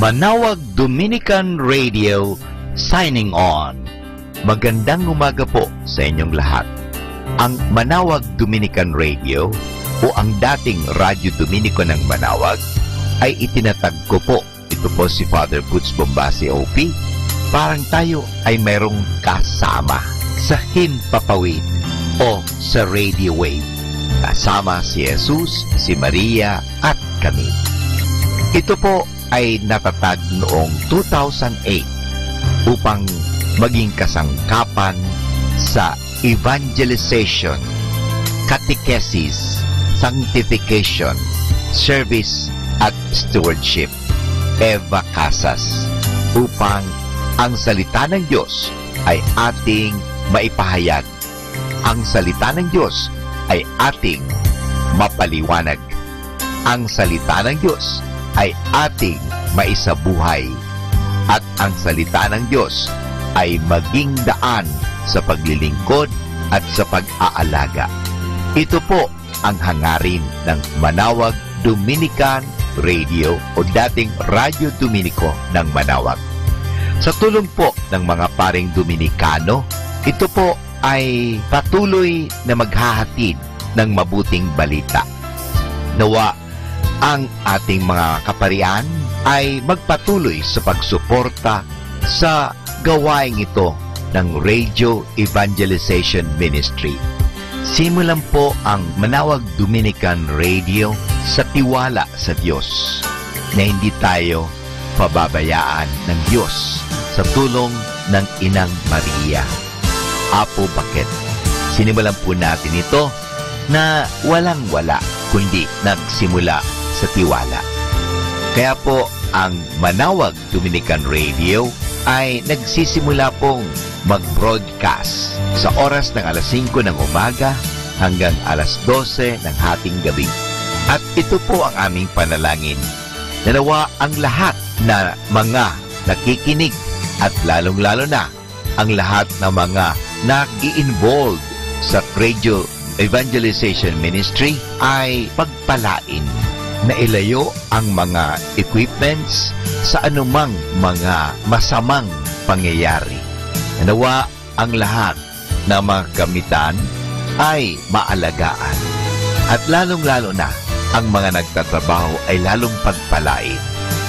Manawag Dominican Radio signing on. Magandang umaga po sa inyong lahat. Ang Manawag Dominican Radio o ang dating Radyo Dominico ng Manawag ay itinatag ko po. Ito po si Father Butch Bombasi OP. Parang tayo ay mayroong kasama sa himpapawid o sa radio wave. Kasama si Jesus, si Maria at kami. Ito po ay natatag noong 2008 upang maging kasangkapan sa evangelization, catechesis, sanctification, service at stewardship, Eva Casas, upang ang salita ng Diyos ay ating maipahayag. Ang salita ng Diyos ay ating mapaliwanag. Ang salita ng Diyos ay ating maisabuhay. At ang salita ng Diyos ay maging daan sa paglilingkod at sa pag-aalaga. Ito po ang hangarin ng Manawag Dominican Radio o dating Radyo Dominico ng Manawag. Sa tulong po ng mga paring Dominikano, ito po ay patuloy na maghahatid ng mabuting balita. Nawa ang ating mga kaparian ay magpatuloy sa pagsuporta sa gawaing ito ng Radio Evangelization Ministry. Simulan po ang Manawag Dominican Radio sa tiwala sa Diyos na hindi tayo pababayaan ng Diyos sa tulong ng Inang Maria. Apo bakit? Sinimulan po natin ito na walang-wala kundi nagsimula sa tiwala. Kaya po ang Manawag Dominican Radio ay nagsisimula pong mag-broadcast sa oras ng alas 5 ng umaga hanggang alas 12 ng hating gabi. At ito po ang aming panalangin. Nawa ang lahat na mga nakikinig at lalong-lalo na ang lahat na mga nag-i-involved sa Radio Evangelization Ministry ay pagpalain na ilayo ang mga equipments sa anumang mga masamang pangyayari. Nawa ang lahat na mga gamitan ay maalagaan. At lalong-lalo na ang mga nagtatrabaho ay lalong pagpalain.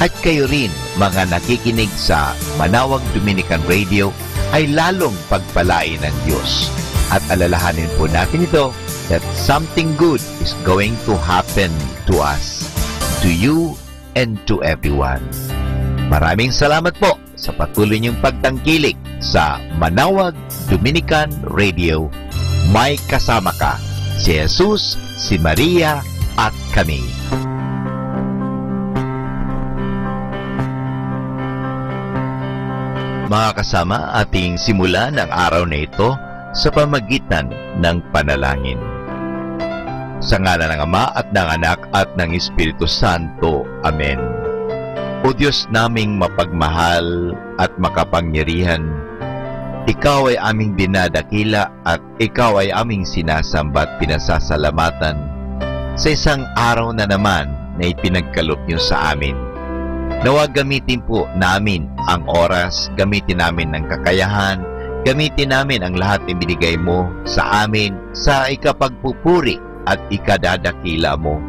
At kayo rin, mga nakikinig sa Manawag Dominican Radio, ay lalong pagpalain ng Diyos. At alalahanin po natin ito that something good is going to happen to us, to you, and to everyone. Maraming salamat po sa patuloy niyong pagtangkilik sa Manawag Dominican Radio. May kasama ka, si Jesus, si Maria, at kami. Mga kasama, ating simulan ang araw na ito sa pamagitan ng panalangin. Sa ngalan ng Ama at ng Anak at ng Espiritu Santo. Amen. O Diyos naming mapagmahal at makapangyarihan, Ikaw ay aming dinadakila at Ikaw ay aming sinasamba at pinasasalamatan sa isang araw na naman na ipinagkaloob niyo sa amin. Nawa gamitin po namin ang oras, gamitin namin ang kakayahan, gamitin namin ang lahat na binigay mo sa amin sa ikapagpupuri at ikadadakila mo.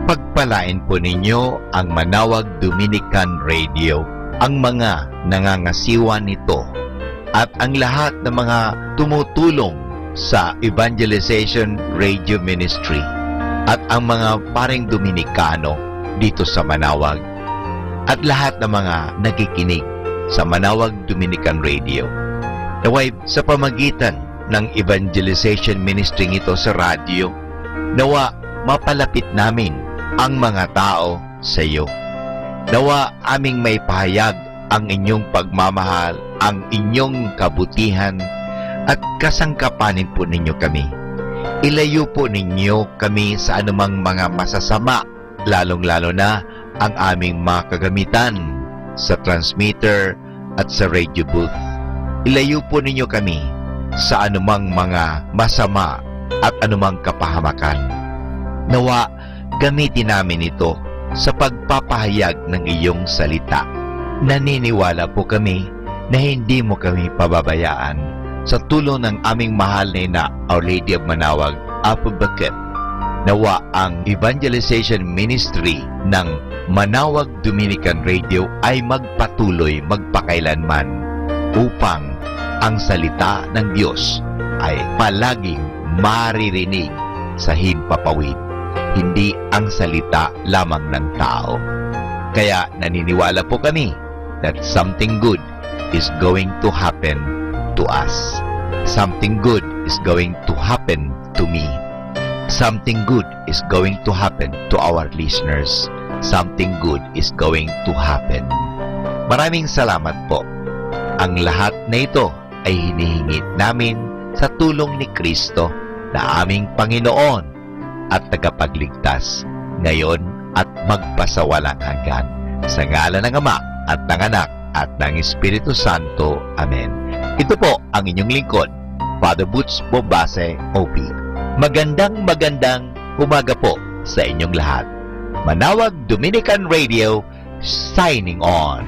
Pagpalain po ninyo ang Manawag Dominican Radio, ang mga nangangasiwa nito, at ang lahat ng mga tumutulong sa Evangelization Radio Ministry, at ang mga paring Dominikano dito sa Manawag, at lahat ng mga nakikinig sa Manawag Dominican Radio. Naway sa pamagitan ng evangelization ministry ito sa radyo, nawa mapalapit namin ang mga tao sa iyo. Nawa aming may pahayag ang inyong pagmamahal, ang inyong kabutihan, at kasangkapanin po ninyo kami. Ilayo po ninyo kami sa anumang mga masasama, lalong-lalo na ang aming mga kagamitan sa transmitter at sa radio booth. Ilayo po ninyo kami sa anumang mga masama at anumang kapahamakan. Nawa, gamitin namin ito sa pagpapahayag ng iyong salita naniniwala po kami na hindi mo kami pababayaan sa tulong ng aming mahal na ina, Our Lady of Manawag, Apo Bakit. Nawa ang evangelization ministry ng Manawag Dominican Radio ay magpatuloy magpakailanman upang ang salita ng Diyos ay palaging maririnig sa himpapawid, hindi ang salita lamang ng tao. Kaya naniniwala po kami that something good is going to happen to us. Something good is going to happen to me. Something good is going to happen to our listeners. Something good is going to happen. Maraming salamat po. Ang lahat na ito ay hinihingi namin sa tulong ni Kristo na aming Panginoon at tagapagligtas ngayon at magpasawalang hanggan. Sa ngalan ng Ama at ng Anak at ng Espiritu Santo. Amen. Ito po ang inyong lingkod, Father Butch Bobase, OP. Magandang umaga po sa inyong lahat. Manawag Dominican Radio, signing on.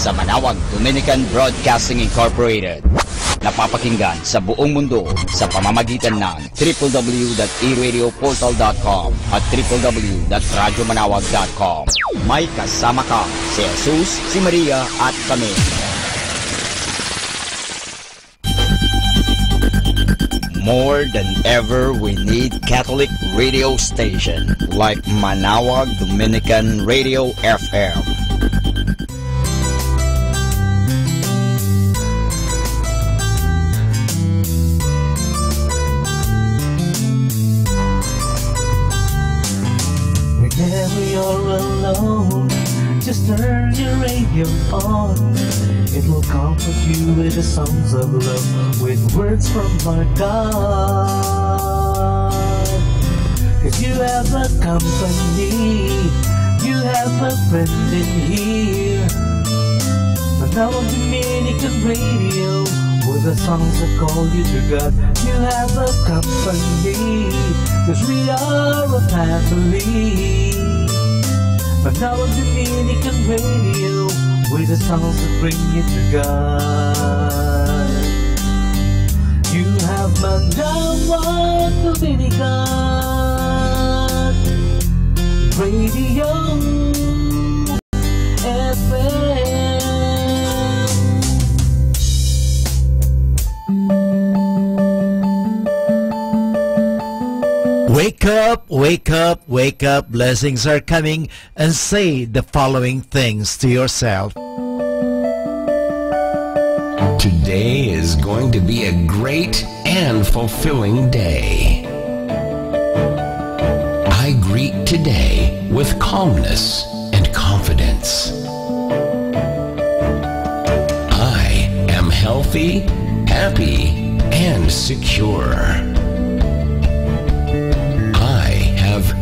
Sa Manawag Dominican Broadcasting Incorporated. Napapakinggan sa buong mundo sa pamamagitan ng www.eradioportal.com at www.radyomanawag.com. May kasama ka si Jesus, si Maria at kami. More than ever, we need Catholic radio station like Manawag Dominican Radio FM. Whenever you're alone, just turn your radio on. It will comfort you with the songs of love, with words from our God. If you have a company, you have a friend in here. Manawag Dominican Radio, with the songs that call you to God. You have a company, 'cause we are a family. Manawag Dominican Radio, with the songs that bring you to God. You have Manawag Dominican Radio FM. Wake up, wake up, wake up, blessings are coming, and say the following things to yourself. Today is going to be a great and fulfilling day. I greet today with calmness and confidence. I am healthy, happy, and secure.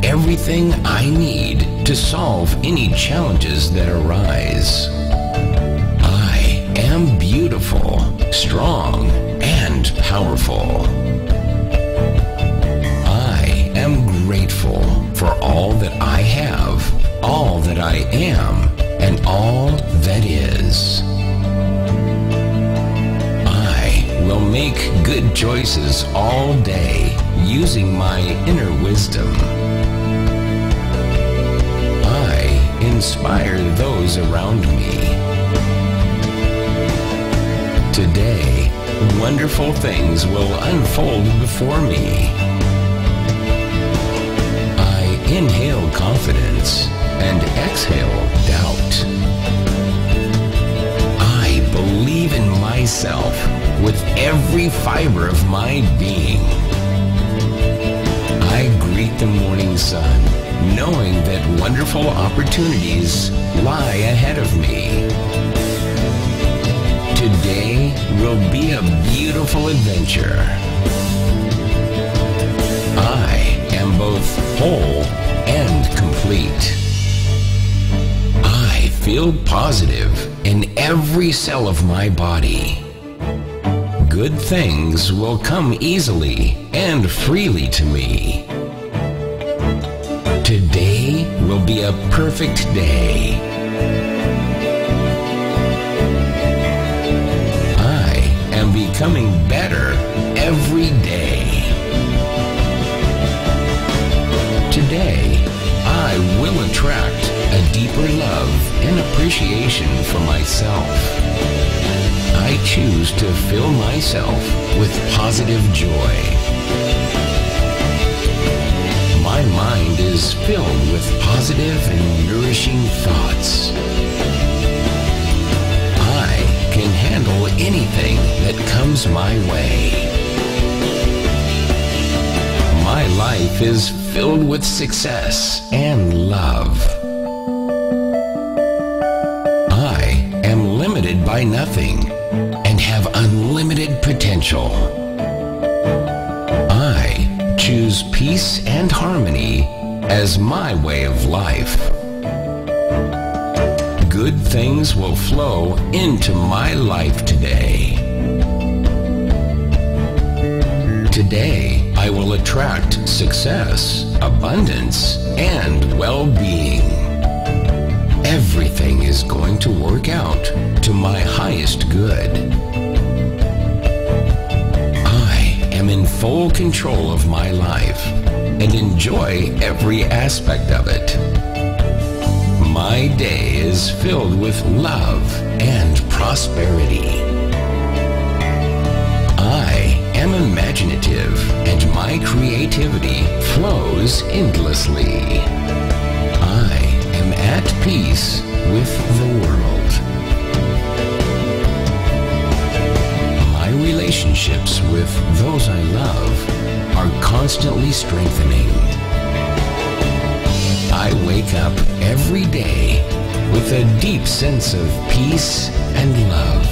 Everything I need to solve any challenges that arise. I am beautiful, strong, and powerful. I am grateful for all that I have, all that I am, and all that is. I will make good choices all day using my inner wisdom. I inspire those around me. Today, wonderful things will unfold before me. I inhale confidence and exhale doubt. I believe in myself with every fiber of my being. I greet the morning sun, knowing that wonderful opportunities lie ahead of me. Today will be a beautiful adventure. I am both whole and complete. I feel positive in every cell of my body. Good things will come easily and freely to me. Today will be a perfect day. I am becoming better every day. Today, I will attract a deeper love and appreciation for myself. I choose to fill myself with positive joy. My mind is filled with positive and nourishing thoughts. I can handle anything that comes my way. My life is filled with success and love. I am limited by nothing and have unlimited potential. I choose peace and harmony as my way of life. Good things will flow into my life today. Today, I will attract success, abundance, and well-being. Everything is going to work out to my highest good. I am in full control of my life and enjoy every aspect of it. My day is filled with love and prosperity. I am imaginative and my creativity flows endlessly. I am at peace with the world. My relationships with those I love are constantly strengthening. I wake up every day with a deep sense of peace and love.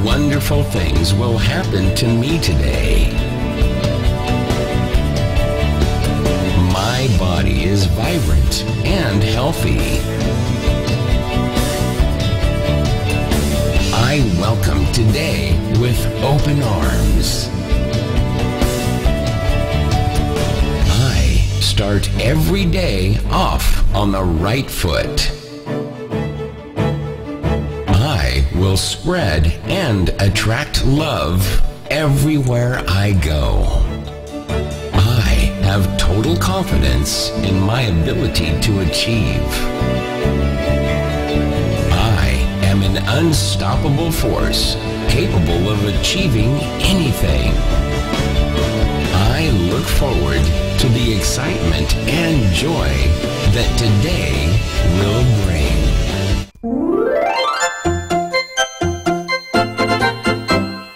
Wonderful things will happen to me today. My body is vibrant and healthy. I welcome today with open arms. I start every day off on the right foot. I will spread and attract love everywhere I go. I have total confidence in my ability to achieve. I am an unstoppable force capable of achieving anything. I look forward to the excitement and joy that today will bring.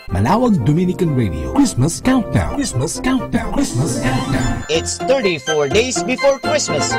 Manawag Dominican Radio Christmas Countdown. Christmas Countdown. Christmas Countdown. It's 34 days before Christmas.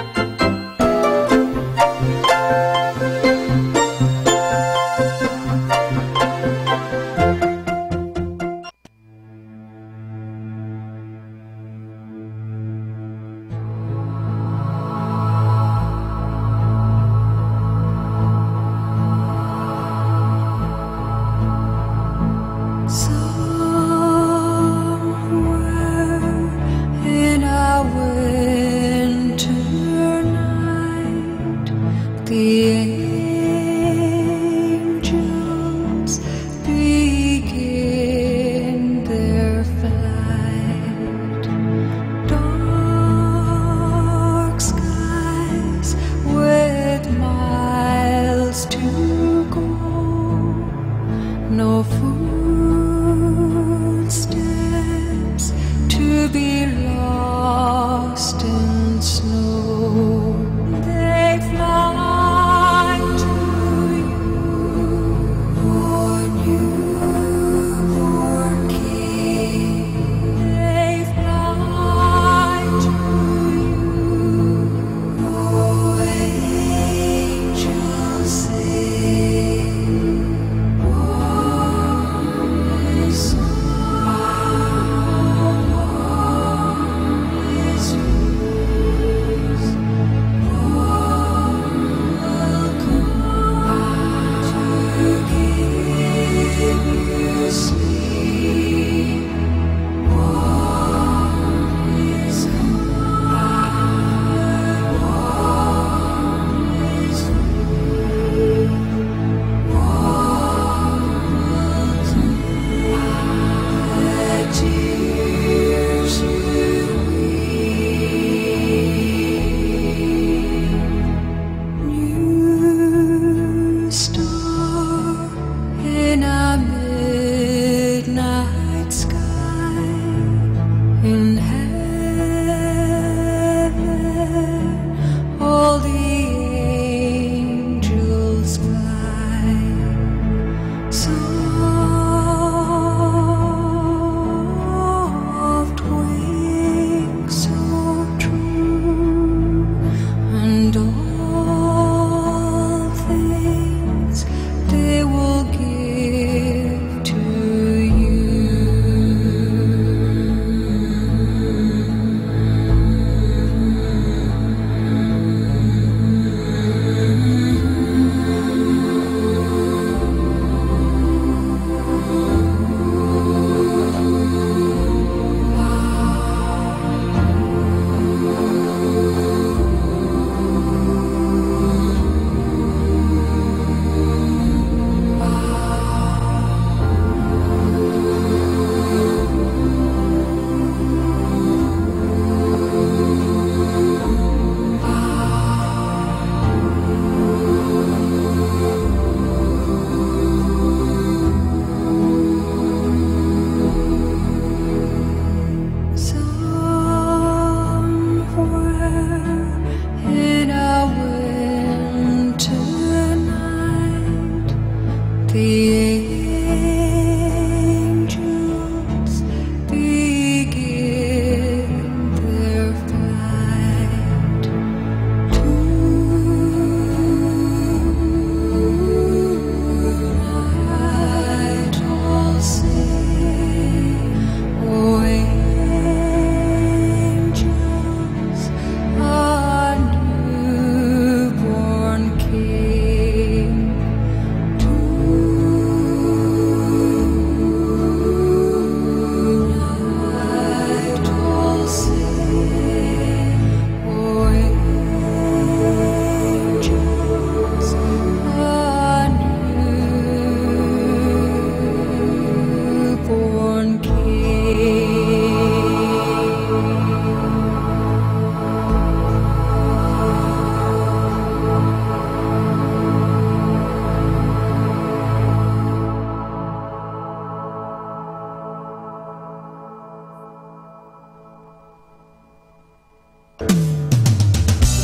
Dark skies with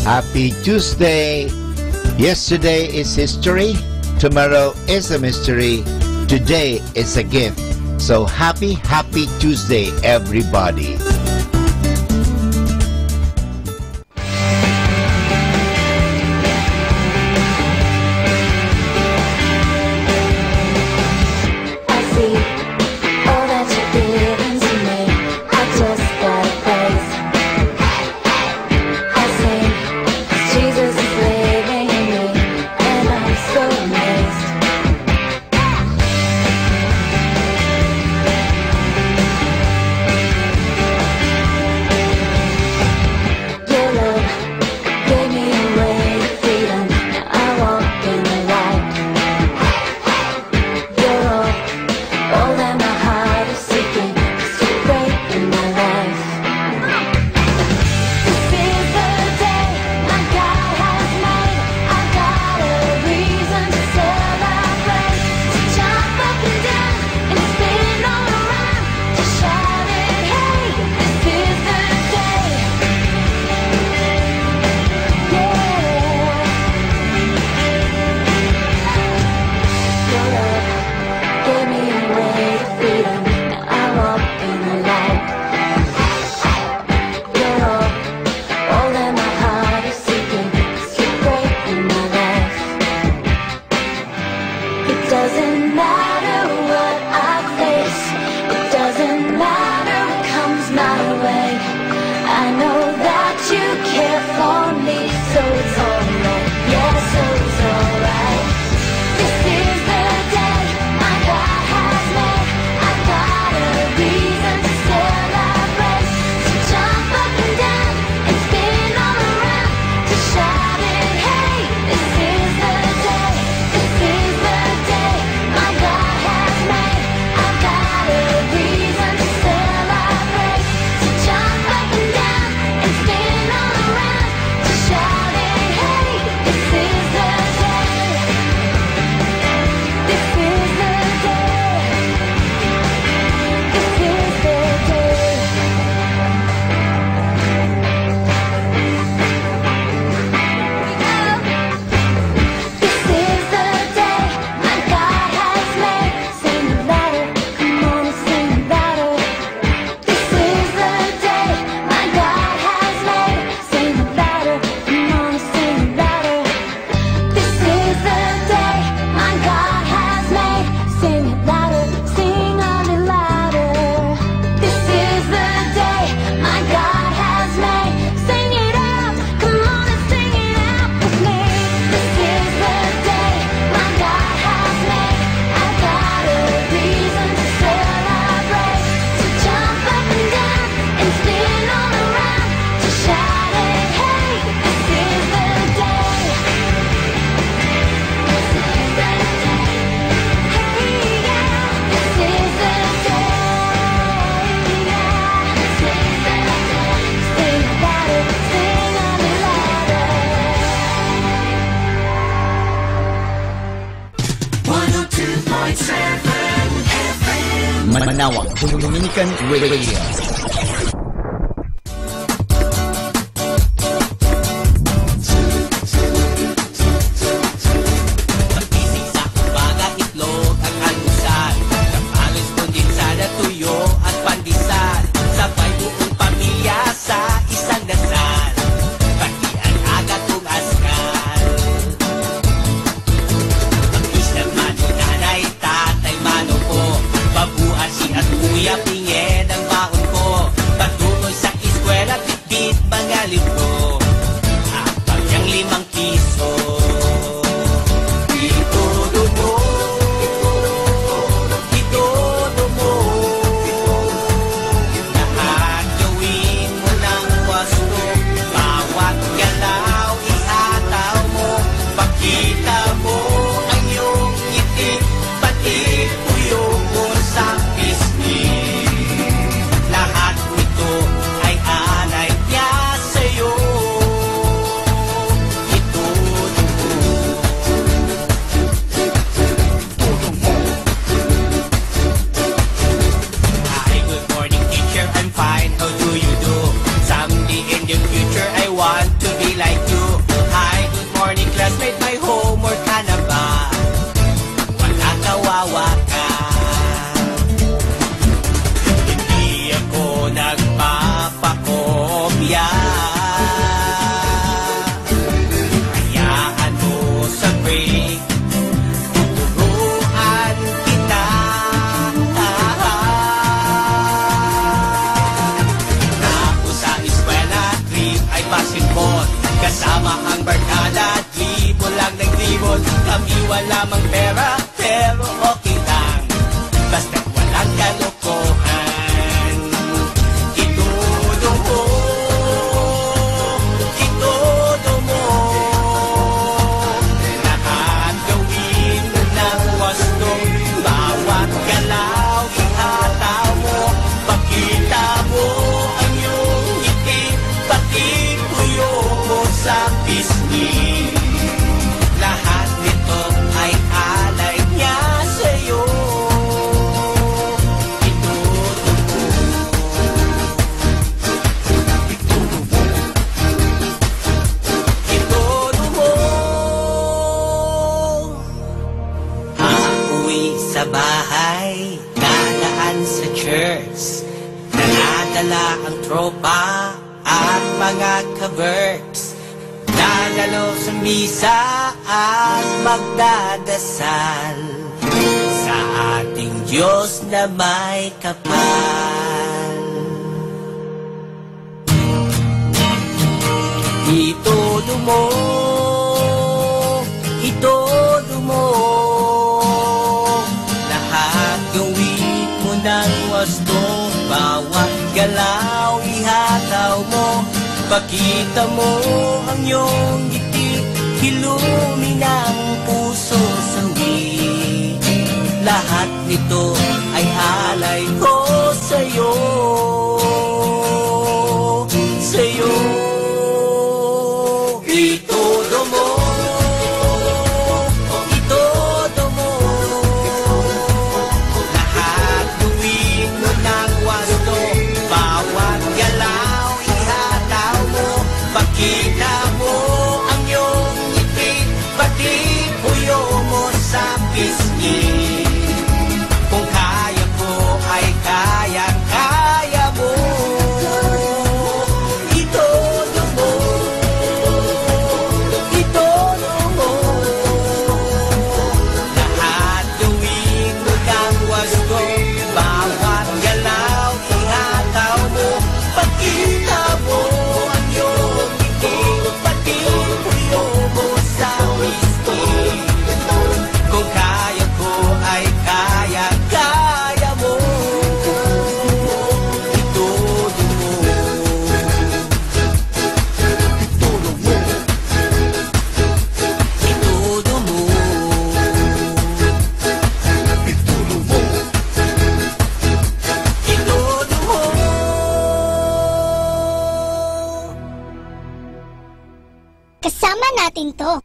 Happy Tuesday! Yesterday is history, tomorrow is a mystery, today is a gift. So happy Tuesday, everybody! Manawag, Dominican Radio. Pagising sa umaga, itlog Kasama ang barkada, dribble lang ng dribble. Kami wala mang pera, pero okay lang, basta't walang kalokohan. Itudo mo, itudo mo, lahat gawin mo ng wasto. Bawat galaw, ihataw mo, pakita mo ang iyong ngiti, pati tuyo mo sa pisngi. Lahat nito ay alay niya sa'yo. Itudo mo, itudo mo. Uuwi sa bahay, dadaan sa church, nanadala ang tropa at mga ka-verbs. Dadalo sa misa at magdadasal sa ating Diyos na may kapal. Itudo mo, itudo mo, lahat gawin mo ng wasto. Bawat galaw, ihataw mo, pakita mo ang iyong ngiti, hilumin ang puso sawi. Lahat nito ay alay ko sa'yo, sa'yo. Itudo mo, itudo mo, lahat gawin mo ng wasto. Bawat galaw, ihataw mo, pakita mo ang iyong ngiti, pati puyo mo sa pisngi. Kung kaya ko ay kayang-kaya mo. Itudo mo, itudo mo, lahat gawin mo ng wasto. Bawat galaw, ihataw mo, pakita mo ang iyong ngiti, pati puyo mo sa whisky. Kung kaya ko ay kaya-kaya mo. Itudo mo, itudo mo, itudo mo, itudo mo, itudo mo. Kasama natin to.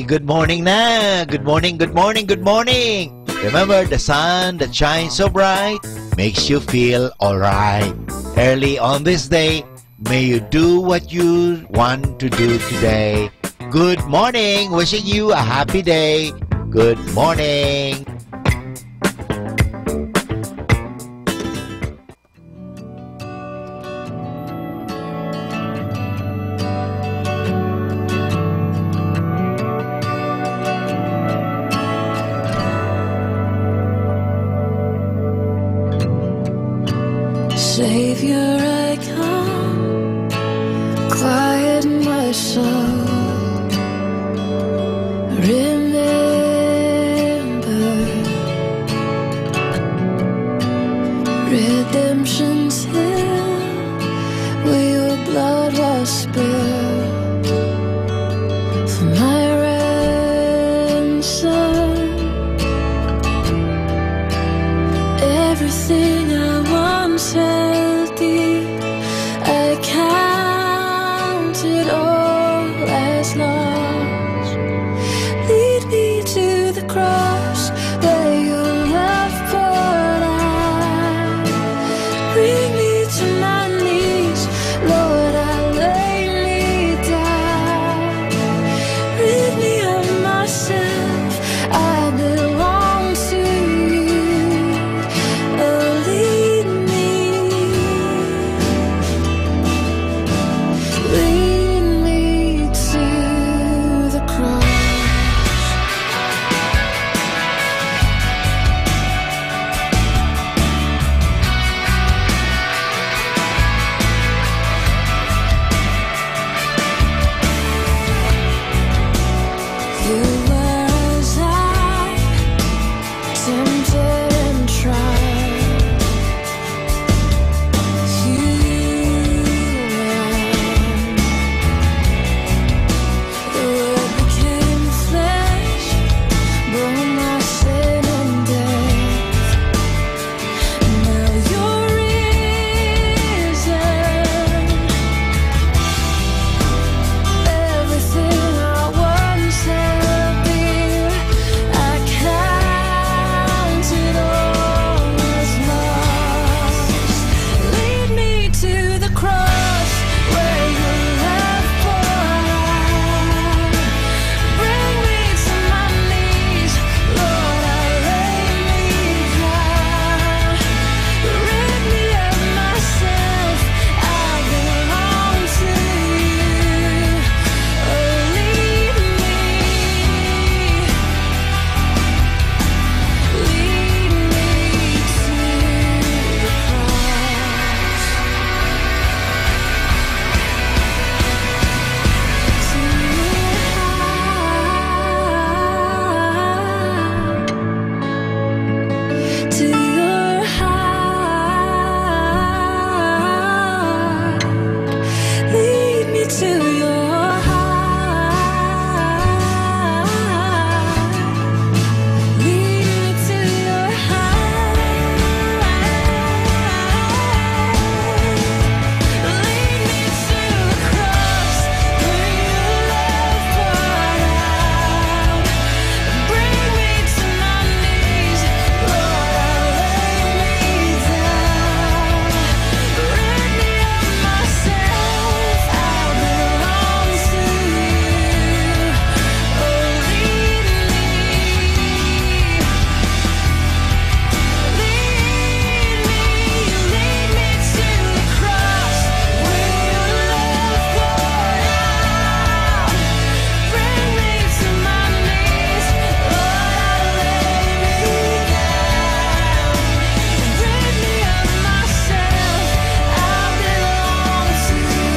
Good morning na! Good morning, good morning, good morning! Remember, the sun that shines so bright makes you feel alright. Early on this day, may you do what you want to do today. Good morning! Wishing you a happy day. Good morning! Savior, I come, quiet my soul. Remember, redemption's hill, where your blood was spilled for my ransom. Everything I once held dear, I counted all as lost. Lead me to the cross where your love poured out. Bring me to my knees, Lord, I lay me down. Rid me of myself, I belong to you. Oh, lead me to the cross. You were as I, tempted and tried. You the Word became flesh, bore my sin and death. Now you're risen. Everything I once held dear, I counted all as lost. Lead me to the cross where your love poured out. Bring me to my knees, Lord, I lay me down. Rid me of myself, I belong to you. Oh, lead me to the cross. To your heart. Lead me to your heart. Lead me to your heart. Lead me to the cross where your love poured out. Bring me to my knees, Lord, I lay me down. Rid me of myself, I belong to you. Oh, lead me to the cross where your love poured out. Bring me to my knees, Lord, I lay me down. Rid me of myself, I belong to you.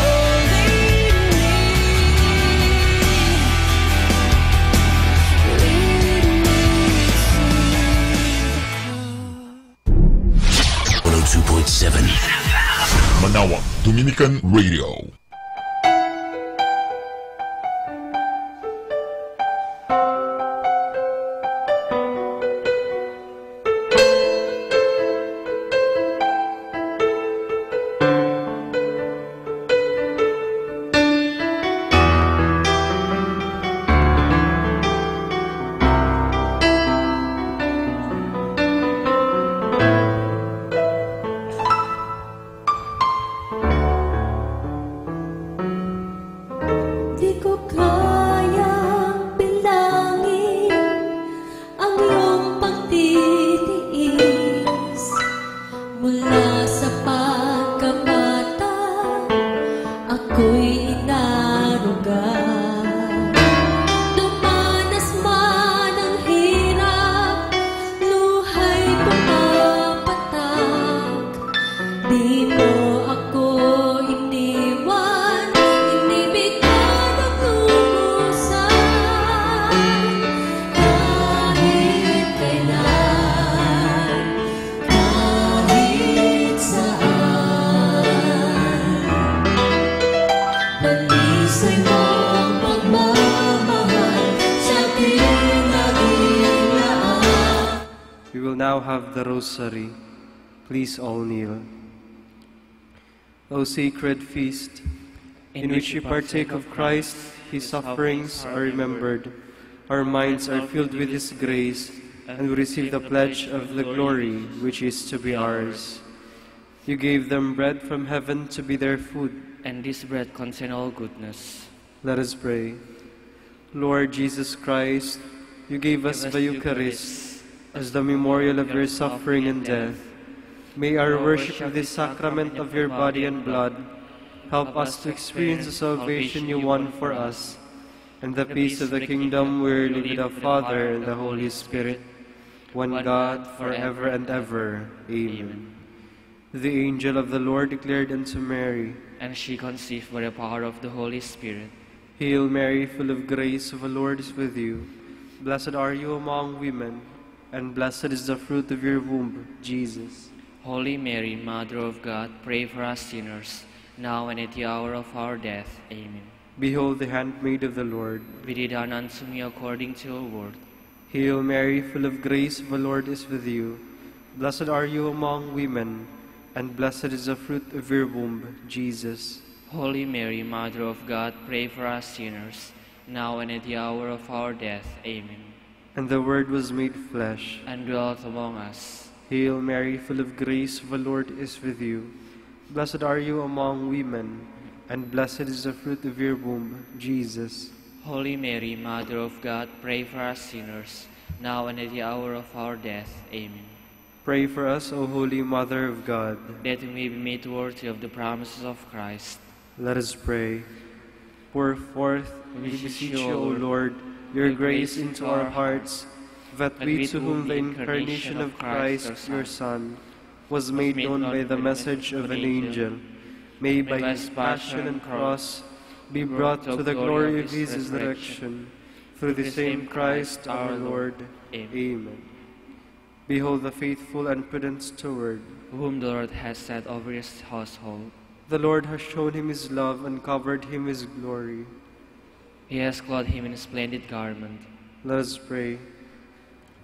Oh, lead me to the cross. 102.7 Manawag Dominican Radio. now have the Rosary. Please all kneel. O sacred feast, in which we partake of Christ, His sufferings are remembered, our minds are filled with His grace, and we receive the pledge of the glory which is to be ours. You gave them bread from heaven to be their food, and this bread contains all goodness. Let us pray. Lord Jesus Christ, you gave us the Eucharist as the memorial of your suffering and death. May our worship of this sacrament of your body and blood help us to experience the salvation you won for us, and the peace of the kingdom where you live with the Father and the Holy Spirit, one God, forever and ever. Amen. The angel of the Lord declared unto Mary, and she conceived by the power of the Holy Spirit. Hail Mary, full of grace, the Lord is with you. Blessed are you among women, and blessed is the fruit of your womb, Jesus. Holy Mary, Mother of God, pray for us sinners, now and at the hour of our death. Amen. Behold the handmaid of the Lord. Be it done unto me according to your word. Hail Mary, full of grace, the Lord is with you. Blessed are you among women, and blessed is the fruit of your womb, Jesus. Holy Mary, Mother of God, pray for us sinners, now and at the hour of our death. Amen. And the Word was made flesh, and dwelt among us. Hail Mary, full of grace, the Lord is with you. Blessed are you among women, and blessed is the fruit of your womb, Jesus. Holy Mary, Mother of God, pray for us sinners, now and at the hour of our death. Amen. Pray for us, O Holy Mother of God, that we may be made worthy of the promises of Christ. Let us pray. Pour forth, we beseech you, O Lord, your grace into our hearts, that we, to whom the incarnation of Christ, your Son, was made known by the message of an angel, may by his passion and cross be brought to the glory of his resurrection, through the same Christ our Lord. Amen. Behold the faithful and prudent steward, whom the Lord has set over his household. The Lord has shown him his love and covered him his glory. He has clothed him in a splendid garment. Let us pray.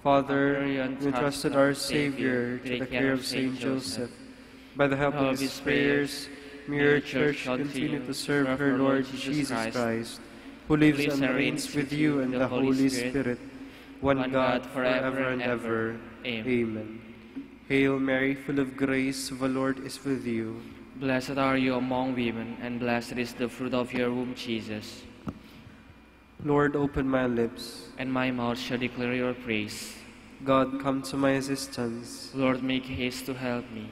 Father, you entrusted our Savior to the care of Saint Joseph. By the help of his prayers, may your Church continue to serve her Lord Jesus Christ, who lives and reigns with you and the Holy Spirit, one God, forever and ever. Amen. Hail Mary, full of grace, the Lord is with you. Blessed are you among women, and blessed is the fruit of your womb, Jesus. Lord, open my lips, and my mouth shall declare your praise. God, come to my assistance. Lord, make haste to help me.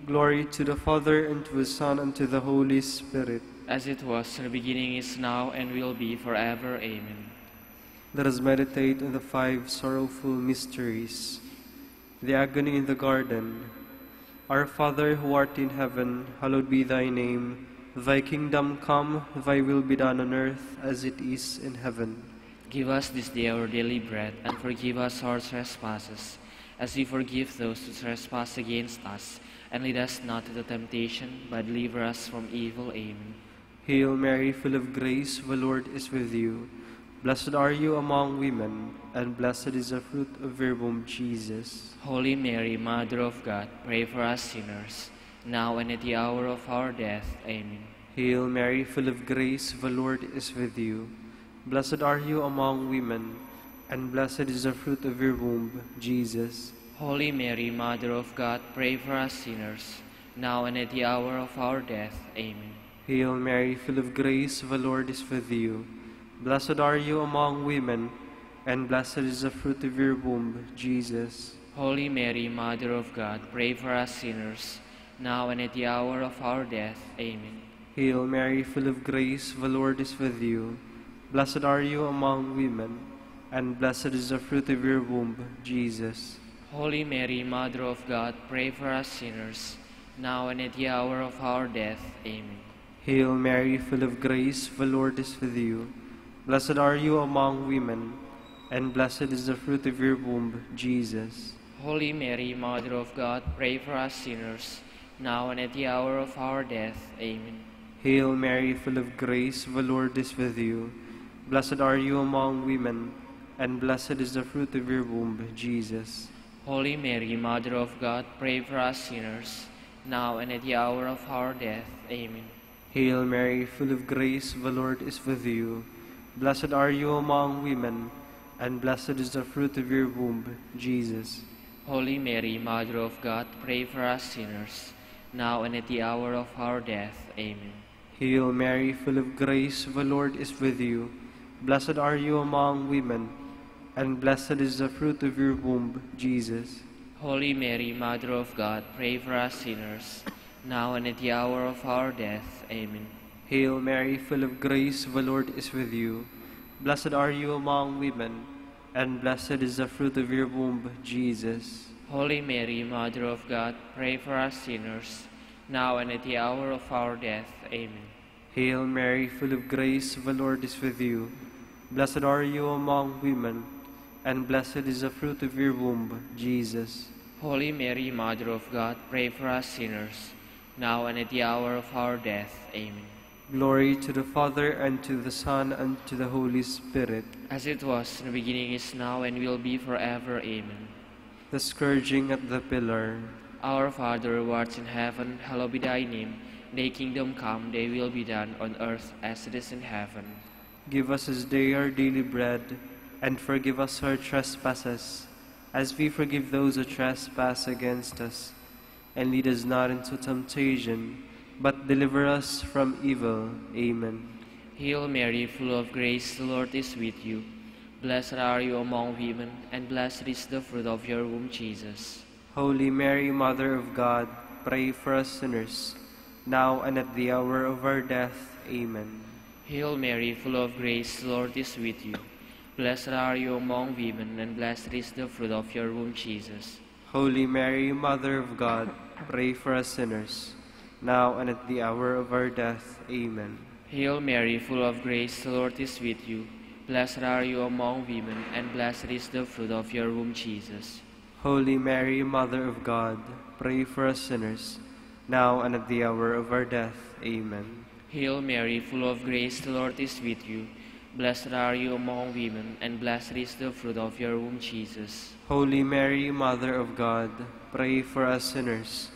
Glory to the Father, and to the Son, and to the Holy Spirit. As it was in the beginning, is now, and will be forever. Amen. Let us meditate on the 5 sorrowful mysteries. The agony in the garden. Our Father, who art in heaven, hallowed be thy name. Thy kingdom come, thy will be done on earth as it is in heaven. Give us this day our daily bread, and forgive us our trespasses, as we forgive those who trespass against us. And lead us not into temptation, but deliver us from evil. Amen. Hail Mary, full of grace, the Lord is with you. Blessed are you among women, and blessed is the fruit of your womb, Jesus. Holy Mary, Mother of God, pray for us sinners, now and at the hour of our death. Amen. Hail Mary, full of grace, the Lord is with you. Blessed are you among women, and blessed is the fruit of your womb, Jesus. Holy Mary, Mother of God, pray for us sinners, now and at the hour of our death. Amen. Hail Mary, full of grace, the Lord is with you. Blessed are you among women, and blessed is the fruit of your womb, Jesus. Holy Mary, Mother of God, pray for us sinners, now and at the hour of our death. Amen. Hail Mary, full of grace, the Lord is with you. Blessed are you among women, and blessed is the fruit of your womb, Jesus. Holy Mary, Mother of God, pray for us sinners, now and at the hour of our death. Amen. Hail Mary, full of grace, the Lord is with you. Blessed are you among women, and blessed is the fruit of your womb, Jesus. Holy Mary, Mother of God, pray for us sinners, now and at the hour of our death. Amen. Hail Mary, full of grace, the Lord is with you. Blessed are you among women, and blessed is the fruit of your womb, Jesus. Holy Mary, Mother of God, pray for us sinners, now and at the hour of our death. Amen. Hail Mary, full of grace, the Lord is with you. Blessed are you among women, and blessed is the fruit of your womb, Jesus. Holy Mary, Mother of God, pray for us sinners, now and at the hour of our death. Amen. Hail Mary, full of grace, the Lord is with you. Blessed are you among women, and blessed is the fruit of your womb, Jesus. Holy Mary, Mother of God, pray for us sinners, now and at the hour of our death. Amen. Hail Mary, full of grace, the Lord is with you. Blessed are you among women, and blessed is the fruit of your womb, Jesus. Holy Mary, Mother of God, pray for us sinners, now and at the hour of our death. Amen. Hail Mary, full of grace, the Lord is with you. Blessed are you among women, and blessed is the fruit of your womb, Jesus. Holy Mary, Mother of God, pray for us sinners, now and at the hour of our death. Amen. Glory to the Father, and to the Son, and to the Holy Spirit. As it was in the beginning, is now, and will be forever. Amen. The scourging at the pillar. Our Father, who art in heaven, hallowed be thy name. Thy kingdom come, thy will be done, on earth as it is in heaven. Give us this day our daily bread, and forgive us our trespasses, as we forgive those who trespass against us. And lead us not into temptation, but deliver us from evil. Amen. Hail Mary, full of grace, the Lord is with you. Blessed are you among women, and blessed is the fruit of your womb, Jesus. Holy Mary, Mother of God, pray for us sinners, now and at the hour of our death. Amen. Hail Mary, full of grace, the Lord is with you. Blessed are you among women, and blessed is the fruit of your womb, Jesus. Holy Mary, Mother of God, pray for us sinners, now and at the hour of our death. Amen. Hail Mary, full of grace, the Lord is with you. Blessed are you among women, and blessed is the fruit of your womb, Jesus. Holy Mary, Mother of God, pray for us sinners, now and at the hour of our death. Amen. Hail Mary, full of grace, the Lord is with you. Blessed are you among women, and blessed is the fruit of your womb, Jesus. Holy Mary, Mother of God, pray for us sinners,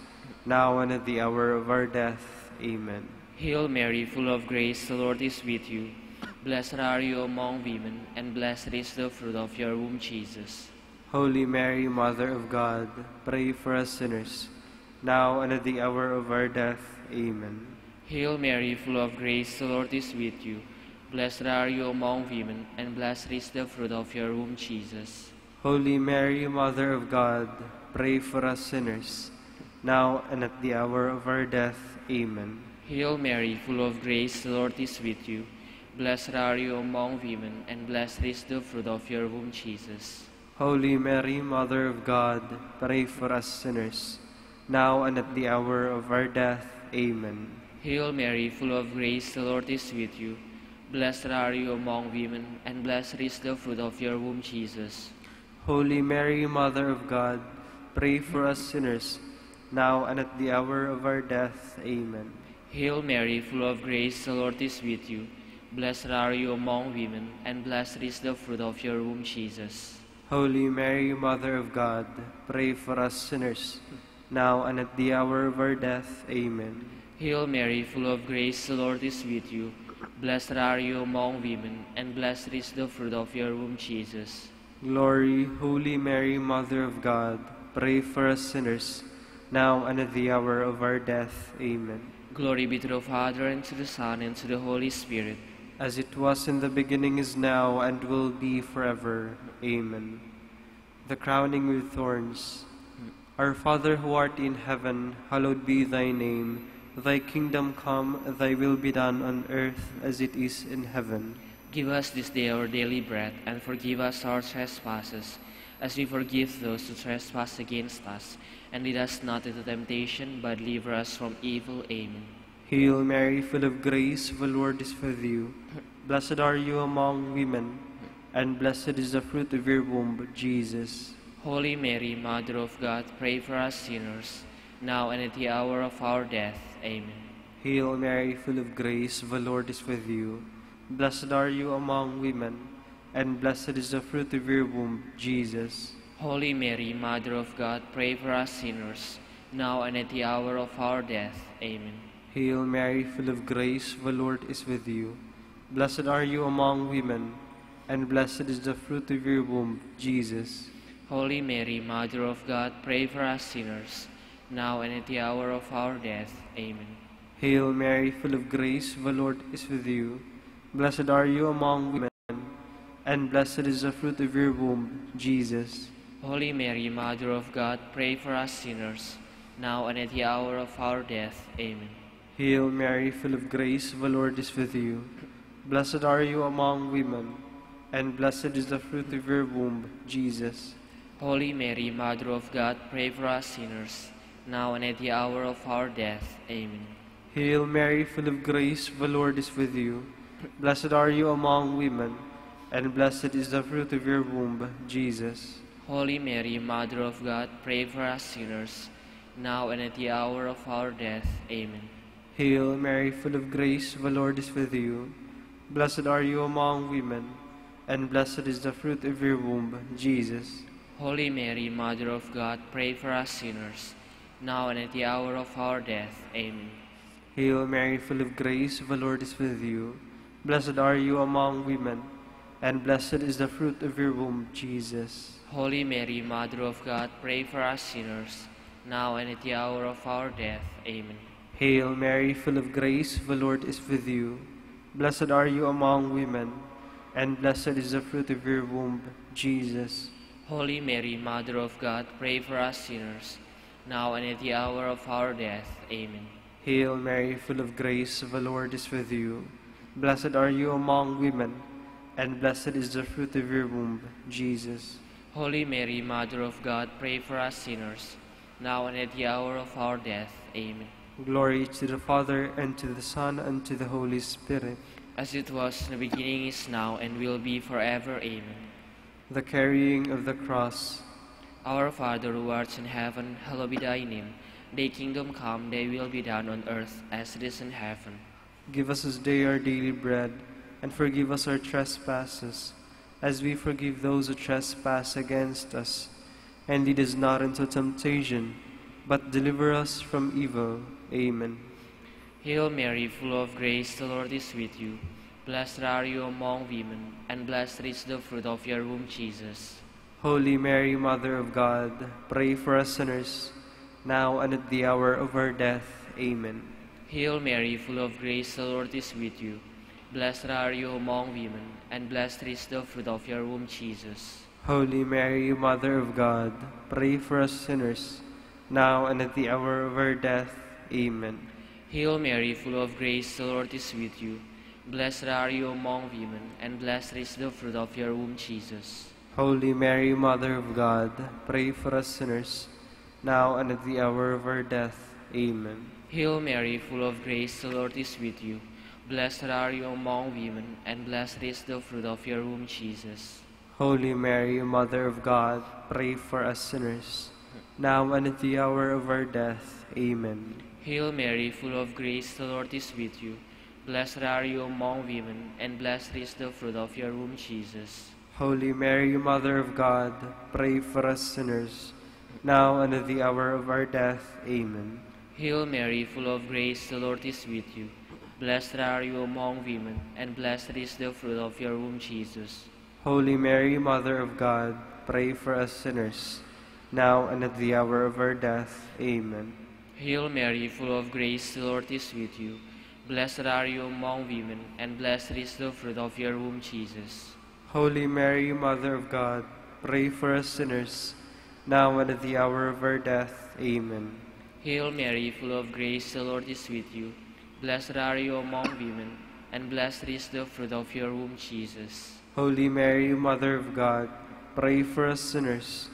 now and at the hour of our death. Amen. Hail Mary, full of grace, the Lord is with you. Blessed are you among women, and blessed is the fruit of your womb, Jesus. Holy Mary, Mother of God, pray for us sinners, now and at the hour of our death. Amen. Hail Mary, full of grace, the Lord is with you. Blessed are you among women, and blessed is the fruit of your womb, Jesus. Holy Mary, Mother of God, pray for us sinners, now and at the hour of our death. Amen. Hail Mary, full of grace, the Lord is with you. Blessed are you among women, and blessed is the fruit of your womb, Jesus. Holy Mary, Mother of God, pray for us sinners, now and at the hour of our death. Amen. Hail Mary, full of grace, the Lord is with you. Blessed are you among women, and blessed is the fruit of your womb, Jesus. Holy Mary, Mother of God, pray for us sinners, now and at the hour of our death. Amen. Hail Mary, full of grace, the Lord is with you. Blessed are you among women, and blessed is the fruit of your womb, Jesus. Holy Mary, Mother of God, pray for us sinners, now and at the hour of our death. Amen. Hail Mary, full of grace, the Lord is with you. Blessed are you among women, and blessed is the fruit of your womb, Jesus. Glory, Holy Mary, Mother of God, pray for us sinners, now and at the hour of our death. Amen. Glory be to the Father, and to the Son, and to the Holy Spirit. As it was in the beginning, is now, and will be forever. Amen. The crowning with thorns. Our Father who art in heaven, hallowed be thy name. Thy kingdom come, thy will be done on earth as it is in heaven. Give us this day our daily bread, and forgive us our trespasses, as we forgive those who trespass against us. And lead us not into temptation, but deliver us from evil. Amen. Hail Mary, full of grace, the Lord is with you. Blessed are you among women, and blessed is the fruit of your womb, Jesus. Holy Mary, Mother of God, pray for us sinners, now and at the hour of our death. Amen. Hail Mary, full of grace, the Lord is with you. Blessed are you among women, and blessed is the fruit of your womb, Jesus. Holy Mary, Mother of God, pray for us sinners, now and at the hour of our death. Amen. Hail Mary, full of grace, the Lord is with you. Blessed are you among women, and blessed is the fruit of your womb, Jesus. Holy Mary, Mother of God, pray for us sinners, now and at the hour of our death. Amen. Hail Mary, full of grace, the Lord is with you. Blessed are you among women, and blessed is the fruit of your womb, Jesus. Holy Mary, Mother of God, pray for us sinners, now and at the hour of our death. Amen. Hail Mary, full of grace, the Lord is with you. Blessed are you among women, and blessed is the fruit of your womb, Jesus. Holy Mary, Mother of God, pray for us sinners, now and at the hour of our death. Amen. Hail Mary, full of grace, the Lord is with you. Blessed are you among women, and blessed is the fruit of your womb, Jesus. Holy Mary, Mother of God, pray for us sinners, now and at the hour of our death. Amen. Hail Mary, full of grace, the Lord is with you. Blessed are you among women, and blessed is the fruit of your womb, Jesus. Holy Mary, Mother of God, pray for us sinners, now and at the hour of our death. Amen. Hail Mary, full of grace, the Lord is with you. Blessed are you among women, and blessed is the fruit of your womb, Jesus. Holy Mary, Mother of God, pray for us sinners, now and at the hour of our death. Amen. Hail Mary, full of grace, the Lord is with you. Blessed are you among women, and blessed is the fruit of your womb, Jesus. Holy Mary, Mother of God, pray for us sinners, now and at the hour of our death. Amen. Hail Mary, full of grace, the Lord is with you. Blessed are you among women, and blessed is the fruit of your womb, Jesus. Holy Mary, Mother of God, pray for us sinners, now and at the hour of our death. Amen. Glory to the Father, and to the Son, and to the Holy Spirit. As it was in the beginning, is now, and will be forever. Amen. The carrying of the cross. Our Father, who art in heaven, hallowed be thy name. Thy kingdom come, thy will be done on earth as it is in heaven. Give us this day our daily bread, and forgive us our trespasses, as we forgive those who trespass against us. And lead us not into temptation, but deliver us from evil. Amen. Hail Mary, full of grace, the Lord is with you. Blessed are you among women, and blessed is the fruit of your womb, Jesus. Holy Mary, Mother of God, pray for us sinners, now and at the hour of our death. Amen. Hail Mary, full of grace, the Lord is with you. Blessed are you among women, and blessed is the fruit of your womb, Jesus. Holy Mary, Mother of God, pray for us sinners, now and at the hour of our death. Amen. Hail Mary, full of grace, the Lord is with you. Blessed are you among women, and blessed is the fruit of your womb, Jesus. Holy Mary, Mother of God, pray for us sinners, now and at the hour of our death. Amen. Hail Mary, full of grace, the Lord is with you. Blessed are you among women, and blessed is the fruit of your womb, Jesus. Holy Mary, Mother of God, pray for us sinners, now and at the hour of our death. Amen. Hail Mary, full of grace, the Lord is with you. Blessed are you among women, and blessed is the fruit of your womb, Jesus. Holy Mary, Mother of God, pray for us sinners, now and at the hour of our death. Amen. Hail Mary, full of grace, the Lord is with you. Blessed are you among women, and blessed is the fruit of your womb, Jesus. Holy Mary, Mother of God, pray for us sinners, now and at the hour of our death. Amen. Hail Mary, full of grace, the Lord is with you. Blessed are you among women, and blessed is the fruit of your womb, Jesus. Holy Mary, Mother of God, pray for us sinners, now and at the hour of our death. Amen. Hail Mary, full of grace, the Lord is with you. Blessed are you among women, and blessed is the fruit of your womb, Jesus. Holy Mary, Mother of God, pray for us sinners,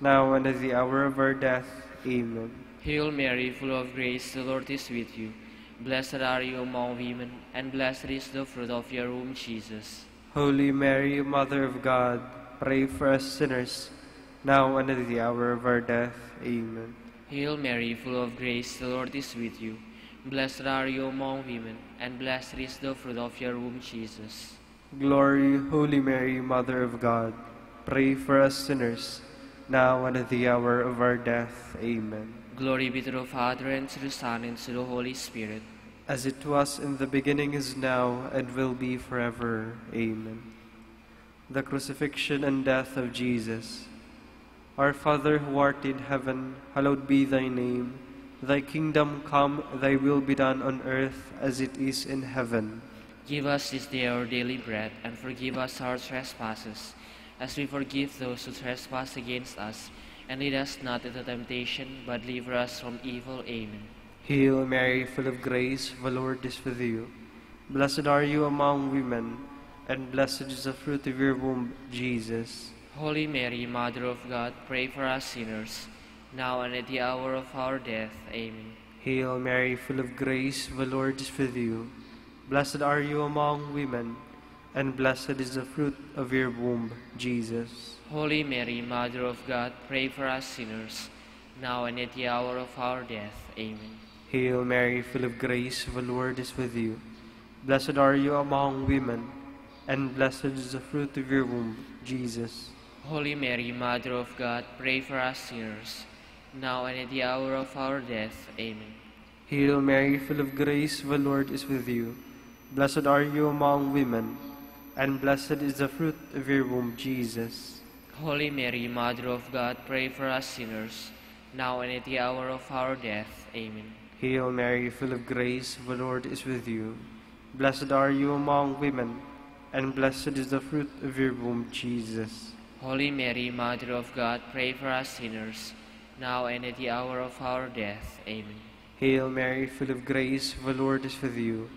now and at the hour of our death. Amen. Hail Mary, full of grace, the Lord is with you. Blessed are you among women, and blessed is the fruit of your womb, Jesus. Holy Mary, Mother of God, pray for us sinners, now and at the hour of our death. Amen. Hail Mary, full of grace, the Lord is with you. Blessed are you among women, and blessed is the fruit of your womb, Jesus. Glory, Holy Mary, Mother of God, pray for us sinners, now and at the hour of our death. Amen. Glory be to the Father, and to the Son, and to the Holy Spirit. As it was in the beginning, is now, and will be forever. Amen. The crucifixion and death of Jesus. Our Father who art in heaven, hallowed be thy name. Thy kingdom come, thy will be done on earth as it is in heaven. Give us this day our daily bread, and forgive us our trespasses, as we forgive those who trespass against us. And lead us not into temptation, but deliver us from evil. Amen. Hail Mary, full of grace, the Lord is with you. Blessed are you among women, and blessed is the fruit of your womb, Jesus. Holy Mary, Mother of God, pray for us sinners, now and at the hour of our death. Amen. Hail Mary, full of grace, the Lord is with you. Blessed are you among women, and blessed is the fruit of your womb, Jesus. Holy Mary, Mother of God, pray for us sinners, now and at the hour of our death. Amen. Hail Mary, full of grace, the Lord is with you. Blessed are you among women, and blessed is the fruit of your womb, Jesus. Holy Mary, Mother of God, pray for us sinners, now and at the hour of our death. Amen. Hail Mary, full of grace, the Lord is with you. Blessed are you among women, and blessed is the fruit of your womb, Jesus. Holy Mary, Mother of God, pray for us sinners, now and at the hour of our death. Amen. Hail Mary, full of grace, the Lord is with you. Blessed are you among women, and blessed is the fruit of your womb, Jesus. Holy Mary, Mother of God, pray for us sinners, now and at the hour of our death. Amen. Hail Mary, full of grace, the Lord is with you.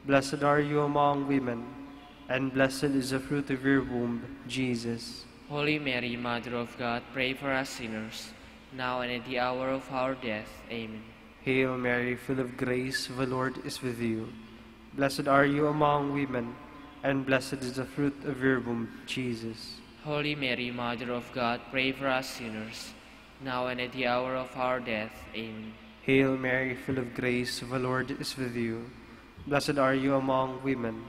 Blessed are you among women, and blessed is the fruit of your womb, Jesus. Holy Mary, Mother of God, pray for us sinners, now and at the hour of our death. Amen. Hail Mary, full of grace, the Lord is with you. Blessed are you among women, and blessed is the fruit of your womb, Jesus. Holy Mary, Mother of God, pray for us sinners, now and at the hour of our death. Amen. Hail Mary, full of grace, the Lord is with you. Blessed are you among women,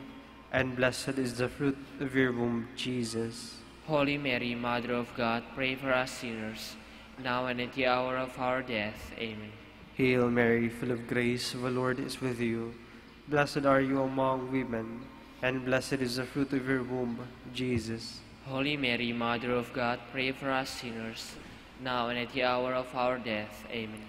and blessed is the fruit of your womb, Jesus. Holy Mary, Mother of God, pray for us sinners, now and at the hour of our death. Amen. Hail Mary, full of grace, the Lord is with you. Blessed are you among women, and blessed is the fruit of your womb, Jesus. Holy Mary, Mother of God, pray for us sinners, now and at the hour of our death. Amen.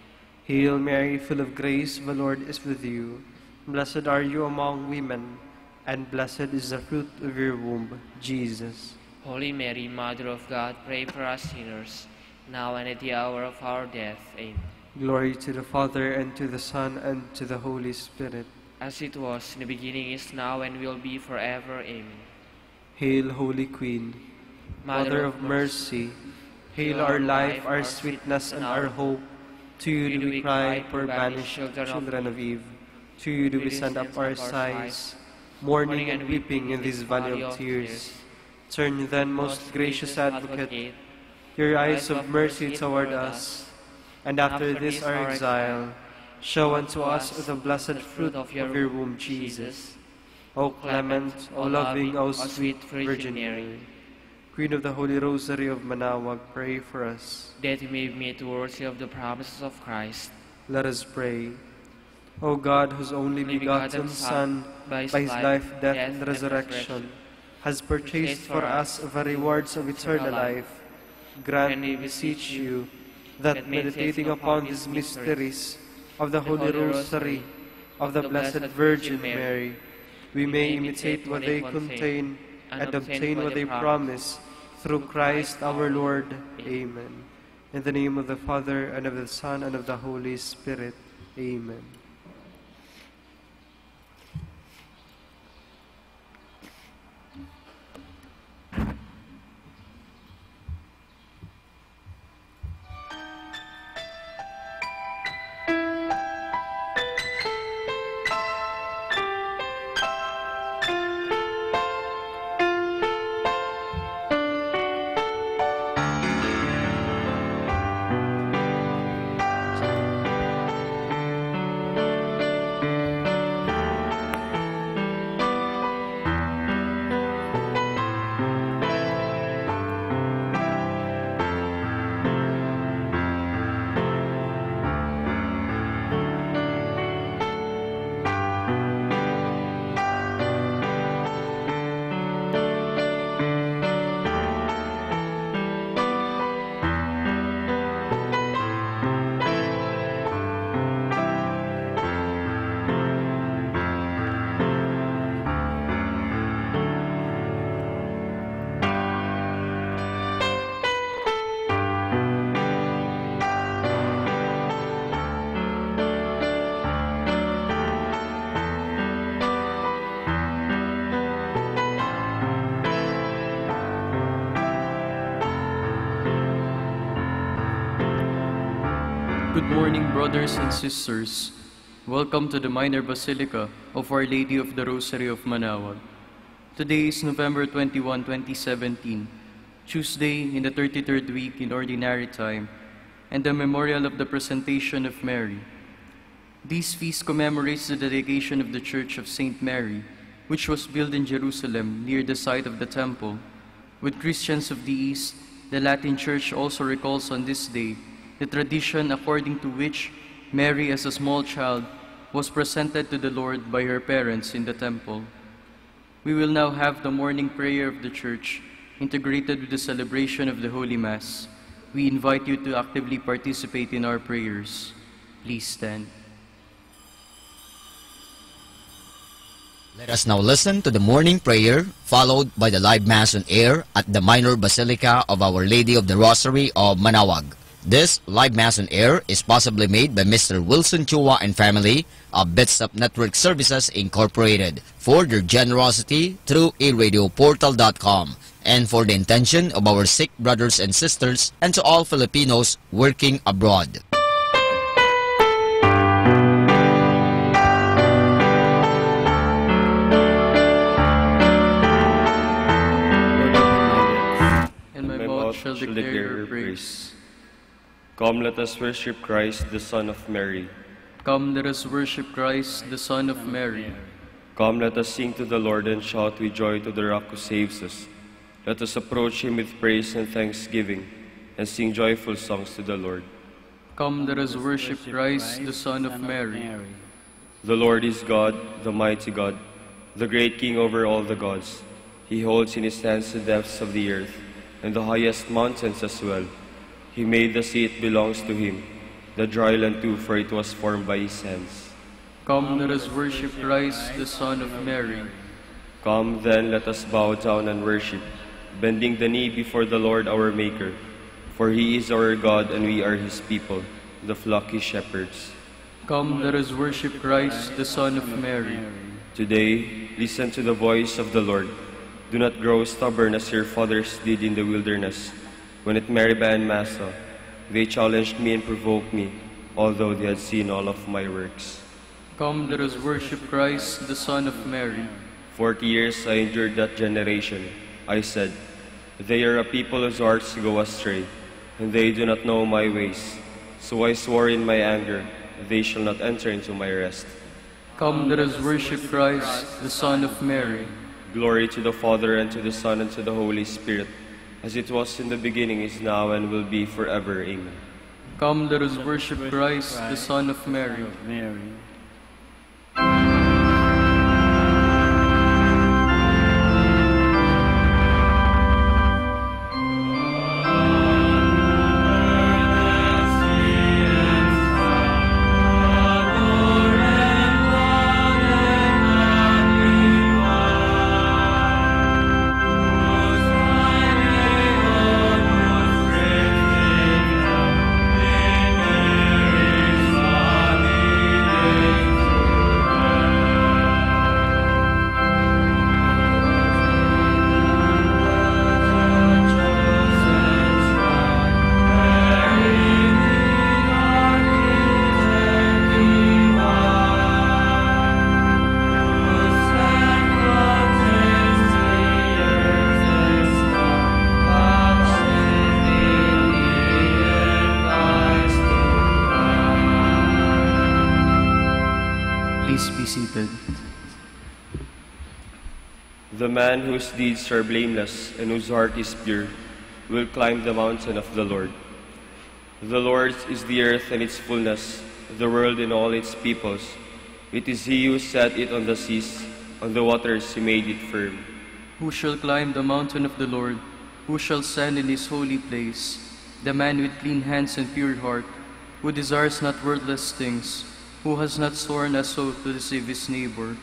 Hail Mary, full of grace, the Lord is with you. Blessed are you among women, and blessed is the fruit of your womb, Jesus. Holy Mary, Mother of God, pray for us sinners, now and at the hour of our death. Amen. Glory to the Father, and to the Son, and to the Holy Spirit. As it was in the beginning, is now, and will be forever. Amen. Hail, Holy Queen, Mother of mercy, hail our life, our sweetness, and our hope. To you do we cry, poor banished children of Eve. To you do we send up our sighs, mourning and weeping in this valley of tears. Turn then, most gracious Advocate, your eyes of mercy toward us, and after this our exile, show unto us the blessed fruit of your womb, Jesus. O clement, O loving, O sweet Virgin Mary, Queen of the Holy Rosary of Manaoag, pray for us, that we may be made worthy of the promises of Christ. Let us pray. O God, whose only begotten Son, by his life, death, and resurrection, has purchased for us the rewards of eternal life, grant, we beseech you, that meditating upon these mysteries of the Holy Rosary of the Blessed Virgin Mary, we may imitate what they contain and obtain what they promise, through Christ our Lord. Amen. In the name of the Father, and of the Son, and of the Holy Spirit. Amen. Good morning, brothers and sisters. Welcome to the Minor Basilica of Our Lady of the Rosary of Manaoag. Today is November 21, 2017, Tuesday in the 33rd week in Ordinary Time, and the memorial of the Presentation of Mary. This feast commemorates the dedication of the Church of St. Mary, which was built in Jerusalem near the site of the Temple. With Christians of the East, the Latin Church also recalls on this day the tradition according to which Mary, as a small child, was presented to the Lord by her parents in the Temple. We will now have the morning prayer of the Church, integrated with the celebration of the Holy Mass. We invite you to actively participate in our prayers. Please stand. Let us now listen to the morning prayer, followed by the live Mass on air at the Minor Basilica of Our Lady of the Rosary of Manaoag. This live Mass on air is possibly made by Mr. Wilson Chua and family of Bitsap Network Services Incorporated for their generosity through eradioportal.com and for the intention of our sick brothers and sisters and to all Filipinos working abroad. And my mouth shall declare your praise. Come, let us worship Christ, the Son of Mary. Come, let us worship Christ, the Son of Mary. Come, let us sing to the Lord and shout with joy to the Rock who saves us. Let us approach Him with praise and thanksgiving, and sing joyful songs to the Lord. Come, let us worship Christ, the Son of Mary. The Lord is God, the mighty God, the great King over all the gods. He holds in His hands the depths of the earth, and the highest mountains as well. He made the sea, it belongs to Him, the dry land too, for it was formed by His hands. Come, let us worship Christ, the Son of Mary. Come, then, let us bow down and worship, bending the knee before the Lord our Maker. For He is our God, and we are His people, the flock He shepherds. Come, let us worship Christ, the Son of Mary. Today, listen to the voice of the Lord. Do not grow stubborn as your fathers did in the wilderness. When at Meribah and Massah, they challenged me and provoked me, although they had seen all of my works. Come, let us worship Christ, the Son of Mary. 40 years I endured that generation. I said, they are a people whose hearts go astray, and they do not know my ways. So I swore in my anger, they shall not enter into my rest. Come, let us worship Christ, the Son of Mary. Glory to the Father, and to the Son, and to the Holy Spirit, as it was in the beginning, is now, and will be forever. Amen. Come, let us worship Christ, the Son of Mary. Please be seated. The man whose deeds are blameless and whose heart is pure will climb the mountain of the Lord. The Lord's is the earth and its fullness, the world and all its peoples. It is He who set it on the seas, on the waters He made it firm. Who shall climb the mountain of the Lord? Who shall stand in His holy place? The man with clean hands and pure heart, who desires not worthless things, who has not sworn as oath to deceive his neighbor.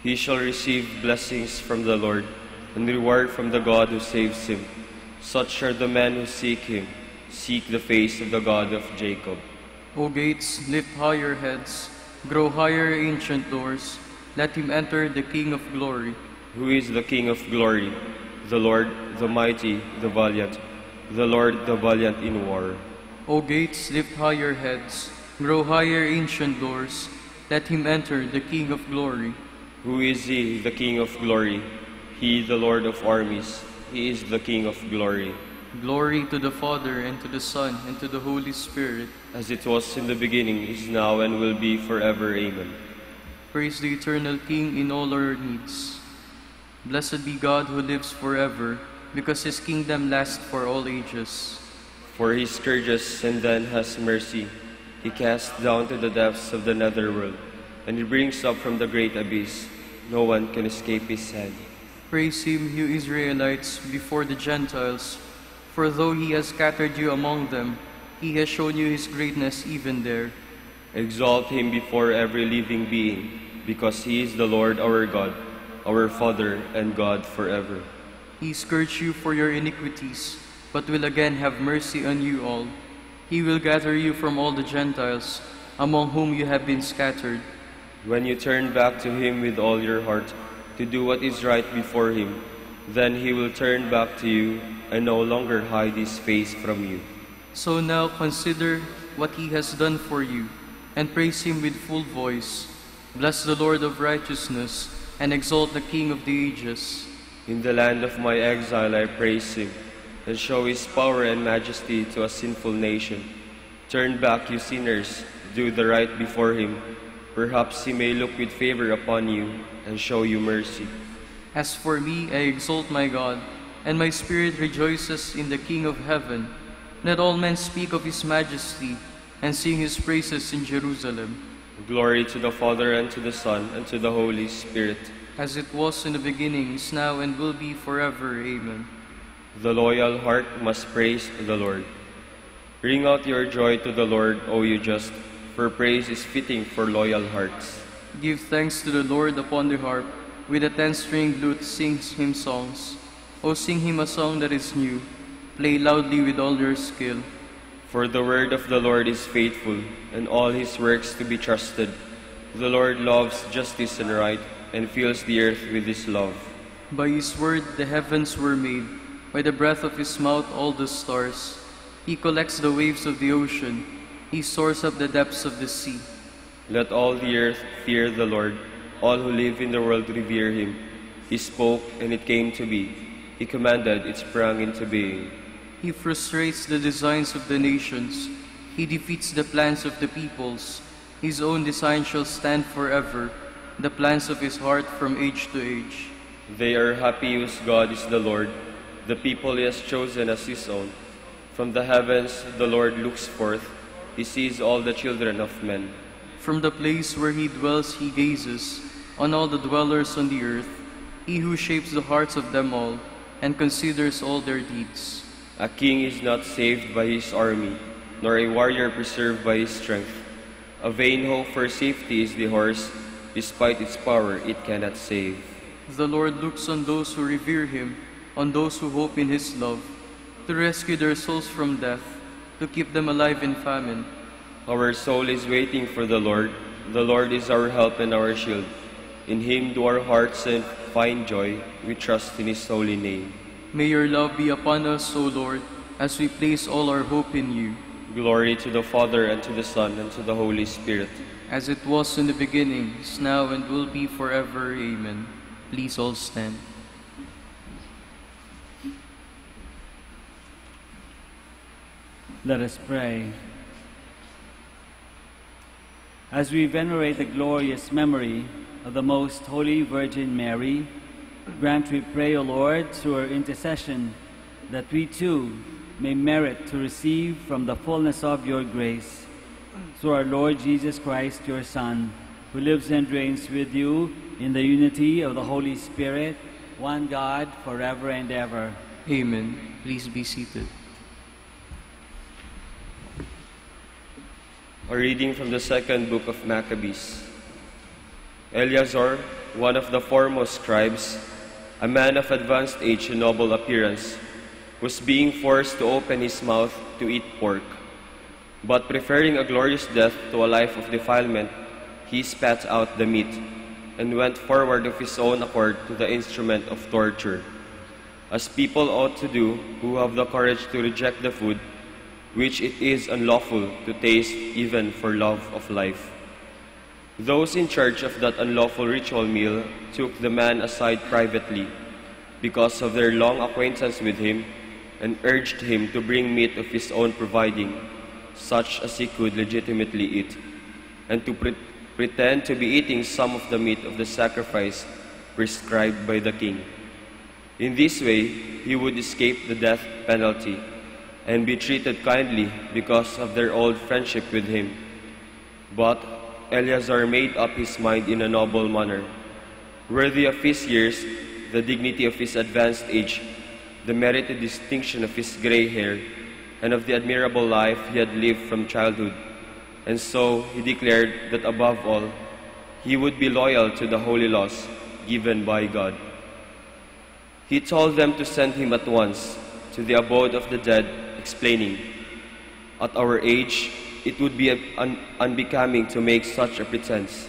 He shall receive blessings from the Lord, and reward from the God who saves him. Such are the men who seek Him, seek the face of the God of Jacob. O gates, lift higher heads, grow higher, ancient doors. Let Him enter, the King of glory. Who is the King of glory? The Lord, the mighty, the valiant, the Lord, the valiant in war. O gates, lift higher heads, grow higher, ancient doors. Let him enter, the King of glory. Who is he, the King of glory? He, the Lord of armies. He is the King of glory. Glory to the Father, and to the Son, and to the Holy Spirit. As it was in the beginning, is now, and will be forever. Amen. Praise the eternal King in all our needs. Blessed be God who lives forever, because his kingdom lasts for all ages. For he scourges and then has mercy. He casts down to the depths of the netherworld, and he brings up from the great abyss. No one can escape his hand. Praise him, you Israelites, before the Gentiles. For though he has scattered you among them, he has shown you his greatness even there. Exalt him before every living being, because he is the Lord our God, our Father and God forever. He scourged you for your iniquities, but will again have mercy on you all. He will gather you from all the Gentiles, among whom you have been scattered. When you turn back to him with all your heart, to do what is right before him, then he will turn back to you and no longer hide his face from you. So now consider what he has done for you, and praise him with full voice. Bless the Lord of righteousness, and exalt the King of the ages. In the land of my exile I praise him, and show his power and majesty to a sinful nation. Turn back, you sinners, do the right before him. Perhaps he may look with favor upon you and show you mercy. As for me, I exalt my God, and my spirit rejoices in the King of heaven. Let all men speak of his majesty, and sing his praises in Jerusalem. Glory to the Father, and to the Son, and to the Holy Spirit. As it was in the beginning, is now, and will be forever. Amen. The loyal heart must praise the Lord. Ring out your joy to the Lord, O you just, for praise is fitting for loyal hearts. Give thanks to the Lord upon the harp. With a 10-stringed lute sings him songs. O sing him a song that is new. Play loudly with all your skill. For the word of the Lord is faithful, and all his works to be trusted. The Lord loves justice and right, and fills the earth with his love. By his word the heavens were made, by the breath of his mouth all the stars. He collects the waves of the ocean, he stores up the depths of the sea. Let all the earth fear the Lord, all who live in the world revere him. He spoke, and it came to be. He commanded, it sprang into being. He frustrates the designs of the nations. He defeats the plans of the peoples. His own design shall stand forever, the plans of his heart from age to age. They are happy whose God is the Lord, the people he has chosen as his own. From the heavens the Lord looks forth. He sees all the children of men. From the place where he dwells he gazes on all the dwellers on the earth, he who shapes the hearts of them all, and considers all their deeds. A king is not saved by his army, nor a warrior preserved by his strength. A vain hope for safety is the horse, despite its power it cannot save. The Lord looks on those who revere him, on those who hope in his love, to rescue their souls from death, to keep them alive in famine. Our soul is waiting for the Lord. The Lord is our help and our shield. In him do our hearts find joy. We trust in his holy name. May your love be upon us, O Lord, as we place all our hope in you. Glory to the Father, and to the Son, and to the Holy Spirit. As it was in the beginning, is now, and will be forever. Amen. Please all stand. Let us pray. As we venerate the glorious memory of the Most Holy Virgin Mary, grant, we pray, O Lord, through her intercession, that we too may merit to receive from the fullness of your grace. Through our Lord Jesus Christ, your Son, who lives and reigns with you in the unity of the Holy Spirit, one God, forever and ever. Amen. Please be seated. A reading from the second book of Maccabees. Eleazar, one of the foremost scribes, a man of advanced age and noble appearance, was being forced to open his mouth to eat pork. But preferring a glorious death to a life of defilement, he spat out the meat and went forward of his own accord to the instrument of torture. As people ought to do who have the courage to reject the food which it is unlawful to taste even for love of life. Those in charge of that unlawful ritual meal took the man aside privately because of their long acquaintance with him, and urged him to bring meat of his own providing, such as he could legitimately eat, and to pretend to be eating some of the meat of the sacrifice prescribed by the king. In this way, he would escape the death penalty and be treated kindly because of their old friendship with him. But Eleazar made up his mind in a noble manner, worthy of his years, the dignity of his advanced age, the merited distinction of his gray hair, and of the admirable life he had lived from childhood. And so he declared that above all, he would be loyal to the holy laws given by God. He told them to send him at once to the abode of the dead, explaining, "At our age, it would be unbecoming to make such a pretense.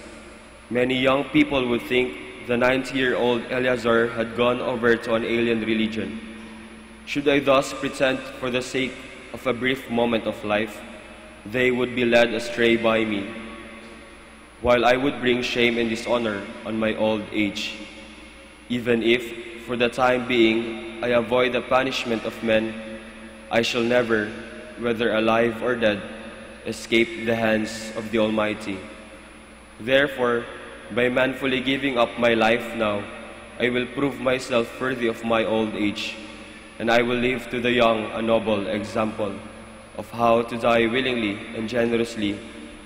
Many young people would think the 90-year-old Eleazar had gone over to an alien religion. Should I thus pretend for the sake of a brief moment of life, they would be led astray by me, while I would bring shame and dishonor on my old age. Even if, for the time being, I avoid the punishment of men, I shall never, whether alive or dead, escape the hands of the Almighty. Therefore, by manfully giving up my life now, I will prove myself worthy of my old age, and I will leave to the young a noble example of how to die willingly and generously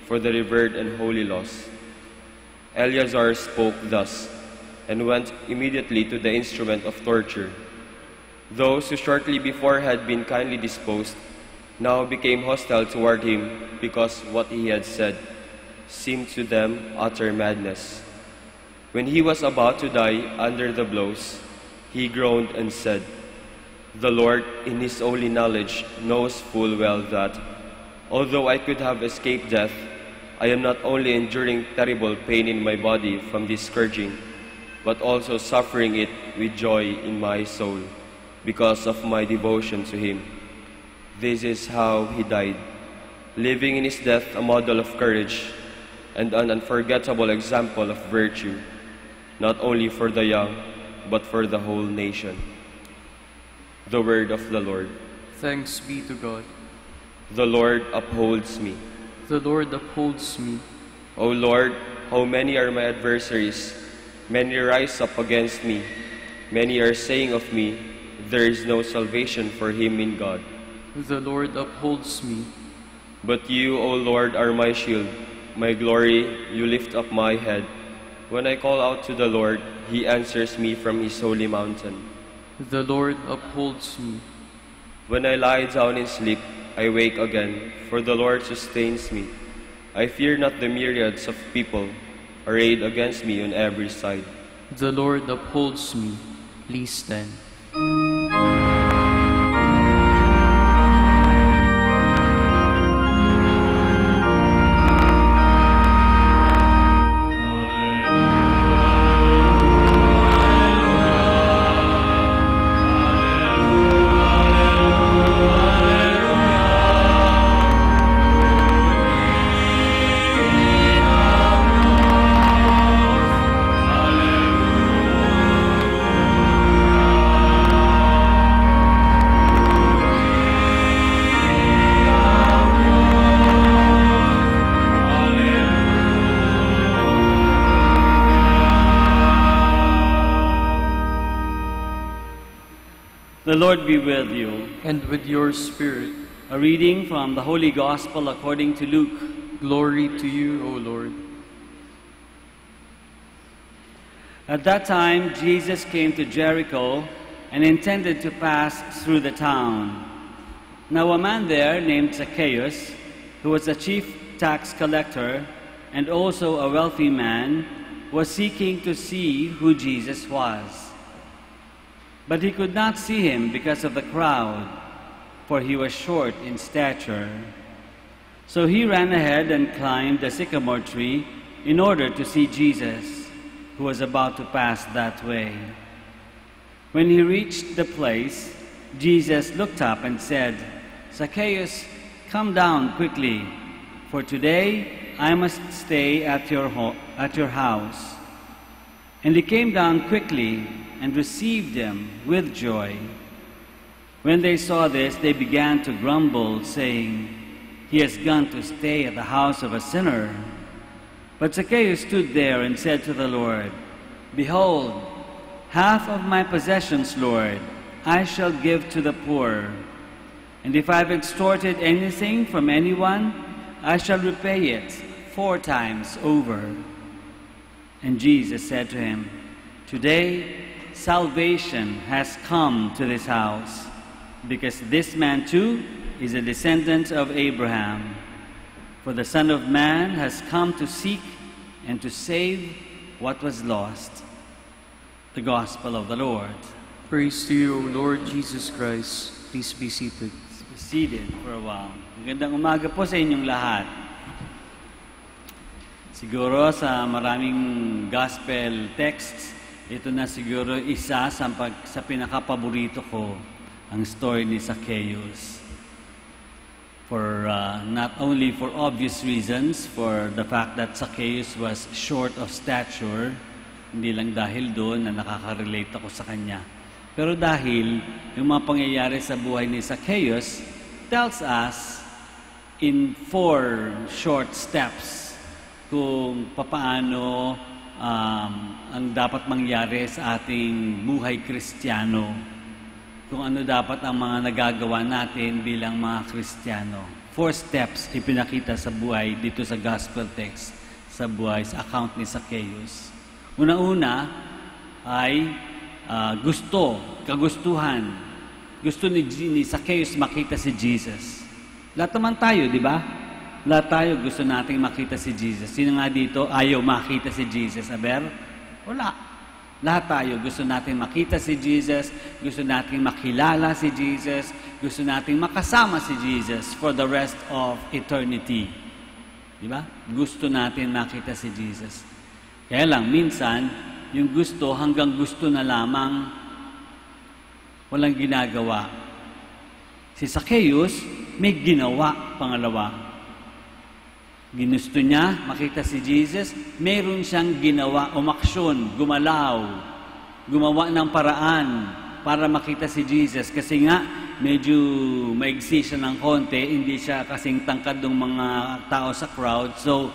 for the revered and holy laws." Eleazar spoke thus, and went immediately to the instrument of torture. Those who shortly before had been kindly disposed now became hostile toward him because what he had said seemed to them utter madness. When he was about to die under the blows, he groaned and said, "The Lord, in his holy knowledge, knows full well that, although I could have escaped death, I am not only enduring terrible pain in my body from this scourging, but also suffering it with joy in my soul, because of my devotion to him." This is how he died, leaving in his death a model of courage and an unforgettable example of virtue, not only for the young, but for the whole nation. The word of the Lord. Thanks be to God. The Lord upholds me. The Lord upholds me. O Lord, how many are my adversaries? Many rise up against me. Many are saying of me, "There is no salvation for him in God." The Lord upholds me. But you, O Lord, are my shield, my glory. You lift up my head. When I call out to the Lord, he answers me from his holy mountain. The Lord upholds me. When I lie down in sleep, I wake again, for the Lord sustains me. I fear not the myriads of people arrayed against me on every side. The Lord upholds me. Please stand. The Lord be with you. And with your spirit. A reading from the Holy Gospel according to Luke. Glory to you, O Lord. At that time, Jesus came to Jericho and intended to pass through the town. Now a man there named Zacchaeus, who was a chief tax collector and also a wealthy man, was seeking to see who Jesus was. But he could not see him because of the crowd, for he was short in stature. So he ran ahead and climbed the sycamore tree in order to see Jesus, who was about to pass that way. When he reached the place, Jesus looked up and said, "Zacchaeus, "Come down quickly, for today I must stay at your house." And he came down quickly and received them with joy. When they saw this, they began to grumble, saying, "He has gone to stay at the house of a sinner." But Zacchaeus stood there and said to the Lord, "Behold, half of my possessions, Lord, I shall give to the poor. And if I've extorted anything from anyone, I shall repay it 4 times over." And Jesus said to him, "Today salvation has come to this house, because this man too is a descendant of Abraham. For the Son of Man has come to seek and to save what was lost." The Gospel of the Lord. Praise to you, Lord Jesus Christ. Please be seated. Be seated for a while. Magandang umaga po sa inyong lahat. Siguro sa maraming gospel texts, ito na siguro isa sa pinakapaborito ko, ang story ni Zacchaeus. For not only for obvious reasons, for the fact that Zacchaeus was short of stature, hindi lang dahil doon na nakaka-relate ako sa kanya, pero dahil yung mga pangyayari sa buhay ni Zacchaeus tells us in 4 short steps kung papaano ang dapat mangyari sa ating buhay Kristiyano, kung ano dapat ang mga nagagawa natin bilang mga Kristiyano. 4 steps ipinakita sa buhay dito sa gospel text, sa buhay, sa account ni Zacchaeus. Una-una ay kagustuhan. Gusto ni Zacchaeus makita si Jesus. Lahat naman tayo, di ba? Lahat tayo gusto nating makita si Jesus. Sino nga dito ayaw makita si Jesus? Aber? Wala. Lahat tayo gusto nating makita si Jesus, gusto nating makilala si Jesus, gusto nating makasama si Jesus for the rest of eternity. Di ba? Gusto natin makita si Jesus. Kaya lang, minsan, yung gusto hanggang gusto na lamang, walang ginagawa. Si Zacchaeus, may ginawa, pangalawa. Ginusto niya makita si Jesus, meron siyang ginawa, umaksyon, gumalaw, gumawa ng paraan para makita si Jesus. Kasi nga, medyo maigsi siya ng konti, hindi siya kasing tangkad ng mga tao sa crowd. So,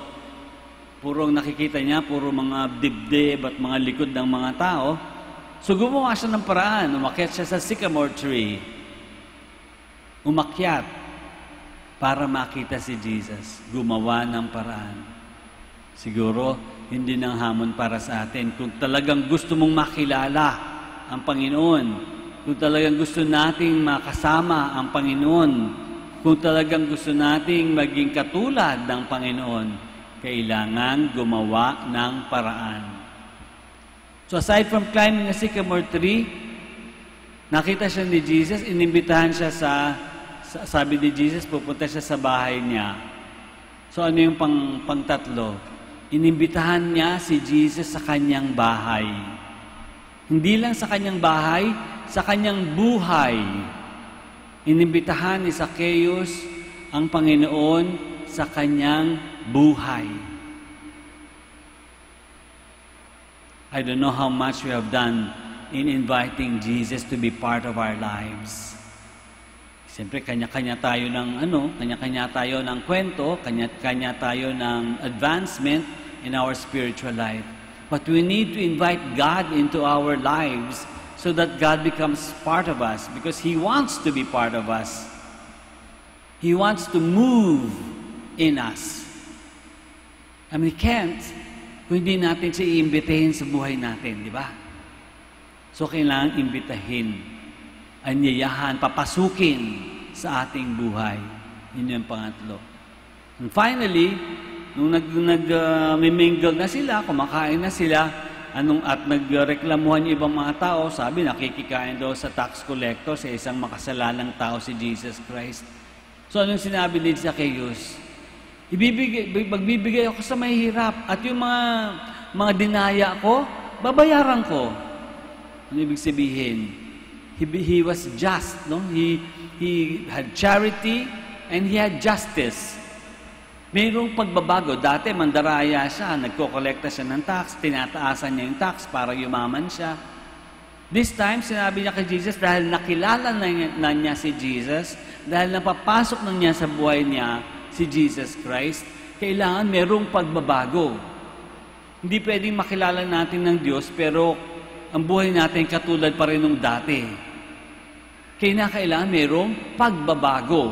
puro nakikita niya, puro mga dibdib at mga likod ng mga tao. So, gumawa siya ng paraan. Umakyat siya sa sycamore tree. Umakyat para makita si Jesus. Gumawa ng paraan. Siguro, hindi nang hamon para sa atin. Kung talagang gusto mong makilala ang Panginoon, kung talagang gusto nating makasama ang Panginoon, kung talagang gusto nating maging katulad ng Panginoon, kailangan gumawa ng paraan. So aside from climbing a sycamore tree, nakita siya ni Jesus, inimbitahan siya sabi ni Jesus, pupunta siya sa bahay niya. So ano yung pang-tatlo? Inimbitahan niya si Jesus sa kanyang bahay. Hindi lang sa kanyang bahay, sa kanyang buhay. Inimbitahan ni Zacchaeus ang Panginoon sa kanyang buhay. I don't know how much we have done in inviting Jesus to be part of our lives. Siyempre, kanya-kanya tayo ng kwento, kanya-kanya tayo ng advancement in our spiritual life. But we need to invite God into our lives so that God becomes part of us, because He wants to be part of us. He wants to move in us. I mean, He can't kung hindi natin siya iimbitahin sa buhay natin, di ba? So, kailangan imbitahin, anyayahan, papasukin sa ating buhay. Yun yung pangatlo. And finally, nung nag-mingle na sila, kumakain na sila, at nagreklamuhan yung ibang mga tao, sabi, nakikikain daw sa tax collector, sa isang makasalanang tao, si Jesus Christ. So, anong sinabi ni Zacchaeus? Magbibigay ako sa mahihirap, at yung mga dinaya ko, babayaran ko. Ano ibig sabihin? He was just, no? He had charity, and he had justice. Mayroong pagbabago. Dati mandaraya siya, nagkokolekta siya ng tax, tinataasan niya yung tax para yumaman siya. This time, sinabi niya kay Jesus, dahil nakilala na niya si Jesus, dahil napapasok na niya sa buhay niya si Jesus Christ, kailangan mayroong pagbabago. Hindi pwedeng makilala natin ng Diyos, pero ang buhay natin katulad pa rin nung dati. Kailangan mayroong pagbabago.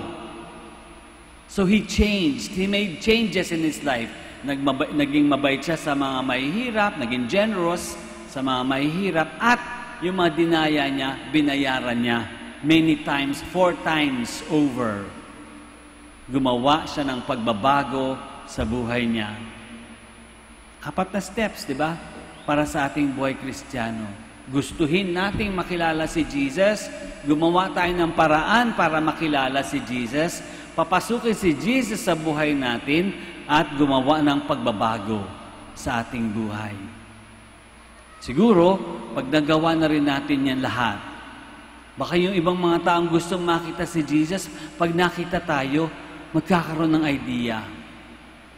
So he changed. He made changes in his life. Naging mabait siya sa mga mahihirap, naging generous sa mga mahihirap, at yung mga dinaya niya, binayaran niya many times, 4 times over. Gumawa siya ng pagbabago sa buhay niya. 4 na steps, di ba? Para sa ating buhay Kristiyano. Gustuhin nating makilala si Jesus, gumawa tayo ng paraan para makilala si Jesus, papasukin si Jesus sa buhay natin, at gumawa ng pagbabago sa ating buhay. Siguro, pag nagawa na rin natin yan lahat, baka yung ibang mga taong gustong makita si Jesus, pag nakita tayo, magkakaroon ng idea.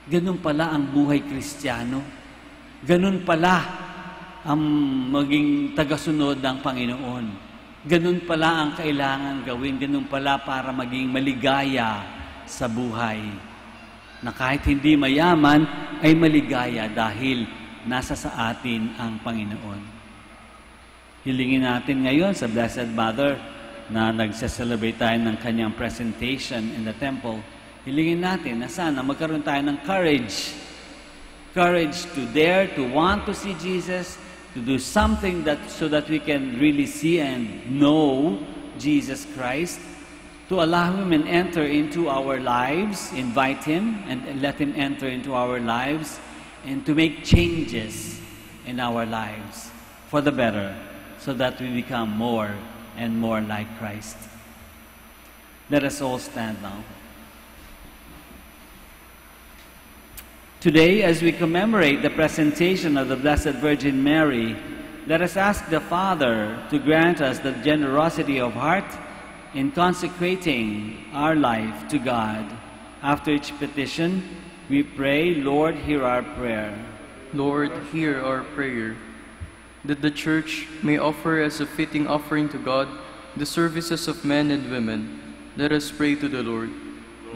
Ganun pala ang buhay Kristiyano. Ganun pala ang maging tagasunod ng Panginoon. Ganun pala ang kailangan gawin. Ganun pala para maging maligaya sa buhay. Na kahit hindi mayaman, ay maligaya dahil nasa sa atin ang Panginoon. Hilingin natin ngayon sa Blessed Mother na nagse-celebrate tayo ng kanyang presentation in the temple. Hilingin natin na sana magkaroon tayo ng courage. Courage to dare, to want to see Jesus, to do something so that we can really see and know Jesus Christ, to allow Him and enter into our lives, invite Him and let Him enter into our lives, and to make changes in our lives for the better, so that we become more and more like Christ. Let us all stand now. Today, as we commemorate the presentation of the Blessed Virgin Mary, let us ask the Father to grant us the generosity of heart in consecrating our life to God. After each petition, we pray, Lord, hear our prayer. Lord, hear our prayer. That the Church may offer as a fitting offering to God the services of men and women, let us pray to the Lord.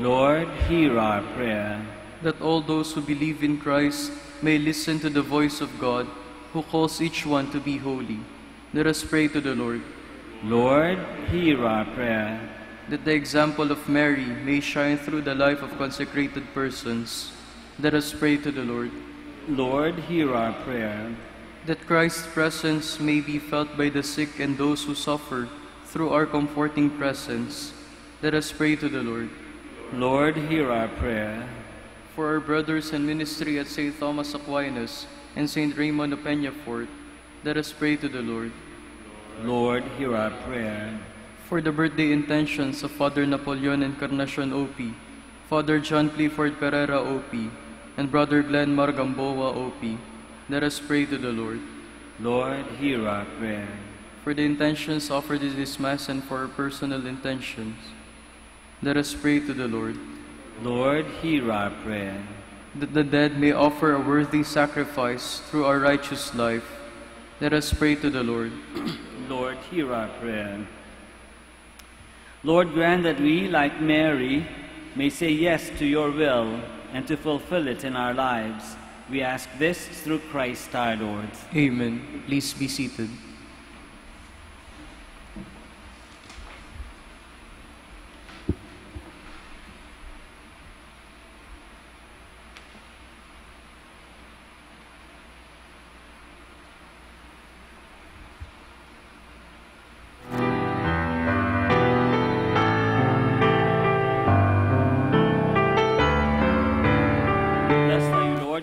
Lord, hear our prayer. That all those who believe in Christ may listen to the voice of God, who calls each one to be holy. Let us pray to the Lord. Lord, hear our prayer. That the example of Mary may shine through the life of consecrated persons. Let us pray to the Lord. Lord, hear our prayer. That Christ's presence may be felt by the sick and those who suffer through our comforting presence. Let us pray to the Lord. Lord, hear our prayer. For our brothers in ministry at St. Thomas Aquinas and St. Raymond of Peñafort, let us pray to the Lord. Lord, hear our prayer. For the birthday intentions of Father Napoleon Encarnacion O.P., Father John Clifford Pereira O.P., and Brother Glenn Margamboa O.P., let us pray to the Lord. Lord, hear our prayer. For the intentions offered in this Mass and for our personal intentions, let us pray to the Lord. Lord, hear our prayer. That the dead may offer a worthy sacrifice through our righteous life, let us pray to the Lord. Lord, hear our prayer. Lord, grant that we, like Mary, may say yes to your will and to fulfill it in our lives. We ask this through Christ our Lord. Amen. Please be seated.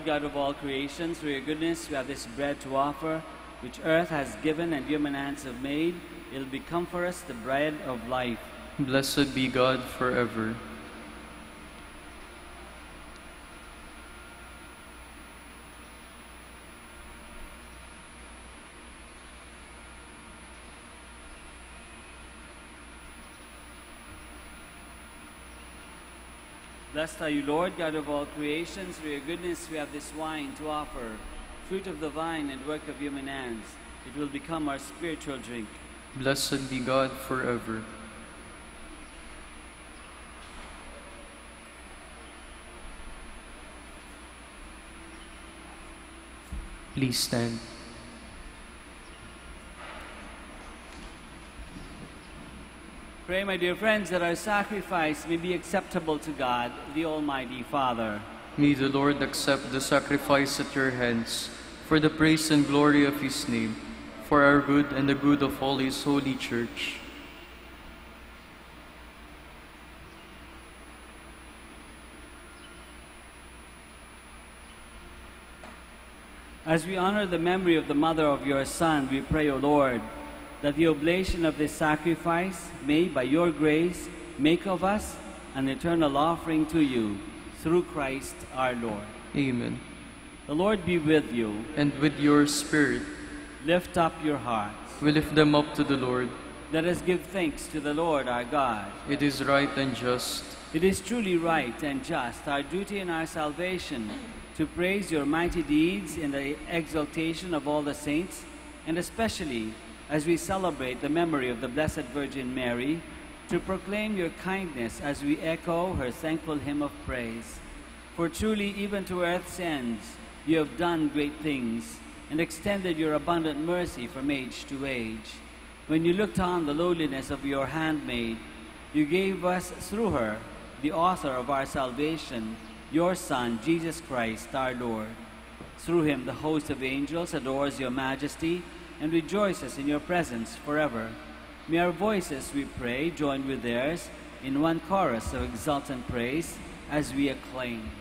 God of all creation, through your goodness we have this bread to offer, which earth has given and human hands have made. It will become for us the bread of life. Blessed be God forever. Blessed are you, Lord, God of all creation. Through your goodness we have this wine to offer, fruit of the vine and work of human hands. It will become our spiritual drink. Blessed be God forever. Please stand. Pray, my dear friends, that our sacrifice may be acceptable to God, the Almighty Father. May the Lord accept the sacrifice at your hands for the praise and glory of his name, for our good and the good of all his holy church. As we honor the memory of the mother of your Son, we pray, O Lord, that the oblation of this sacrifice may, by your grace, make of us an eternal offering to you, through Christ our Lord. Amen. The Lord be with you. And with your spirit. Lift up your hearts. We lift them up to the Lord. Let us give thanks to the Lord our God. It is right and just. It is truly right and just, our duty and our salvation, to praise your mighty deeds in the exaltation of all the saints, and especially as we celebrate the memory of the Blessed Virgin Mary, to proclaim your kindness as we echo her thankful hymn of praise. For truly, even to earth's ends, you have done great things, and extended your abundant mercy from age to age. When you looked on the lowliness of your handmaid, you gave us through her, the author of our salvation, your Son, Jesus Christ, our Lord. Through him the host of angels adores your majesty, and rejoices in your presence forever. May our voices, we pray, join with theirs in one chorus of exultant praise as we acclaim.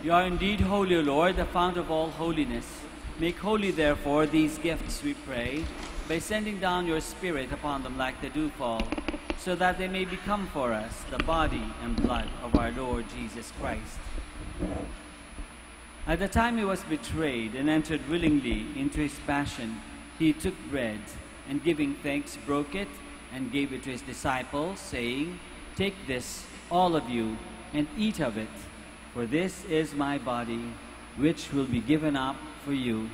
You are indeed holy, O Lord, the fount of all holiness. Make holy, therefore, these gifts, we pray, by sending down your Spirit upon them like the dewfall, so that they may become for us the body and blood of our Lord Jesus Christ. At the time he was betrayed and entered willingly into his passion, he took bread, and giving thanks, broke it, and gave it to his disciples, saying, "Take this, all of you, and eat of it, for this is my body, which will be given up for you."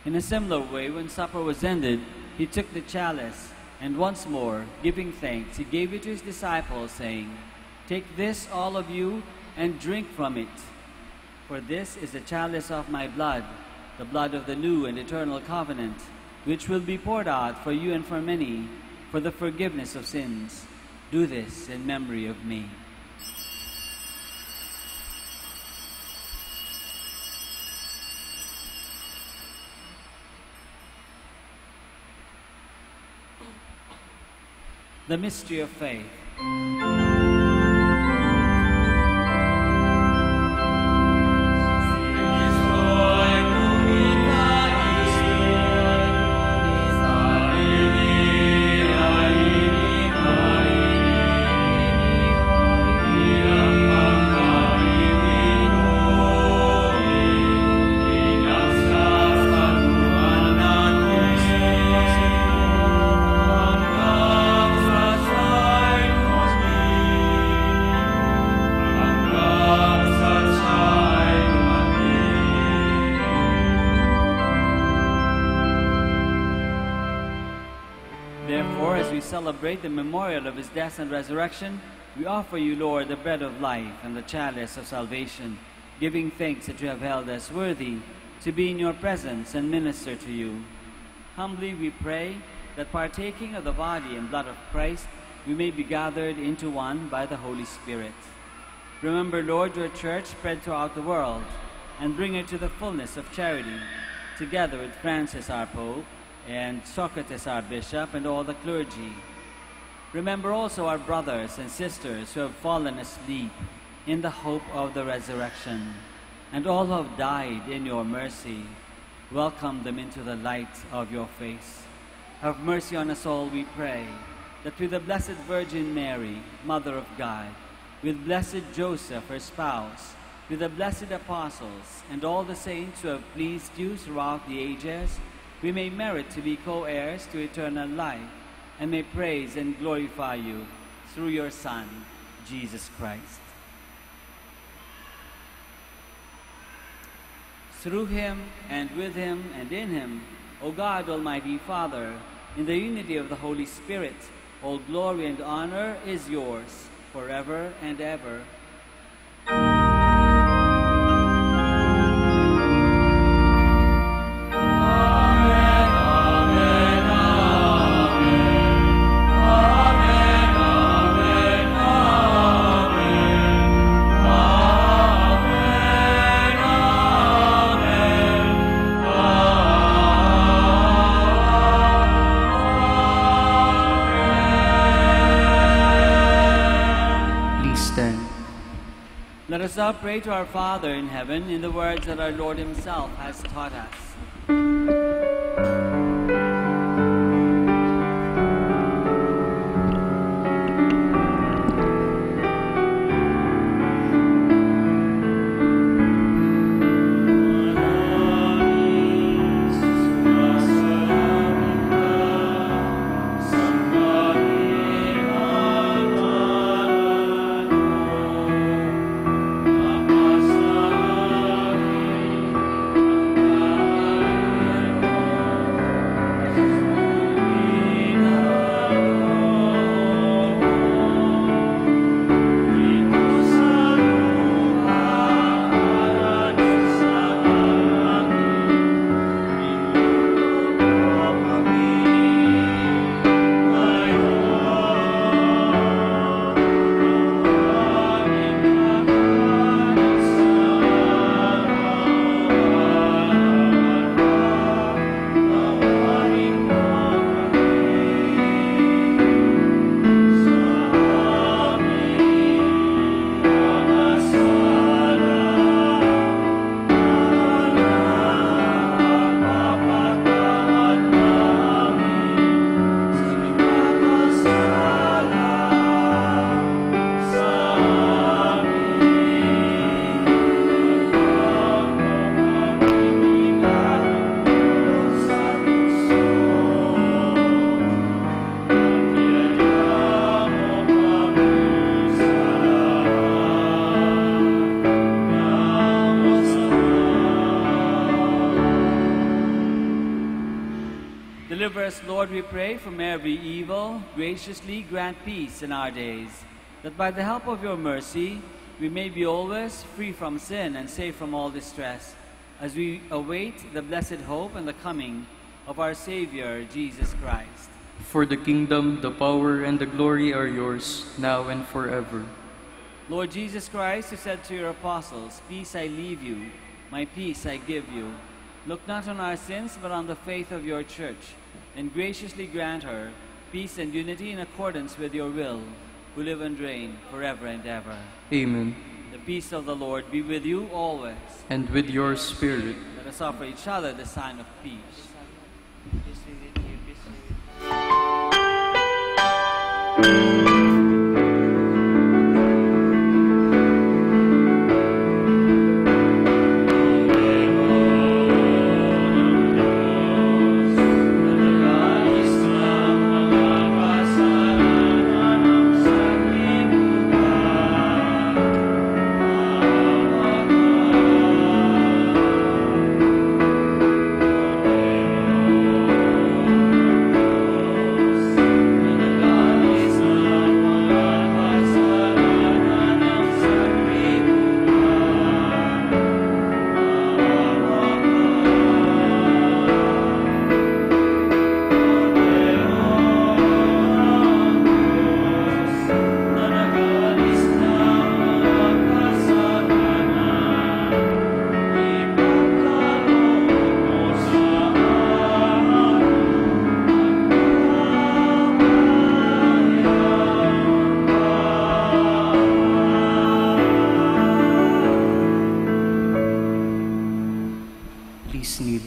In a similar way, when supper was ended, he took the chalice, and once more, giving thanks, he gave it to his disciples, saying, "Take this, all of you, and drink from it. For this is the chalice of my blood, the blood of the new and eternal covenant, which will be poured out for you and for many, for the forgiveness of sins. Do this in memory of me." The mystery of faith. Amen. celebrate the memorial of his death and resurrection, we offer you, Lord, the bread of life and the chalice of salvation, giving thanks that you have held us worthy to be in your presence and minister to you. Humbly we pray that partaking of the body and blood of Christ, we may be gathered into one by the Holy Spirit. Remember, Lord, your church spread throughout the world, and bring her to the fullness of charity, together with Francis our Pope, and Socrates our Bishop, and all the clergy. Remember also our brothers and sisters who have fallen asleep in the hope of the resurrection, and all who have died in your mercy. Welcome them into the light of your face. Have mercy on us all, we pray, that with the Blessed Virgin Mary, Mother of God, with blessed Joseph, her spouse, with the blessed apostles, and all the saints who have pleased you throughout the ages, we may merit to be co-heirs to eternal life, and may praise and glorify you through your Son, Jesus Christ. Through him, and with him, and in him, O God, Almighty Father, in the unity of the Holy Spirit, all glory and honor is yours, forever and ever. Let us now pray to our Father in heaven in the words that our Lord himself has taught us. Deliver us, Lord, we pray, from every evil. Graciously grant peace in our days, that by the help of your mercy we may be always free from sin and safe from all distress, as we await the blessed hope and the coming of our Savior, Jesus Christ. For the kingdom, the power, and the glory are yours, now and forever. Lord Jesus Christ, who said to your apostles, "Peace I leave you, my peace I give you," look not on our sins, but on the faith of your church, and graciously grant her peace and unity in accordance with your will, who live and reign forever and ever. Amen. The peace of the Lord be with you always. And with your spirit. Let us offer each other the sign of peace. Please kneel.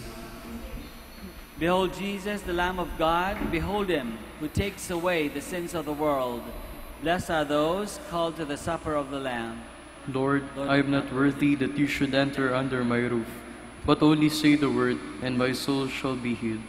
Behold Jesus, the Lamb of God. Behold him who takes away the sins of the world. Blessed are those called to the supper of the Lamb. Lord, I am not worthy that you should enter under my roof, but only say the word, and my soul shall be healed.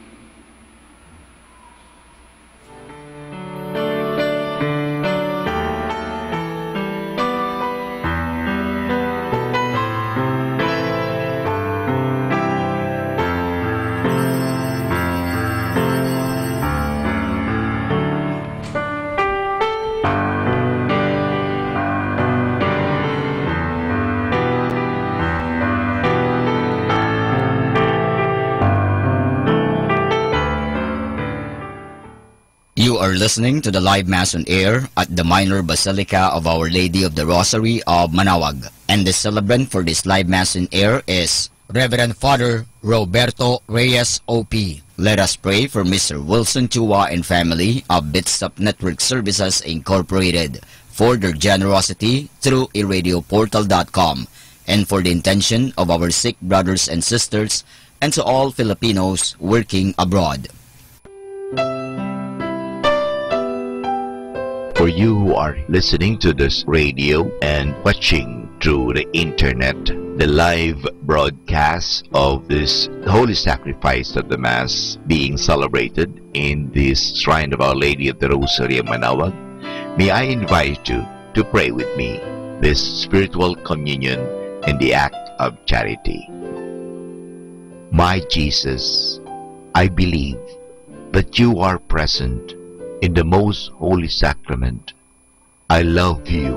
You are listening to the live Mass on air at the Minor Basilica of Our Lady of the Rosary of Manaoag. And the celebrant for this live Mass on air is Reverend Father Roberto Reyes OP. Let us pray for Mr. Wilson Chua and family of Bitstop Network Services Incorporated for their generosity through iradioportal.com, and for the intention of our sick brothers and sisters, and to all Filipinos working abroad. For you who are listening to this radio and watching through the internet, the live broadcast of this Holy Sacrifice of the Mass being celebrated in this Shrine of Our Lady of the Rosary of Manaoag, may I invite you to pray with me this spiritual communion in the act of charity. My Jesus, I believe that you are present in the most holy sacrament. I love you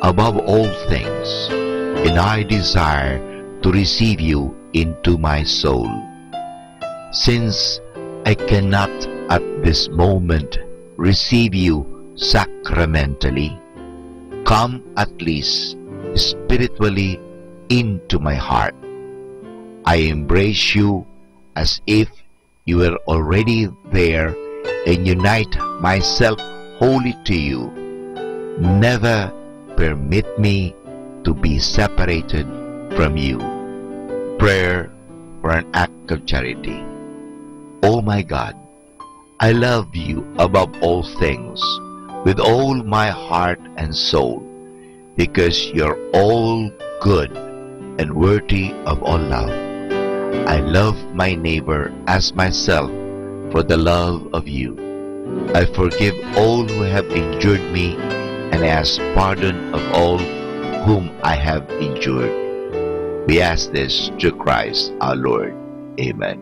above all things, and I desire to receive you into my soul. Since I cannot at this moment receive you sacramentally, come at least spiritually into my heart. I embrace you as if you were already there, and unite myself wholly to you. Never permit me to be separated from you. Prayer for an act of charity. Oh my God, I love you above all things, with all my heart and soul, because you're all good and worthy of all love. I love my neighbor as myself for the love of you. I forgive all who have injured me, and ask pardon of all whom I have injured. We ask this through Christ our Lord. Amen.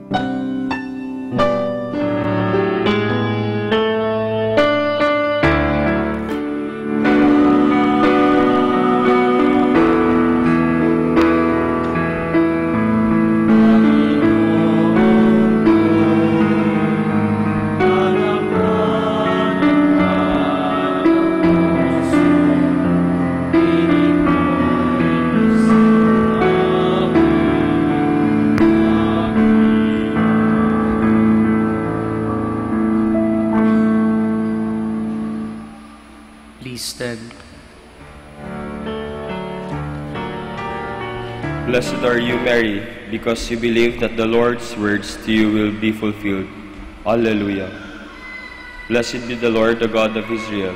Blessed are you, Mary, because you believe that the Lord's words to you will be fulfilled. Alleluia. Blessed be the Lord, the God of Israel.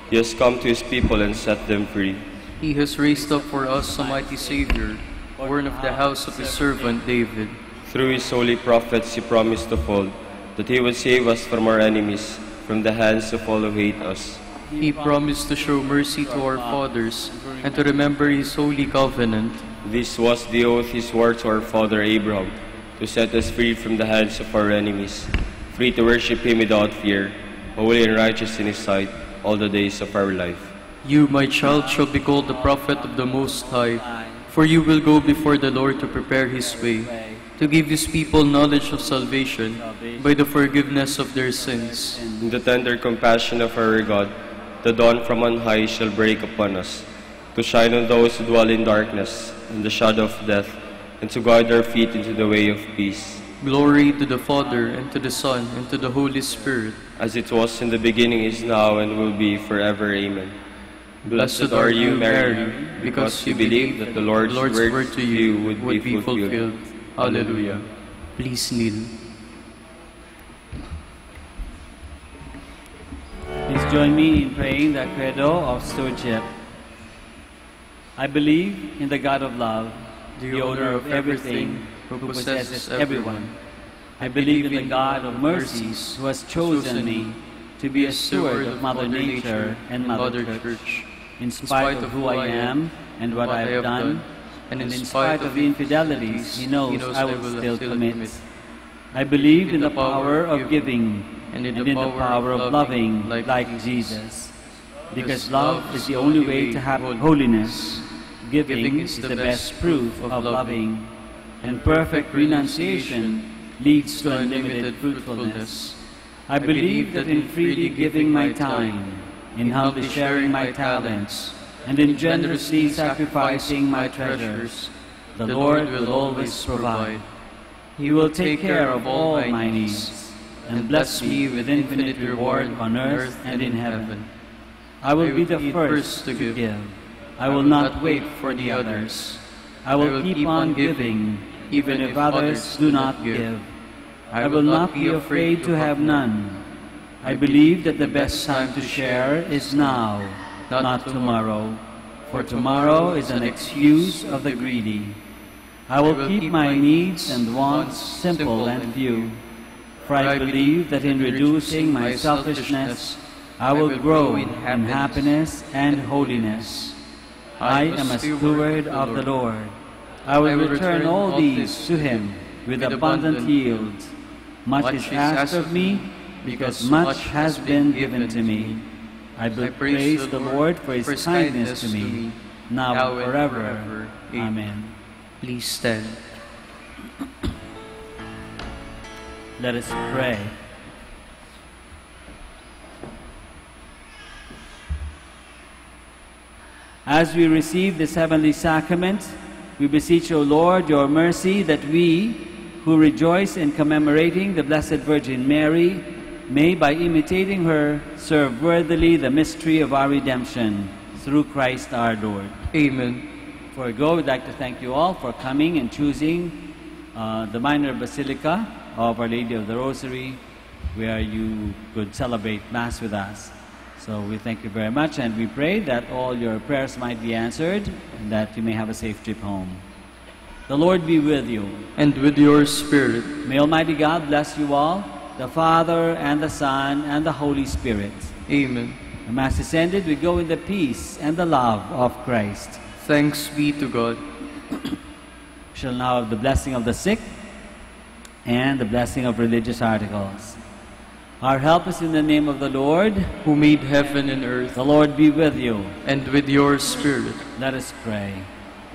He has come to his people and set them free. He has raised up for us a mighty Savior, born of the house of his servant David. Through his holy prophets he promised of old that he would save us from our enemies, from the hands of all who hate us. He promised to show mercy to our fathers and to remember his holy covenant. This was the oath he swore to our father Abraham, to set us free from the hands of our enemies, free to worship him without fear, holy and righteous in his sight, all the days of our life. You, my child, shall be called the prophet of the Most High, for you will go before the Lord to prepare his way, to give his people knowledge of salvation by the forgiveness of their sins. In the tender compassion of our God, the dawn from on high shall break upon us, to shine on those who dwell in darkness and the shadow of death, and to guide our feet into the way of peace. Glory to the Father, and to the Son, and to the Holy Spirit. As it was in the beginning, is now, and will be forever. Amen. Blessed are you, Mary, because you believe that the Lord's word to you would be fulfilled. Hallelujah. Please kneel. Please join me in praying the credo of stewardship. I believe in the God of love, the owner of everything, who possesses everyone. I believe in the God of mercies, who has chosen me to be a steward of Mother Nature and Mother Church. In spite of who I am and what I have done, and in spite of the infidelities He knows I will still commit. I believe in the power of giving and in the power of loving like Jesus. Because love is the only way to have holiness. Giving is the best proof of loving. And perfect renunciation leads to unlimited fruitfulness. I believe that in freely giving my time, in humbly sharing my talents, and in generously sacrificing my treasures, the Lord will always provide. He will take care of all my needs, and bless me with infinite reward on earth and in heaven. I will be the first to give. I will not wait for the others. I will keep on giving, even if others do not give. I will not be afraid to have none. I believe that the best time to share is now, not tomorrow, for tomorrow is an excuse of the greedy. I will keep my needs and wants simple and few, for I believe that in reducing my selfishness, I will grow in happiness and holiness. I am a steward of the Lord. I will return all these to Him with abundant yield. Much is asked of me, because much has been given to me. I praise the Lord for His kindness to me, now and forever. Amen. Please stand. Let us pray. As we receive this heavenly sacrament, we beseech, O Lord, your mercy, that we, who rejoice in commemorating the Blessed Virgin Mary, may, by imitating her, serve worthily the mystery of our redemption, through Christ our Lord. Amen. Before we go, we'd like to thank you all for coming and choosing the Minor Basilica of Our Lady of the Rosary, where you could celebrate Mass with us. So we thank you very much, and we pray that all your prayers might be answered, and that you may have a safe trip home. The Lord be with you. And with your spirit. May Almighty God bless you all, the Father, and the Son, and the Holy Spirit. Amen. The Mass is ended. We go in the peace and the love of Christ. Thanks be to God. We shall now have the blessing of the sick and the blessing of religious articles. Our help is in the name of the Lord, who made heaven and earth. The Lord be with you. And with your spirit. Let us pray.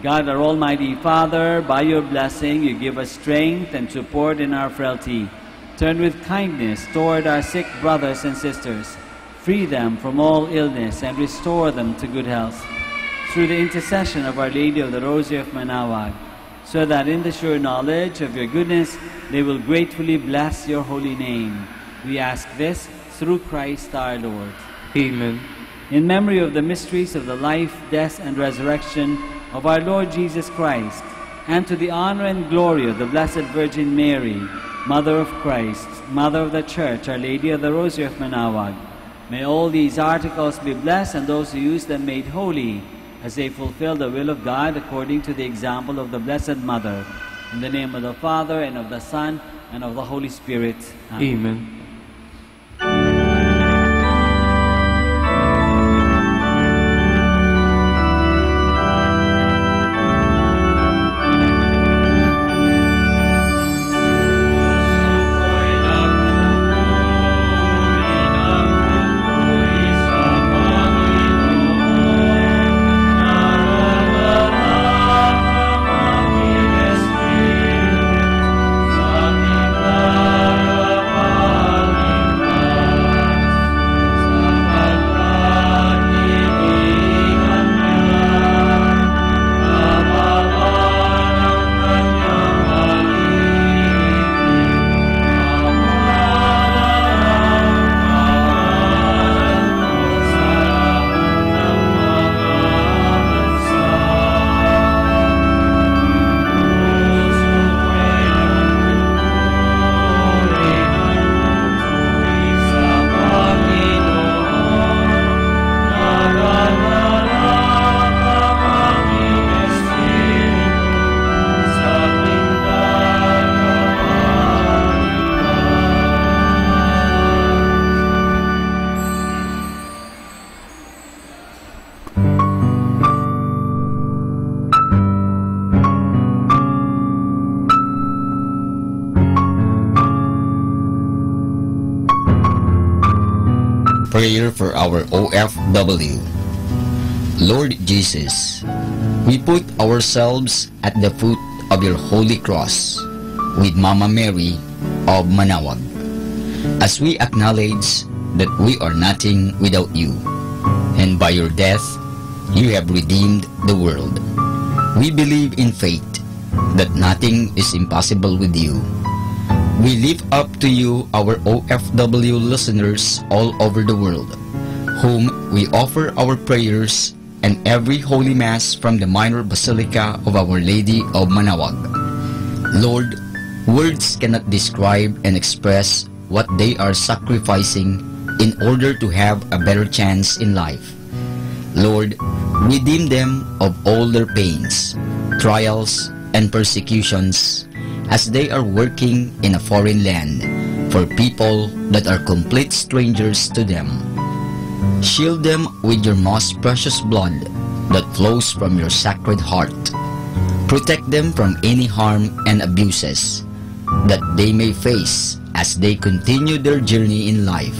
God, our Almighty Father, by your blessing you give us strength and support in our frailty. Turn with kindness toward our sick brothers and sisters. Free them from all illness and restore them to good health. Through the intercession of Our Lady of the Rosary of Manaoag, so that in the sure knowledge of your goodness they will gratefully bless your holy name. We ask this through Christ our Lord. Amen. In memory of the mysteries of the life, death, and resurrection of our Lord Jesus Christ, and to the honor and glory of the Blessed Virgin Mary, Mother of Christ, Mother of the Church, Our Lady of the Rosary of Manaoag, may all these articles be blessed and those who use them made holy, as they fulfill the will of God according to the example of the Blessed Mother. In the name of the Father, and of the Son, and of the Holy Spirit. Amen. Amen. Amen. prayer for our OFW. Lord Jesus, we put ourselves at the foot of your holy cross with Mama Mary of Manaoag, as we acknowledge that we are nothing without you, and by your death, you have redeemed the world. We believe in faith that nothing is impossible with you. We lift up to you our OFW listeners all over the world, whom we offer our prayers and every Holy Mass from the Minor Basilica of Our Lady of Manaoag. Lord, words cannot describe and express what they are sacrificing in order to have a better chance in life. Lord, redeem them of all their pains, trials, and persecutions as they are working in a foreign land for people that are complete strangers to them. Shield them with your most precious blood that flows from your sacred heart. Protect them from any harm and abuses that they may face as they continue their journey in life.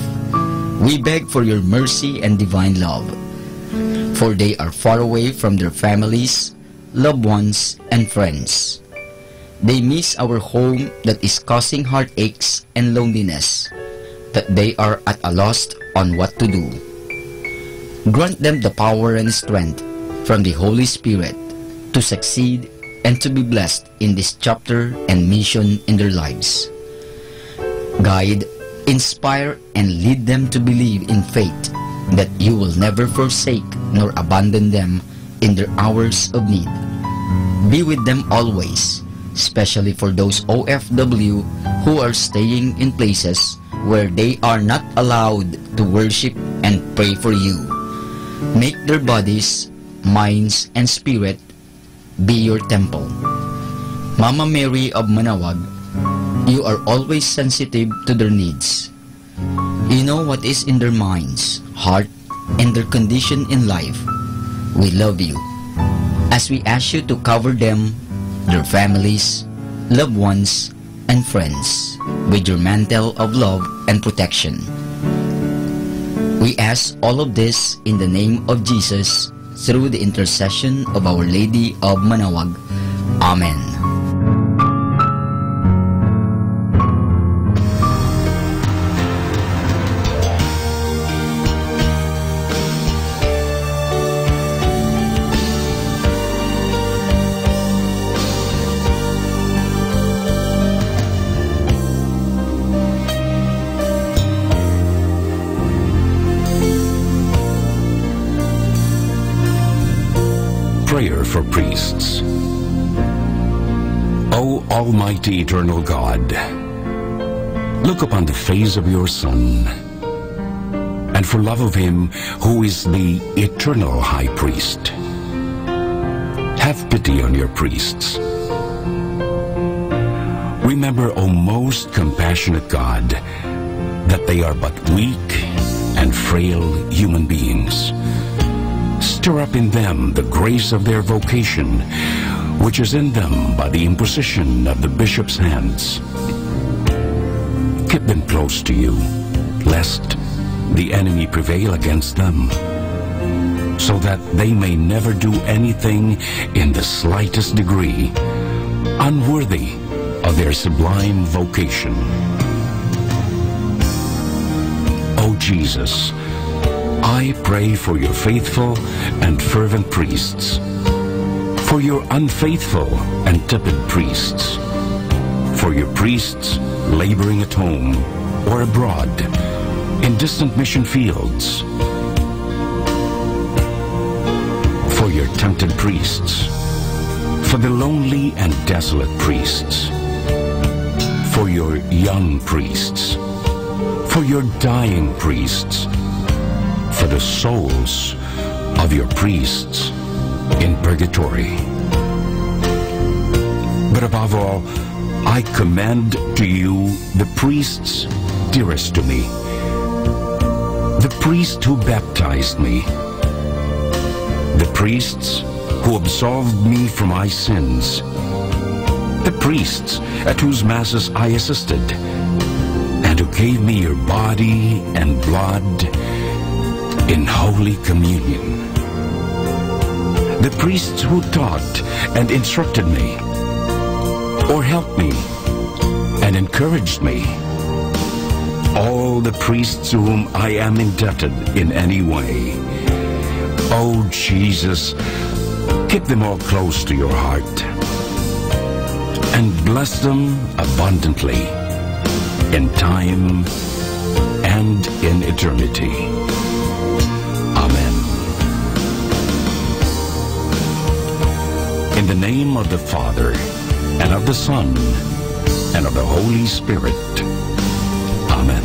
We beg for your mercy and divine love, for they are far away from their families, loved ones, and friends. They miss our home that is causing heartaches and loneliness, that they are at a loss on what to do. Grant them the power and strength from the Holy Spirit to succeed and to be blessed in this chapter and mission in their lives. Guide, inspire, and lead them to believe in faith that you will never forsake nor abandon them in their hours of need. Be with them always, especially for those OFW who are staying in places where they are not allowed to worship and pray for you. Make their bodies, minds, and spirit be your temple. Mama Mary of Manaoag, you are always sensitive to their needs. You know what is in their minds, heart, and their condition in life. We love you, as we ask you to cover them, their families, loved ones, and friends with your mantle of love and protection. We ask all of this in the name of Jesus through the intercession of Our Lady of Manaoag. Amen. Prayer for priests. O Almighty Eternal God, look upon the face of your Son, and for love of him who is the eternal High Priest, have pity on your priests. Remember, O most compassionate God, that they are but weak and frail human beings. Stir up in them the grace of their vocation, which is in them by the imposition of the bishop's hands. Keep them close to you, lest the enemy prevail against them, so that they may never do anything in the slightest degree unworthy of their sublime vocation. O Jesus, I pray for your faithful and fervent priests, for your unfaithful and tepid priests, for your priests laboring at home or abroad in distant mission fields, for your tempted priests, for the lonely and desolate priests, for your young priests, for your dying priests, for the souls of your priests in purgatory. But above all, I commend to you the priests dearest to me, the priest who baptized me, the priests who absolved me from my sins, the priests at whose masses I assisted, and who gave me your body and blood in Holy Communion. The priests who taught and instructed me, or helped me and encouraged me, all the priests to whom I am indebted in any way. Oh Jesus, keep them all close to your heart and bless them abundantly in time and in eternity. Amen. In the name of the Father, and of the Son, and of the Holy Spirit. Amen.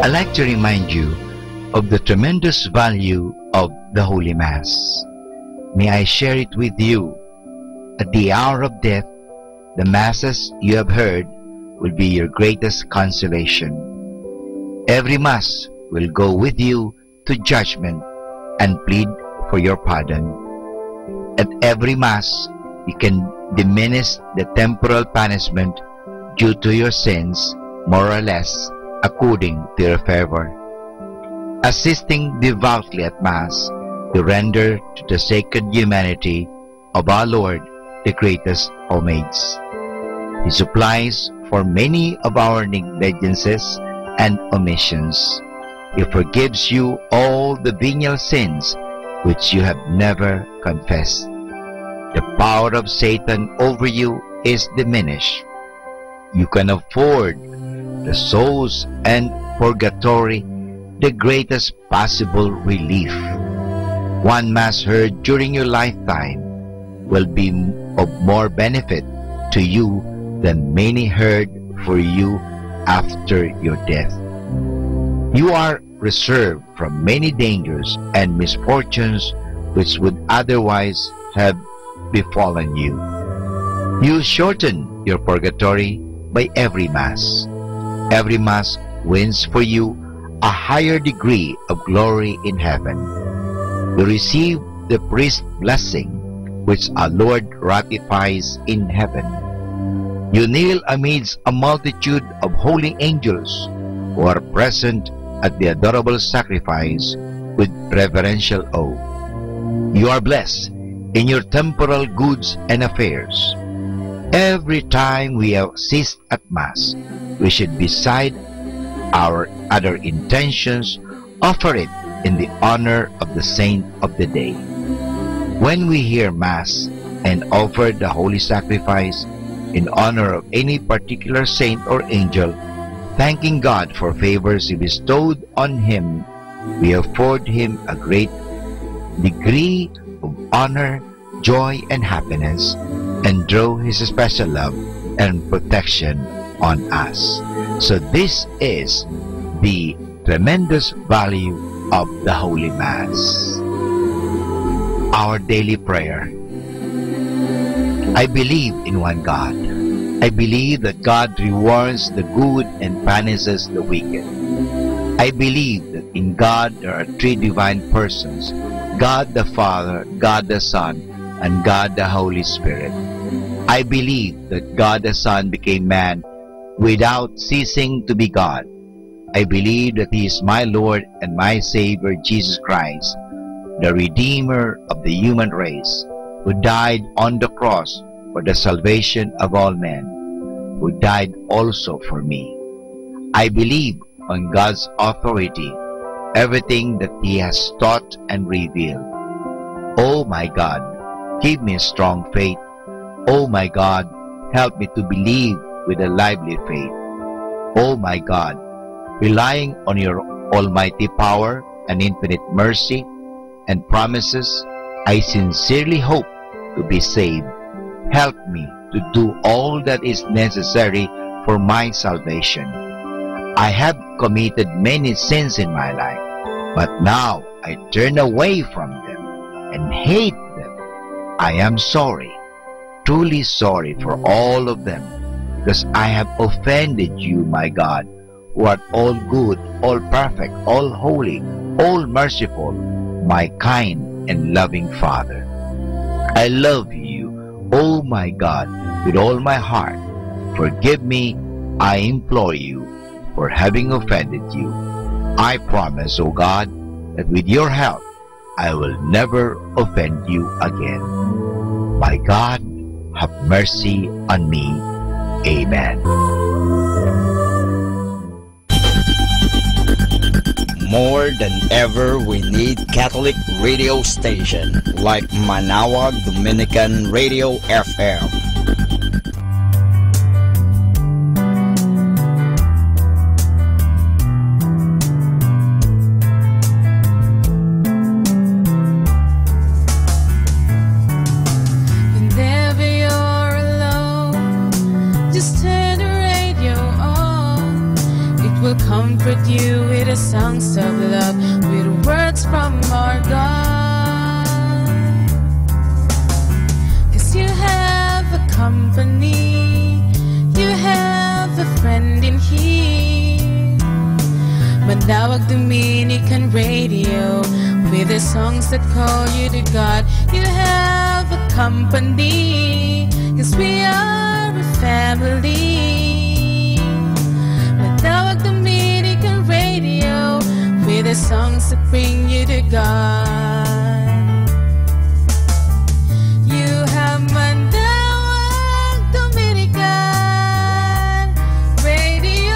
I'd like to remind you of the tremendous value of the Holy Mass. May I share it with you. At the hour of death, the Masses you have heard will be your greatest consolation. Every Mass will go with you to judgment and plead for your pardon. At every Mass, you can diminish the temporal punishment due to your sins, more or less, according to your fervor. Assisting devoutly at Mass, to render to the sacred humanity of our Lord the greatest homage. He supplies for many of our negligences and omissions. He forgives you all the venial sins which you have never confessed. The power of Satan over you is diminished. You can afford the souls and purgatory the greatest possible relief. One Mass heard during your lifetime will be of more benefit to you than many heard for you after your death. You are reserved from many dangers and misfortunes which would otherwise have befallen you. You shorten your purgatory by every Mass. Every Mass wins for you a higher degree of glory in heaven. You receive the priest's blessing, which our Lord ratifies in heaven. You kneel amidst a multitude of holy angels who are present at the adorable sacrifice with reverential awe. You are blessed in your temporal goods and affairs. Every time we assist at Mass, we should, beside our other intentions, offer it in the honor of the saint of the day. When we hear Mass and offer the holy sacrifice in honor of any particular saint or angel, thanking God for favors He bestowed on him, we afford him a great degree of honor, joy, and happiness, and draw His special love and protection on us. So this is the tremendous value of the Holy Mass. Our daily prayer. I believe in one God. I believe that God rewards the good and punishes the wicked. I believe that in God there are three divine persons, God the Father, God the Son, and God the Holy Spirit. I believe that God the Son became man without ceasing to be God. I believe that He is my Lord and my Savior, Jesus Christ, the Redeemer of the human race, who died on the cross for the salvation of all men, who died also for me. I believe on God's authority, everything that He has taught and revealed. Oh my God, give me a strong faith. Oh my God, help me to believe with a lively faith. Oh my God, relying on your almighty power and infinite mercy and promises, I sincerely hope to be saved. Help me to do all that is necessary for my salvation. I have committed many sins in my life, but now I turn away from them and hate them. I am sorry, truly sorry for all of them, because I have offended you, my God, who art all good, all perfect, all holy, all merciful, my kind and loving Father. I love you, O my God, with all my heart. Forgive me, I implore you, for having offended you. I promise, O God, that with your help, I will never offend you again. My God, have mercy on me. Amen. More than ever, we need Catholic radio station like Manaoag Dominican Radio FM. Whenever you're alone, just turn the radio on. It will comfort you with the songs of love, with words from our God. 'Cause you have a company, you have a friend in here. Manaoag Dominican Radio, with the songs that call you to God. You have a company, 'cause we are a family. Manaoag Dominican Radio, with the songs that bring you to God. You have Manaoag Dominican Radio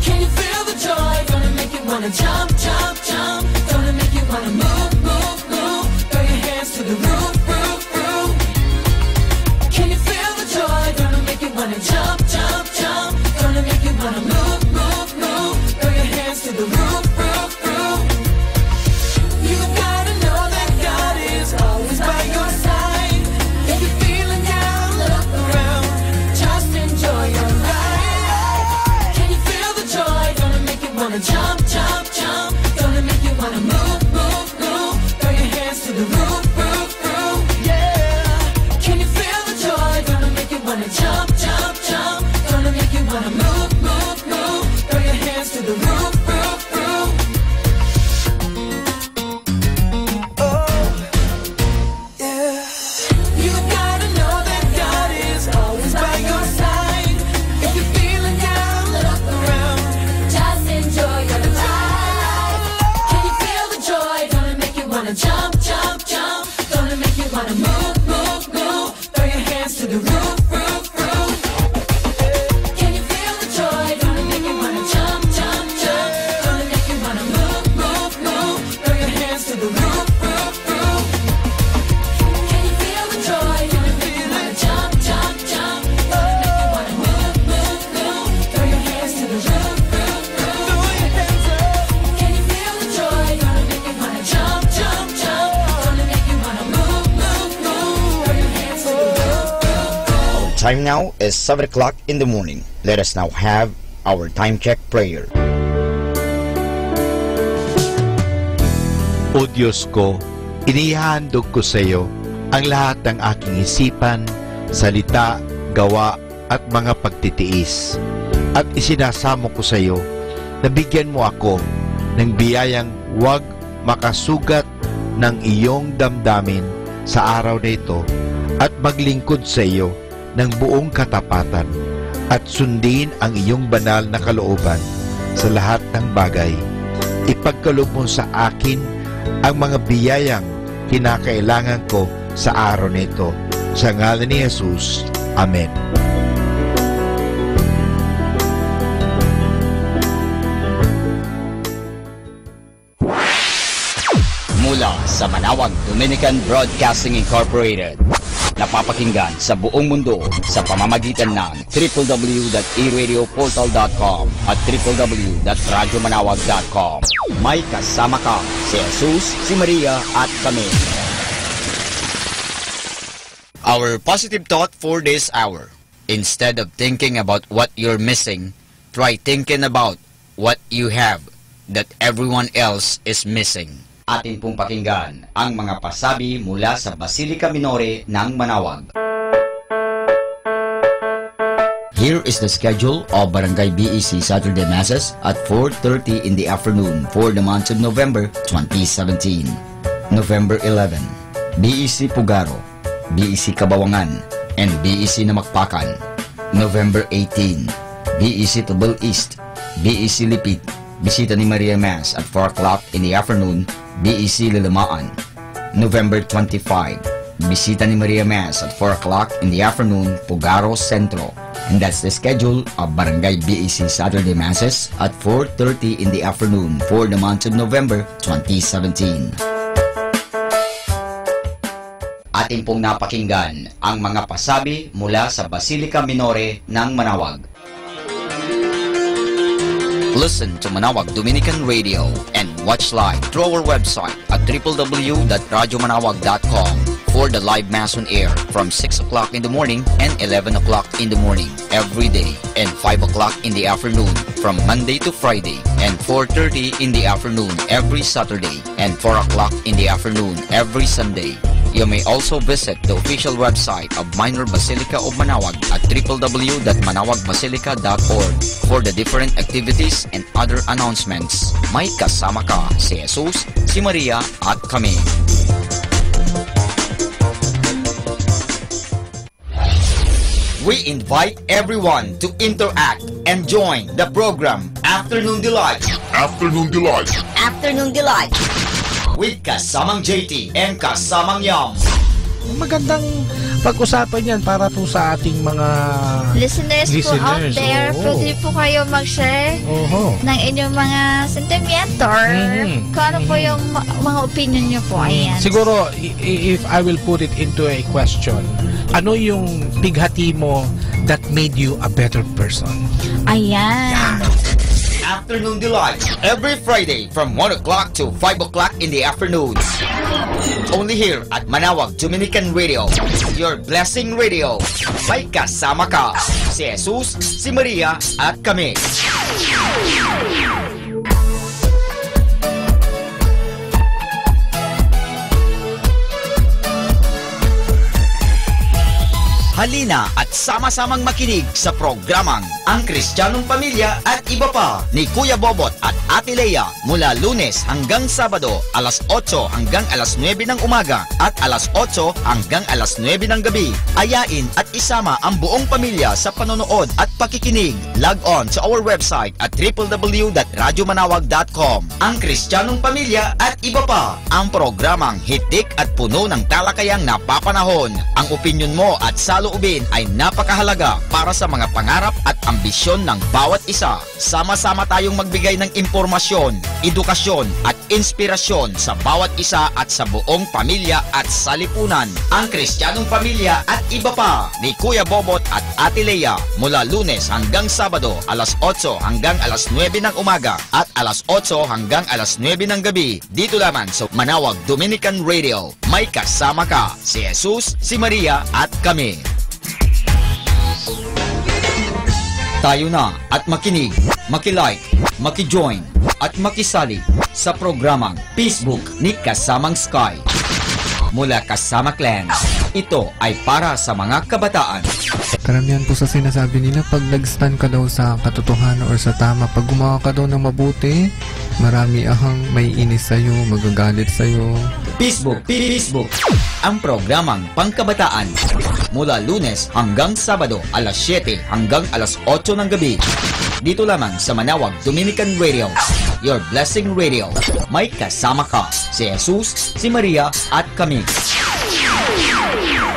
Can you feel the joy? Gonna make you wanna jump, jump, jump. Gonna make you wanna move, move, move. Throw your hands to the roof, roof, roof. Can you feel the joy? Gonna make you wanna jump, jump, jump. Gonna make you wanna move, move, move. Throw your hands to the roof, roof, roof. You gotta know that God is always by your side. If you're feeling down, look around. Just enjoy your life. Can you feel the joy? Gonna make you wanna jump, jump, jump. Gonna make you wanna move, move, move. Throw your hands to the roof, roof, roof. Yeah. Can you feel the joy? Gonna make you wanna jump, jump, jump. Gonna make you wanna move, move, move. Throw your hands to the roof, roof, roof. You gotta know that God is always by your side. If you're feeling down, look around. Just enjoy your life. Can you feel the joy? Gonna make you wanna jump, jump, jump. Gonna make you wanna move, move, move. Throw your hands to the roof, roof, roof. Can you feel the joy? Gonna make you wanna jump, jump, jump. Gonna make you wanna move, move, move. Throw your hands to the roof, roof, roof. Can you feel the joy? Gonna make you wanna jump, jump, jump. Gonna make you wanna move, move, move. Throw your hands to the roof, roof, roof. Can you feel the joy? Gonna make you wanna jump, jump, jump. Gonna make you wanna move, move, move. Throw your hands to the roof, roof, roof. Our time now is 7 o'clock in the morning. Let us now have our time check prayer. O Diyos ko, inihandog ko sa iyo ang lahat ng aking isipan, salita, gawa at mga pagtitiis. At isinasamo ko sa iyo na bigyan mo ako ng biyayang huwag makasugat ng iyong damdamin sa araw na ito at maglingkod sa iyo ng buong katapatan at sundin ang iyong banal na kalooban sa lahat ng bagay. Ipagkaloob mo sa akin ang mga biyayang kinakailangan ko sa araw nito. Sa ngalan ni Jesus. Amen. Mula sa Manaoag Dominican Broadcasting Incorporated, napapakinggan sa buong mundo sa pamamagitan ng www.eradioportal.com at www.radyomanawag.com. May kasama ka si Jesus, si Maria at kami. Our positive thought for this hour. Instead of thinking about what you're missing, try thinking about what you have that everyone else is missing. Atin pong pakinggan ang mga pasabi mula sa Basilica Minore ng Manawag. Here is the schedule of Barangay BEC Saturday Masses at 4:30 in the afternoon for the month of November 2017. November 11, BEC Pugaro, BEC Kabawangan, and BEC Namakpakan. November 18, BEC Tubal East, BEC Lipit, Bisita ni Maria Mass at 4 o'clock in the afternoon, BEC Lilamaan. November 25, Bisita ni Maria Mass at 4 o'clock in the afternoon, Pugaro Centro. And that's the schedule of Barangay BEC Saturday Masses at 4:30 in the afternoon for the month of November 2017. Atin pong napakinggan ang mga pasabi mula sa Basilica Minore ng Manawag. Listen to Manawag Dominican Radio and watch live through our website at www.radyomanawag.com for the live Mass on air from 6 o'clock in the morning and 11 o'clock in the morning every day and 5 o'clock in the afternoon from Monday to Friday and 4:30 in the afternoon every Saturday and 4 o'clock in the afternoon every Sunday. You may also visit the official website of Minor Basilica of Manawag at www.manawagbasilica.org for the different activities and other announcements. May kasama ka si Jesus, si Maria at kami. We invite everyone to interact and join the program Afternoon Delight. Afternoon Delight. Afternoon Delight. With kasamang JT and kasamang Yam. Magandang pag-usapan yan para po sa ating mga listeners po out there. Pwede po kayo mag-share ng inyong mga sentimiento or kung ano po yung mga opinion nyo po. Ayan. Siguro, if I will put it into a question, ano yung bighati mo that made you a better person? Ayan. Afternoon Delight every Friday from 1 o'clock to 5 o'clock in the afternoon. Only here at Manawag Dominican Radio, your blessing radio. May kasama ka si Jesus, si Maria at kami. Halina at sama-samang makinig sa programang Ang Kristiyanong Pamilya at Iba Pa ni Kuya Bobot at Ate Lea mula Lunes hanggang Sabado alas 8 hanggang alas 9 ng umaga at alas 8 hanggang alas 9 ng gabi. Ayain at isama ang buong pamilya sa panonood at pakikinig. Log on to our website at www.radyomanawag.com. Ang Kristiyanong Pamilya at Iba Pa, ang programang hitik at puno ng talakayang napapanahon. Ang opinyon mo at saloobin ay napakahalaga para sa mga pangarap at ambisyon ng bawat isa. Sama-sama tayong magbigay ng impormasyon, edukasyon at inspirasyon sa bawat isa at sa buong pamilya at salipunan. Ang Kristiyanong Pamilya at Iba Pa ni Kuya Bobot at Ate Lea mula Lunes hanggang Sabado alas 8 hanggang alas 9 ng umaga at alas 8 hanggang alas 9 ng gabi dito lamang sa Manawag Dominican Radio. May kasama ka si Jesus, si Maria at kami. Tayo na at makinig, makilike, makijoin at makisali sa programang Facebook ni Kasamang Sky. Mula Kasama Clan, ito ay para sa mga kabataan. Karamihan po sa sinasabi nila, pag nag-stand ka daw sa katotohanan or sa tama, pag gumawa ka daw ng mabuti, marami ahang may inis sa'yo, magagalit sa'yo. Facebook, ang programang pangkabataan. Mula Lunes hanggang Sabado, alas 7 hanggang alas 8 ng gabi. Dito lamang sa Manawag Dominican Radio, your blessing radio. May kasama ka si Jesus, si Maria at kami.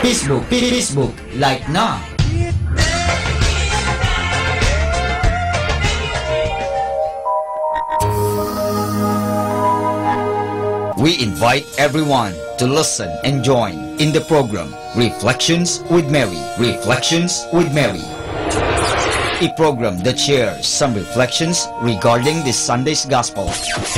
Facebook, like na. We invite everyone to listen and join in the program Reflections with Mary. Reflections with Mary. a program that shares some reflections regarding this Sunday's Gospel.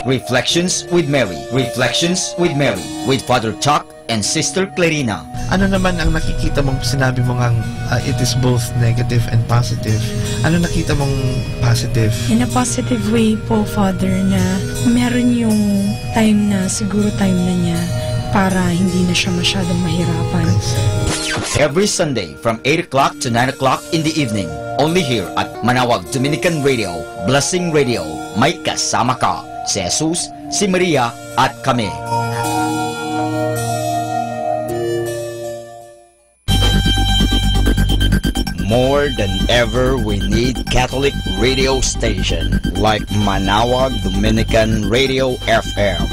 Reflections with Mary. Reflections with Mary with Father Chuck and Sister Clarina. Ano naman ang nakikita mong sinabi mo ngang it is both negative and positive? Ano nakita mong positive? In a positive way po, Father, na meron yung time na siguro time na niya para hindi na siya masyadong mahirapan. Every Sunday from 8 o'clock to 9 o'clock in the evening, only here at Manawag Dominican Radio, Blessing Radio. May kasama ka, si Jesus, si Maria at kami. More than ever, we need Catholic radio station like Manawag Dominican Radio FM.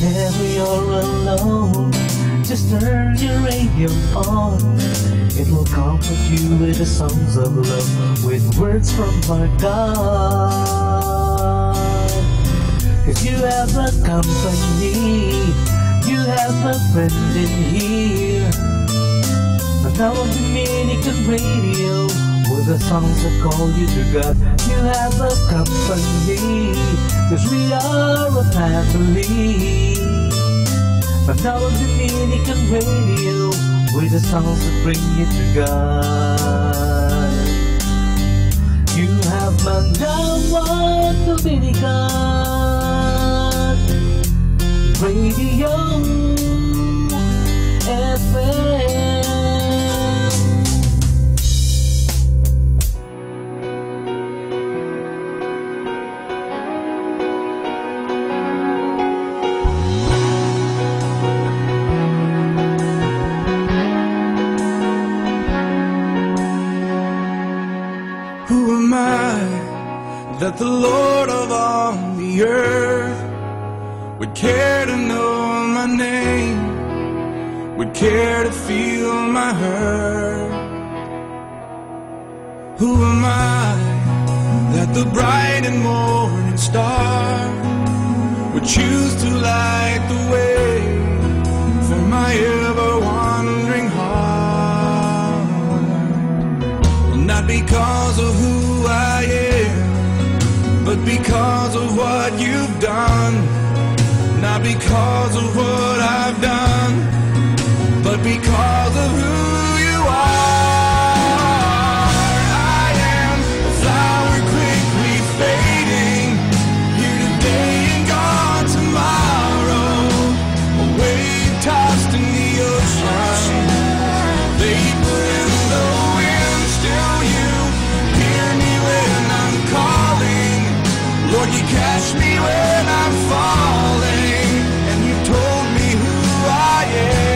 Whenever you're alone, just turn your radio on. It will comfort you with the songs of love, with words from our God. If you have a company, you have a friend in here. Manawag Dominican Radio, with the songs that call you to God. You have a company, 'cause we are a family. Manawag Dominican Radio, with the songs that bring you to God. You have Manawag Dominican Radio FM. That the Lord of all the earth would care to know my name, would care to feel my hurt. Who am I that the bright and morning star would choose to light the way for my ever-wandering heart? Not because of who I am, but because of what you've done. Not because of what I've done, but because of who you are. I am a flower quickly fading, here today and gone tomorrow. A wave tossed in the ocean, vapor in the wind. Still you hear me when I'm calling. Lord, you catch me when I'm falling, and you told me who I am.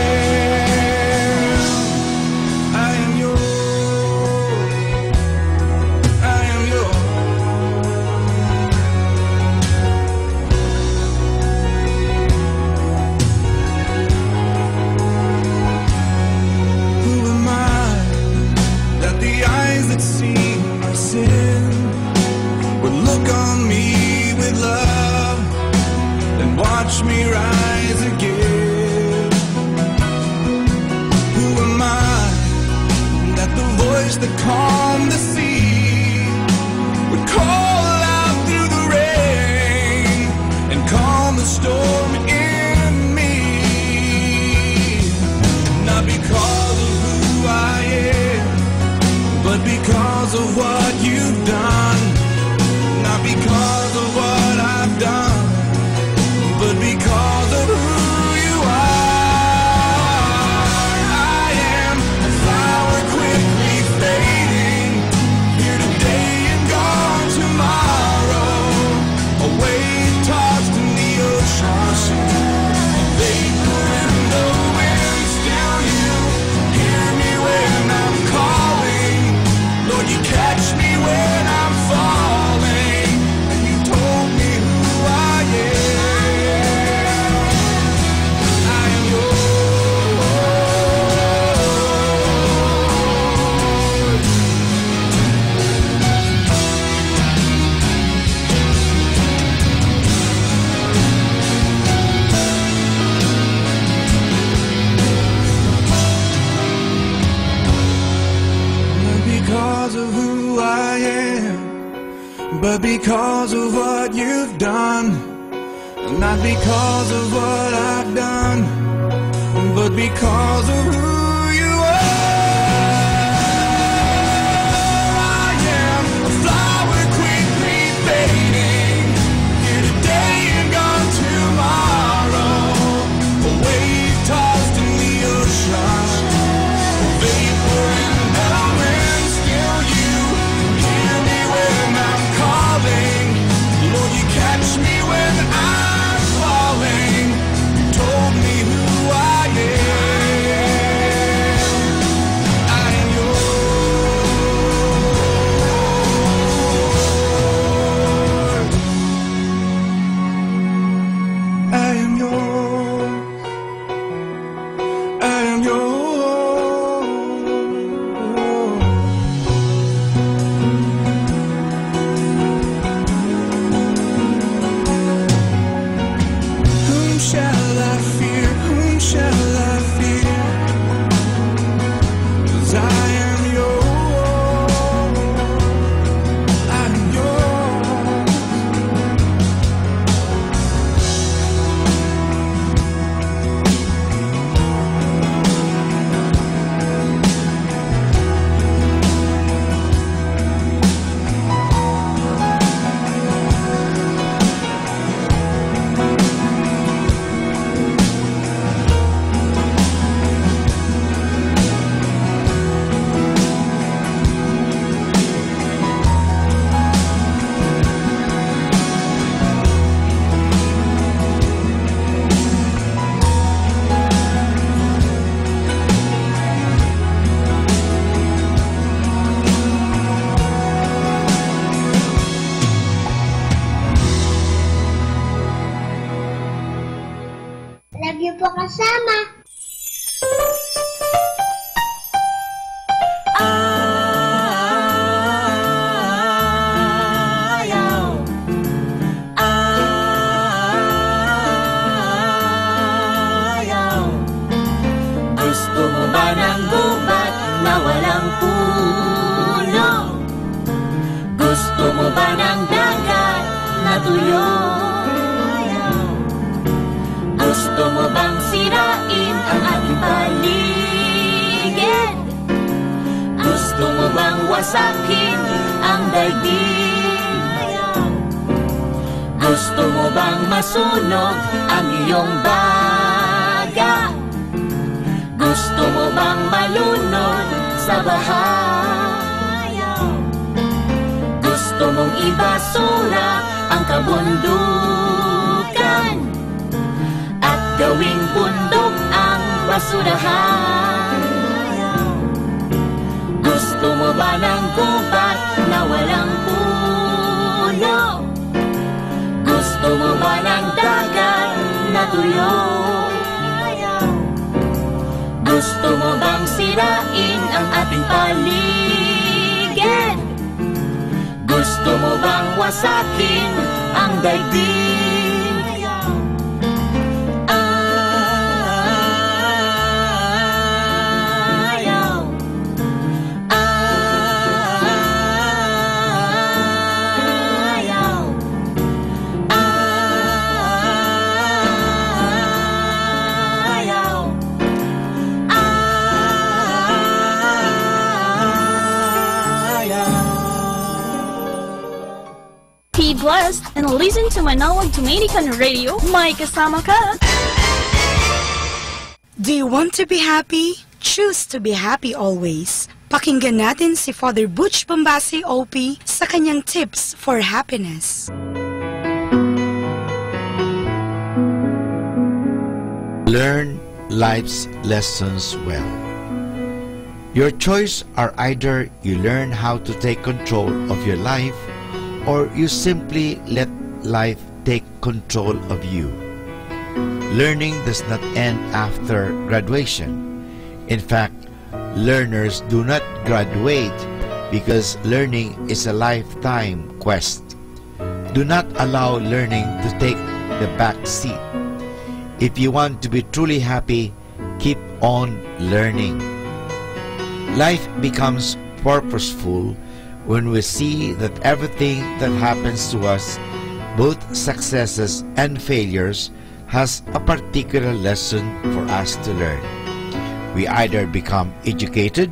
but because of what you've done. Not because of what I've done, but because of who you are. I am a flower quickly fading, here today and gone tomorrow. A wave tossed in the ocean, a vapor in elements. Still you hear me when I'm calling. Lord, you catch me when I'm falling. You told me who I am. I am yours. I am yours. I am yours. Whom shall I fear? Whom shall I fear? 'Cause I am yours. I am yours. Love you po kasama. Gusto mo ba ng gubat na walang puno? Gusto mo ba ng dagat na tuyo? Gusto mo bang sirain ang ating paligid? Gusto mo bang wasakin ang daigdig? Gusto mo bang masunog ang iyong baga? Gusto mo bang malunod sa baha? Gusto mong ibasura ang kabundukan at gawing bundok ang basurahan? Gusto mo ba ng gubat na walang puno? Gusto mo ba ng dagat na tuyo? Gusto mo bang sirain ang ating paligid? Gusto mo bang wasakin ang daigdig? Ayaw. Ayaw. Ayaw. Be blessed and listen to Manawag Dominican Radio. May kasama ka. Do you want to be happy? Choose to be happy always. Pakinggan natin si Father Butch Bombasi OP sa kanyang tips for happiness. Learn life's lessons well. Your choice are either you learn how to take control of your life or you simply let life take control of you. Learning does not end after graduation. In fact, learners do not graduate because learning is a lifetime quest. Do not allow learning to take the back seat. If you want to be truly happy, keep on learning. Life becomes purposeful when we see that everything that happens to us, both successes and failures, has a particular lesson for us to learn. We either become educated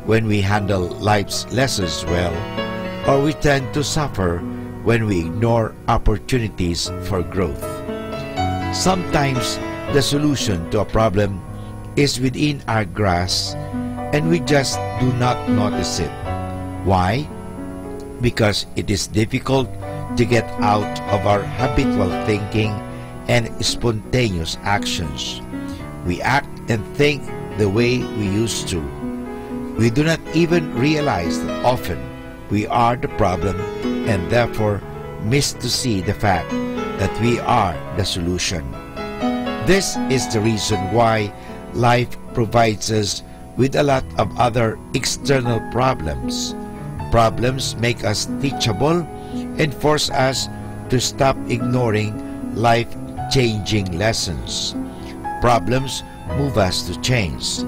when we handle life's lessons well, or we tend to suffer when we ignore opportunities for growth. Sometimes the solution to a problem is within our grasp and we just do not notice it. Why? Because it is difficult to get out of our habitual thinking and spontaneous actions. We act and think the way we used to. We do not even realize that often we are the problem and therefore miss to see the fact that we are the solution. This is the reason why life provides us with a lot of other external problems. Problems make us teachable and force us to stop ignoring life-changing lessons. Problems move us to change.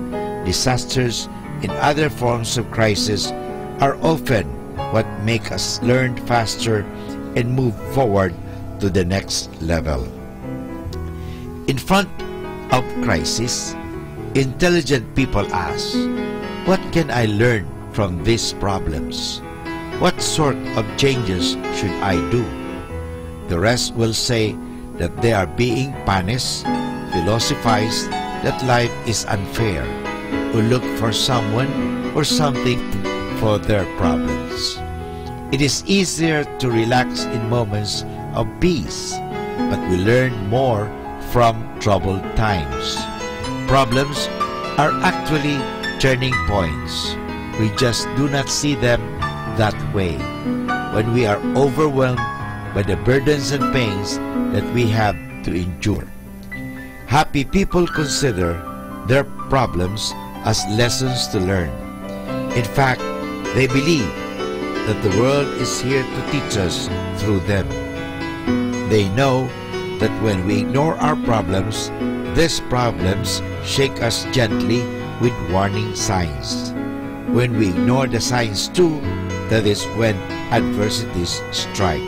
Disasters and other forms of crisis are often what make us learn faster and move forward to the next level. In front of crisis, intelligent people ask, what can I learn from these problems? What sort of changes should I do? The rest will say that they are being punished, philosophize that life is unfair, or look for someone or something for their problems. It is easier to relax in moments of peace, but we learn more from troubled times. Problems are actually turning points. We just do not see them that way. When we are overwhelmed by the burdens and pains that we have to endure. Happy people consider their problems as lessons to learn. In fact, they believe that the world is here to teach us through them. They know that when we ignore our problems, these problems shake us gently with warning signs. When we ignore the signs too, that is when adversities strike.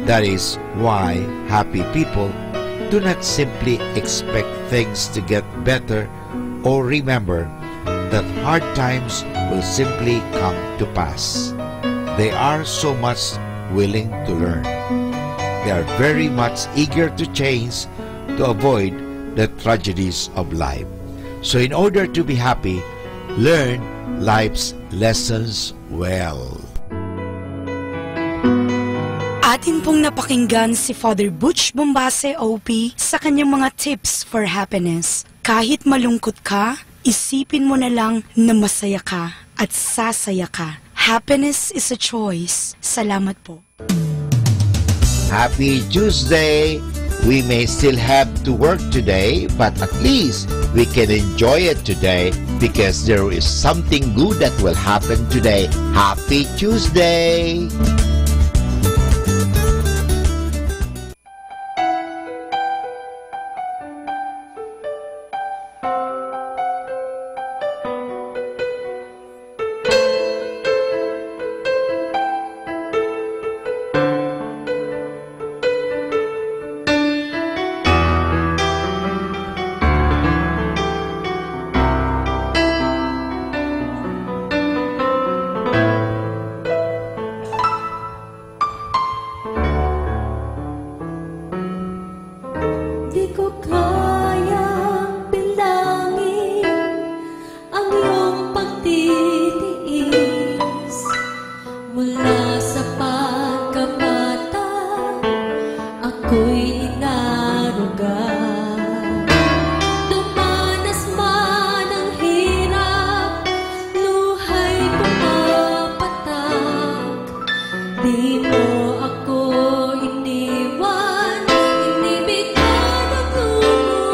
That is why happy people do not simply expect things to get better or remember that hard times will simply come to pass. They are so much willing to learn. They are very much eager to change to avoid the tragedies of life. So in order to be happy, learn life's lessons well. Atin pong napakinggan si Father Butch Bombase OP sa kanyang mga tips for happiness. Kahit malungkot ka, isipin mo na lang na masaya ka at sasaya ka. Happiness is a choice. Salamat po. Happy Tuesday! We may still have to work today, but at least we can enjoy it today because there is something good that will happen today. Happy Tuesday! Di mo ako iniwan, inibigay ng lumo.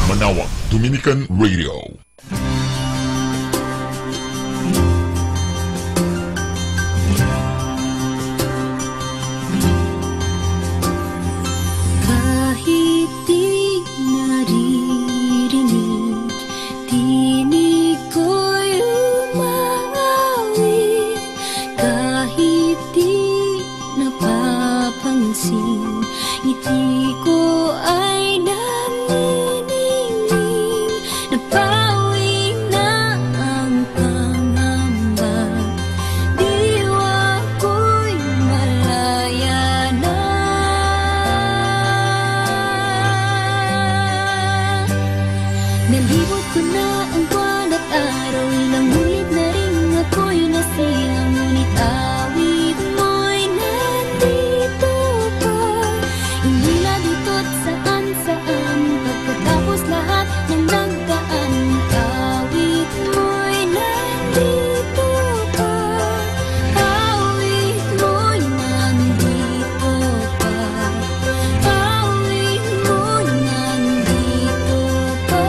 Manawag Dominican Radio. Kahit di naririnig, tinig ko'y umawit. Kahit di napapansin, ngiti ko ay naniningning. Napawi na ang pangamba, diwa ko'y malaya na. Nalibot ko na ang buwan at araw, ilang ulit na rin ako'y nasilang, ngunit awit mo'y nandito pa. Hindi na dito't saan-saan, pagkatapos lahat ng nagdaan, awit mo'y nandito pa. Awit mo'y nandito pa. Awit mo'y nandito pa.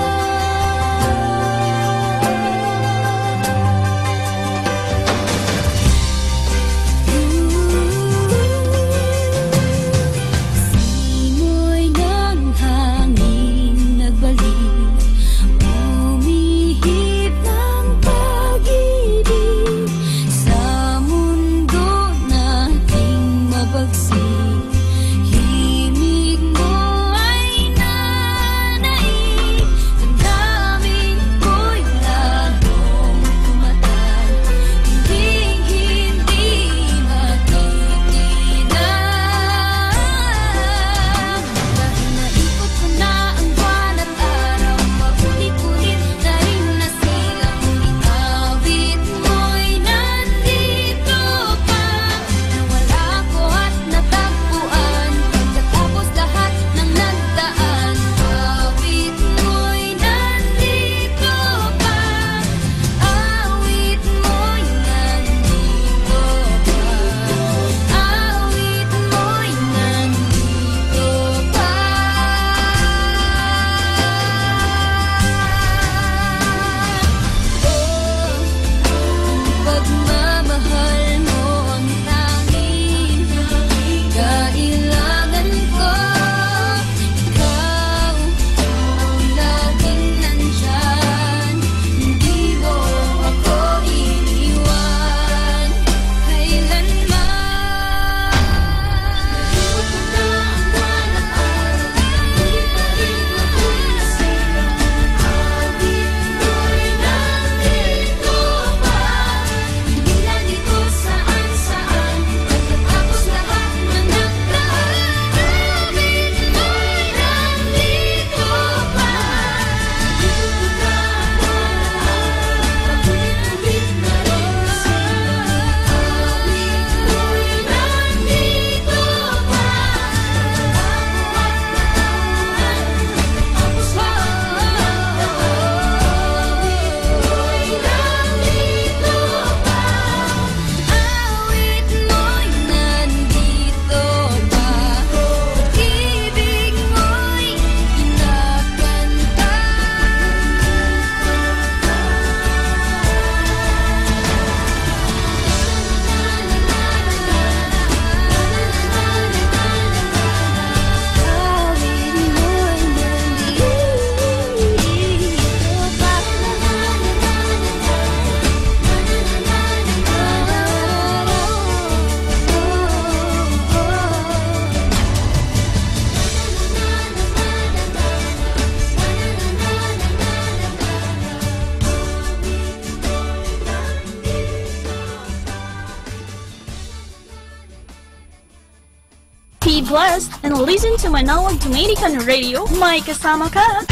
blessed and listen to Manawag Dominican Radio. May kasama ka!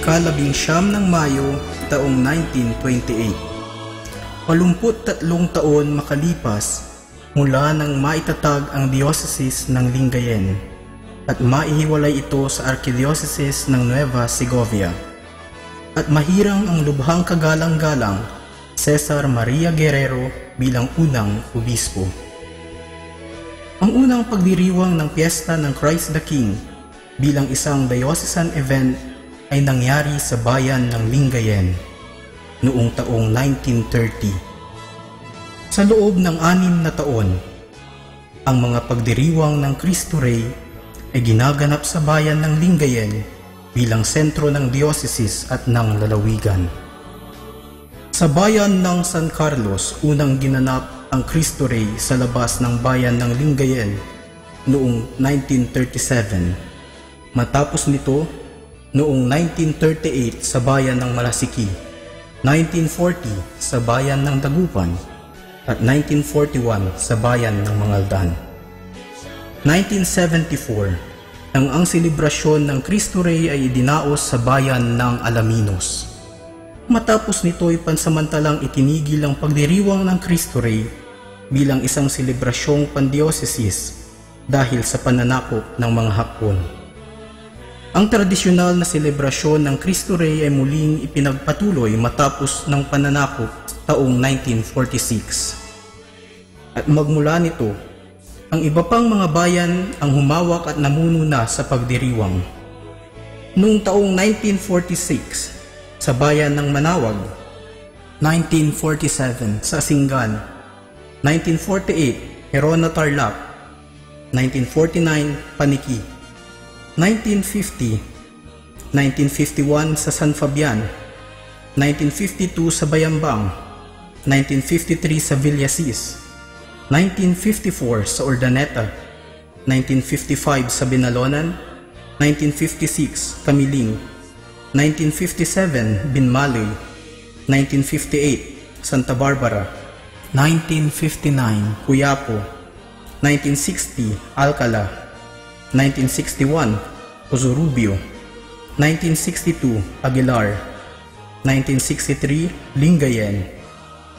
Kalabing-siyam ng Mayo, taong 1928. 83 taon makalipas mula nang maitatag ang diocese ng Lingayen at maihiwalay ito sa Archdiocese ng Nueva Segovia. At mahirang ang lubhang kagalang-galang Cesar Maria Guerrero bilang unang obispo. Ang unang pagdiriwang ng piyesta ng Christ the King bilang isang diocesan event ay nangyari sa bayan ng Lingayen noong taong 1930. Sa loob ng 6 na taon, ang mga pagdiriwang ng Cristo Rey ay ginaganap sa bayan ng Lingayen bilang sentro ng diocese at ng lalawigan. Sa bayan ng San Carlos, unang ginanap ang Cristo Rey sa labas ng bayan ng Lingayen noong 1937. Matapos nito, noong 1938 sa bayan ng Malasiki, 1940 sa bayan ng Dagupan, at 1941 sa bayan ng Mangaldan. 1974, nang ang selebrasyon ng Cristo Rey ay idinaos sa bayan ng Alaminos. Matapos nito ay pansamantalang itinigil ang pagdiriwang ng Cristo Rey bilang isang selebrasyong pandiocesis dahil sa pananakop ng mga Hapon. Ang tradisyonal na selebrasyon ng Cristo Rey ay muling ipinagpatuloy matapos ng pananakop taong 1946. At magmula nito, ang iba pang mga bayan ang humawak at namumuno sa pagdiriwang. Noong taong 1946, sa bayan ng Manawag, 1947 sa Singan, 1948 Herona Tarlac, 1949 Paniki, 1950, 1951 sa San Fabian, 1952 sa Bayambang, 1953 sa Villasis, 1954 sa Urdaneta, 1955 sa Binalonan, 1956 Kamiling, 1957 Binmaloy, 1958 Santa Barbara, 1959 Cuyapo, 1960 Alcala, 1961 Ozurubio, 1962 Aguilar, 1963 Lingayen,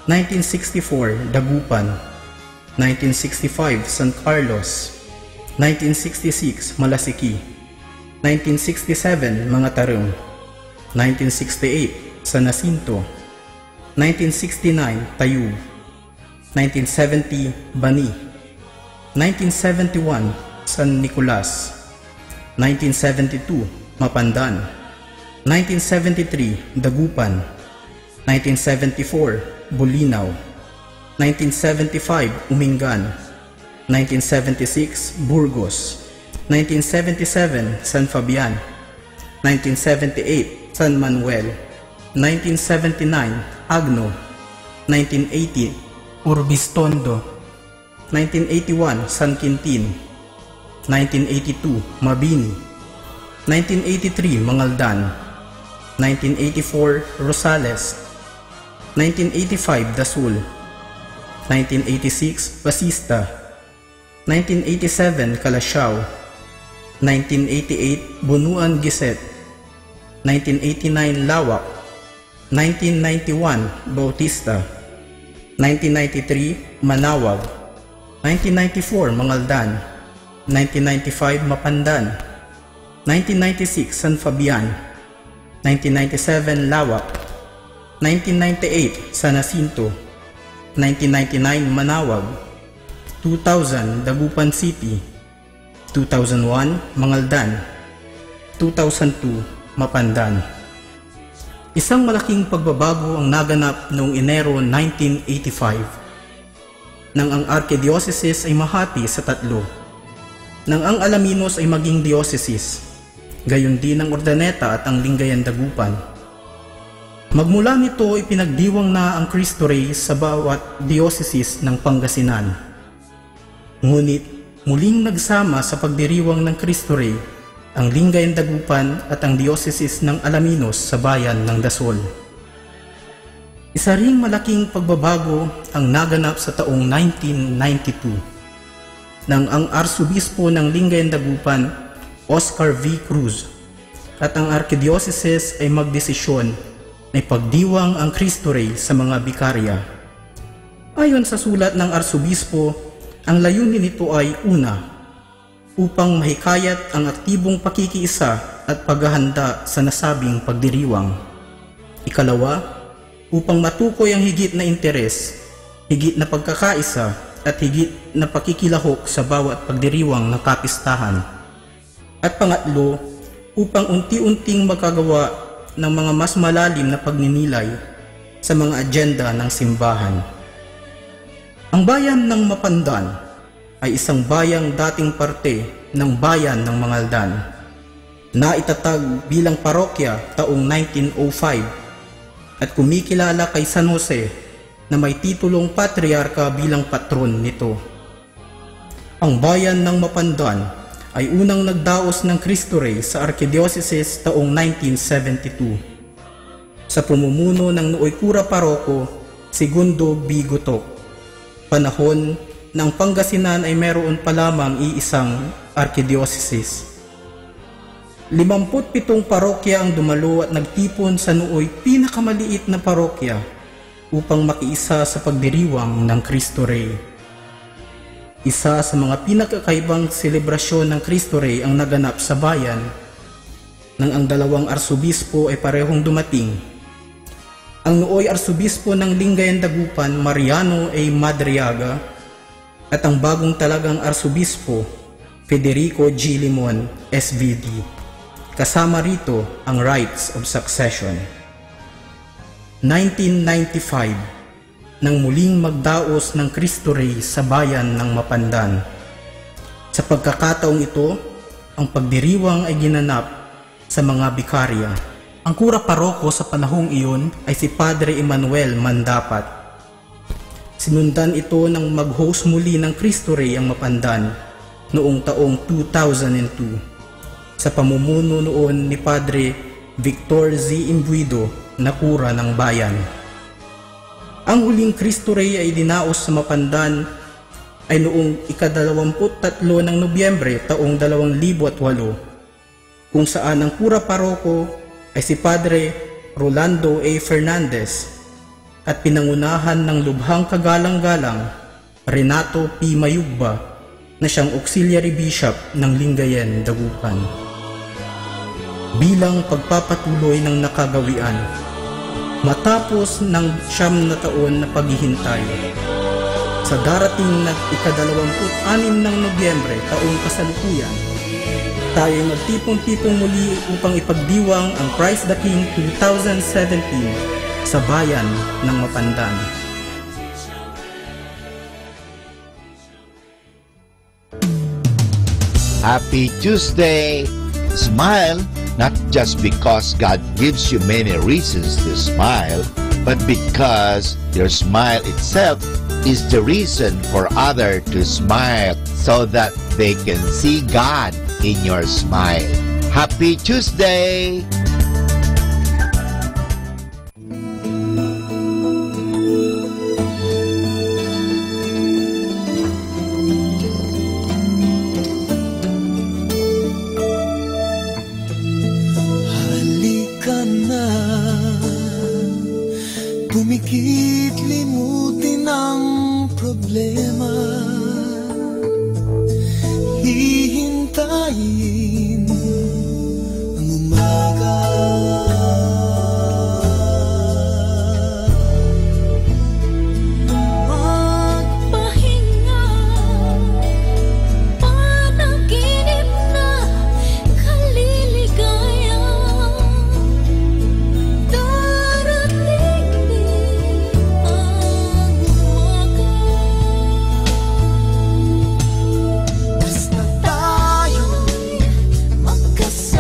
1964 Dagupan, 1965 San Carlos, 1966 Malasiki, 1967 Mga Tarong, 1968 San Jacinto, 1969 Tayub, 1970 Bani, 1971 San Nicolas, 1972 Mapandan, 1973 Dagupan, 1974 Bulinaw, 1975 Umingan, 1976 Burgos, 1977 San Fabian, 1978 San Manuel, 1979 Agno, 1980 Urbistondo, 1981 San Quintin, 1982 Mabini, 1983 Mangaldan, 1984 Rosales, 1985 Dasul, 1986 Basista, 1987 Calasiao, 1988 Bunuan Giset, 1989 Lawak, 1991 Bautista, 1993 Manawag, 1994 Mangaldan, 1995 Mapandan, 1996 San Fabian, 1997 Lawak, 1998 San Jacinto, 1999 Manawag, 2000 Dagupan City, 2001 Mangaldan, 2002 Mapandan. Isang malaking pagbabago ang naganap noong Enero 1985 nang ang Archdiocese ay mahati sa tatlo, nang ang Alaminos ay maging diocese, gayon din ang Urdaneta at ang Lingayen Dagupan. Magmula nito ipinagdiwang na ang Cristo Rey sa bawat diocese ng Pangasinan. Ngunit muling nagsama sa pagdiriwang ng Cristo Rey ang Lingayen Dagupan at ang Diocese ng Alaminos sa bayan ng Dasol. Isa ring malaking pagbabago ang naganap sa taong 1992 nang ang Arsobispo ng Lingayen Dagupan, Oscar V. Cruz, at ang Arkidiocese ay magdesisyon na ipagdiwang ang Cristo Rey sa mga bikarya. Ayon sa sulat ng Arsobispo, ang layunin nito ay una, upang mahikayat ang aktibong pakikiisa at paghahanda sa nasabing pagdiriwang. Ikalawa, upang matukoy ang higit na interes, higit na pagkakaisa at higit na pakikilahok sa bawat pagdiriwang ng kapistahan. At pangatlo, upang unti-unting magkagawa ng mga mas malalim na pagninilay sa mga agenda ng simbahan. Ang bayan ng Mapandan ay isang bayang dating parte ng bayan ng Mangaldan na itatag bilang parokya taong 1905 at kumikilala kay San Jose na may titulong patriarka bilang patron nito. Ang bayan ng Mapandan ay unang nagdaos ng Cristo Rey sa Arkidiocese taong 1972 sa pamumuno ng nooy kura paroko Segundo B. Gutok, panahon ng Pangasinan ay meron pa lamang iisang arkidiocese. 57 parokya ang dumalo at nagtipon sa nooy pinakamaliit na parokya upang makiisa sa pagdiriwang ng Cristo Rey. Isa sa mga pinakakaibang selebrasyon ng Cristo Rey ang naganap sa bayan nang ang dalawang arsobispo ay parehong dumating. Ang nooy arsobispo ng Lingayen Dagupan, Mariano A. Madriaga, at ang bagong talagang arsobispo, Federico G. Limon, SVD. Kasama rito ang rites of succession. 1995, nang muling magdaos ng Cristo Rey sa bayan ng Mapandan. Sa pagkakataong ito, ang pagdiriwang ay ginanap sa mga bikarya. Ang kura paroko sa panahong iyon ay si Padre Emmanuel Mandapat. Sinundan ito ng mag-host muli ng Cristo Rey ang Mapandan noong taong 2002 sa pamumuno noon ni Padre Victor Z. Imbuido na kura ng bayan. Ang huling Cristo Rey ay dinaos sa Mapandan ay noong ika-23 ng Nobyembre taong 2008 kung saan ang kura paroko ay si Padre Rolando A. Fernandez at pinangunahan ng lubhang kagalang-galang Renato P. Mayugba na siyang auxiliary bishop ng Lingayen Dagupan. Bilang pagpapatuloy ng nakagawian, matapos ng 9 na taon na paghihintay, sa darating na ika-26 ng Nobyembre taong kasalukuyan, tayo magtipong-tipong muli upang ipagdiwang ang Christ the King 2017 sa bayan ng Mapandan. Happy Tuesday! Smile, not just because God gives you many reasons to smile, but because your smile itself is the reason for others to smile so that they can see God in your smile. Happy Tuesday! Pumikit, limutin ang problema. Hihintayin ang umaga. Magpahinga, panaginip na kaliligaya. Basta tayo'y magkasama.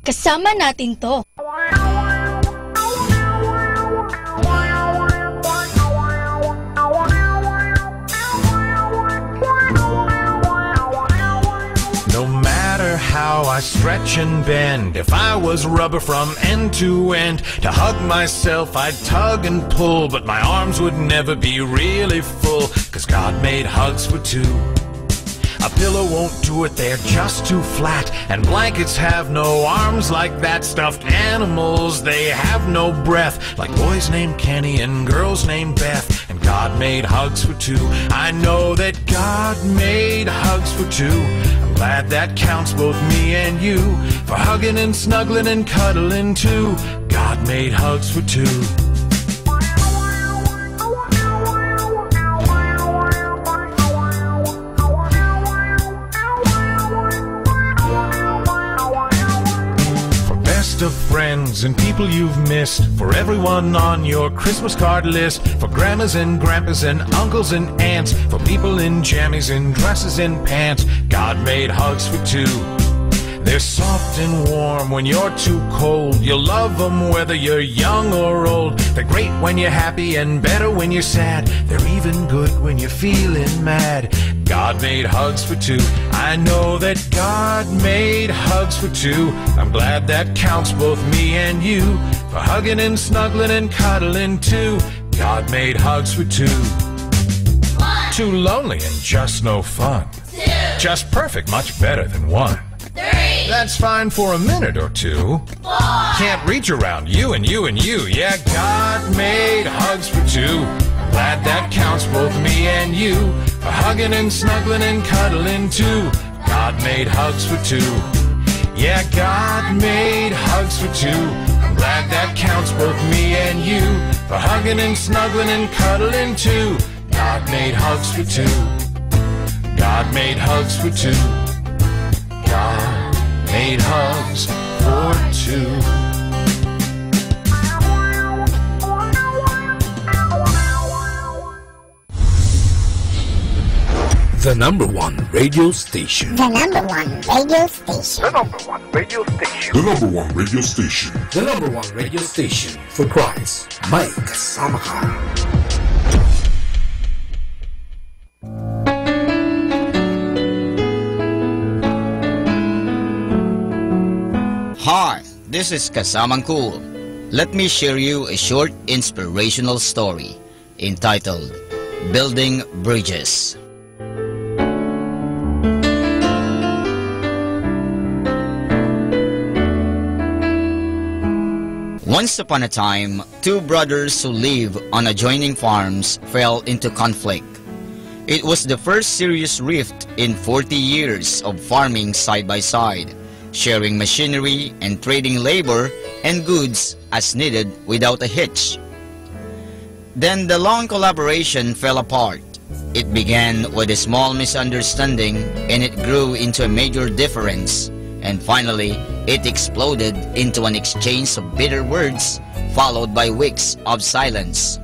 Kasama natin to. No matter how I stretch and bend, if I was rubber from end to end, to hug myself I'd tug and pull, but my arms would never be really full, 'cause God made hugs for two. A pillow won't do it, they're just too flat, and blankets have no arms like that. Stuffed animals, they have no breath, like boys named Kenny and girls named Beth, and God made hugs for two. I know that God made hugs for two. I'm glad that counts both me and you, for hugging and snuggling and cuddling too. God made hugs for two. Of friends and people you've missed, for everyone on your Christmas card list, for grandmas and grandpas and uncles and aunts, for people in jammies and dresses and pants. God made hugs for two. They're soft and warm when you're too cold. You'll love them whether you're young or old. They're great when you're happy and better when you're sad. They're even good when you're feeling mad. God made hugs for two. I know that God made hugs for two. I'm glad that counts both me and you, for hugging and snuggling and cuddling too. God made hugs for two. One. Too lonely and just no fun. Two. Just perfect, much better than one. Three. That's fine for a minute or two. Four. Can't reach around you and you and you. Yeah, God made hugs for two. I'm glad that counts both me and you, for hugging and snuggling and cuddling too. God made hugs for two. Yeah, God made hugs for two. I'm glad that counts both me and you, for hugging and snuggling and cuddling too. God made hugs for two. God made hugs for two. God made hugs for two. The number one radio station. The number one radio station. The number one radio station. The number one radio station. The number one radio station for Christ. May kasama ka. Hi, this is Kasamang Cool. Let me share you a short inspirational story entitled Building Bridges. Once upon a time, two brothers who live on adjoining farms fell into conflict. It was the first serious rift in 40 years of farming side by side, sharing machinery and trading labor and goods as needed without a hitch. Then the long collaboration fell apart. It began with a small misunderstanding and it grew into a major difference, and finally it exploded into an exchange of bitter words followed by weeks of silence.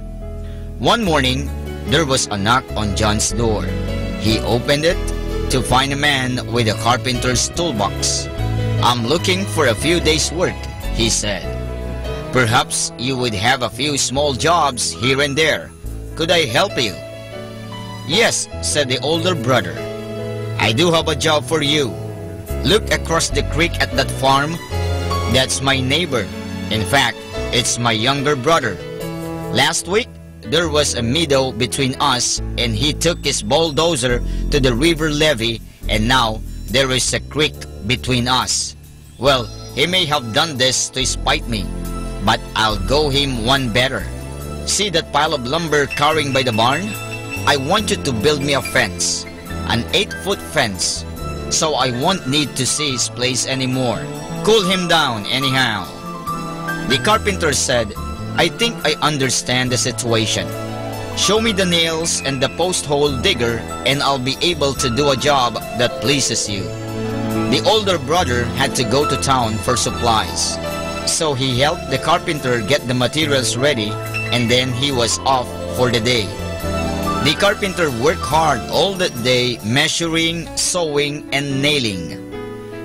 One morning, there was a knock on John's door. He opened it to find a man with a carpenter's toolbox. "I'm looking for a few days' work," he said. "Perhaps you would have a few small jobs here and there. Could I help you?" "Yes," said the older brother. "I do have a job for you. Look across the creek at that farm. That's my neighbor. In fact, it's my younger brother. Last week, there was a meadow between us and he took his bulldozer to the river levee, and now there is a creek between us. Well, he may have done this to spite me, but I'll go him one better. See that pile of lumber carrying by the barn? I want you to build me a fence, an 8-foot fence, so I won't need to see his place anymore. Cool him down anyhow." The carpenter said, "I think I understand the situation. Show me the nails and the post hole digger and I'll be able to do a job that pleases you." The older brother had to go to town for supplies, so he helped the carpenter get the materials ready, and then he was off for the day. The carpenter worked hard all that day, measuring, sewing, and nailing.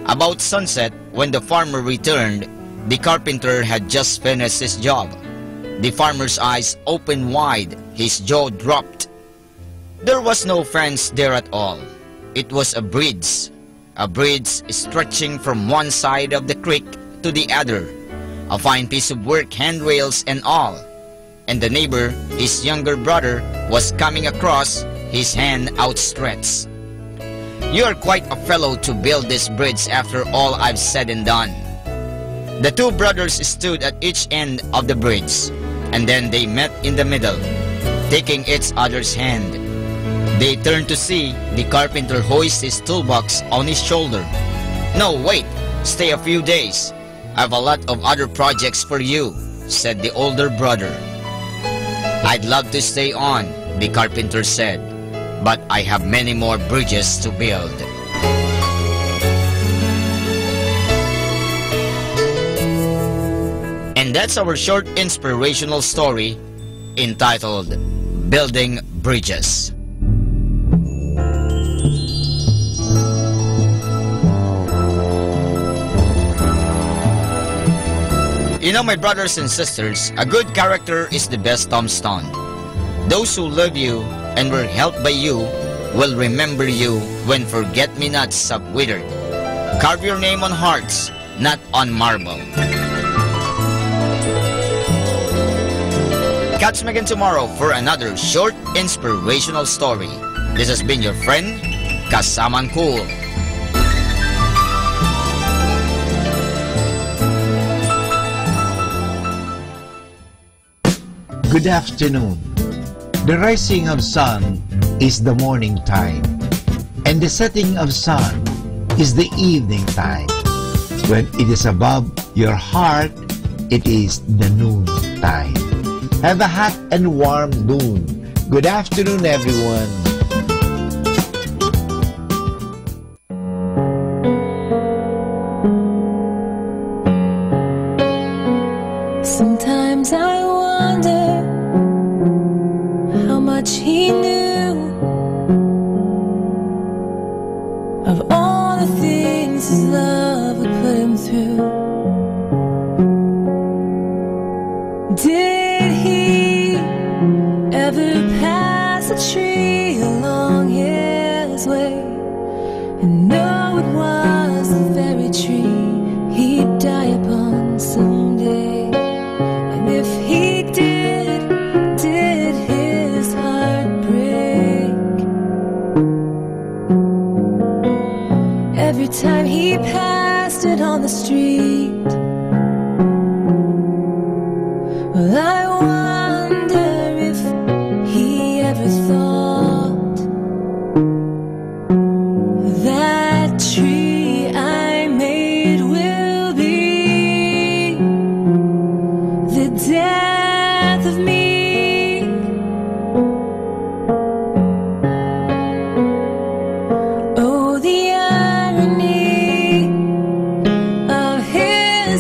About sunset, when the farmer returned, the carpenter had just finished his job. The farmer's eyes opened wide, his jaw dropped. There was no fence there at all. It was a bridge stretching from one side of the creek to the other, a fine piece of work, handrails and all. And the neighbor, his younger brother, was coming across, his hand outstretched. "You are quite a fellow to build this bridge after all I've said and done." The two brothers stood at each end of the bridge, and then they met in the middle, taking each other's hand. They turned to see the carpenter hoist his toolbox on his shoulder. "No, wait, stay a few days. I've a lot of other projects for you," said the older brother. "I'd love to stay on," the carpenter said, "but I have many more bridges to build." And that's our short inspirational story entitled Building Bridges. You know, my brothers and sisters, a good character is the best tombstone. Those who love you and were helped by you will remember you when forget-me-nots have withered. Carve your name on hearts, not on marble. Catch me again tomorrow for another short inspirational story. This has been your friend, Kasaman Cool. Good afternoon. The rising of sun is the morning time, and the setting of sun is the evening time. When it is above your heart, it is the noon time. Have a hot and warm noon. Good afternoon, everyone. Sometimes I wonder how much he knew of all the things his love would put him through. Did he ever pass a tree along his way and know it was the very tree he'd die upon someday? And if he did his heart break every time he passed it on the street? Well, I wonder if he ever thought that tree I made will be the death of me. Oh, the irony of his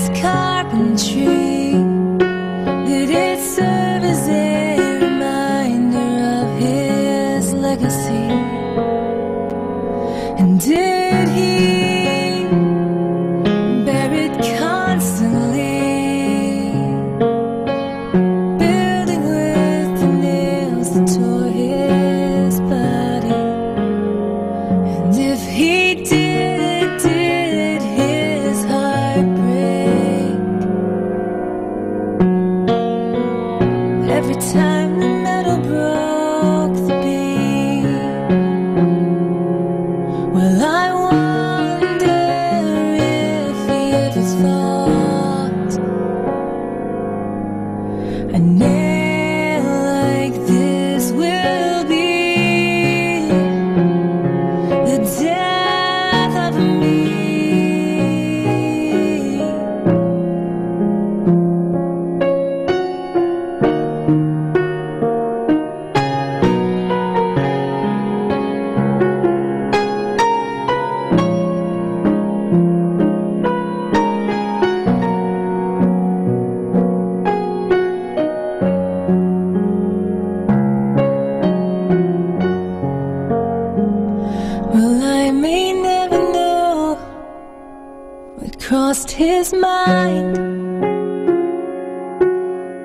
that crossed his mind.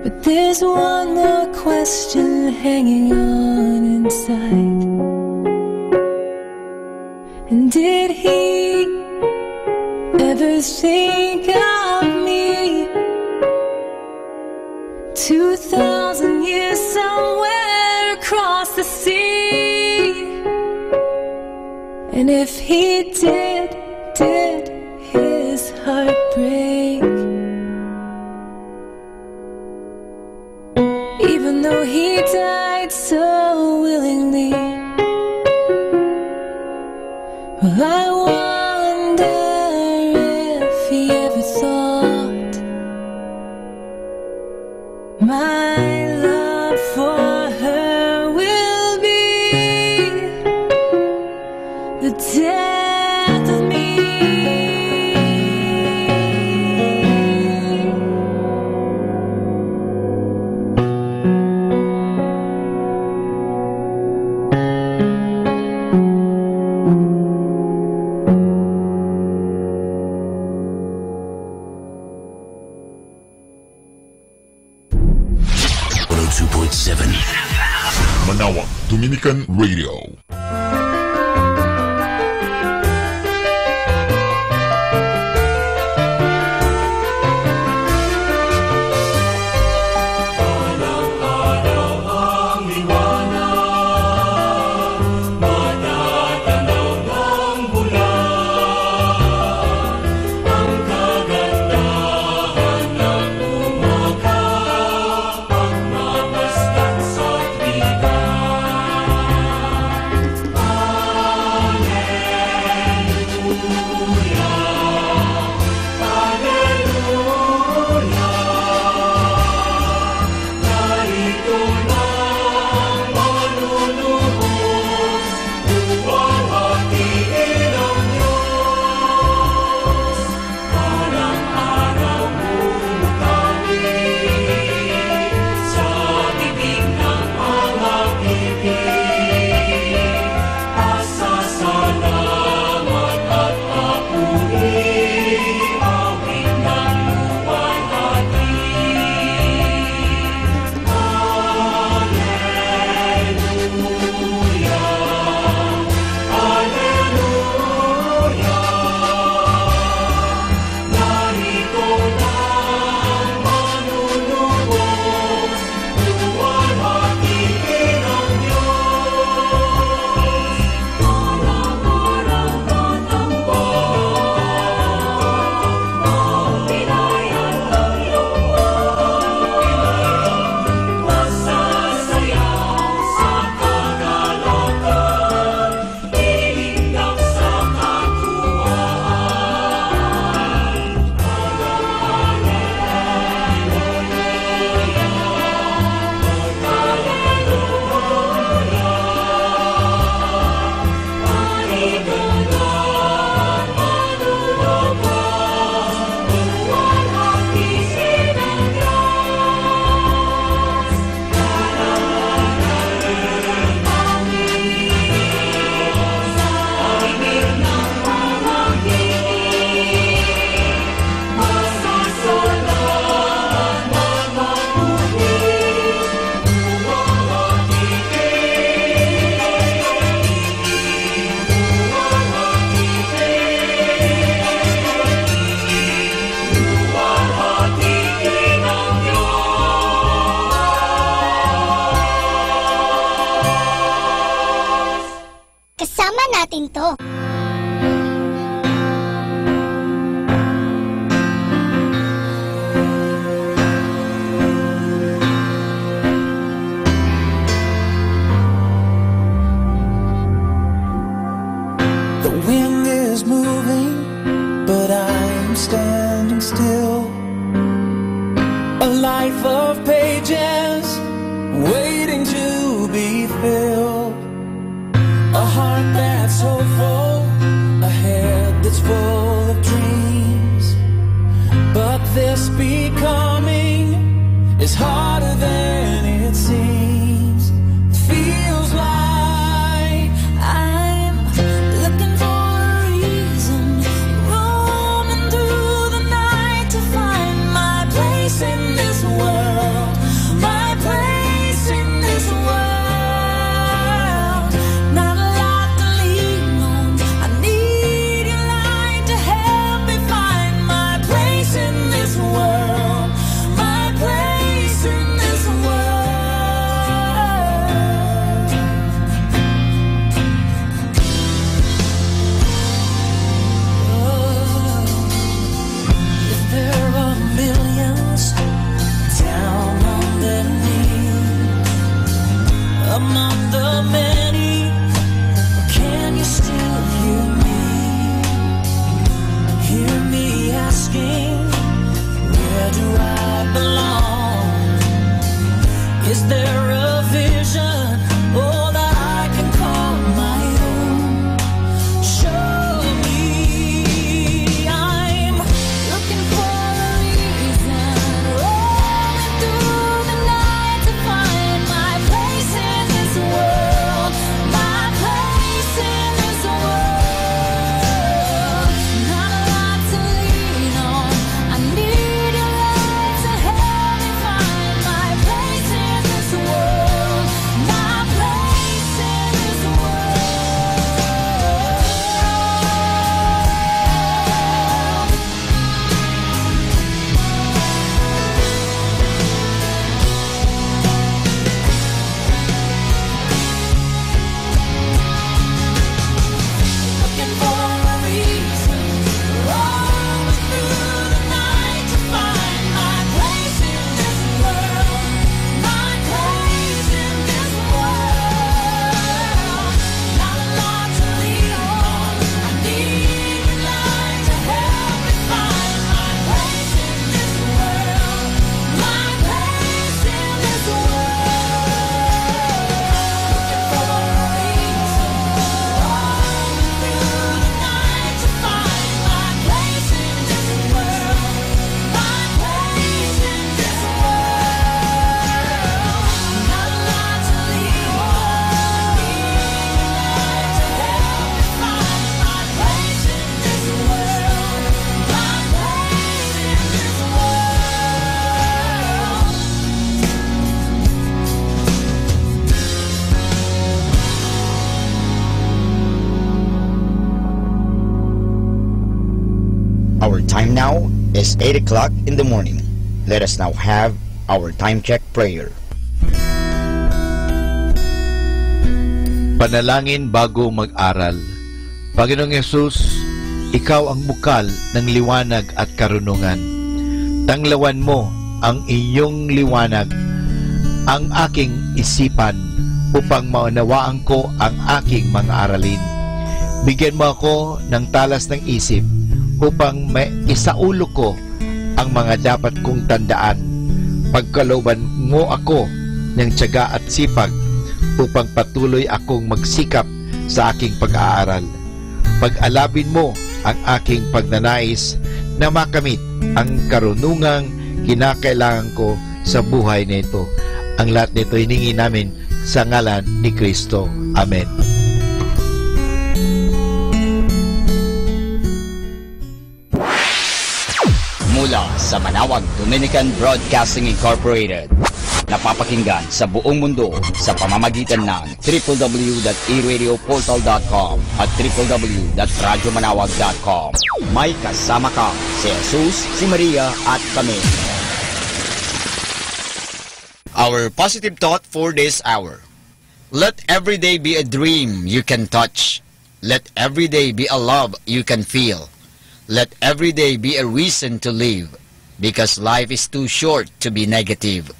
But there's one more question hanging on inside. And did he ever think of me? 2,000 years somewhere across the sea. And if he did his heart break? Even though he died so willingly, well, I wonder if he ever thought my love for her will be the death of me. Manawag Dominican Radio. natin to. The wind is moving, but I'm standing still. A life of pages waiting to be filled. A heart that's hopeful, a head that's full of dreams. But this becoming is harder than it seems. Feels like I'm looking for a reason, roaming through time now is 8 o'clock in the morning. Let us now have our time check prayer. Panalangin bago mag-aral. Panginoong Yesus, Ikaw ang bukal ng liwanag at karunungan. Tanglawan mo ang iyong liwanag, ang aking isipan, upang maunawaan ko ang aking mga aralin. Bigyan mo ako ng talas ng isip upang maisaulo ko ang mga dapat kong tandaan. Pagkalooban mo ako ng tiyaga at sipag upang patuloy akong magsikap sa aking pag-aaral. Pag-alabin mo ang aking pagnanais na makamit ang karunungang kinakailangan ko sa buhay nito. Ang lahat nito hiningi namin sa ngalan ni Kristo. Amen. Mula sa Manawag Dominican Broadcasting Incorporated, napapakinggan sa buong mundo sa pamamagitan ng www.eradioportal.com at www.radyomanawag.com. May kasama ka si Jesus, si Maria at kami. Our positive thought for this hour. Let every day be a dream you can touch. Let every day be a love you can feel. Let every day be a reason to live, because life is too short to be negative.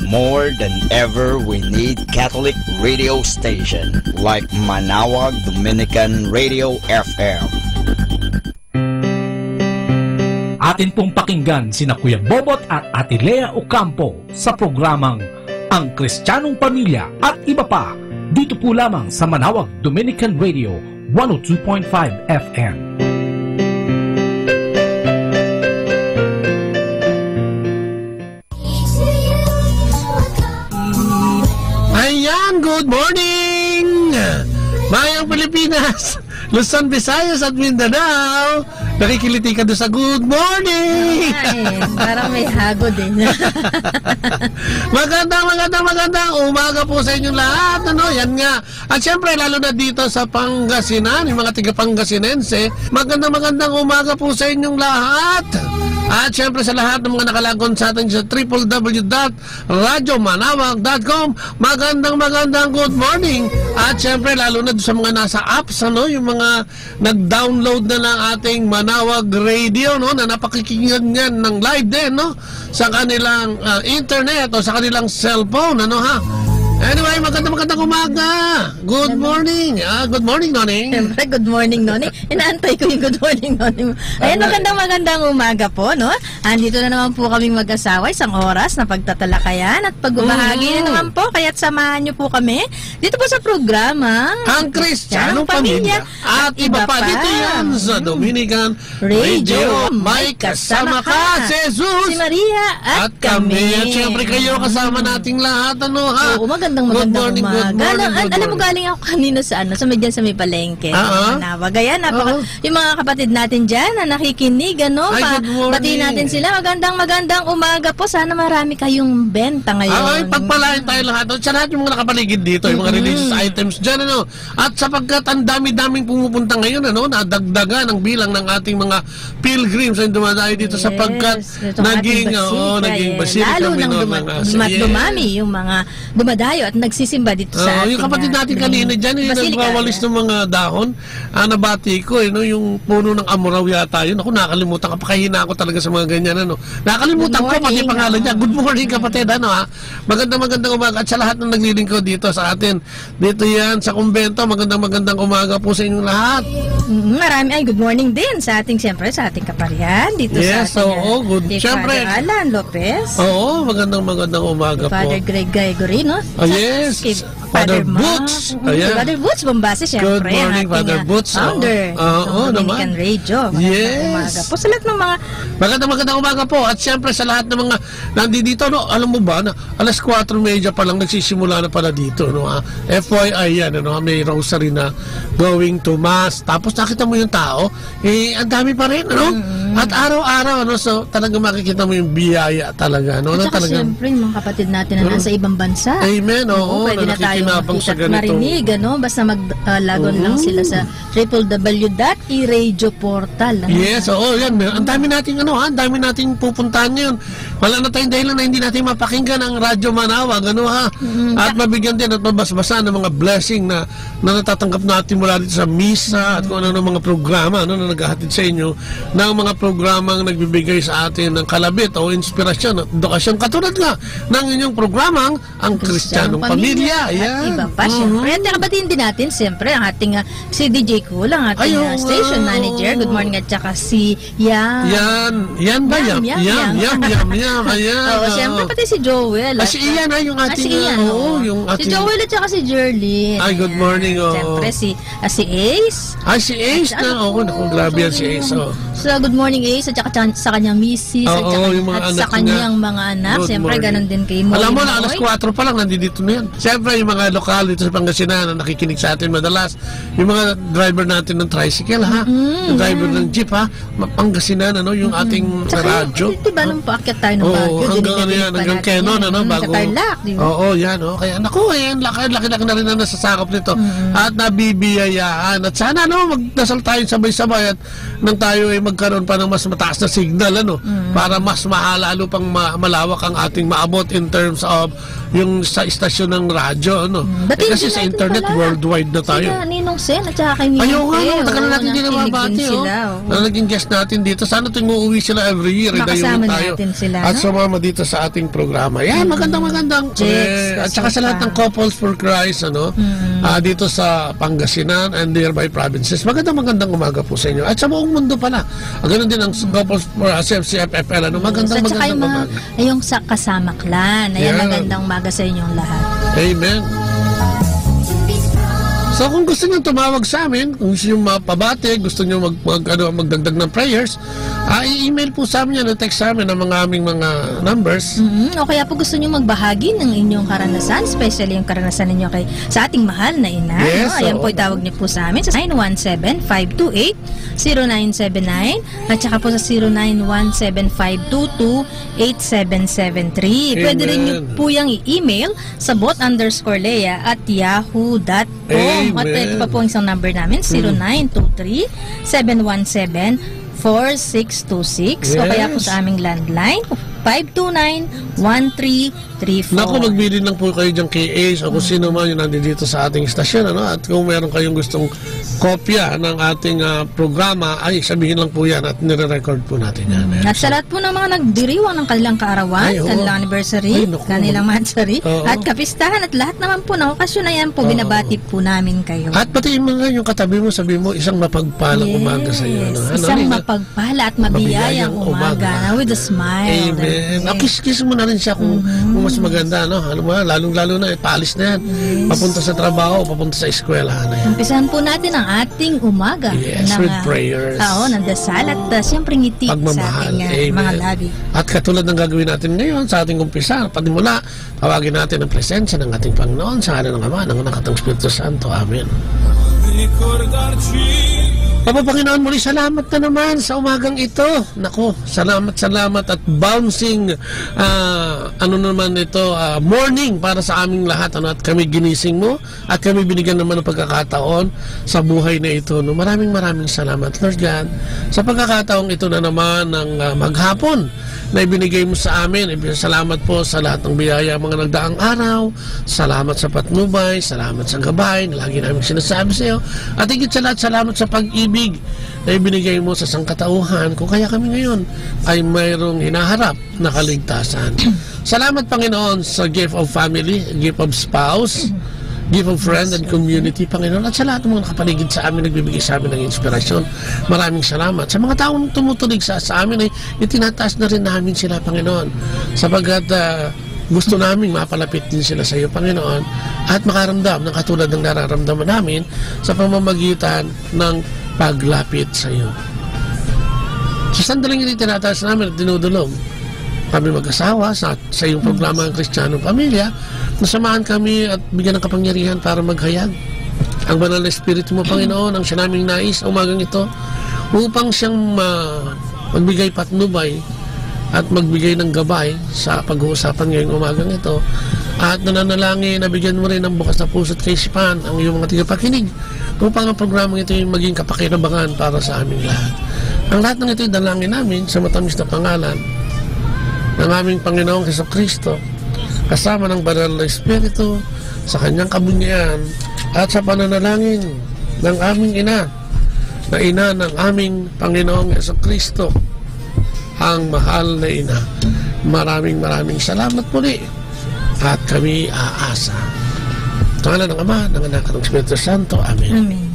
More than ever, we need Catholic radio station like Manawag Dominican Radio FM. Atin pong pakinggan sina Kuya Bobot at Ate Lea Ocampo sa programang Ang Kristiyanong Pamilya at Iba Pa, dito po lamang sa Manawag Dominican Radio 102.5 FM. Ayan, good morning! Mayang Pilipinas, Luzon, Visayas at Mindanao. Nakikiliti ka doon sa good morning! Ay, parang may hago din. Magandang umaga po sa inyong lahat. Ano, yan nga. At syempre, lalo na dito sa Pangasinan, yung mga tiga-Pangasinense, magandang umaga po sa inyong lahat. At syempre sa lahat ng mga nakalagon sa atin sa www.radyomanawag.com, magandang good morning. At syempre lalo na sa mga nasa apps, ano, yung mga nag-download na ng ating Manawag Radio, no, na napakikinggan yan ng live din, no, sa kanilang internet o sa kanilang cellphone, ano ha. Anyway, magandang umaga. Good morning. Good morning, Noning. Siyempre, good morning, Noning. Inaantay ko yung good morning, Noning. Ayan, magandang umaga po, no? Andito na naman po kaming mag-asawa, isang oras na pagtatalakayan at pagbabahagi na naman po. Kaya't samahan niyo po kami dito po sa programa Ang Kristiyanong Pamilya at Iba Pa. Dito yan sa Dominican Radio. May kasama ka, si Jesus, si Maria at kami. At syempre kayo kasama nating lahat, ano ha? Oo, magandang umaga. Alam mo, galing ako kanina sa sa may palengke. Manawag. Ayan, yung mga kapatid natin dyan na nakikinig, ano, batiin natin sila. Magandang umaga po. Sana marami kayong benta ngayon. Ay, pagpalain tayo lahat. Sa lahat yung mga nakapaligid dito, yung mga religious items dyan, ano. At sapagkat ang dami-daming pumupunta ngayon, ano, nadagdagan ang bilang ng ating mga pilgrims na dumadayo dito sapagkat naging basilika. Lalo nang dumami yung mga dumadayo at nagsisimba dito sa ating yung kapatid natin kanina dyan, yung nagwawalis ng mga dahon, nabati ko, no, yung puno ng amuraw yata yun. Ako, nakalimutan ka, pakahina ako talaga sa mga ganyan, ano. Nakalimutan ko, pati pangalan niya. Good morning, kapatid, ano ha. Magandang umaga at sa lahat ng naglilingkod dito sa atin. Dito yan, sa kumbento, magandang umaga po sa inyong lahat. Marami, good morning din sa ating, siyempre, sa ating kaparihan, dito sa ating, good. Siyempre, Father Alan Lopez. Oo, magandang umaga po. Father Greg Gregory, no? Yes, Father Boots. Father Boots Bombase, siyempre. Good morning, Father Boots. Founder ng Dominican Radio. Magandang umaga po sa lahat ng mga... Magandang umaga po. At siyempre sa lahat ng mga nandito, no, alam mo ba, na alas 4:30 pa lang nagsisimula na pala dito, no, FYI yan, ano, may rosary na going to Mass. Tapos nakita mo yung tao, ang dami pa rin, ano? At araw-araw, ano, so talaga makikita mo yung biyaya talaga, no? At saka siyempre, yung mga kapatid natin na nasa ibang bansa. Amen, oo. Pwede na tayo makinabang sa ganito. Marinig, ano? Basta mag-lagon lang sila sa www.iradioportal. Yes, oo, yan. Ang dami nating ang dami nating pupuntahan ngayon. Wala na tayong dahilan na hindi natin mapakinggan ang Radyo Manawag, at mabigyan din at mabasbasa ng mga blessing na natatanggap natin mula dito sa misa at kung ano mga programa na naghahatid sa inyo ng mga programang nagbibigay sa atin ng kalabit o inspirasyon at edukasyon. Katulad nga ng inyong programang Ang Kristiyanong Pamilya. At iba pa, siyempre. At nakabatiin din natin, siyempre, ang ating si DJ Cool, ang ating station manager. Good morning. At saka si Yam. Yan ba? Yam. Oo, siyempre, pati si Joel. Si Ian, yung ating... Si Joel at saka si Jerlyn. Ay, good morning. Siyempre, si Ace. Si Ace na. Naku, grabe yan si Ace. So, good morning Ace at saka sa kanyang misis at sa kanyang mga anak. Siyempre, ganun din kay Moy. Alam mo na, alas 4 pa lang, nandito na yan. Siyempre, yung mga lokal dito sa Pangasinan na nakikinig sa atin madalas, yung mga driver natin ng tricycle, yung driver ng jeep, Pangasinan, yung ating radyo. Diba nung paakyat tayo ng Baguio? Hanggang Quezon, bago. Sa Tarlac, di ba? Oo, yan, kaya naku, laki-laki na rin na nasasakop nito. At nabibiyayaan. At sana, magdasal tayo sabay-sabay at nang tayo ay magkaroon pa ng mas mataas na signal, para mas lalo pang malawak ang ating maabot in terms of yung sa istasyon ng radyo, kasi sa internet, worldwide na tayo. Sila, Ninong Sen, at saka kay Ninong Ayaw nga, tagal na natin din nababati, na naging guest natin dito. Sana tuwing uuwi sila every year, makasama natin sila, at sumama dito sa ating programa. Yan, magandang. At saka sa lahat ng Couples for Christ, dito sa Pangasinan and nearby provinces. Magandang umaga po sa inyo. At sa buong mundo pala. Ganun din ang Couples for CFFL. Magandang umaga. Yung sa Kasama Clan. Ayan, magandang umaga sa inyong lahat. Amen. So kung gusto nyo tumawag sa amin, kung gusto nyo mapabate, gusto nyo magdagdag ng prayers, i-email po sa amin yan, text sa amin ang mga aming mga numbers. O kaya po gusto nyo magbahagi ng inyong karanasan, especially yung karanasan ninyo sa ating mahal na ina. Yes, Ayan po, itawag nyo po sa amin sa 917-528-0979 at saka po sa 0917-522-8773. Pwede rin nyo po yung i-email sa bot_lea@yahoo.com. At ito pa po ang isang number namin, 0923-717-4626. O kaya po sa aming landline, 529-1334. Naku, magbili lang po kayo dyan kay Ace o kung sino man yung nandito sa ating istasyon. At kung meron kayong gustong kopya ng ating programa, ay sabihin lang po yan at nire-record po natin yan. At sa lahat po ng mga nagdiriwang ng kanilang kaarawan, kanilang anniversary, kanilang mansari, at kapistahan at lahat naman po ng okasyon na yan po, binabati po namin kayo. At pati yung katabi mo, sabi mo, isang mapagpalang umaga sa iyo. Isang mapagpala at mabiyayang umaga with a smile. Amen. Kiss mo na rin siya kung mas maganda, lalong-lalo na, paalis na yan. Papunta sa trabaho, papunta sa eskwelahan na yan. Umpisahan po natin ang ating umaga. With prayers. Ng dasal at siyempre ngiti sa ating mga labi. At katulad ng gagawin natin ngayon sa ating umpisa, panimula, tawagin natin ang presensya ng ating Panginoon sa ngalan ng Ama, ng Anak at ng Espiritu Santo. Amen. Papa Panginoon, muli salamat na naman sa umagang ito. Nako, salamat at bouncing morning para sa aming lahat. At kami ginising mo at kami binigyan naman ng pagkakataon sa buhay na ito. Maraming salamat, Lord God, sa pagkakataong ito na naman ng maghapon na ibinigay mo sa amin. Salamat po sa lahat ng biyaya mga nagdaang araw. Salamat sa patnubay, salamat sa gabay na lagi namin sinasabi sa iyo. At higit sa lahat, salamat sa pag-ibig na ibinigay mo sa sangkatauhan kung kaya kami ngayon ay mayroong hinaharap na kaligtasan. Salamat, Panginoon, sa gift of family, gift of spouse, gift of friend and community, Panginoon, at sa lahat ng mga nakapaligid sa amin, nagbibigay sa amin ng inspirasyon. Maraming salamat. Sa mga taong tumutulig sa amin ay itinataas na rin namin sila, Panginoon, sapagkat gusto namin mapalapit din sila sa iyo, Panginoon, at makaramdam ng katulad ng nararamdaman namin sa pamamagitan ng paglapit sa iyo. Sa sandaling ito tinataas namin at dinudulog kami mag-asawa sa iyong programa ng Kristiyanong Pamilya, nasamahan kami at bigyan ng kapangyarihan para maghayag ang banal na Espiritu mo, Panginoon, ang siya naming nais umagang ito upang siyang magbigay patnubay at magbigay ng gabay sa pag-uusapan ngayong umagang ito. At nananalangin na bigyan mo rin ng bukas na puso at kaisipan ang iyong mga tagapakinig upang ang programang ito ay maging kapakinabangan para sa aming lahat. Ang lahat ng ito ay dalangin namin sa matamis na pangalan ng aming Panginoong Jesucristo, kasama ng banal na Espiritu, sa kanyang kabunyian at sa pananalangin ng aming ina, na ina ng aming Panginoong Jesucristo, ang mahal na ina. Maraming salamat muli at kami aasa. Pangalan ng Ama, ng Anak at ng Espiritu Santo. Amen. Amen.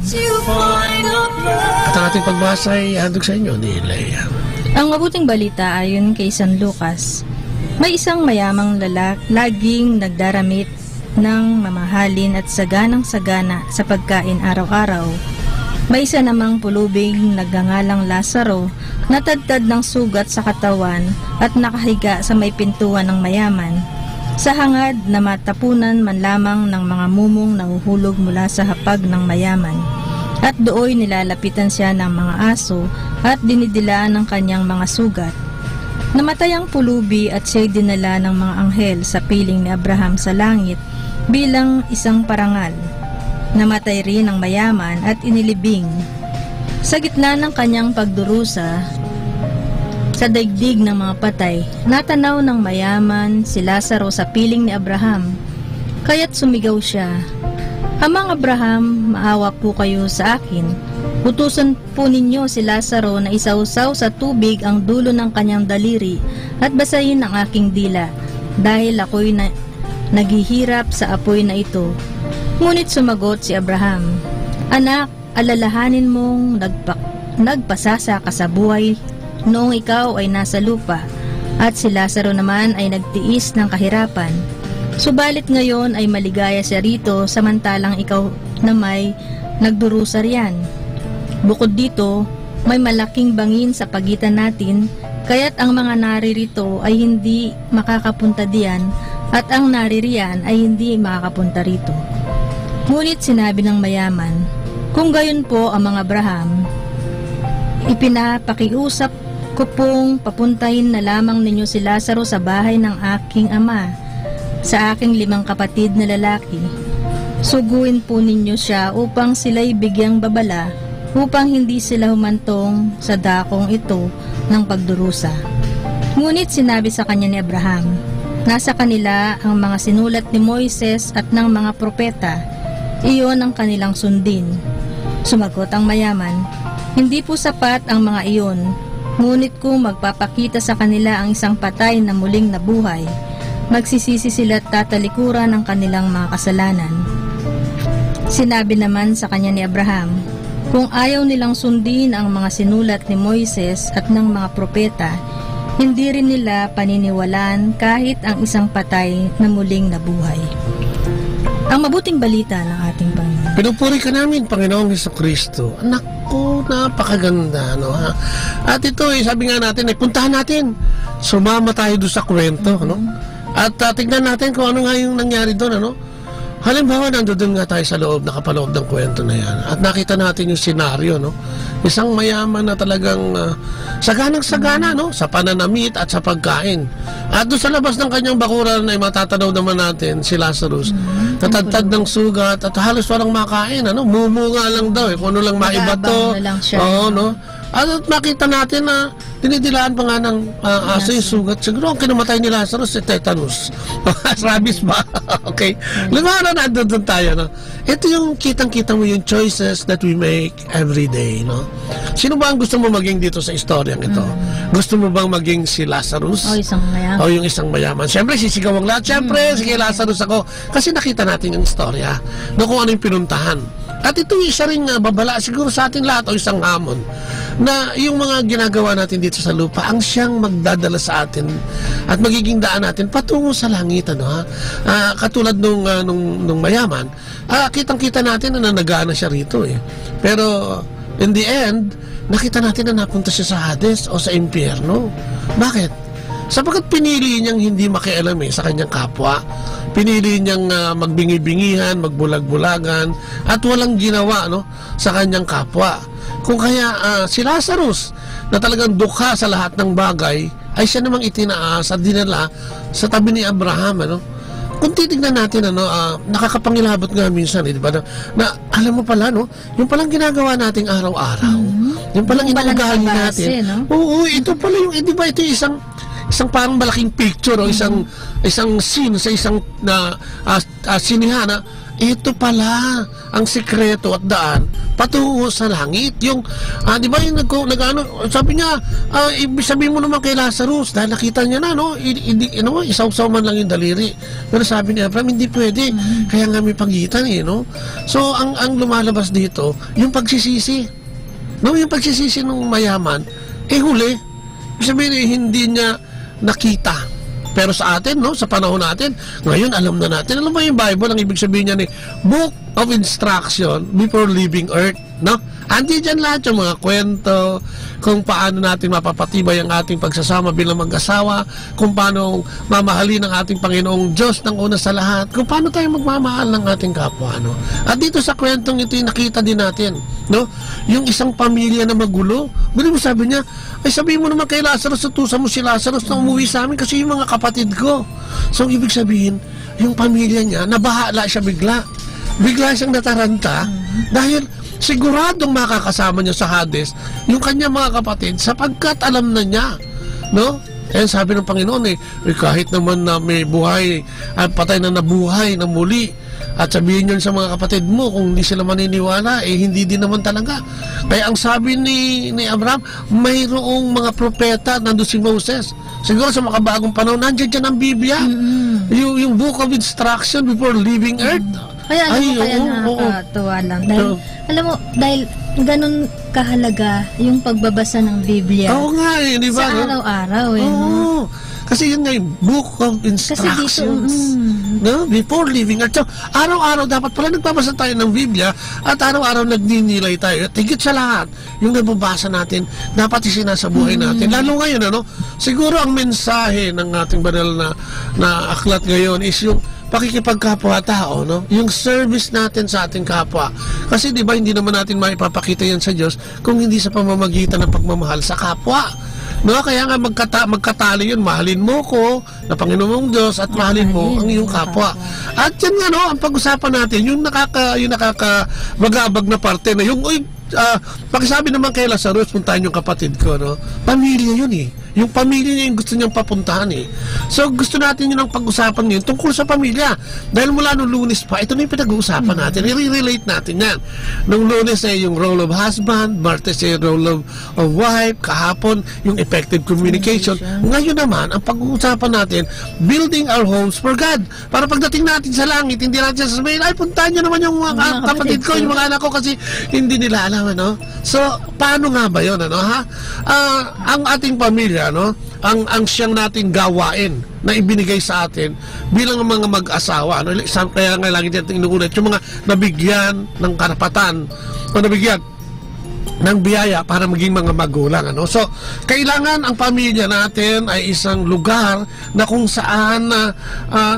At ang ating pagbasa ay handog sa inyo ni Leia. Ang mabuting balita ayon kay San Lucas. May isang mayamang laging nagdaramit ng mamahalin at saganang-sagana sa pagkain araw-araw. May isa namang pulubing nagngangalang Lazaro, natadtad ng sugat sa katawan at nakahiga sa may pintuan ng mayaman. Sa hangad na matapunan man lamang ng mga mumong nahuhulog mula sa hapag ng mayaman. At dooy nilalapitan siya ng mga aso at dinidilaan ng kanyang mga sugat. Namatay ang pulubi at siya'y dinala ng mga anghel sa piling ni Abraham sa langit bilang isang parangal. Namatay rin ang mayaman at inilibing. Sa gitna ng kanyang pagdurusa sa daigdig ng mga patay, natanaw ng mayaman si Lazaro sa piling ni Abraham. Kaya't sumigaw siya, "Amang Abraham, maawa po kayo sa akin. Utusan po ninyo si Lazaro na isawsaw sa tubig ang dulo ng kanyang daliri at basahin ang aking dila, dahil ako'y naghihirap sa apoy na ito." Ngunit sumagot si Abraham, "Anak, alalahanin mong nagpasasa ka sa buhay noong ikaw ay nasa lupa, at si Lazaro naman ay nagtiis ng kahirapan. Subalit ngayon ay maligaya siya rito, samantalang ikaw na may nagdurusa riyan. Bukod dito, may malaking bangin sa pagitan natin, kaya't ang mga naririto ay hindi makakapunta diyan, at ang naririyan ay hindi makakapunta rito." Ngunit sinabi ng mayaman, "Kung gayon po, Amang Abraham, ipinapakiusap ko pong papuntahin na lamang ninyo si Lazaro sa bahay ng aking ama, sa aking 5 kapatid na lalaki. Suguin po ninyo siya upang sila'y bigyang babala, upang hindi sila humantong sa dakong ito ng pagdurusa." Ngunit sinabi sa kanya ni Abraham, "Nasa kanila ang mga sinulat ni Moises at ng mga propeta, iyon ang kanilang sundin." Sumagot ang mayaman, "Hindi po sapat ang mga iyon, ngunit kung magpapakita sa kanila ang isang patay na muling nabuhay, magsisisi sila at tatalikuran ng kanilang mga kasalanan." Sinabi naman sa kanya ni Abraham, "Kung ayaw nilang sundin ang mga sinulat ni Moises at ng mga propeta, hindi rin nila paniniwalaan kahit ang isang patay na muling nabuhay." Ang mabuting balita ng ating Panginoon. Pinupuri ka namin, Panginoong Jesucristo. Anak ko, napakaganda, no, ha? At ito, sabi nga natin, puntahan natin. Sumama tayo doon sa kwento, no? At tignan natin kung ano nga yung nangyari doon, ano? Halimbawa, nandoon nga tayo sa loob, nakapaloob ng kwento na yan. At nakita natin yung senaryo, no? Isang mayaman na talagang saganang-sagana, no? Sa pananamit at sa pagkain. At doon sa labas ng kanyang bakuran ay matatanaw naman natin si Lazarus. Tatadtad ng sugat at halos walang makain, ano? Mumunga lang daw, kung ano lang maibato. Oo, no? At makita natin na dinidilaan pa nga ng aso yung sugat. Siguro ang kinumatay ni Lazarus si tetanus. Rabies ba? Okay. Lumana na doon tayo, no? Ito yung kitang-kita mo yung choices that we make every day, no? Sino ba ang gusto mo maging dito sa istoryang ito? Gusto mo bang maging si Lazarus? O isang mayaman. O yung isang mayaman. Siyempre, sisigaw ang lahat. Siyempre, sige Lazarus ako. Kasi nakita natin yung istorya. No, kung ano yung pinuntahan. At ito isa rin babala siguro sa ating lahat o isang hamon na yung mga ginagawa natin dito sa lupa ang siyang magdadala sa atin at magiging daan natin patungo sa langit, ano, ha? Katulad nung mayaman, kitang-kita natin na nagana siya rito, eh. Pero in the end, nakita natin na napunta siya sa Hades o sa impyerno. Bakit? Sapagkat pinili niyang hindi makialam sa kanyang kapwa. Pinili niyang magbingi-bingihan, magbulag-bulagan, at walang ginawa, no, sa kanyang kapwa. Kung kaya si Lazarus, na talagang dukha sa lahat ng bagay, ay siya namang itinaas at dinala sa tabi ni Abraham, ano? kung titignan natin, nakakapangilabot nga minsan, di ba, na alam mo pala, no, yung palang ginagawa nating araw-araw, yung palang inuugali natin, no? Oo, ito pala yung, di ba, ito yung isang parang malaking picture, o isang scene sa isang sinihan, ito pala ang sikreto at daan patungo sa langit. Yung, di ba, yung sabi niya, ibig sabihin mo naman kay Lazarus, dahil nakita niya na, no, isaw-saw man lang yung daliri. Pero sabi ni Abraham, hindi pwede. Kaya nga may pagitan, no? So, ang lumalabas dito, yung pagsisisi. No, yung pagsisisi ng mayaman, huli. Ibig sabihin, hindi niya nakita. Pero sa atin, no, sa panahon natin, ngayon alam na natin. Alam mo yung Bible, ang ibig sabihin niya ni Book of Instruction before leaving earth, no? Andi dyan lahat yung mga kwento, kung paano natin mapapatibay ang ating pagsasama bilang mag-asawa, kung paano mamahalin ang ating Panginoong Diyos ng una sa lahat, kung paano tayo magmamahal ng ating kapwa, no? At dito sa kwentong ito, nakita din natin, no? Yung isang pamilya na magulo. Bili mo, sabi niya, ay sabihin mo naman kay Lazarus, tutusan mo si Lazarus na umuwi sa amin kasi yung mga kapatid ko. So, ibig sabihin, yung pamilya niya, nabahala siya bigla. Bigla siyang nataranta dahil siguradong makakasama niya sa Hades yung kanyang mga kapatid sapagkat alam na niya, no? Eh, sabi ng Panginoon, kahit naman na may buhay at patay na nabuhay na muli, at sabihin yun sa mga kapatid mo, kung hindi sila maniniwala, hindi din naman talaga. Kaya ang sabi ni Abraham, mayroong mga propeta, nandun si Moses. Siguro sa makabagong panahon, nandiyan dyan ang Biblia. Yung Book of Instruction before leaving earth. Kaya nakakatuwa lang. Dahil, alam mo, dahil ganun kahalaga yung pagbabasa ng Biblia. Oo nga, di ba? Sa araw-araw, Oo. Kasi yun nga yung Book of Instructions. No? Before leaving earth. So, araw-araw dapat pala nagbabasa tayo ng Biblia at araw-araw nagninilay tayo. At higit sa lahat, yung nababasa natin, dapat isinasa buhay natin. Lalo ngayon, siguro ang mensahe ng ating banal na aklat ngayon is yung pakikipagkapwa-tao, no? Yung service natin sa ating kapwa. Kasi di ba hindi naman natin maipapakita yan sa Diyos kung hindi sa pamamagitan ng pagmamahal sa kapwa. No, kaya nga magkatali yun, mahalin mo ko na Panginoon mong Diyos at mahalin mo ang iyong kapwa. At yan nga, no, ang pag-usapan natin, yung nakakabagabag na parte na yung pakisabi naman kay Lazarus, puntahan yung kapatid ko, no? Pamilya yun Yung pamilya niya yung gusto niyang papuntahan So gusto natin yun ang pag-usapan ngayon tungkol sa pamilya. Dahil mula nung Lunes pa, ito na yung pinag-uusapan natin. I-relate natin yan. Nung Lunes ay yung role of husband, Martes ay role of wife, kahapon yung effective communication. Ngayon naman, ang pag-uusapan natin, building our homes for God. Para pagdating natin sa langit, hindi natin sasabihin, ay puntahan niyo naman yung mga kapatid ko, yung mga anak ko kasi hindi nila alam. So, paano nga ba yun, ang ating pamilya, ang siyang nating gawain na ibinigay sa atin bilang mga mag-asawa, kaya nga lagi natin inuulit yung mga nabigyan ng karapatan o nabigyan ng biyaya para maging mga magulang, So, kailangan ang pamilya natin ay isang lugar na kung saan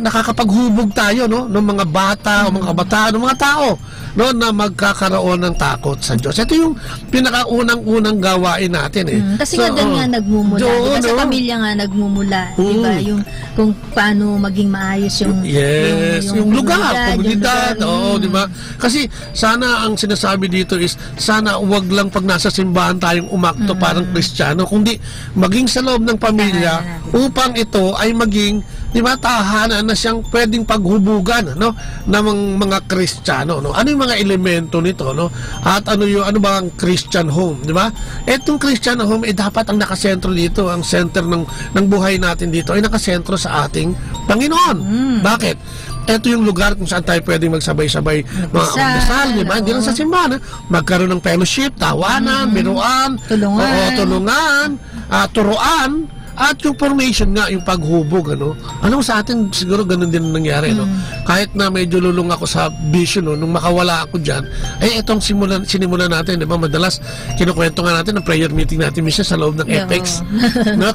nakakapaghubog tayo, ng mga bata o mga kabataan o mga tao, na magkakaroon ng takot sa Diyos. Ito yung pinakaunang-unang gawain natin Kasi nga doon nga nagmumula. Diba sa pamilya nga nagmumula? Diba? Yung kung paano maging maayos yung yung lugar, komunidad. Diba? Kasi sana ang sinasabi dito is sana wag lang pag nasa simbahan tayong umakto parang Kristiyano, kundi maging sa loob ng pamilya upang ito ay maging, diba, tahanan na siyang pwedeng paghubugan, ng mga Kristiyano, Ano yung mga elemento nito, At ano ba ang Christian home, diba? Etong Christian home dapat ang nakasentro dito, ang center ng buhay natin dito ay nakasentro sa ating Panginoon. Bakit? Ito yung lugar kung saan tayo pwedeng magsabay-sabay mga magdasal, diba? Hindi lang sa simbahan, magkaroon ng fellowship, tawanan, biruan, tulungan, turuan, at yung formation nga, yung paghubog, Alam mo, sa atin siguro ganun din nangyari, Kahit na medyo lulong ako sa vision, nung makawala ako dyan, itong sinimulan natin, diba? Madalas, kinukwento nga natin ang prayer meeting natin minsan sa loob ng Apex.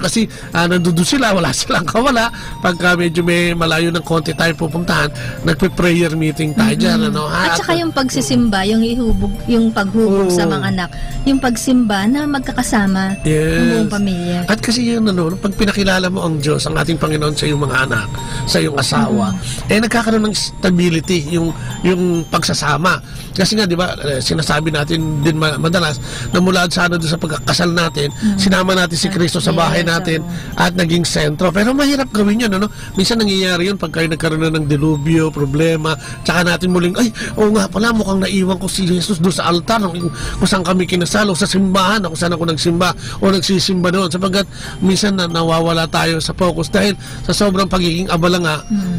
Kasi nandun sila, wala silang kawala. Pagka medyo may malayo ng konti tayo pupuntahan, nagpe-prayer meeting tayo dyan, At saka yung pagsisimba, yung paghubog sa mga anak, yung pagsimba na magkakasama ng buong pamilya. At kasi yun, pag pinakilala mo ang Diyos, ang ating Panginoon sa iyong mga anak, sa iyong asawa, nagkakaroon ng stability yung pagsasama. Kasi nga, di ba, sinasabi natin din madalas na mula sana doon sa pagkakasal natin, sinama natin si Kristo sa bahay natin at naging sentro. Pero mahirap gawin yun, ano? Minsan nangyayari yun pagka nagkaroon na ng dilubyo, problema, tsaka natin muling, ay, oo nga pala, mukhang naiwan ko si Jesus doon sa altar, kung saan kami kinasal, o sa simbahan, kung saan ako nagsimba, o nagsisimba doon. Sapagkat minsan nawawala tayo sa focus dahil sa sobrang pagiging abala nga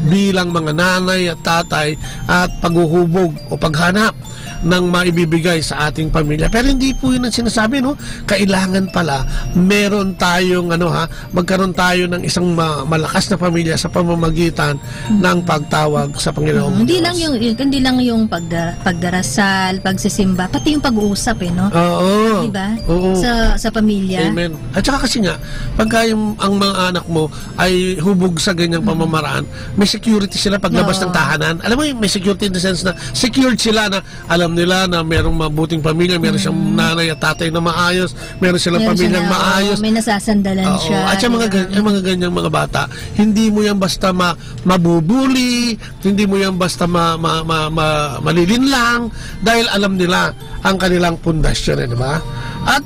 bilang mga nanay at tatay at paghuhubog o paghanap ng maibibigay sa ating pamilya. Pero hindi po yun ang sinasabi, no? Kailangan pala meron tayong magkaroon tayo ng isang malakas na pamilya sa pamamagitan ng pagtawag sa Panginoong Hindi Diyos. lang yung pagdarasal, pagsisimba, pati yung pag-uusap, no? Oo. Diba? Oo. Sa pamilya. Amen. At saka kasi nga, pagka ang mga anak mo ay hubog sa ganyang pamamaraan, may security sila paglabas ng tahanan. Alam mo, may security in the sense na secured sila na alam nila na merong mabuting pamilya, meron siyang nanay at tatay na maayos, meron silang pamilyang maayos. May nasasandalan siya. At yung mga ganyang mga bata, hindi mo yan basta mabubuli, hindi mo yan basta malilinlang, dahil alam nila ang kanilang pundasyon, di ba? At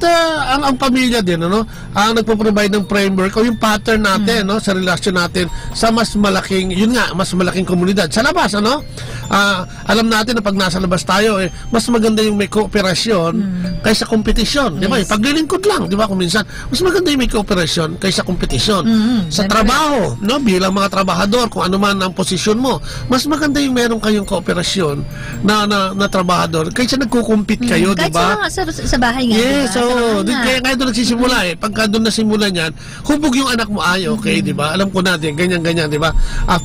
ang pamilya din, ang nagpo-provide ng framework o yung pattern natin, sa relasyon natin sa mas malaking, mas malaking komunidad. Sa labas, alam natin na pag nasa labas tayo, mas maganda yung may kooperasyon kaysa kompetisyon. Di ba? Paglilingkod lang, di ba? Kung minsan, mas maganda yung may kooperasyon kaysa kompetisyon. Sa trabaho, bilang mga trabahador, kung ano man ang posisyon mo, mas maganda yung meron kayong kooperasyon na trabahador kaysa nagkukumpit kayo, di ba? Kahit sa bahay nga. Yes, so, kaya doon nagsisimula pagka doon nasimulan yan, hubog yung anak mo, okay, di ba? Alam ko natin, ganyan, di ba?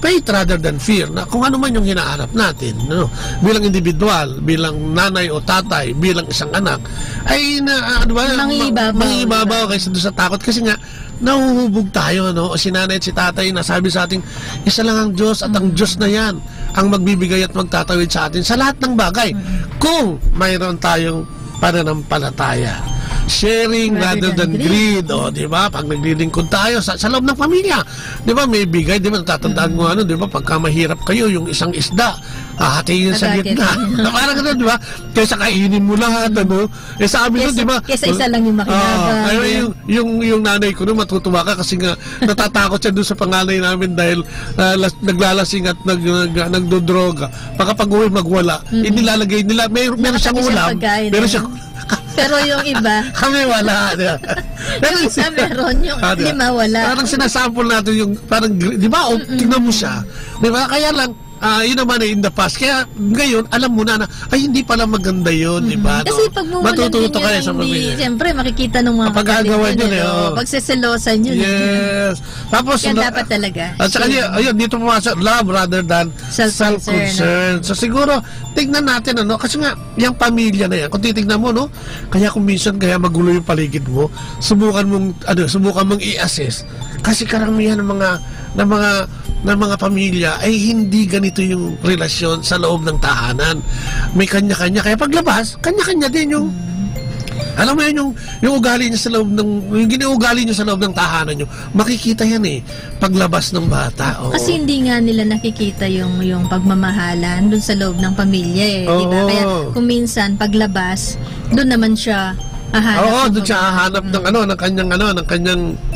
Faith rather than fear, na kung ano man yung hinaharap natin, bilang individual, bilang nanay o tatay, bilang isang anak, ay mangibabaw kaysa doon sa takot. Kasi nga, nahuhubog tayo, o si nanay at si tatay nasabi sa ating, isa lang ang Diyos at ang Diyos na yan ang magbibigay at magtatawid sa atin sa lahat ng bagay. Kung mayroon tayong pananampalataya, sharing rather than greed, di ba? Pag naglilingkod tayo sa loob ng pamilya, di ba? May bigay, di ba? Natatandaan mo di ba? Pagka mahirap kayo, yung isang isda, hahatiin sa gitna. Parang gano'n, di ba? Kaysa kainin mo lahat, sabi nun, di ba? Kaysa isa lang yung makinabang. Yung nanay ko nun, matutuwa ka kasi nga natatakot siya doon sa panganay namin dahil naglalasing at nagdodroga. Pagkapag-uwi, magwala. Inilalagay nila, meron siyang ulam, meron siyang pero yung iba, kami wala. Yung isa meron, yung lima wala. Parang sinasample natin yung, parang, di ba? Tingnan mo siya. Di ba? Kaya lang, yun naman in the past. Kaya ngayon, alam mo na ay hindi pala maganda yun, di ba? Kasi pag matututo kayo sa pamilya. Siyempre, makikita ng mga pagkagawa yun, pagseselosan yun. Yes. Tapos, kaya dapat talaga. At saka, ayun, dito pumasok, love rather than self-concern. So, siguro, tignan natin, kasi nga, yung pamilya na yan, kung titignan mo, kaya kung minsan, kaya magulo yung paligid mo, subukan mong i-assess. Kasi karamihan ng mga pamilya ay hindi ganito yung relasyon sa loob ng tahanan. May kanya-kanya. Kaya paglabas, kanya-kanya din yung alam mo yun, yung ugali niya sa loob yung ginuugali niya sa loob ng tahanan niyo, makikita yan paglabas ng bata. Kasi hindi nga nila nakikita yung pagmamahalan dun sa loob ng pamilya di ba? Kaya kung minsan paglabas, dun naman siya doon siya hahanap ng kanyang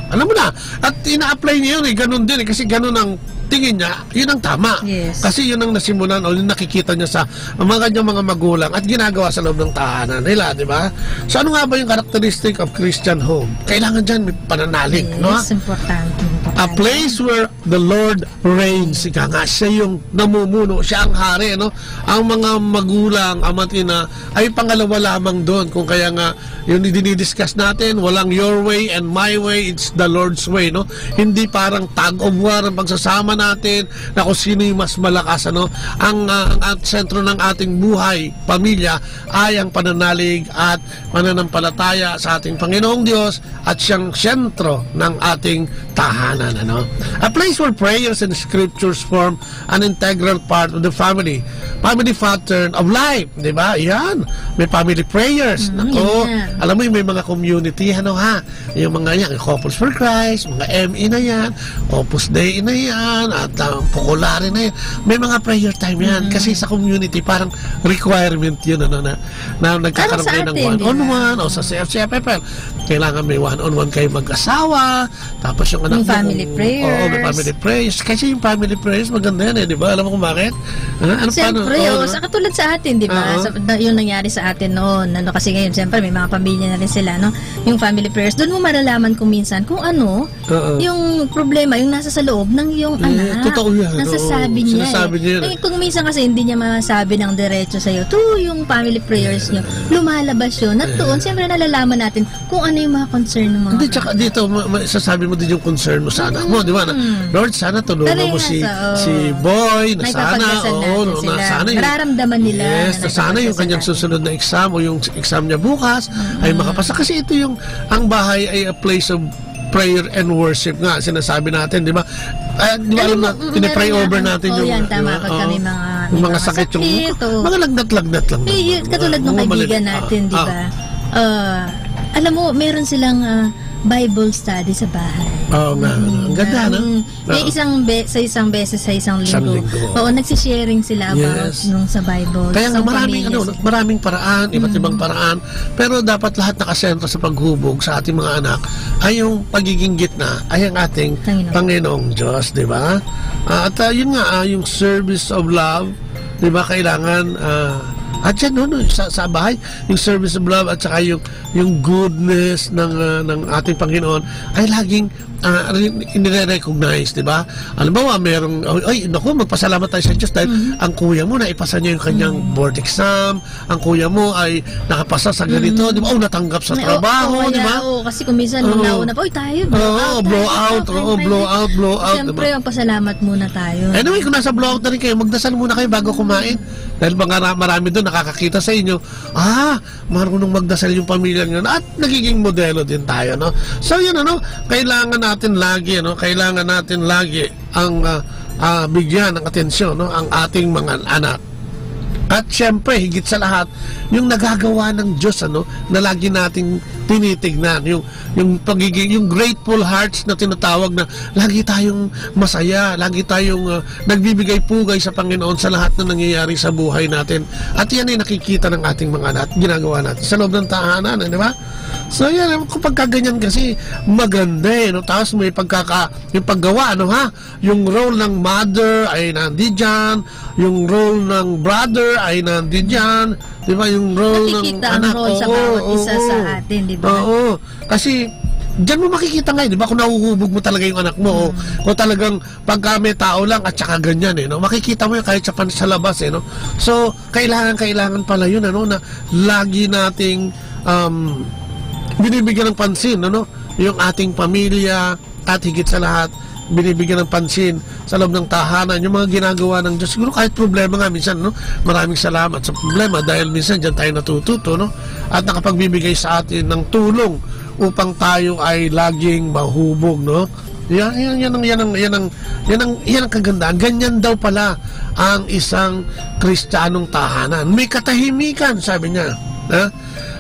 alam mo na, at ina-apply niya yun ganun din kasi ganun ang tingin niya, yun ang tama. Yes. Kasi yun ang nasimulan o yung nakikita niya sa mga kanyang mga magulang at ginagawa sa loob ng tahanan nila, di ba? So ano nga ba yung characteristic of Christian home? Kailangan dyan may pananalig, yes, importante. A place where the Lord reigns. Ika nga, siya yung namumuno, siya ang hari, Ang mga magulang, amatina, ay pangalawa lamang doon. Kung kaya nga, yung dinidiscuss natin, walang your way and my way, it's the Lord's way, Hindi parang tag of war ang pagsasama natin na kung sino yung mas malakas, ano? Ang sentro ng ating buhay, pamilya, ay ang pananalig at pananampalataya sa ating Panginoong Diyos at siyang sentro ng ating tahanan, ano? A place where prayers and scriptures form an integral part of the family pattern of life, di ba? Yan, may family prayers. Nako, alam mo yung may mga community, ano ha? Yung mga yan, Couples for Christ, mga ME na yan, Opus Dei na yan, at Popular na yan. May mga prayer time yan. Kasi sa community, parang requirement yun, ano, na nagkakaroon kayo ng one-on-one, o sa CFCFFL. Kailangan may one-on-one kayo mag-asawa, tapos yung anak mo. Family prayers. Oo, may family prayers. Kasi yung family prayers, maganda yan, di ba? Alam mo kung bakit? Siyempre, katulad sa atin, di ba? Yung nangyari sa atin noon, ano, kasi ngayon, siyempre, may mga pamilya na rin sila, no? Yung family prayers, doon mo malalaman kung minsan kung ano, yung problema, yung nasa sa loob ng iyong anak. Totoo yan. Nasasabi niya. Sinasabi niya. Kung minsan kasi hindi niya masabi ng diretso sa'yo, yung family prayers niyo, lumalabas yun. At doon, siyempre, nalalaman natin kung ano yung mga concern ng mga hindi, tsaka dito, sasabi mo din yung concern mo sa anak mo, di ba? Lord, sana tulungan mo si Boy, na sana, sana yung nararamdaman nila. Yes, na sana yung kanyang susunod na exam o yung exam niya bukas ay makapasa. Kasi ito yung, ang bahay ay a place of prayer and worship nga, sinasabi natin, di ba? Di ba alam na, pinipray over natin yung... yan, tama. Pag kami mga sakit, yung mga lagnat-lagnat lang. Katulad ng kaibigan natin, di ba? Alam mo, meron silang Bible study sa bahay. Oo nga. Ang ganda, no? May isang beses sa isang linggo. Oo, nagsisharing sila about nung sa Bible. Kaya nga maraming paraan, iba't ibang paraan. Pero dapat lahat nakasentro sa paghubog sa ating mga anak ay yung pagiging gitna ay ang ating Panginoong Diyos, di ba? At yun nga, yung service of love, di ba, kailangan at yan, sa bahay, yung service of love at saka yung goodness ng ating Panginoon ay laging nire-recognize, di ba? Alam mo, merong, magpasalamat tayo sa Diyos dahil ang kuya mo, naipasa niya yung kanyang board exam, ang kuya mo ay nakapasa sa ganito, di ba? Natanggap sa trabaho, di ba? Kasi kung minsan, nauna pa, tayo, blow out. Siyempre, magpasalamat muna tayo. Anyway, kung nasa blow out na rin kayo, magdasal muna kayo bago kumain. Dahil marami doon nakakakita sa inyo, marunong magdasal yung pamilya nyo at nagiging modelo din tayo, no? So, yun, kailangan natin lagi ang bigyan ng atensyon, no, ang ating mga anak. At syempre, higit sa lahat, yung nagagawa ng Diyos, na lagi nating tinitignan, yung pagiging, yung grateful hearts na tinatawag na lagi tayong masaya, lagi tayong nagbibigay pugay sa Panginoon sa lahat na nangyayari sa buhay natin. At yan ay nakikita ng ating mga anak, ginagawa natin sa loob ng tahanan, di ba? So yan, kapag kaganyan kasi maganda no? Tapos may yung paggawa, yung role ng mother ay nandiyan, yung role ng brother ay nandiyan, di ba? Yung role nakikita ng anak, ang role sa bawat isa sa atin, di ba? Oo, kasi diyan mo makikita ngayon, di ba? Kung nahuhubog mo talaga yung anak mo, kung talagang pagka may tao lang at saka ganyan, no? Makikita mo yun kahit sa labas, no? So, kailangan pala yun, na lagi nating binibigyan ng pansin, yung ating pamilya at higit sa lahat, binibigyan ng pansin sa loob ng tahanan, yung mga ginagawa ng Diyos. Siguro kahit problema nga minsan, maraming salamat sa problema dahil minsan dyan tayo natututo, at nakapagbibigay sa atin ng tulong upang tayo ay laging mahubog, Yan ang kagandaan. Ganyan daw pala ang isang Kristiyanong tahanan. May katahimikan, sabi niya.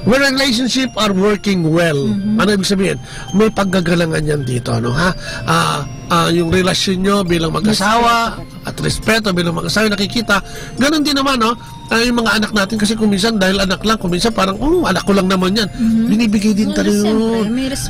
When relationship are working well, ano ibig sabihin? May paggagalangan yan dito, yung relasyon nyo bilang mag-asawa at respeto bilang mag-asawa, nakikita. Ganon din naman, yung mga anak natin, kasi kung minsan dahil anak lang, kung minsan parang, anak ko lang naman yan. Binibigay din tayo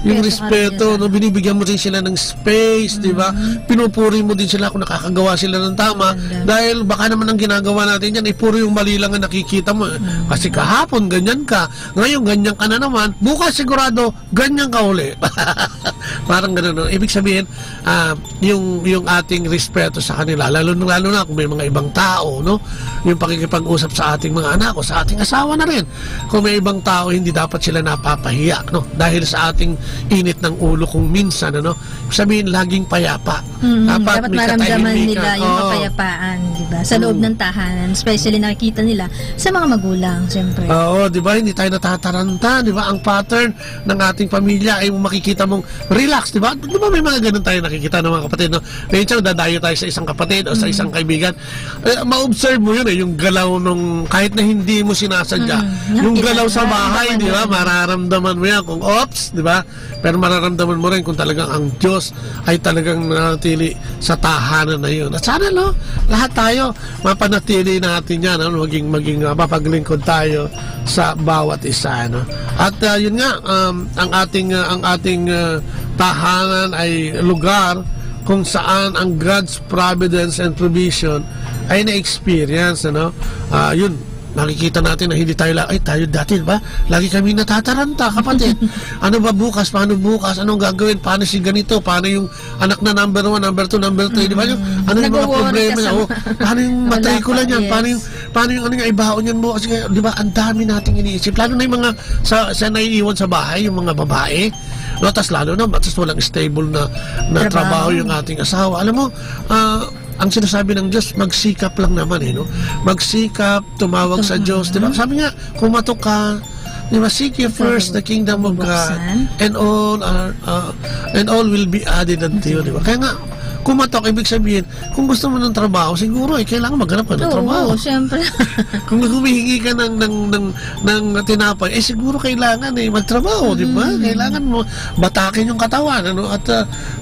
yung respeto, binibigyan mo rin sila ng space, di ba? Pinupuri mo din sila kung nakakagawa sila ng tama, dahil baka naman ang ginagawa natin yan, puro yung mali lang ang nakikita mo. Kasi kahapon, ganyan ka, ngayon ganyan ka na naman, bukas sigurado, ganyan ka uli. Parang gano'n, no? Ibig sabihin, yung ating respeto sa kanila, lalo na kung may mga ibang tao, no? Yung pakikipag-usap sa ating mga anak o sa ating asawa na rin. Kung may ibang tao, hindi dapat sila napapahiya, no? Dahil sa ating init ng ulo kung minsan, ano? Sabihin, laging payapa. Dapat maramdaman nila yung kapayapaan, di ba? Sa loob ng tahanan, especially nakikita nila sa mga magulang, siyempre. Oo, di ba? Hindi tayo natataranta, di ba? Ang pattern ng ating pamilya ay makikita mong relax, di ba? Di ba may mga ganun tayo nakikita ng mga kapatid, no? Minsan, dadayo tayo sa isang kapatid o sa isang kaibigan. Ma-observe mo yun, yung galaw nung, kahit na hindi mo sinasadya, yung galaw sa bahay, di ba? Mararamdaman mo yan kung ops, di ba? Pero mararamdaman mo rin kung talagang ang Diyos ay talagang nanatili sa tahanan na yun. At sana, no? Lahat tayo, mapanatili natin yan, no? Maging mapaglingkod tayo sa bawat isa, no? At yun nga, ang ating tahanan ay lugar kung saan ang God's providence and provision ay na-experience, ano? Yun, nakikita natin na hindi tayo tayo dati, ba? Lagi kami natataranta, kapatid. Ano ba bukas? Paano bukas? Anong gagawin? Paano si ganito? Paano yung anak na number 1, number 2, number 3? Di ba yung, ano yung mga problema niya? Paano yung matrikula niyan? Paano yung ano nga, ibaon niyan bukas? Di ba? Ang dami nating iniisip. Lalo na yung mga sa naiiwan sa bahay, yung mga babae. No, tas lalo na, tas walang stable na trabaho yung ating asawa. Alam mo, ang sinasabi ng Diyos, magsikap lang naman, no? Magsikap, tumawag sa Diyos, di ba? Sabi nga, kumatok ka, di ba? Seek ye first the kingdom of God, and all will be added unto you, di ba? Kaya nga, kumatok, ibig sabihin, kung gusto mo ng trabaho, siguro, kailangan maghanap ka ng trabaho. Oo, siyempre. Kung humihingi ka ng tinapay, siguro kailangan magtrabaho, di ba? Kailangan mo batakin yung katawan, ano? At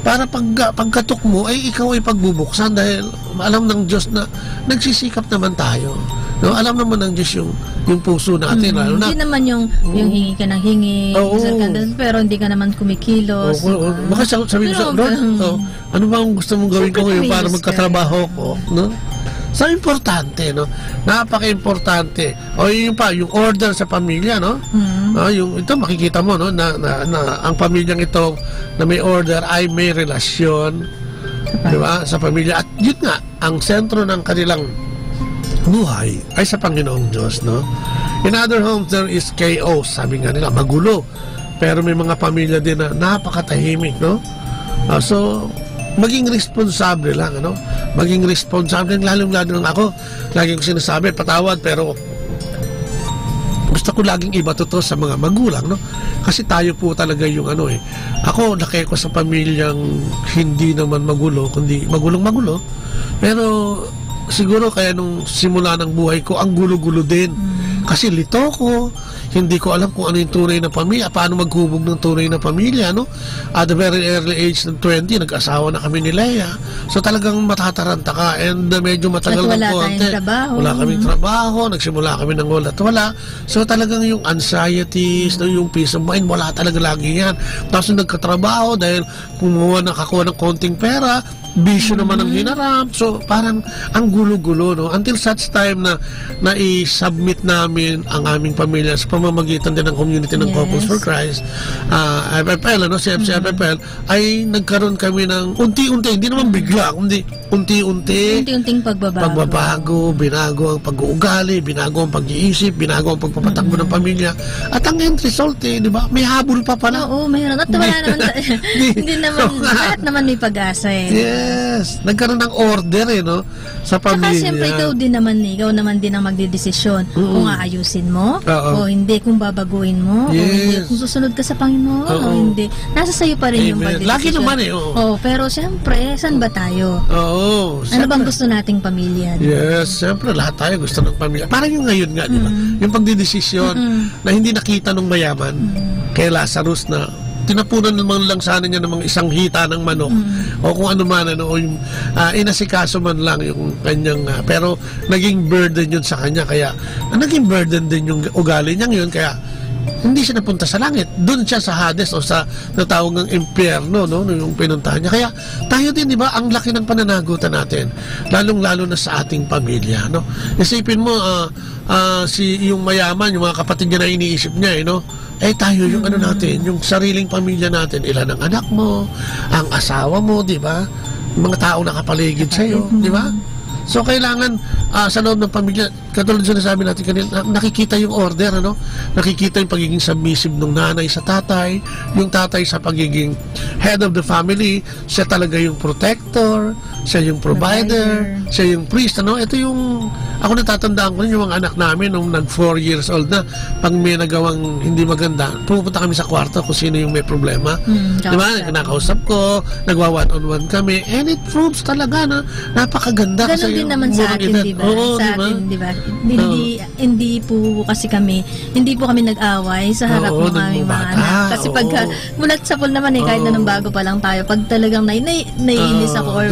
para pagkatok mo, ikaw ay pagbubuksan dahil alam ng Diyos na nagsisikap naman tayo. No, alam naman ng Diyos yung puso natin, lalo na. Hindi naman yung hingi ka ng hingi, pero hindi ka naman kumikilos. Baka sabi mo ano ba ang gusto mong gawin ko ngayon para magkatrabaho ko, no? So, importante, no? Napaka-importante. O yun pa, yung order sa pamilya, no? Ito makikita mo, no? Na ang pamilyang ito na may order ay may relasyon, di ba? Sa pamilya. At yun nga, ang sentro ng kanilang buhay ay sa Panginoong Diyos, no? In other homes, there is chaos. Sabi nga nila, magulo. Pero may mga pamilya din na napakatahimik, no? So, maging responsable lang, ano? Maging responsable, lalong-lalo lang ako. Lagi ko sinasabi, patawad, pero gusto ko laging iba to sa mga magulang, no? Kasi tayo po talaga yung ano Ako, laki ko sa pamilyang hindi naman magulo, kundi magulong-magulo. Pero siguro kaya nung simula ng buhay ko, ang gulo-gulo din. Kasi lito ko, hindi ko alam kung ano yung tunay na pamilya, paano maghubog ng tunay na pamilya, no? At the very early age ng 20, nag-asawa na kami ni Leia. So talagang matataranta ka, and medyo matagal na po. Wala kaming trabaho, nagsimula kami ng wala. So talagang yung anxieties, yung peace of mind, wala talaga lagi yan. Tapos nagkatrabaho dahil nakakuha ng konting pera, bisyo naman ang hinarap. So parang ang gulo-gulo, no? Until such time na i-submit namin ang aming pamilya sa pamamagitan din ng community ng Couples for Christ, FFL, ano, CFC-FFL, ay nagkaroon kami ng unti-unti, hindi naman bigla, kundi unti-unting pagbabago, binago ang pag-uugali, binago ang pag-iisip, binago ang pagpapatakbo ng pamilya. At ang end result, di ba? May habol pa pala. Oo, mayroon. At wala naman, hindi naman, lahat naman may pag-asa Yes. Nagkaroon ng order, no? Sa pamilya. Saka siyempre, ikaw naman din ang magdedesisyon kung aayusin mo, o hindi, kung babaguhin mo, o hindi, kung susunod ka sa Panginoon, o hindi. Nasa sayo pa rin yung pagdedesisyon. Lagi naman pero siyempre, saan ba tayo? Ano bang gusto nating pamilya? Yes, siyempre, lahat tayo gusto ng pamilya. Parang yung ngayon nga, di ba? Yung pagdedesisyon na hindi nakita ng mayaman kay Lazarus na tinapunan naman lang sana niya ng mga isang hita ng manok o kung ano man, o yung inasikaso man lang yung kanyang pero naging burden yun sa kanya, kaya naging burden din yung ugali niya yun, kaya hindi siya napunta sa langit. Doon siya sa Hades o sa natawag ng impyerno, no? Yung pinuntahan niya. Kaya tayo din, di ba, ang laki ng pananagutan natin. Lalong-lalo na sa ating pamilya, no? Isipin mo, yung mayaman, yung mga kapatid niya na iniisip niya, no? Tayo yung ano natin, yung sariling pamilya natin. Ilan ang anak mo, ang asawa mo, di ba? Mga tao nakapaligid sa'yo, di ba? So, kailangan sa loob ng pamilya, katulad sa nasabi natin kanina, nakikita yung order, ano? Nakikita yung pagiging submissive ng nanay sa tatay, yung tatay sa pagiging head of the family, siya talaga yung protector, siya yung provider, siya yung priest, ano? Ito yung, ako natatandaan ko yung mga anak namin nung nag 4 years old na, pag may nagawang hindi maganda, pupunta kami sa kwarto kung sino yung may problema. Di ba? Kinakausap ko, nagwa one-on-one kami, and it proves talaga na napakaganda. Ganun din naman sa atin, di ba? Sa atin, di ba? Hindi po kasi kami, hindi po kami nag-away sa harap ng aming mga anak. Kasi pagka, mulat sa pool naman kahit na nang bago pa lang tayo, pag talagang naiinis ako or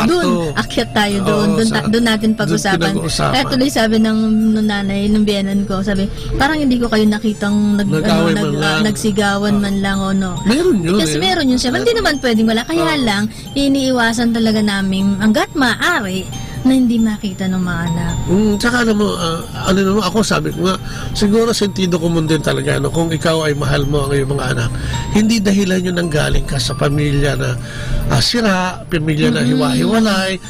doon, akyat tayo doon, doon natin pag-usapan. Kaya tuloy sabi ng nanay, ng biyanan ko, sabi, parang hindi ko kayo nakitang nagsigawan man lang o no. Meron yun. Kasi meron yun siya. Hindi naman pwedeng wala. Kaya lang, iniiwasan talaga namin hanggat maaari na hindi makita ng mga anak. Tsaka alam mo, ako sabi ko nga, siguro sentido común din talaga, no? Kung ikaw ay mahal mo ang iyong mga anak, hindi dahilan yun ang galing ka sa pamilya na sira, pamilya na hiwa-hiwalay,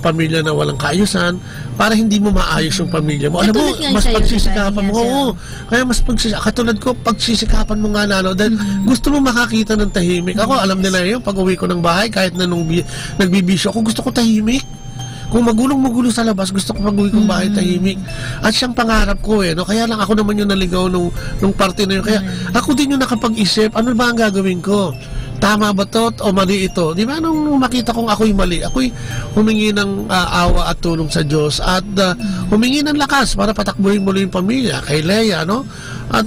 pamilya na walang kaayusan, para hindi mo maayos yung pamilya mo. Alam mo, mas pagsisikapan mo, kaya mas katulad ko, pagsisikapan mo nga lalo, dahil gusto mo makakita ng tahimik. Ako, alam nila yun, pag uwi ko ng bahay, kahit na nung nagbibisyo ako, gusto ko tahimik. Kung magulong-magulo sa labas, gusto ko pag-uwi kong bahay tahimik. At siyang pangarap ko, no? Kaya lang ako naman yung naligaw nung parte na yun. Kaya ako din yung nakapag-isip, ano ba ang gagawin ko? Tama ba to o mali ito? Di ba nung makita kong ako'y mali, ako'y humingi ng awa at tulong sa Diyos at humingi ng lakas para patakbuhin muli yung pamilya kay Leia, no? At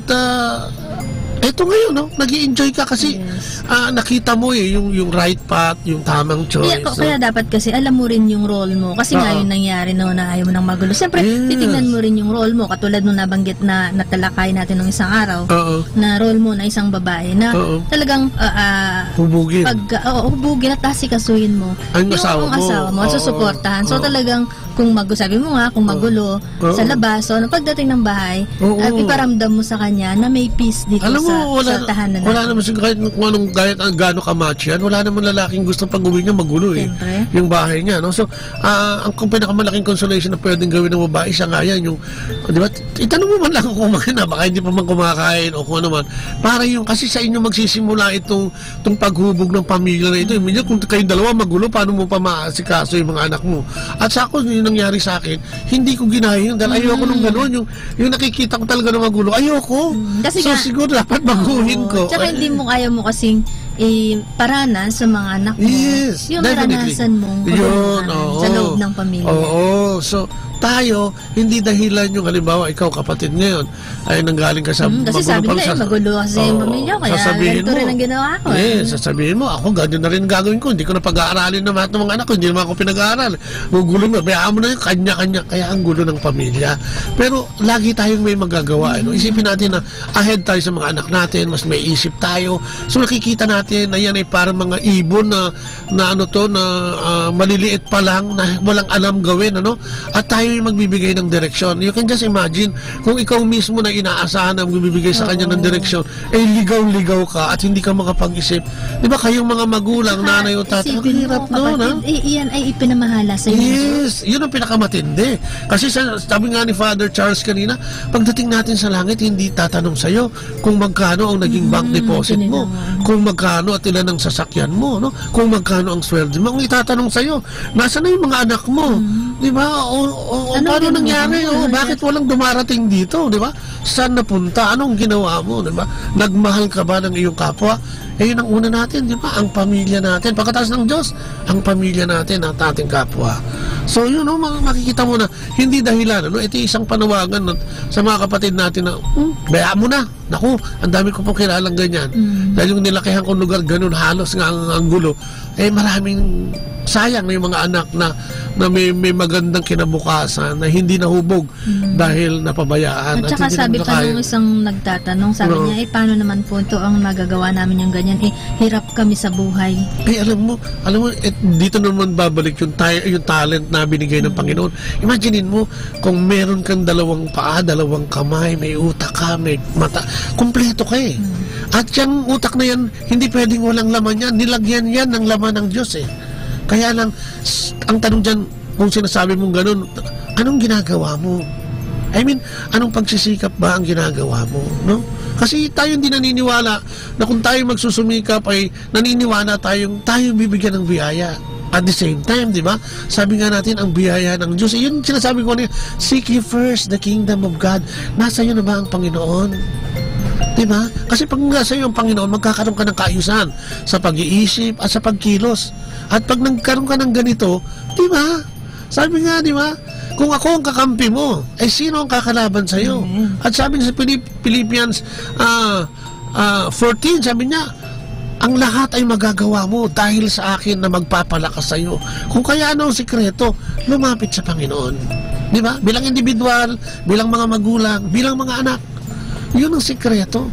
eto ngayon, no? Nag-i-enjoy ka kasi nakita mo yung right path, yung tamang choice. Kaya dapat kasi alam mo rin yung role mo. Kasi nga yung nangyari na ayaw mo nang magulo. Siyempre, titignan mo rin yung role mo. Katulad nung nabanggit na natalakay natin nung isang araw, na role mo na isang babae na talagang hubugin. Hubugin at asikasuhin mo ang asawa mo. At susuportahan. So talagang kung sabi mo nga, kung magulo sa labas, so pagdating ng bahay, at iparamdam mo sa kanya na may peace dito sa tahanan. Wala naman siguro kahit kung anong gaano ka-match yan, wala naman lalaking gusto pag-uwi niya magulo yung bahay niya, no? So, ang pinakamalaking consolation na pwedeng gawin ng babae, siya nga yan, yung, di ba, itanong mo man lang kung kumakain na, baka hindi pa man kumakain o kung ano man, para yung, kasi sa inyo magsisimula itong paghubog ng pamilya na ito. Minsan kung kayong dalawa magulo, paano mo pa maasikaso yung mga anak mo? At sa ako, yung nangyari sa akin, hindi ko ginaya yun dahil ayoko nung gano'n, yung nakikita ko talaga na magulo, ayoko. Kasi so siguro dapat baguhin ko. Tsaka hindi mo kaya mo kasing paranas sa mga anak mo. Yes, yung naranasan mo sa loob ng pamilya. So tayo, hindi dahilan yung halimbawa, ikaw kapatid ngayon, ay nanggaling ka sa kasi sabi nila, magulo kasi yung pamilya, kaya ganito rin ang ginawa ko. Sasabihin mo, ako ganyan na rin gagawin ko, hindi ko na pag-aaralin na lahat ng mga anak ko, hindi naman ako pinag-aaral. Gugulo mo, bayaan mo na yung kanya-kanya, kaya ang gulo ng pamilya. Pero lagi tayong may magagawa. Isipin natin na ahead tayo sa mga anak natin, mas may isip tayo. So nakikita natin na yan ay parang mga ibon na maliliit pa lang, na walang alam gawin, ano? At tayo yung magbibigay ng direksyon. You can just imagine, kung ikaw mismo na inaasahan na magbibigay sa kanya ng direksyon, ligaw-ligaw ka at hindi ka makapag-isip. Di ba kayong mga magulang, nanay o tatay, ang hirap noon, Iyan ay ipinamahala sa inyo. Yes, yun ang pinakamatindi. Kasi sabi nga ni Father Charles kanina, pagdating natin sa langit, hindi tatanong sa'yo kung magkano ang naging bank deposit mo, kung magkano at ilan ang sasakyan mo, no? Kung magkano ang sweldo mo. Ang itatanong sa'yo, nasa na yung mga anak mo? Di ba? Paano nangyari? Bakit walang dumarating dito? Di ba? Saan napunta? Anong ginawa mo? Di ba? Nagmahal ka ba ng iyong kapwa? Yun ang una natin, di ba? Ang pamilya natin. Pagkatapos ng Diyos, ang pamilya natin at ating kapwa. So, yun, makikita mo na, hindi dahilan. Ito isang panawagan sa mga kapatid natin na, bayaan mo na. Naku, ang dami ko pong kilalang ganyan. Dahil yung nilakihan ko lugar ganun halos nga ang gulo, maraming sayang na yung mga anak na may magandang kinabukasan na hindi nahubog dahil napabayaan. At saka sabi pa nung isang nagtatanong, sabi niya, paano naman po ito ang magagawa namin yung ganyan? Hirap kami sa buhay. Alam mo, dito naman babalik yung talent na binigay ng Panginoon. Imaginein mo, kung meron kang dalawang paa, dalawang kamay, may utak ka, may mata, kumpleto ka eh. At yung utak na yan, hindi pwedeng walang laman yan. Nilagyan yan ng laman ng Diyos eh. Kaya lang, ang tanong dyan, kung sinasabi mong ganun, anong ginagawa mo? I mean, anong pagsisikap ba ang ginagawa mo? No? Kasi tayo hindi naniniwala na kung tayo magsusumikap ay naniniwala tayo bibigyan ng biyaya. At the same time, di ba? Sabi nga natin, ang biyaya ng Diyos. Yun sinasabi ko niya, seek ye first the kingdom of God. Nasa iyo na ba ang Panginoon? Diba? Kasi pag nasa iyo ang Panginoon, magkakaroon ka ng kaayusan sa pag-iisip at sa pagkilos. At pag nagkaroon ka ng ganito, diba? Sabi nga, diba? Kung ako ang kakampi mo, sino ang kakalaban sa iyo? At sabi sa Philippians 14, sabi niya, ang lahat ay magagawa mo dahil sa akin na magpapalakas sa iyo. Kung kaya ano ang sikreto, lumapit sa Panginoon. Diba? Bilang individual, bilang mga magulang, bilang mga anak. Yun ang sikreto.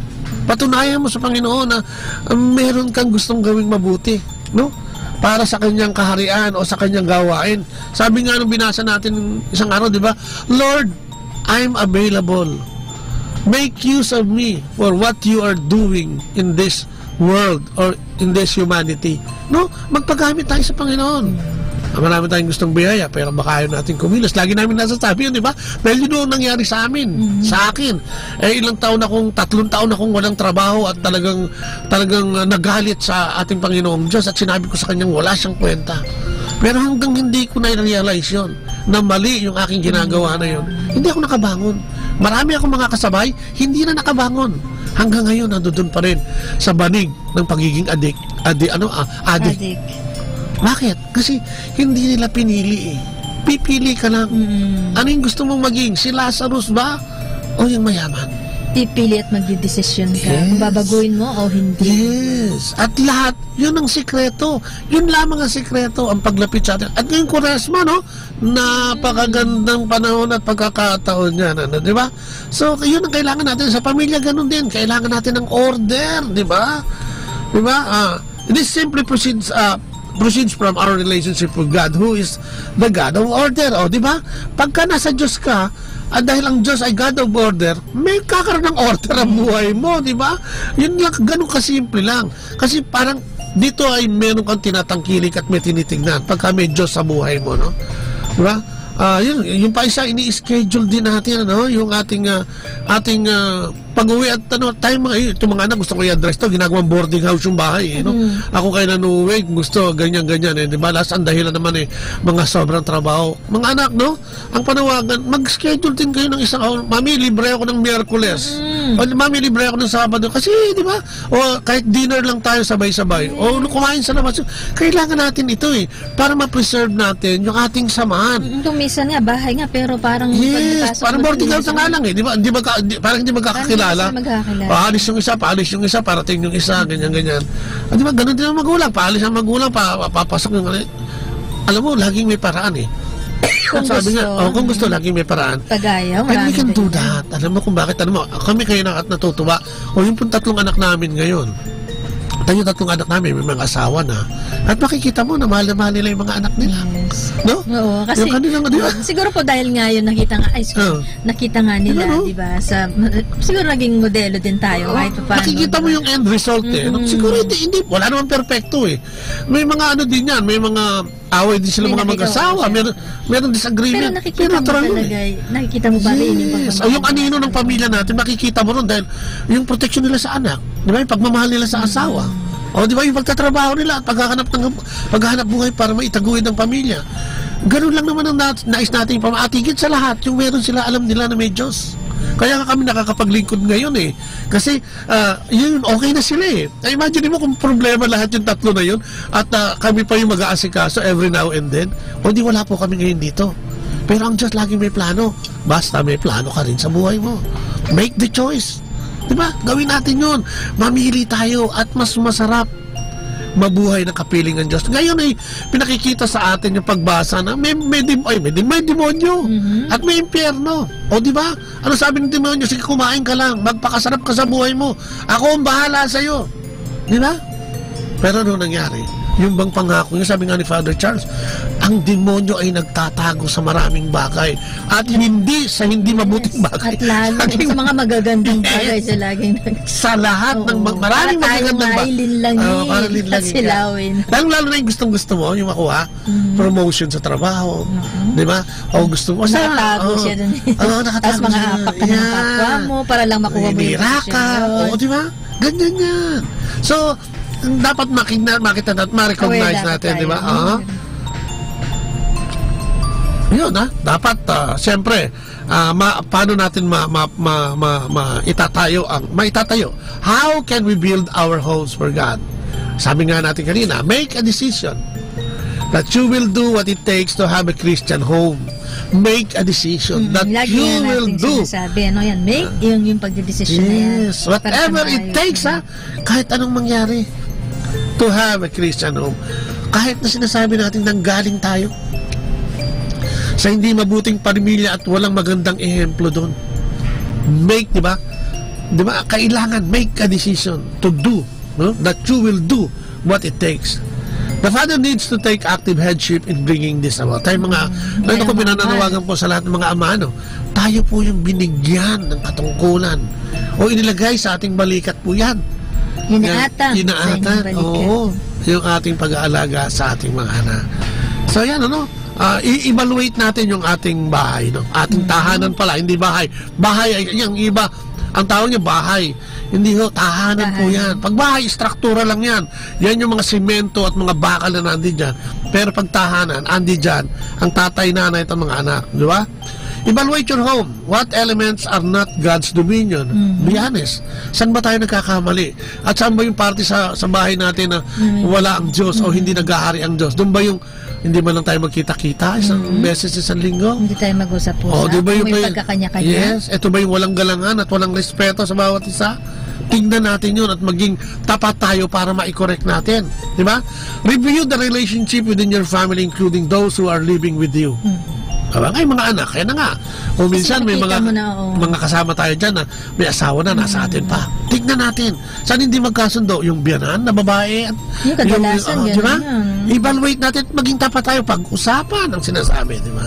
Patunayan mo sa Panginoon na meron kang gustong gawing mabuti, no? Para sa kanyang kaharian o sa kanyang gawain. Sabi nga nung binasa natin isang araw, di ba? Lord, I'm available. Make use of me for what you are doing in this world or in this humanity. No? Magpagamit tayo sa Panginoon. Marami tayong gustong biyaya, pero baka ayaw natin kumilos. Lagi namin nasasabi yun, di ba? Dahil yun ang nangyari sa amin, sa akin. 3 taon akong walang trabaho at talagang nagalit sa ating Panginoong Diyos at sinabi ko sa kanyang wala siyang kwenta. Pero hanggang hindi ko na-realize yun, na mali yung aking ginagawa na yun, hindi ako nakabangon. Marami akong mga kasabay, hindi na nakabangon. Hanggang ngayon, nandoon pa rin sa banig ng pagiging adik. Bakit? Kasi hindi nila pinili eh. Pipili ka lang. Ano yung gusto mong maging? Si Lazarus ba? O yung mayaman? Pipili at magdidesisyon ka. Kung babaguhin mo o hindi. Yes. At lahat, yun ang sikreto. Yun lamang ang sikreto, ang paglapit sa atin. At ngayong Kuresma, no? Napakagandang panahon at pagkakataon yan. Ano, di ba? So, yun ang kailangan natin. Sa pamilya, ganun din. Kailangan natin ng order. Di ba? Di ba? This simply proceeds from our relationship with God, who is the God of order. O, di ba? Pagka nasa Diyos ka, at dahil ang Diyos ay God of order, may kakaroon ng order ang buhay mo, di ba? Yun lang, ganun kasimple lang. Kasi parang dito ay meron kang tinatangkilik at may tinitingnan pagka may Diyos sa buhay mo, no? Di ba? Yung pa isa, ini-schedule din natin, ano? Yung ating pag-uwi at itong mga anak gusto ko i-address to, ginagawang boarding house yung bahay, no? Ako kaya nanuwi, gusto ganyan di ba? Last ang dahilan naman mga sobrang trabaho. Mga anak, no? Ang panawagan, mag-schedule din kayo ng isang mami, libre ako ng Miyerkules. O mami, libre ako ng Sabado. Kasi, di ba? O kahit dinner lang tayo sabay-sabay. O kumain sa labas. Kailangan natin ito para ma-preserve natin yung ating samahan. Itong minsan nga, bahay nga, pero parang parang boarding house nga lang di ba? Parang hindi magkakakilala. Paalis yung isa, parating yung isa, ganyan. At di ba, ganun din ang magulang. Paalis ang magulang, papasok yung alam mo, laging may paraan kung gusto, laging may paraan. Tagaya, and we can do that. Alam mo kung bakit, kami kayo na at natutuwa. O yung 3 anak namin ngayon, yung 3 anak namin, may mga asawa na. At makikita mo na mahal na mahal nila yung mga anak nila. Yes. No? Oo, kasi siguro po dahil nga yun nakita nga nila, di ba? Siguro naging modelo din tayo kahit pa paano. Nakikita mo yung end result Siguro hindi, wala naman perfecto May mga din yan, may mga away din sila mga mag-asawa, meron disagreement. Pero nakikita mo ba rin yung anino ng pamilya natin, makikita mo ron dahil yung protection nila sa anak, di ba? Yung pagmamahal nila sa asawa. O di ba yung pagtatrabaho nila at paghahanap buhay para maitaguhin ng pamilya. Ganun lang naman ang nais natin pamatigid sa lahat. Yung meron sila, alam nila na may Diyos. Kaya kami nakakapaglingkod ngayon Kasi yun, okay na sila Imagine mo kung problema lahat yung 3 na yun at kami pa yung mag-aasikaso every now and then. O di wala po kami ngayon dito. Pero ang Diyos laging may plano. Basta may plano ka rin sa buhay mo. Make the choice. Diba? Gawin natin yun. Mamili tayo at mas masarap mabuhay ng kapiling ng Diyos. Ngayon ay pinakikita sa atin yung pagbasa na may demonyo at may impyerno. O di ba? Ano sabi ng demonyo? Sige, kumain ka lang, magpakasarap ka sa buhay mo. Ako ang bahala sa iyo. Di ba? Pero ano nangyari? Yung bang pangako niya, sabi nga ni Father Charles, ang demonyo ay nagtatago sa maraming bagay at hindi sa hindi mabuting bagay. At lalo sa mga magagandang bagay sa laging sa lahat ng maraming magagandang bagay at silawin. Lalo na yung gustong-gusto mo, yung makuha, promotion sa trabaho, di ba? O gusto mo nakatago siya dun. Tapos mga apak ka ng kapwa mo para lang makuha mo yung posisyon. Oo, di ba? Ganyan yan. So, dapat makita natin, ma-recognize natin, di ba? Yun, dapat, siyempre, paano natin maitatayo? How can we build our homes for God? Sabi nga natin kanina, make a decision that you will do what it takes to have a Christian home. Make a decision that you will do. Sabi, make yung pagdedesisyon na yan. Yes, whatever it takes, kahit anong mangyari, to have a Christian home. Kahit na sinasabi natin nanggaling tayo sa hindi mabuting pamilya at walang magandang ehemplo doon. Make, di ba? Di ba? Kailangan make a decision to do, no? That you will do what it takes. The father needs to take active headship in bringing this about. Tayo mga, ito ko pinananawagan po sa lahat ng mga ama, tayo po yung binigyan ng katungkulan o inilagay sa ating balikat po yan. Hinaata. Oo. Yung ating pag-aalaga sa ating mga anak. So yan, i-evaluate natin yung ating bahay, ating tahanan pala, hindi bahay. Bahay ay yung iba, ang tawag niya bahay. Hindi tahanan po yan. Pag bahay, struktura lang yan. Yan yung mga simento at mga bakal na nandun dyan. Pero pag tahanan, andi dyan, ang tatay, nanay at mga anak. Di ba? Evaluate your home. What elements are not God's dominion? Be honest. Saan ba tayo nagkakamali? At saan ba yung parte sa bahay natin na wala ang Diyos o hindi nag-ahari ang Diyos? Doon ba yung hindi man lang tayo magkita-kita isang beses isang linggo? Hindi tayo mag-usap-usap. Diba yung may pagkakanya-kanya. Yes. Ito ba yung walang galangan at walang respeto sa bawat isa? Tingnan natin yun at maging tapat tayo para ma-correct natin. Diba? Review the relationship within your family including those who are living with you. Ay, mga anak, kaya na nga. O minsan may mga kasama tayo dyan na may asawa na nasa atin pa. Tignan natin. Saan hindi magkasundo? Yung biyanan na babae. Yung kadalasan, diba? Evaluate natin, maging tapat tayo pag-usapan ang sinasabi, di ba?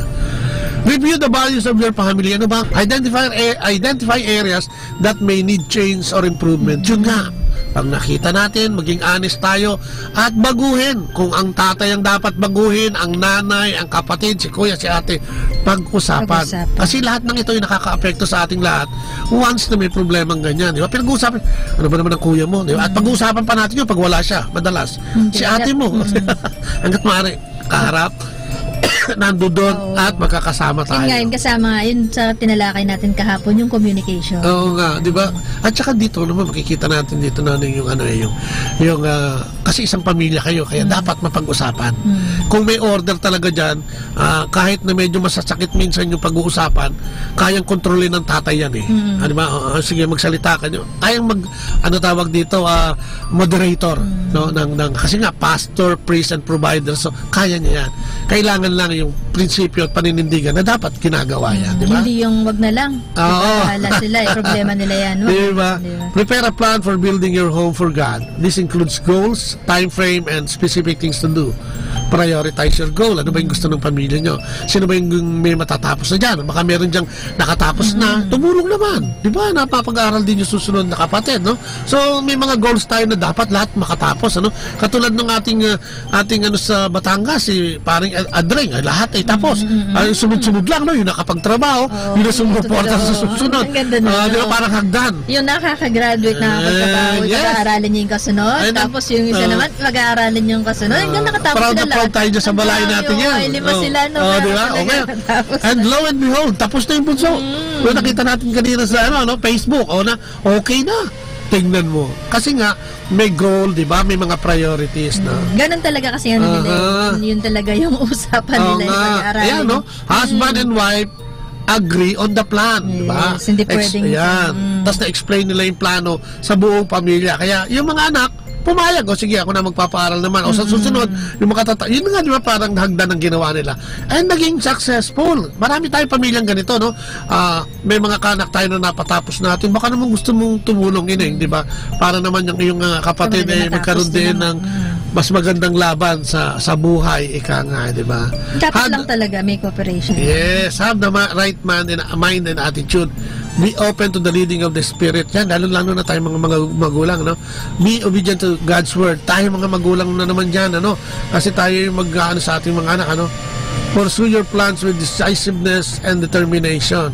Review the values of your family. Ano ba? Identify areas that may need change or improvement. Yun nga. Pag nakita natin, maging honest tayo at baguhin. Kung ang tatay ang dapat baguhin, ang nanay, ang kapatid, si kuya, si ate, pag-usapan. Kasi lahat ng ito ay nakaka-apekto sa ating lahat once na may problemang ganyan. Di ba? Pinag-usapan, ano ba naman ang kuya mo? Di ba? At pag-usapan pa natin yun pag wala siya, madalas. Si ate mo, hanggat maaari, kaharap, nandoon at magkakasama tayo. Yun kasama, yun sa tinalakay natin kahapon, yung communication. Oo nga, di ba? At saka dito naman makikita natin dito na yung kasi isang pamilya kayo, kaya dapat mapag-usapan. Kung may order talaga dyan, kahit na medyo masasakit minsan yung pag-uusapan, kayang kontrolin ng tatay yan eh. Di ba? Sige, magsalita ka nyo. Kayang tawag dito, moderator. No? Kasi nga, pastor, priest, and provider. So, kaya niya yan. Kailangan lang yung prinsipyo at paninindigan na dapat ginagawa yan, di ba? Hindi yung wag na lang. Bahala sila, problema nila yan. Di ba? Prepare a plan for building your home for God. This includes goals, time frame, and specific things to do. Prioritize your goal. Ano ba yung gusto ng pamilya nyo? Sino ba yung may matatapos na dyan? Baka meron dyang nakatapos na, tumulong naman. Di ba? Napapag-aaral din yung susunod na kapatid, no? So, may mga goals tayo na dapat lahat makatapos, ano? Katulad ng ating sa Batangas, si paring Adreng, lahat ay tapos. Sunod-sunod lang, no? Yung nakapagtrabaho, yung sumuporta sa susunod. Di ba? Parang hagdan. Yung nakakagraduate na kapagtrabaho, mag-aaralin niya yung kasunod. Tapos yung isa naman, mag-aaralin yung kasunod. Hanggang nakatapos proud sila na proud tayo dyan sa balay natin yan. Ay, lima sila, no? Diba? Okay. And lo and behold, tapos na yung bunso. Kung nakita natin kanina sa Facebook, okay na. Tingnan mo. Kasi nga, may goal, di ba? May mga priorities na. Ganun talaga kasi nila. Yun talaga yung usapan nila. Yung pag-aaralin. Ayan, no? Husband and wife agree on the plan, di ba? Hindi pwedeng. Tapos na-explain nila yung plano sa buong pamilya. Kaya, yung mga anak, pumayag, o sige, ako na magpapaaral naman. O sa susunod, yung yun nga, di ba, parang hagdan ang ginawa nila. And naging successful. Marami tayong pamilyang ganito, no? May mga kanak tayo na napatapos natin. Baka naman gusto mong tumulong ining, di ba? Para naman yung iyong kapatid ay magkaroon din ng mas magandang laban sa buhay, ika nga, di ba? Dapat lang talaga may cooperation. Yes, have the right mind and attitude. Be open to the leading of the Spirit. Yan, lalo na tayo mga magulang, no? Be obedient to God's Word. Tayo mga magulang na naman dyan, ano? Kasi tayo yung mag-ano sa ating mga anak, ano? Pursue your plans with decisiveness and determination.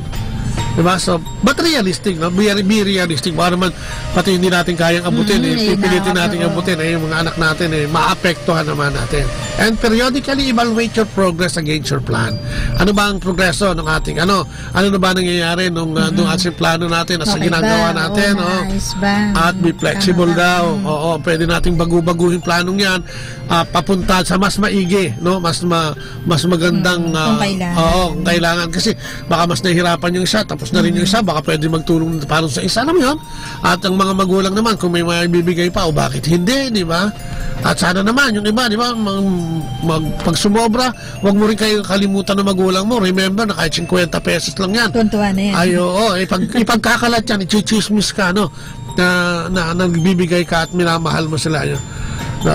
Diba? So, but realistic, no? Be realistic. Baka naman, pati hindi natin kayang abutin, pipilitin natin abutin, yung mga anak natin, maapektuhan naman natin. And periodically evaluate your progress against your plan. Ano ba ang progreso ng ating, ano na ba nangyayari nung ating plano natin, sa ginagawa natin, nice ba? At be flexible daw. Oo, pwede nating baguhin planong yan, papunta sa mas maigi, no? Mas magandang kailangan. Kasi baka mas nahihirapan yung isa, tapos na rin yung isa, baka pwede magtulong para sa isa, alam mo yun? At ang mga magulang naman, kung may bibigay pa, o bakit hindi, di ba? At sana naman, yung iba, di ba, pag sumobra, huwag mo rin kayo kalimutan ng magulang mo. Remember na kahit 50 pesos lang yan. Tuntuan na yan. Ay, oo, ipagkakalat yan, i-chismis ka, no? Na nagbibigay ka at minamahal mo sila yun.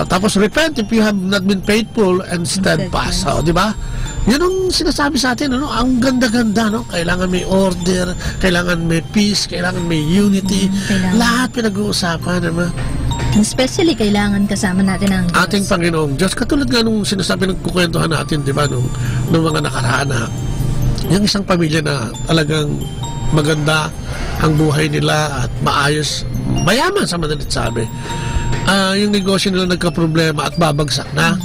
Tapos repent if you have not been faithful and steadfast. Di ba? Yun ang sinasabi sa atin, ano? Ang ganda-ganda, no? Kailangan may order, kailangan may peace, kailangan may unity. Lahat pinag-uusapan, diba? Especially, kailangan kasama natin ang Diyos. Ating Panginoong Diyos. Katulad nga nung sinasabi, nagkukwentuhan natin, diba, nung mga nakaraan na yung isang pamilya na talagang maganda ang buhay nila at maayos, mayaman sa madalit sabi. Yung negosyo nila nagka-problema at babagsak na.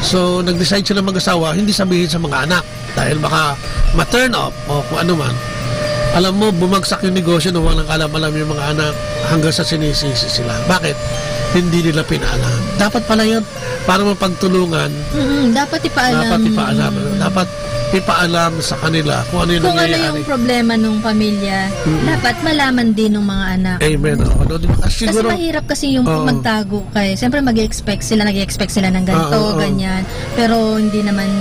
So, nag-decide sila mag-asawa, hindi sabihin sa mga anak dahil baka ma-turn off o kung ano man. Alam mo, bumagsak yung negosyo na walang alam-alam yung mga anak hanggang sa sinisisi sila. Bakit? Hindi nila pinaalam. Dapat pala yun, para mapagtulungan. Dapat ipaalam. Dapat ipaalam sa kanila kung ano yung nangyayari. Kung ano yung problema ng pamilya, dapat malaman din ng mga anak. Amen. Kasi mahirap kasi yung magtago kay. Siyempre nag-expect sila ng ganito, ganyan. Pero hindi naman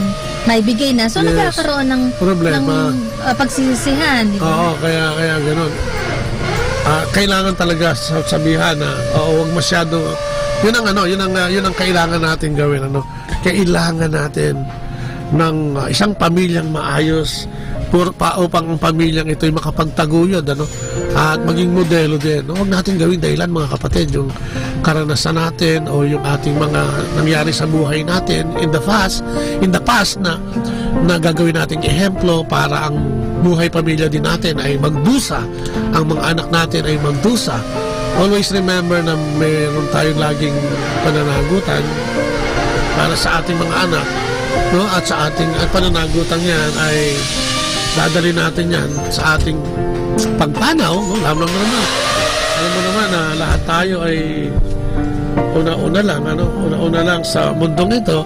maibigay na. So nagkakaroon ng problema, ng pagsisisihan. Di ba? Oo, kaya gano'n. Kailangan talaga sabihan na huwag masyado. Yun ang kailangan natin gawin. Kailangan natin ng isang pamilyang maayos upang ang pamilyang ito'y makapagtaguyod, at maging modelo din. Huwag natin gawin dahilan, mga kapatid, yung karanasan natin o yung ating mga nangyari sa buhay natin in the past na gagawin nating ehemplo para ang buhay pamilya din natin ay magdusa, ang mga anak natin ay magdusa. Always remember na mayroon tayong laging pananagutan para sa ating mga anak, no? At sa ating pananagutan yan ay dadali natin yan sa ating pagpanaw, no? Alam mo naman na lahat tayo ay una-una lang sa mundong ito,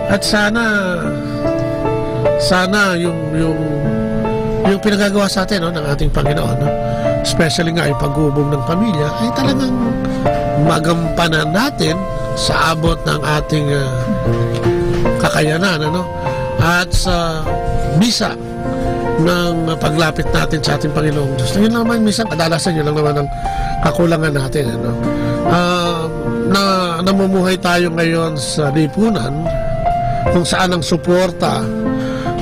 at sana yung pinagagawa sa atin, ng ating Panginoon, especially nga yung pag-uubog ng pamilya, ay talagang magampanan natin sa abot ng ating kakayanan, at sa bisa ng paglapit natin sa ating Panginoong Diyos. Yun naman, minsan kadalasan yun lang naman ang kakulangan natin, na namumuhay tayo ngayon sa lipunan kung saan ang suporta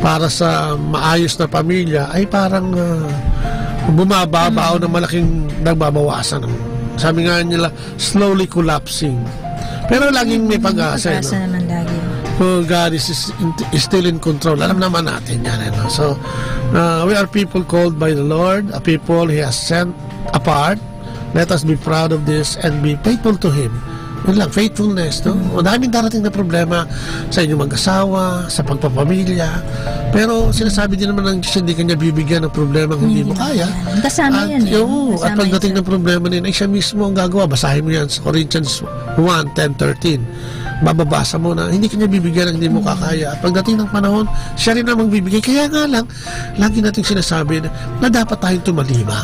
para sa maayos na pamilya ay parang bumababaw na malaking nagbabawasan. Sabi nga nila, slowly collapsing. Pero laging may pag-asa. Naman lagi. God is still in control. Alam naman natin yan. So, we are people called by the Lord, a people He has sent apart. Let us be proud of this and be faithful to Him. Yun lang, faithfulness, no? O daming darating na problema sa inyong mag-asawa, sa pagpapamilya. Pero sinasabi din naman ng Diyos, hindi kanya bibigyan ng problema kung hindi mo kaya. Kasama yan, at pagdating ng problema din, ay siya mismo ang gagawa. Basahin mo yan sa Corinthians 1:10-13. bababasa mo na hindi kanya bibigyan ng hindi mo kakaya. At pagdating ng panahon, siya rin namang bibigay. Kaya nga lang, lagi natin sinasabi na dapat tayong tumalima.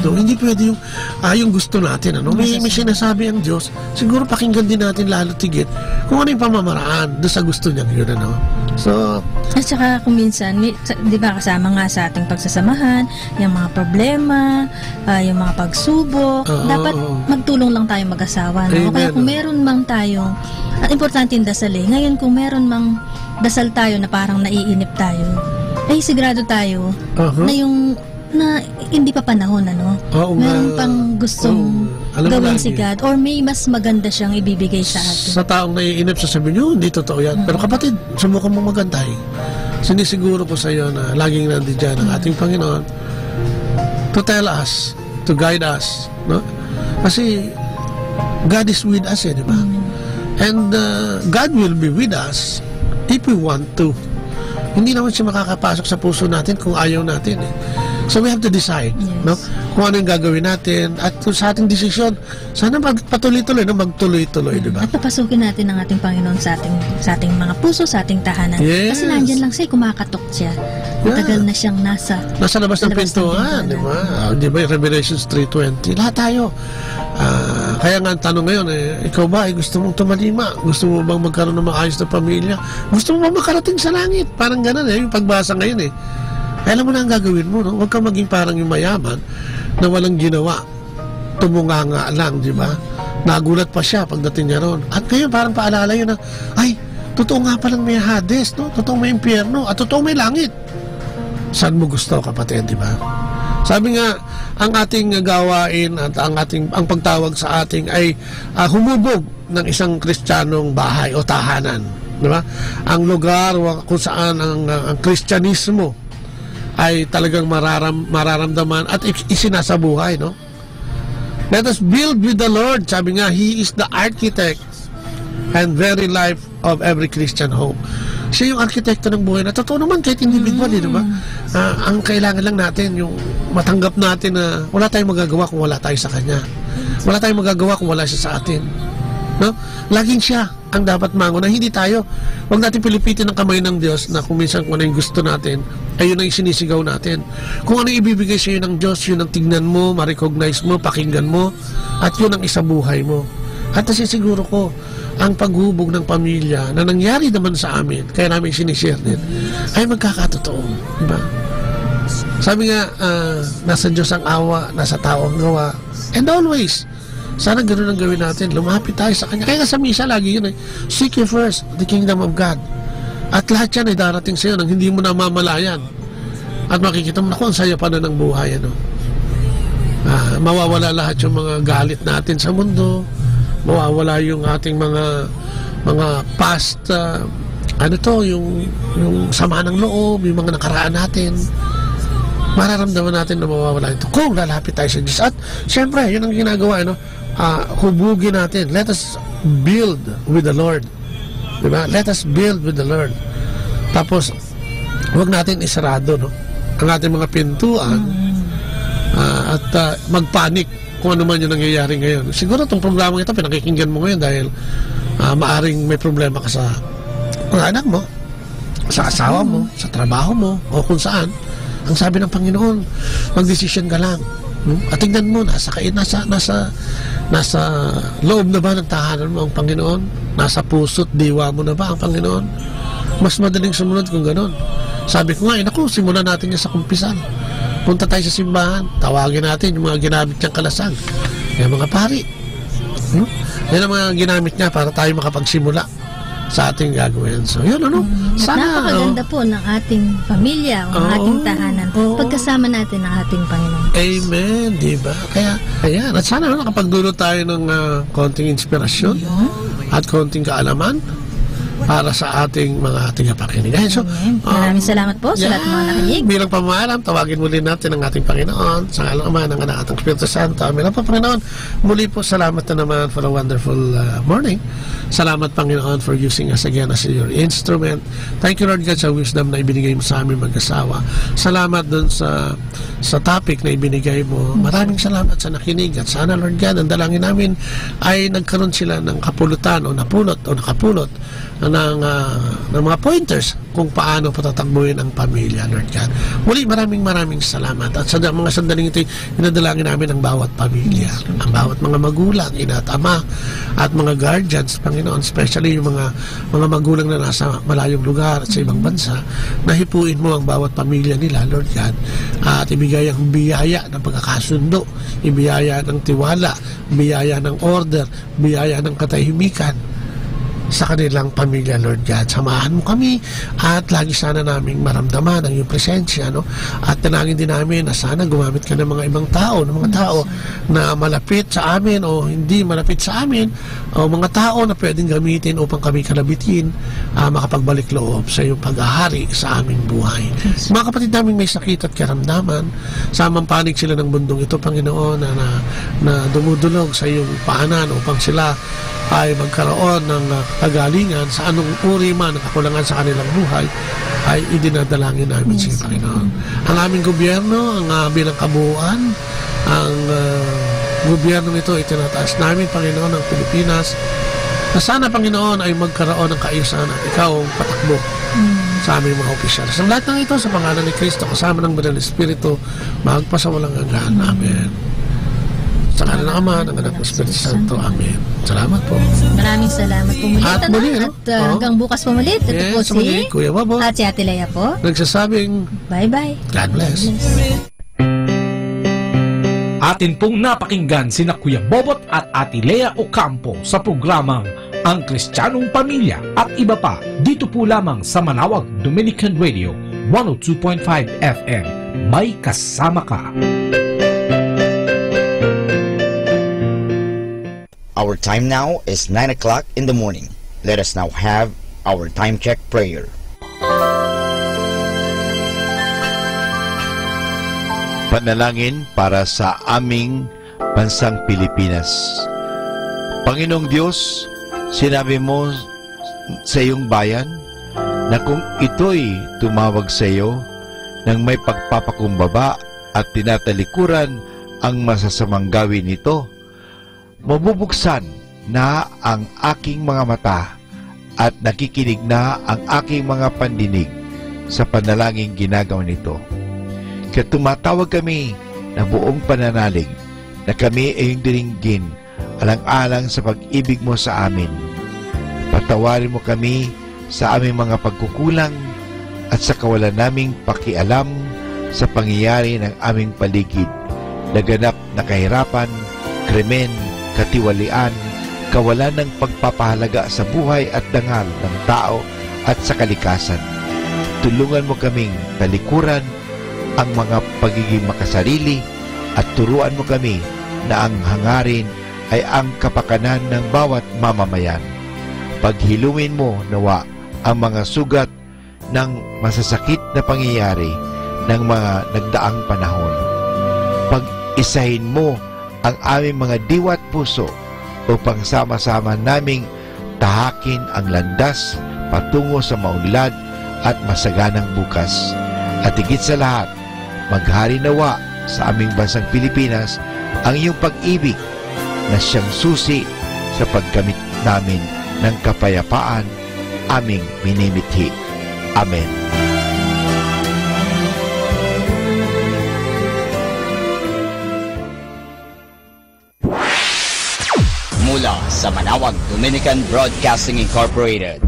No, hindi pwede yung gusto natin. Ano? May sinasabi ang Diyos, siguro pakinggan din natin lalo tigit kung ano yung pamamaraan doon sa gusto niya yun. Ano? So, at saka kung minsan, di ba kasama nga sa ating pagsasamahan, yung mga problema, yung mga pagsubok, dapat magtulong lang tayo mag-asawa. No? Kaya kung meron mang tayong, at importante yung dasal ngayon kung meron mang dasal tayo na parang naiinip tayo, ay sigurado tayo na yung na hindi pa panahon, ano? Meron pang gustong gawin si God or may mas maganda siyang ibibigay sa atin. Sa taong naiinip, sasabihin nyo, hindi totoo yan. Pero kapatid, subukan mong magantay. Sinisiguro ko sa iyo na laging nandiyan ang ating Panginoon to tell us, to guide us. No? Kasi God is with us, di ba? And God will be with us if we want to. Hindi naman siya makakapasok sa puso natin kung ayaw natin. So we have to decide, no? Kung ano yung gagawin natin at sa ating desisyon, sana magpatuloy-tuloy, no? Magtuloy-tuloy, di ba? At papasukin natin ang ating Panginoon sa ating mga puso, sa ating tahanan. Yes. Kasi nandyan lang siya, kumakatok siya. Matagal na siyang nasa labas ng pintuan, di ba? Di ba, Revelations 3:20, lahat tayo. Kaya nga ang tanong ngayon, ikaw ba ay gusto mong tumalima? Gusto mo bang magkaroon ng maayos na pamilya? Gusto mo bang makarating sa langit? Parang ganun yung pagbasa ngayon Alam mo na ang gagawin mo, no? Huwag kang maging parang yung mayaman na walang ginawa. Tumunganga lang, di ba? Nagulat pa siya pagdating niya ron. At ngayon parang paalala yun na, ay, totoo nga palang may Hades, no? Totoo may impyerno, at totoo may langit. Saan mo gusto, kapatid, di ba? Sabi nga, ang ating gawain at ang pagtawag sa ating ay humubog ng isang Kristiyanong bahay o tahanan, di ba? Ang lugar kung saan ang Kristyanismo ay talagang mararamdaman at isinasabuhay, no? Let us build with the Lord. Sabi nga, He is the architect and very life of every Christian home. Siya yung arkitekto ng buhay na totoo naman kahit individual, di ba? Ang kailangan lang natin yung matanggap natin na wala tayong magagawa kung wala tayo sa Kanya. Wala tayong magagawa kung wala siya sa atin. No? Laging siya ang dapat manguna, hindi tayo. Huwag natin pilipitin ang kamay ng Diyos na kung minsan kung ano yung gusto natin, ay yun ang isinisigaw natin. Kung ano yung ibibigay sa iyo ng Diyos, yun ang tignan mo, ma-recognize mo, pakinggan mo, at yun ang isabuhay mo. At nasisiguro ko, ang paghubog ng pamilya na nangyari naman sa amin, kaya namin sinishare din, ay magkakatotoo. Diba? Sabi nga, nasa Diyos ang awa, nasa tao ang gawa. And always, sana ganoon ang gawin natin. Lumapit tayo sa Kanya. Kaya sa misa lagi yun seek ye first the kingdom of God. At lahat yan ay darating sa iyo nang hindi mo na mamalayan. At makikita mo, naku, ang saya pa na ng buhay. Mawawala lahat yung mga galit natin sa mundo. Mawawala yung ating mga past, yung sama ng loob, yung mga nakaraan natin. Mararamdaman natin na mawawala ito kung lalapit tayo sa Diyos. At syempre, yun ang ginagawa, hubugin natin. Let us build with the Lord. Diba? Let us build with the Lord. Tapos, huwag natin isarado, no? Ang ating mga pintuan at magpanik kung ano man yung nangyayari ngayon. Siguro itong programa ito, pinakikinggan mo ngayon dahil maaring may problema ka sa anak mo, sa asawa mo, sa trabaho mo, o kung saan. Ang sabi ng Panginoon, mag-decision ka lang. At tingnan mo, nasa loob na ba ng tahanan mo ang Panginoon? Nasa puso't diwa mo na ba ang Panginoon? Mas madaling sumunod kung ganon. Sabi ko nga, naku, simulan natin yan sa kumpisan. Punta tayo sa simbahan, tawagin natin yung mga ginamit niyang kalasag. Yung mga pari. Yan ang mga ginamit niya para tayo makapagsimula sa ating gagawin. So, yun, sana, napakaganda po ng ating pamilya o ng ating tahanan. Pagkasama natin ang ating Panginoon. Amen, di ba? Kaya, ayan. At sana nakapagdulot tayo ng konting inspirasyon at konting kaalaman para sa ating mga tagapakinig. So, maraming salamat po sa lahat ng mga nakinig. Bilang pamahalam, tawagin muli natin ang ating Panginoon sa ngalang Ama, ng Anak at ng Espiritu Santo. Amen. Po, Panginoon, muli po salamat na naman for a wonderful morning. Salamat, Panginoon, for using us again as your instrument. Thank you, Lord God, sa wisdom na ibinigay mo sa amin mag-asawa. Salamat dun sa topic na ibinigay mo. Maraming salamat sa nakinig at sana, Lord God, ang dalangin namin ay nagkaroon sila ng kapulutan o nakapulot ng mga pointers kung paano patatakbuhin ang pamilya, Lord God. Muli, maraming salamat. At sa mga sandaling ito, inadalangin namin ang bawat pamilya, ang bawat mga magulang, ina at ama, at mga guardians, Panginoon, especially yung mga magulang na nasa malayong lugar at sa ibang bansa, nahipuin mo ang bawat pamilya nila, Lord God, at ibigay ang biyaya ng pagkakasundo, ibiyaya ng tiwala, biyaya ng order, biyaya ng katahimikan sa kanilang pamilya, Lord God. Samahan mo kami at lagi sana naming maramdaman ang iyong presensya, no? At tanangin din namin na sana gumamit ka ng mga ibang tao, na malapit sa amin o hindi malapit sa amin, o mga tao na pwedeng gamitin upang kami kalabitin, makapagbalik loob sa iyong paghahari sa aming buhay. Mga kapatid namin may sakit at karamdaman, samang panig sila ng bundong ito, Panginoon, na dumudulog sa iyong paanan upang sila ay magkaroon ng kagalingan sa anong uri man ng kakulangan sa kanilang buhay, ay idinadalangin namin sa Panginoon. Ang aming gobyerno, ang bilang kabuuan, ang gobyerno nito itinataas namin, Panginoon, ng Pilipinas, na sana, Panginoon, ay magkaroon ng kaayusan at ikaw ang patakbo sa aming mga opisyal. Sa lahat ng ito, sa pangalan ni Kristo, kasama ng Banal na Espiritu, magpasawalang hanggan. Amen. Sa ngalan ng Ama, ng Anak ng Espiritu Santo. Amen. Salamat po. Maraming salamat po muli. At muli, no? Hanggang bukas po muli. Ito po si Kuya Bobo at si Ate Lea po. Nagsasabing, bye-bye. God bless. Atin pong napakinggan sina Kuya Bobot at Ate Lea Ocampo sa programang Ang Kristiyanong Pamilya at iba pa dito po lamang sa Manawag Dominican Radio 102.5 FM. May kasama ka. Our time now is 9 o'clock in the morning. Let us now have our time check prayer. Panalangin para sa aming bansang Pilipinas. Panginoong Diyos, sinabi mo sa iyong bayan na kung ito'y tumawag sa iyo nang may pagpapakumbaba at tinatalikuran ang masasamang gawin nito, mabubuksan na ang aking mga mata at nakikinig na ang aking mga pandinig sa panalangin ginagawa nito. Kaya tumatawag kami na buong pananalig na kami ay yung diringgin alang-alang sa pag-ibig mo sa amin. Patawarin mo kami sa aming mga pagkukulang at sa kawalan naming pakialam sa pangyayari ng aming paligid, naganap na kahirapan, krimen, katiwalian, kawalan ng pagpapahalaga sa buhay at dangal ng tao at sa kalikasan. Tulungan mo kaming talikuran ang mga pagiging makasarili at turuan mo kami na ang hangarin ay ang kapakanan ng bawat mamamayan. Paghilumin mo nawa ang mga sugat ng masasakit na pangyayari ng mga nagdaang panahon. Pag-isahin mo ang aming mga diwa at puso upang sama-sama naming tahakin ang landas patungo sa maunlad at masaganang bukas. At higit sa lahat, maghari nawa sa aming bansang Pilipinas ang iyong pag-ibig na siyang susi sa pagkamit namin ng kapayapaan aming minimithi. Amen. Mula sa Manawag Dominican Broadcasting Incorporated,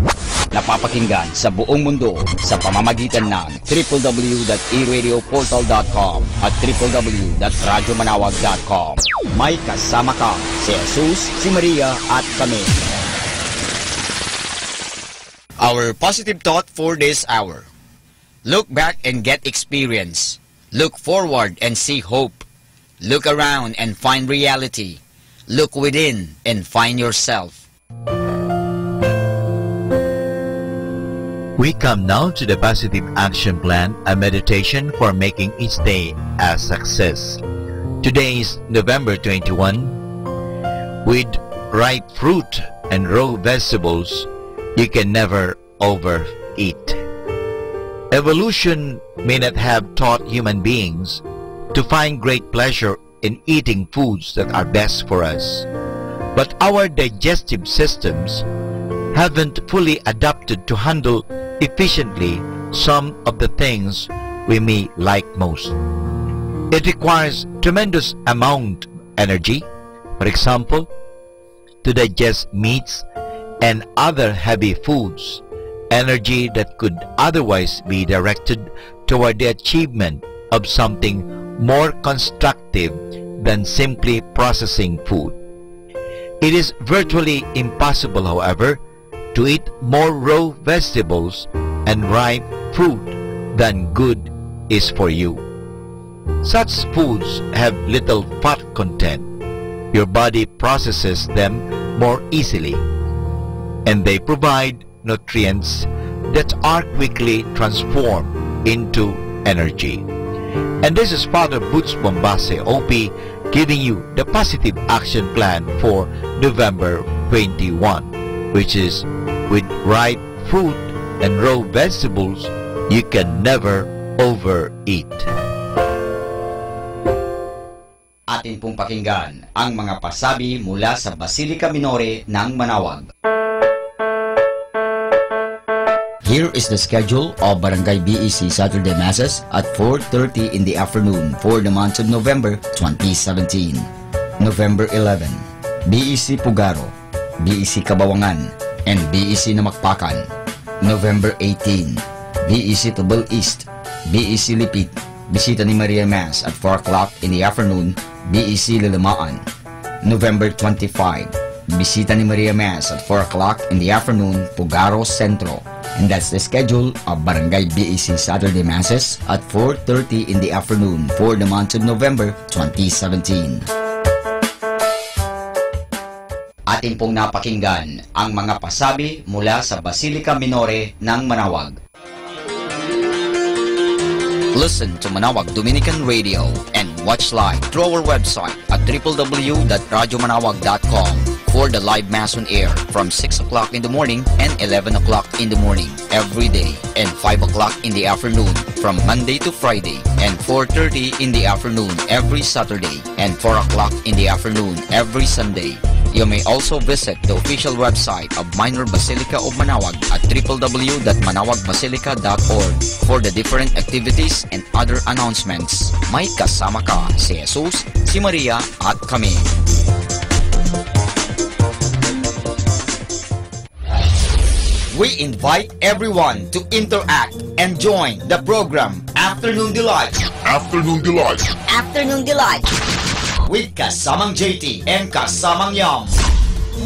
napapakinggan sa buong mundo sa pamamagitan ng www.eradioportal.com at www.radyomanawag.com. May kasama ka si Jesus, si Maria at kami. Our positive thought for this hour: look back and get experience. Look forward and see hope. Look around and find reality. Look within and find yourself. We come now to the Positive Action Plan, a meditation for making each day a success. Today is November 21. With ripe fruit and raw vegetables, you can never overeat. Evolution may not have taught human beings to find great pleasure in eating foods that are best for us, but our digestive systems haven't fully adapted to handle efficiently some of the things we may like most. It requires tremendous amount of energy, for example, to digest meats and other heavy foods, energy that could otherwise be directed toward the achievement of something more constructive than simply processing food. It is virtually impossible, however, to eat more raw vegetables and ripe fruit than good is for you. Such foods have little fat content. Your body processes them more easily, and they provide nutrients that are quickly transformed into energy. And this is Father Butch Bombase, OP, giving you the Positive Action Plan for November 21, which is with ripe fruit and raw vegetables, you can never overeat. Atin pong pakinggan ang mga pasabi mula sa Basilica Minore ng Manawag. Here is the schedule of Barangay BEC Saturday Masses at 4:30 in the afternoon for the month of November 2017. November 11, BEC Pugaro, BEC Kabawangan, and BEC Namakpakan. November 18, BEC Tubal East, BEC Lipit, Bisita ni Maria Mass at 4 o'clock in the afternoon, BEC Lilamaan. November 25, Bisita ni Maria Mass at 4 o'clock in the afternoon, Pugaro Centro. And that's the schedule of Barangay BEC Saturday Masses at 4:30 in the afternoon for the month of November 2017. Atin pong napakinggan ang mga pasabi mula sa Basilica Minore ng Manawag. Listen to Manawag Dominican Radio and watch live through our website at www.radyomanawag.com for the live Mass on air from 6 o'clock in the morning and 11 o'clock in the morning every day, and 5 o'clock in the afternoon from Monday to Friday, and 4:30 in the afternoon every Saturday, and 4 o'clock in the afternoon every Sunday. You may also visit the official website of Minor Basilica of Manawag at www.manawagbasilica.org for the different activities and other announcements. May kasama ka si Jesus, si Maria at kami. We invite everyone to interact and join the program Afternoon Delight. Afternoon Delight. Afternoon Delight. With Kasamang JT and Kasamang Yam.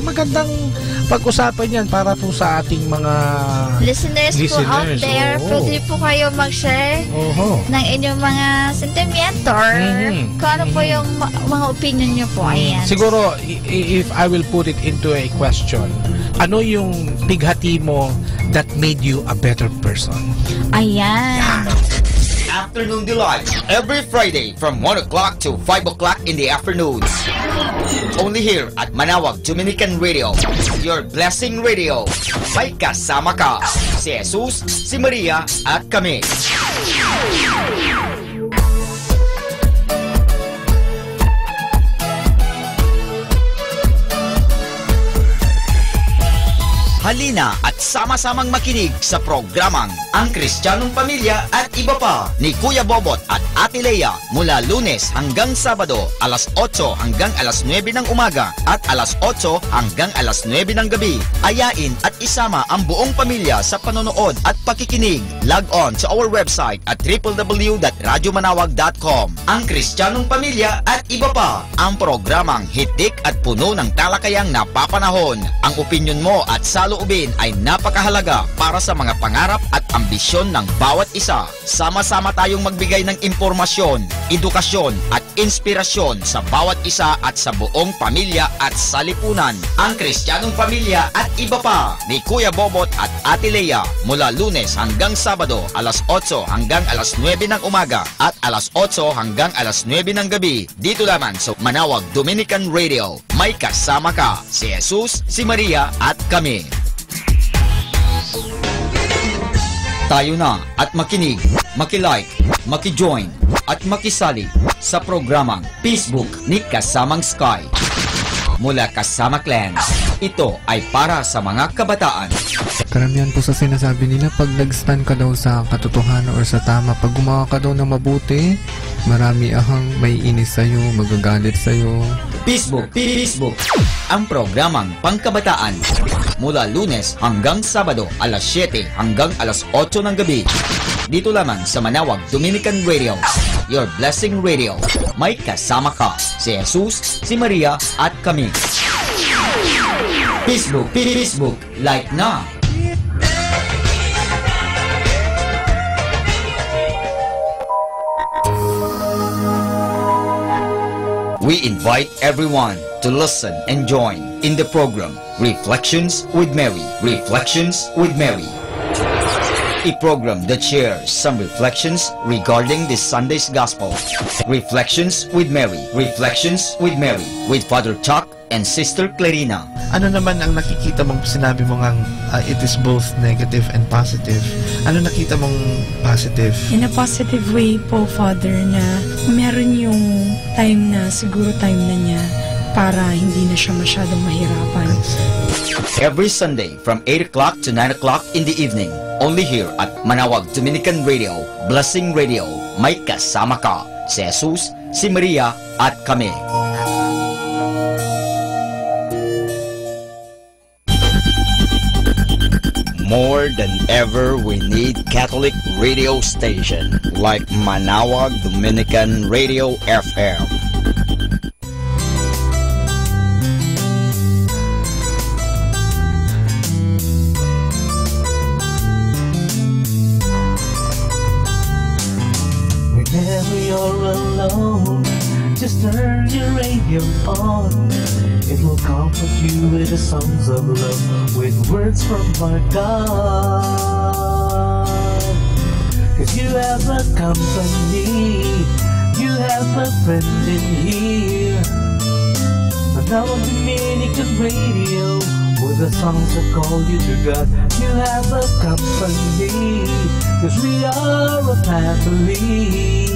Magandang pag-usapan yan para po sa ating mga listeners po out there. Pwede po kayo mag-share ng inyong mga sentimento or kung ano po yung mga opinion nyo po. Ayan. Siguro, if I will put it into a question, ano yung bighati mo that made you a better person? Ayan. Afternoon Delight every Friday from 1 o'clock to 5 o'clock in the afternoon. Only here at Manawag Dominican Radio, your blessing radio. May kasama ka si Jesus, si Maria at kami. Halina at sama-samang makinig sa programang Ang Kristiyanong Pamilya at Iba Pa ni Kuya Bobot at Ate Lea mula Lunes hanggang Sabado, alas 8 hanggang alas 9 ng umaga at alas 8 hanggang alas 9 ng gabi. Ayain at isama ang buong pamilya sa panonood at pakikinig. Log on to our website at www.radyomanawag.com. Ang Kristiyanong Pamilya at Iba Pa, ang programang hitik at puno ng talakayang napapanahon. Ang opinyon mo at saloobin ay napakahalaga para sa mga pangarap at ambisyon ng bawat isa. Sama-sama tayong magbigay ng impormasyon, edukasyon at inspirasyon sa bawat isa at sa buong pamilya at sa lipunan. Ang Kristiyanong Pamilya at Iba Pa ni Kuya Bobot at Ate Lea mula Lunes hanggang Sabado alas 8 hanggang alas 9 ng umaga at alas 8 hanggang alas 9 ng gabi dito lamang sa Manawag Dominican Radio. May kasama ka, si Jesus, si Maria at kami. Tayo na at makinig, makilike, makijoin at makisali sa programang Facebook ni Kasamang Sky. Mula Kasama Clans, ito ay para sa mga kabataan. Karamihan po sa sinasabi nila, pag nag-stand ka daw sa katotohanan or sa tama, pag gumawa ka daw ng mabuti, marami ahang may inis sa'yo, magagalit sa'yo. Facebook, ang programang pangkabataan. Mula Lunes hanggang Sabado, alas 7 hanggang alas 8 ng gabi. Dito lamang sa Manawag Dominican Radio, your blessing radio. May kasama ka, si Jesus, si Maria at kami. Facebook, like na! We invite everyone to listen and join in the program Reflections with Mary. Reflections with Mary. A program that shares some reflections regarding this Sunday's Gospel. Reflections with Mary. Reflections with Mary with Father Chuck and Sister Clarina. Ano naman ang nakikita mong sinabi mo ngang it is both negative and positive? Ano nakita mong positive? In a positive way po, Father, na meron yung time na siguro time na niya para hindi na siya masyadong mahirapan. Every Sunday from 8 o'clock to 9 o'clock in the evening, only here at Manawag Dominican Radio, Blessing Radio. May kasama ka, si Jesus, si Maria at kami. More than ever, we need Catholic radio station like Manawag Dominican Radio FM. Whenever you're alone, just turn your radio on. It will comfort you with the songs of love, with words from our God. 'Cause you have a company, you have a friend in here. Manawag Dominican Radio, with the songs that call you to God. You have a company, 'cause we are a family.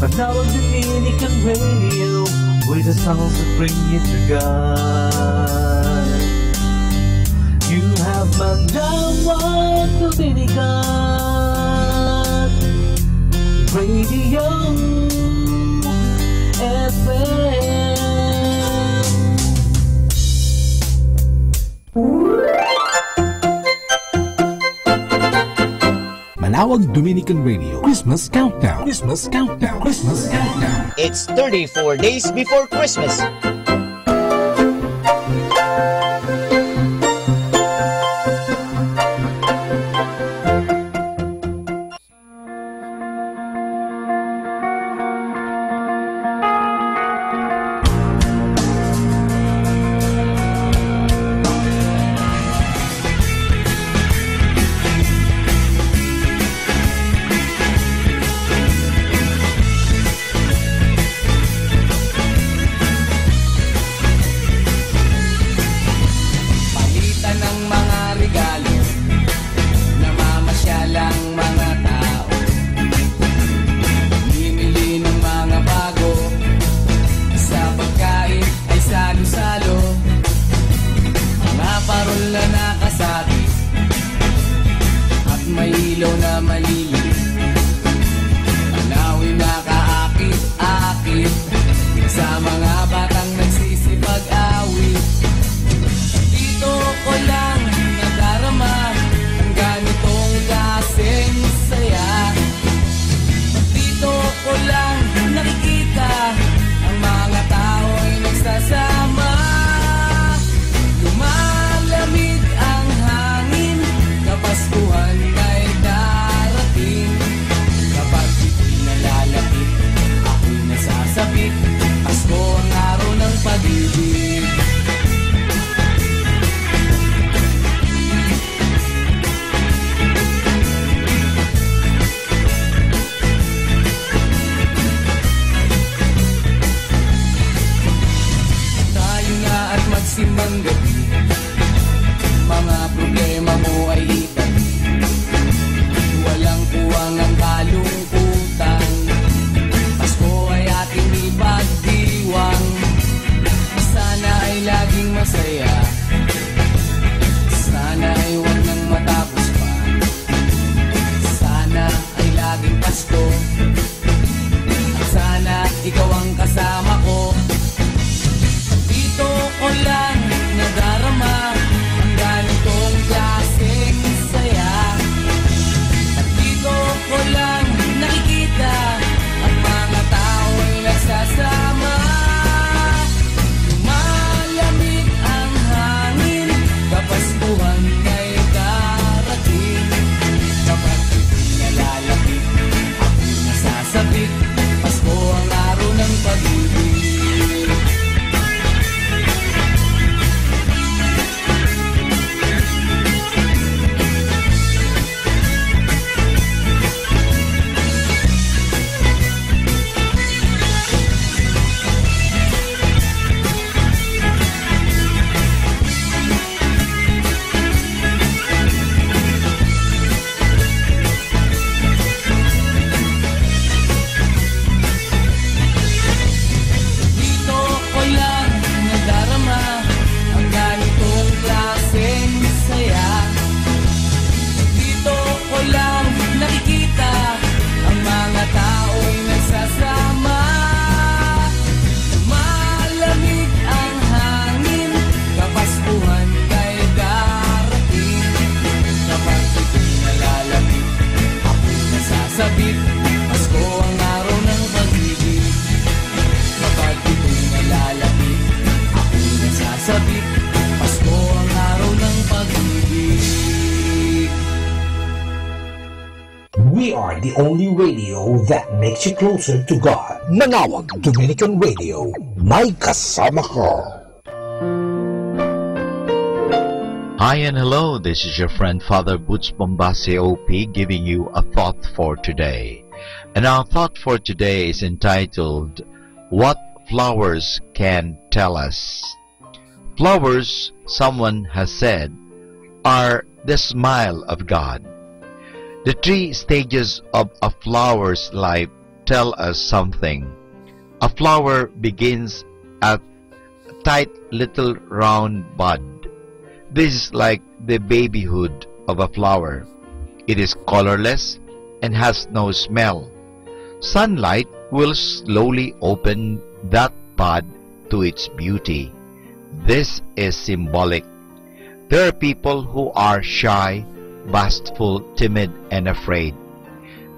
Manawag Dominican Radio, with the songs that bring you to God. You have Manawag Dominican Radio FM. Manawag Dominican Radio Christmas Countdown. Christmas Countdown. Christmas Countdown. It's 34 days before Christmas. Kapag ito'y nalalapit, ako'y nasa nagsasabik, Pasko ang araw ng pag-ibig. Kapag ito'y nalalapit, ako'y nagsasabik, Pasko ang araw ng pag-ibig. We are the only radio that makes you closer to God. Manawag Dominican Radio. May kasama ka. Hi and hello, this is your friend Father Butch Bombase OP giving you a thought for today. And our thought for today is entitled, What Flowers Can Tell Us. Flowers, someone has said, are the smile of God. The 3 stages of a flower's life tell us something. A flower begins at a tight little round bud. This is like the babyhood of a flower. It is colorless and has no smell. Sunlight will slowly open that bud to its beauty. This is symbolic. There are people who are shy, bashful, timid, and afraid.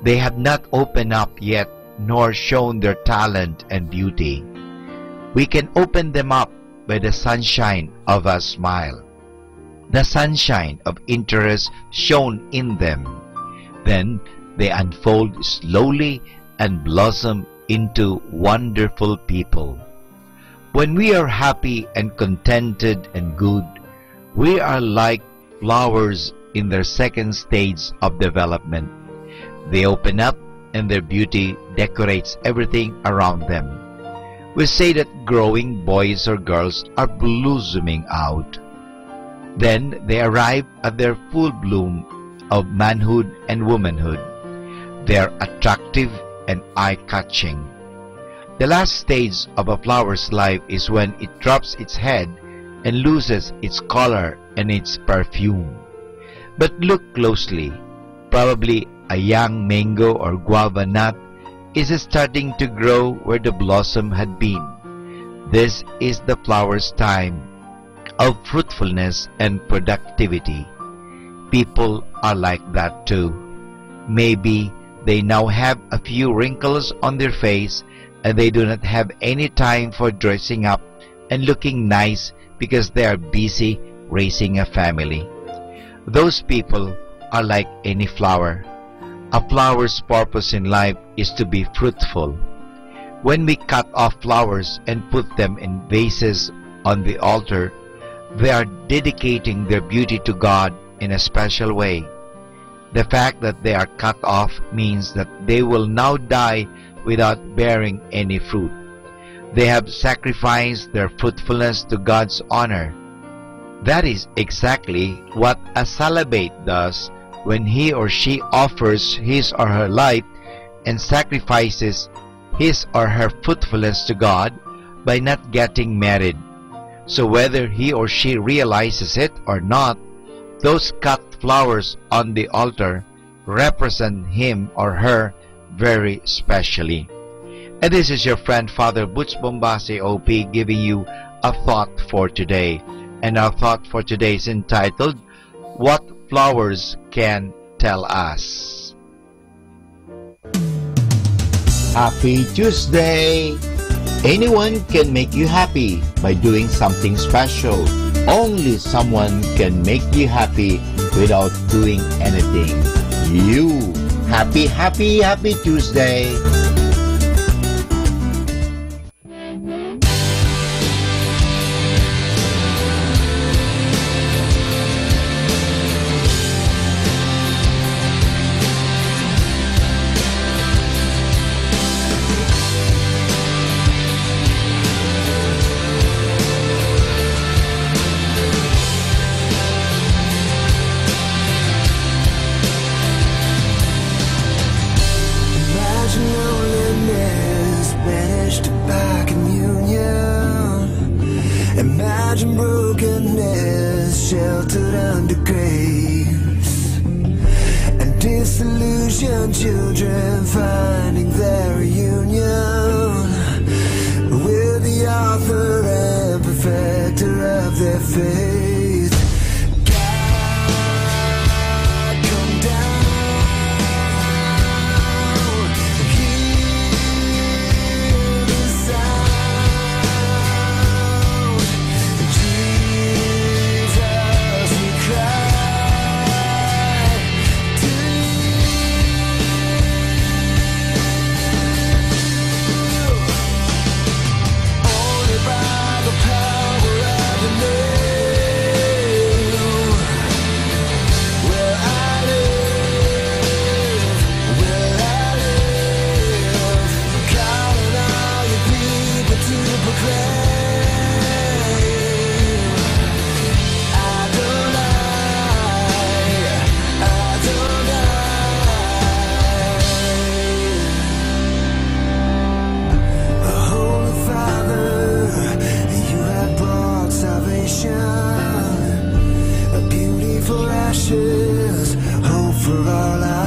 They have not opened up yet, nor shown their talent and beauty. We can open them up by the sunshine of a smile, the sunshine of interest shown in them. Then they unfold slowly and blossom into wonderful people. When we are happy and contented and good, we are like flowers in their second stage of development. They open up and their beauty decorates everything around them. We say that growing boys or girls are blossoming out. Then they arrive at their full bloom of manhood and womanhood. They are attractive and eye-catching. The last stage of a flower's life is when it drops its head and loses its color and its perfume. But look closely. Probably a young mango or guava nut is starting to grow where the blossom had been. This is the flower's time of fruitfulness and productivity. People are like that too. Maybe they now have a few wrinkles on their face and they do not have any time for dressing up and looking nice because they are busy raising a family. Those people are like any flower. A flower's purpose in life is to be fruitful. When we cut off flowers and put them in vases on the altar, they are dedicating their beauty to God in a special way. The fact that they are cut off means that they will now die without bearing any fruit. They have sacrificed their fruitfulness to God's honor. That is exactly what a celibate does when he or she offers his or her life and sacrifices his or her fruitfulness to God by not getting married. So whether he or she realizes it or not, those cut flowers on the altar represent him or her very specially. And this is your friend Father Butch Bombase OP giving you a thought for today. And our thought for today is entitled, What Flowers Can Tell Us. Happy Tuesday! Anyone can make you happy by doing something special. Only someone can make you happy without doing anything. You! Happy Tuesday! Imagine brokenness sheltered under grace, and disillusioned children finding their reunion with the author and perfecter of their faith. God, come down.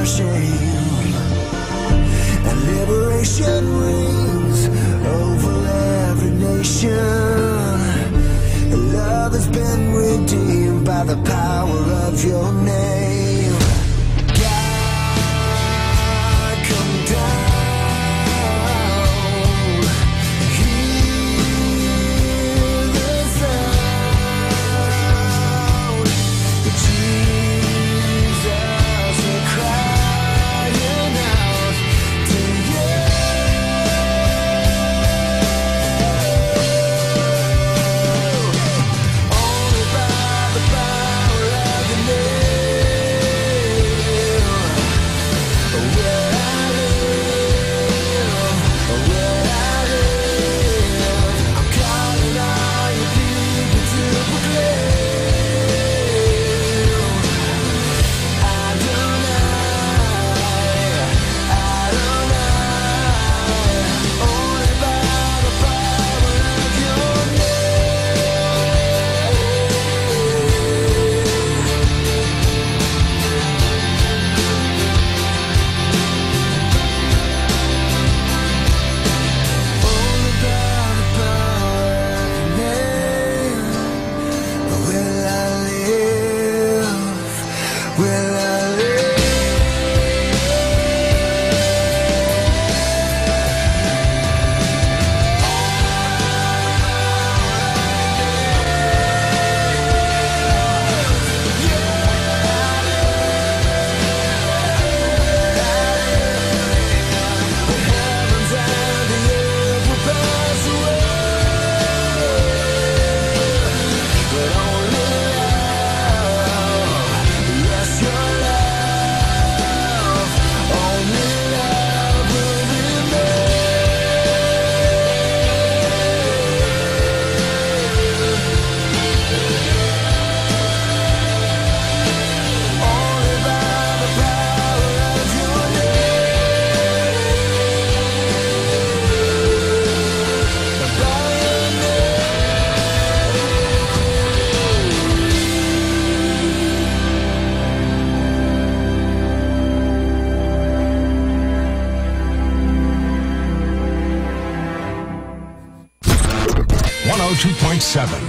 our shame, and liberation rings over every nation. Love has been redeemed by the power of your name. God, come down, hear the sound. Jesus, we're crying out to you. Only by the power of the name will I live, will I live. I'm calling all you people to proclaim Adonai, only by the power of your only by the power of your name will I live, will I live.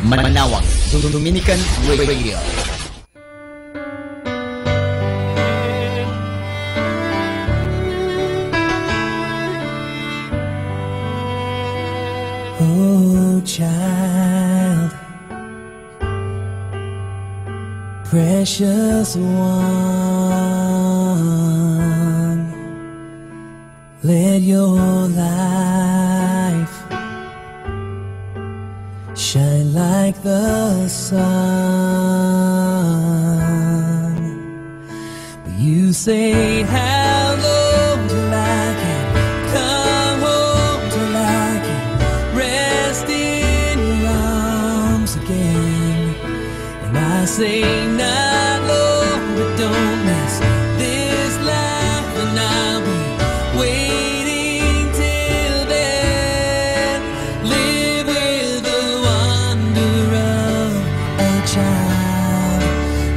Manawag Dominican Radio. Oh, child, precious one, let your life shine like the sun. You say hello till I can come home, till I can rest in your arms again. And I say not long, but don't miss this life, and I'll be waiting till then. Live with the wonder of a child.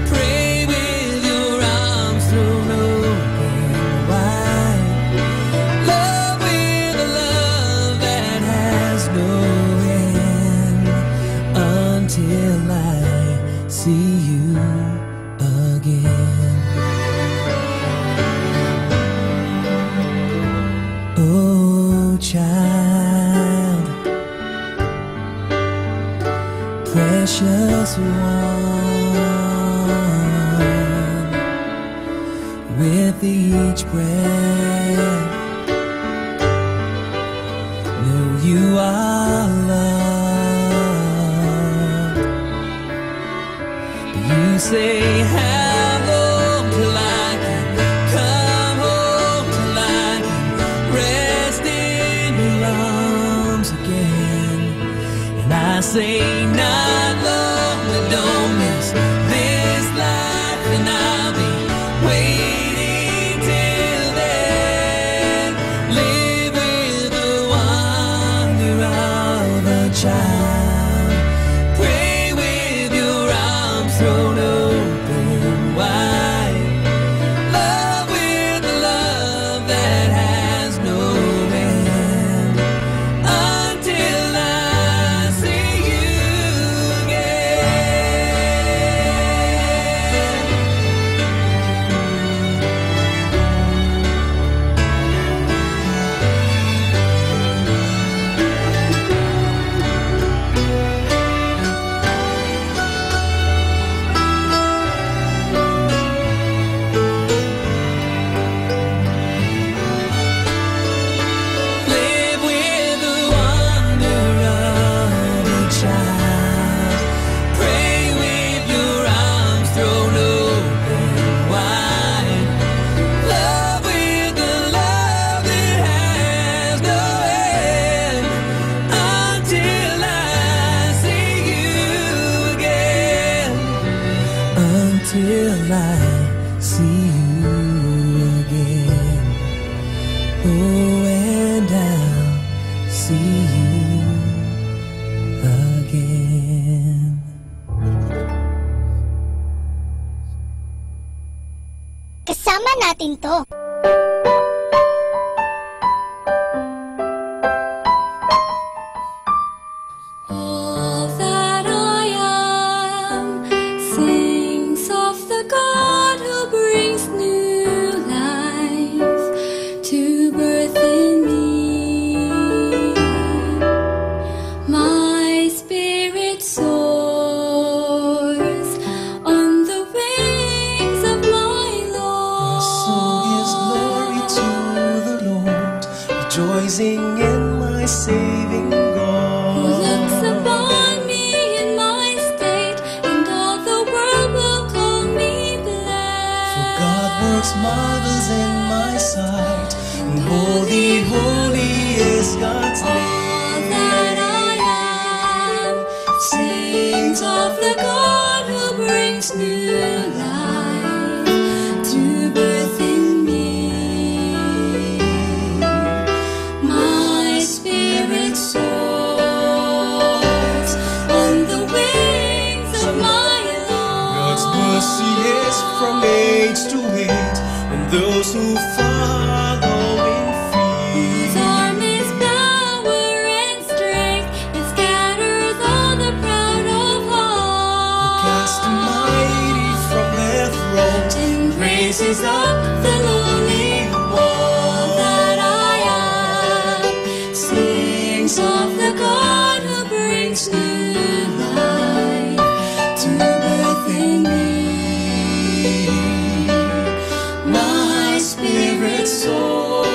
Pray with your arms thrown open wide. Love with a love that has no end, until I see you again. Oh, child, precious one, with each breath, know you are loved. You say how long till I can come home, till I can rest in your arms again. And I say not long, but don't miss this life, and I'll be waiting till then. Live with the wonder of a child. Pray with your arms thrown open natin to. All that I am sings of the God who brings new life to birth in me. My spirit soars on the wings of my Lord. My soul gives glory to the Lord, rejoicing in my saving God. Who looks upon me in my state, and all the world will call me blessed. For God works marvels in my sight, and holy, holy is God's name. All that I am sings of the God who brings new life to birth in me. My spirit soars on the wings of my Lord. God's mercy is from age to age, and those who follow in His fear. arm is power and strength, it scatters all the proud of heart. Cast the mighty from their thrones, And raises up the lowly one. All that I am sings of the God who brings new life to birth in me. My spirit soars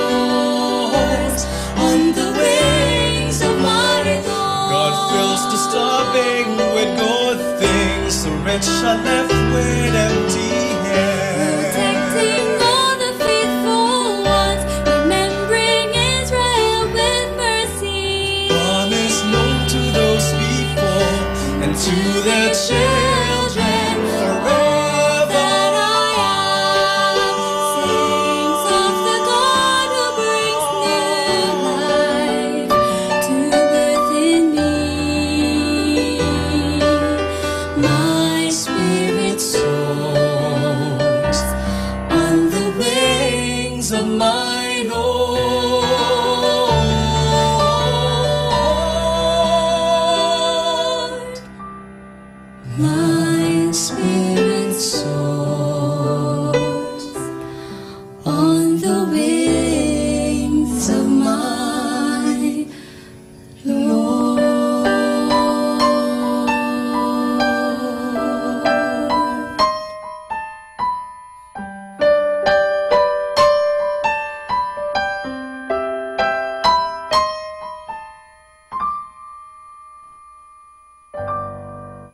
on the wings of my Lord. God fills the starving with good things, the rich are left with empty hands. Protecting all the faithful ones, remembering Israel with mercy. Promise known to those people and to their children forever. That I am sings of the God who brings new life to birth in me. My spirit soars on the wings of my Lord. My spirit soars on the wings of my Lord.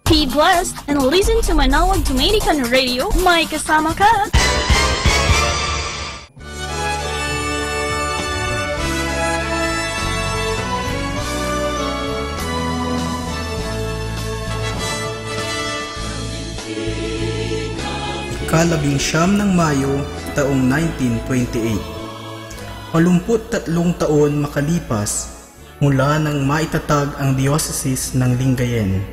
Be blessed and listen to Manawag Dominican Radio. May kasama ka! Ikalabing-siyam ng Mayo, taong 1928. 83 taon makalipas mula nang maitatag ang diocese ng Lingayen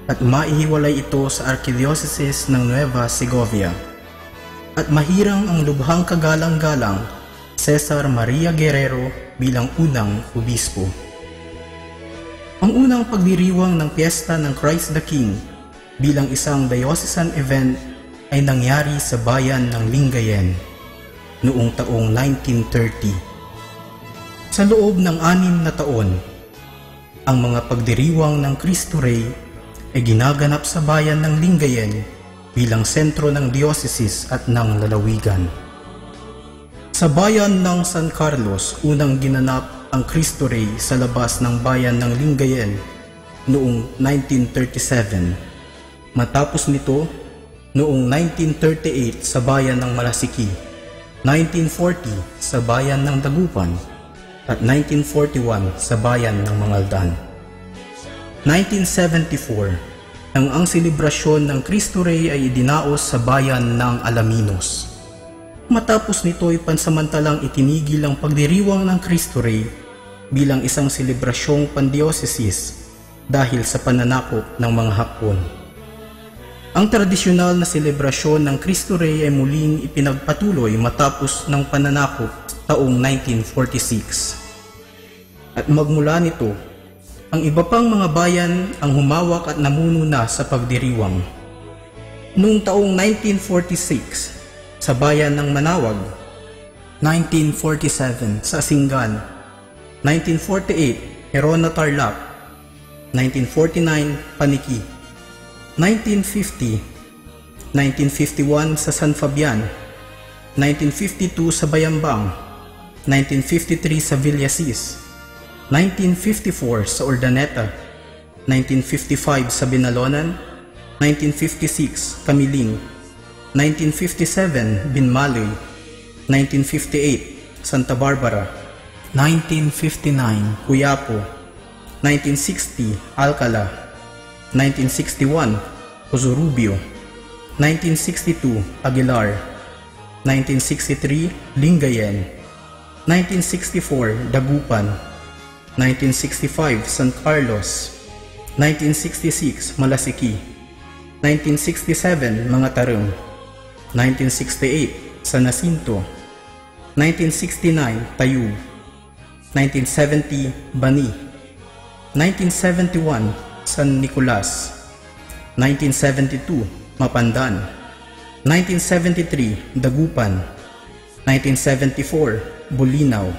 at maihiwalay ito sa Archdiocese ng Nueva Segovia. At mahirang ang lubhang kagalang-galang Cesar Maria Guerrero bilang unang obispo. Ang unang pagdiriwang ng piyesta ng Christ the King bilang isang diocesan event ay nangyari sa bayan ng Lingayen noong taong 1930. Sa loob ng 6 na taon, ang mga pagdiriwang ng Cristo Rey ay ginaganap sa bayan ng Lingayen bilang sentro ng diocese at ng lalawigan. Sa bayan ng San Carlos, unang ginanap ang Cristo Rey sa labas ng bayan ng Lingayen noong 1937. Matapos nito, noong 1938 sa bayan ng Malasiki, 1940 sa bayan ng Dagupan, at 1941 sa bayan ng Mangaldan. 1974, nang ang selebrasyon ng Cristo Rey ay idinaos sa bayan ng Alaminos. Matapos nito ay pansamantalang itinigil ang pagdiriwang ng Cristo Rey bilang isang selebrasyong pandiocesis dahil sa pananakop ng mga Hapon. Ang tradisyonal na selebrasyon ng Cristo Rey ay muling ipinagpatuloy matapos ng pananakop taong 1946. At magmula nito, ang iba pang mga bayan ang humawak at namuno na sa pagdiriwang. Noong taong 1946, sa bayan ng Manawag, 1947 sa Asingan, 1948 Herona Tarlac, 1949 Paniki, 1950, 1951 sa San Fabian, 1952 sa Bayambang, 1953 sa Villasis, 1954 sa Urdaneta, 1955 sa Binalonan, 1956 Kamiling, 1957 Binmaloy, 1958 Santa Barbara, 1959 Cuyapo, 1960 Alcala, 1961 Cosurubio, 1962 Aguilar, 1963 Lingayen, 1964 Dagupan, 1965 San Carlos, 1966 Malasiki, 1967 Mga Tarong, 1968 San Jacinto, 1969 Tayub, 1970 Bani, 1971 San Nicolas, 1972 Mapandan, 1973 Dagupan, 1974 Bulinaw,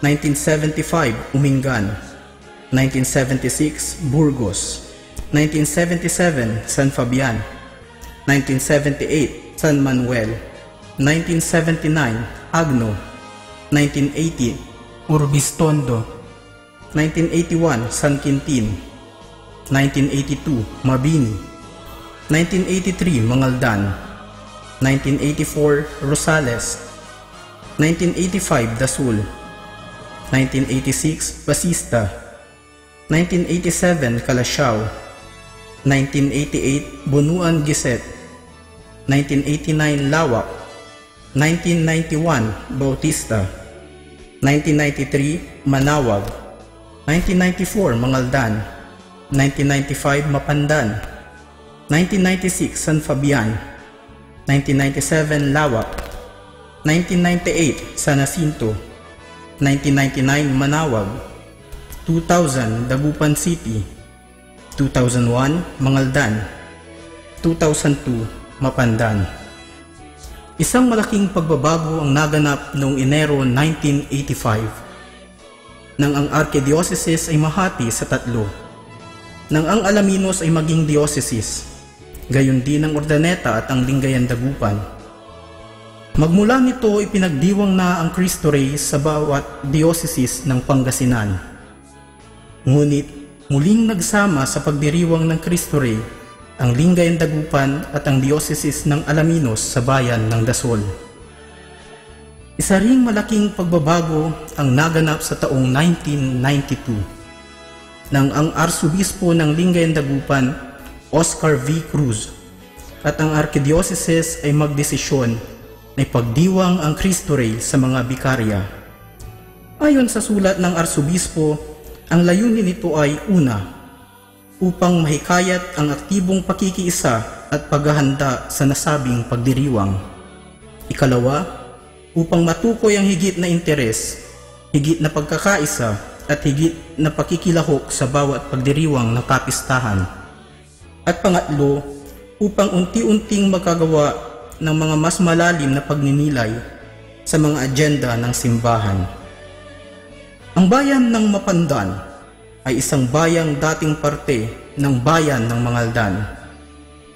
1975 Umingan, 1976 Burgos, 1977 San Fabian, 1978 San Manuel, 1979 Agno, 1980 Urbistondo, 1981 San Quintin, 1982 Mabini, 1983 Mangaldan, 1984 Rosales, 1985 Dasul, 1986 Basista, 1987 Calasiao, 1988 Bunuan Giset, 1989 Lawak, 1991 Bautista, 1993 Manawag, 1994 Mangaldan, 1995 Mapandan, 1996 San Fabian, 1997 Lawak, 1998 San Jacinto, 1999 Manawag, 2000 Dagupan City, 2001 Mangaldan, 2002 Mapandan. Isang malaking pagbabago ang naganap noong Enero 1985 nang ang Archdiocese ay mahati sa tatlo, nang ang Alaminos ay maging diocese, gayon din ang Urdaneta at ang Lingayen Dagupan. Magmula nito ipinagdiwang na ang Cristo Rey sa bawat diocese ng Pangasinan. Ngunit muling nagsama sa pagdiriwang ng Cristo Rey ang Lingayen Dagupan at ang diocese ng Alaminos sa bayan ng Dasol. Isa ring malaking pagbabago ang naganap sa taong 1992 nang ang Arsobispo ng Lingayen Dagupan, Oscar V. Cruz, at ang Archdiocese ay magdesisyon na ipagdiwang ang Cristo Rey sa mga bikarya. Ayon sa sulat ng Arsobispo, ang layunin nito ay una, upang mahikayat ang aktibong pakikiisa at paghahanda sa nasabing pagdiriwang. Ikalawa, upang matukoy ang higit na interes, higit na pagkakaisa at higit na pakikilahok sa bawat pagdiriwang ng kapistahan. At pangatlo, upang unti-unting magkagawa ng mga mas malalim na pagninilay sa mga agenda ng simbahan. Ang bayan ng Mapandan ay isang bayang dating parte ng bayan ng Mangaldan,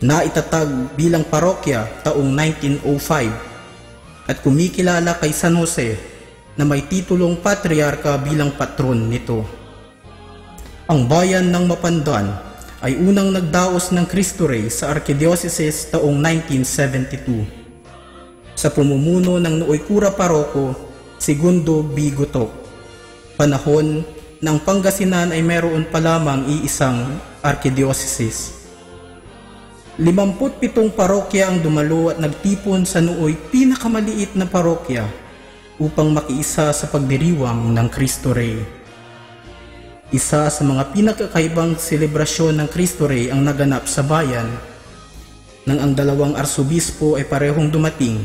na itatag bilang parokya taong 1905 at kumikilala kay San Jose na may titulong patriarka bilang patron nito. Ang bayan ng Mapandan ay unang nagdaos ng Cristo Rey sa Archdiocese taong 1972 sa pamumuno ng nooy kura paroko Segundo B. Gutok. Panahon ng Pangasinan ay meron pa lamang iisang Archdiocese. 57 parokya ang dumalo at nagtipon sa nooy pinakamaliit na parokya upang makiisa sa pagdiriwang ng Cristo Rey. Isa sa mga pinakakaibang selebrasyon ng Cristo Rey ang naganap sa bayan nang ang dalawang arsobispo ay parehong dumating.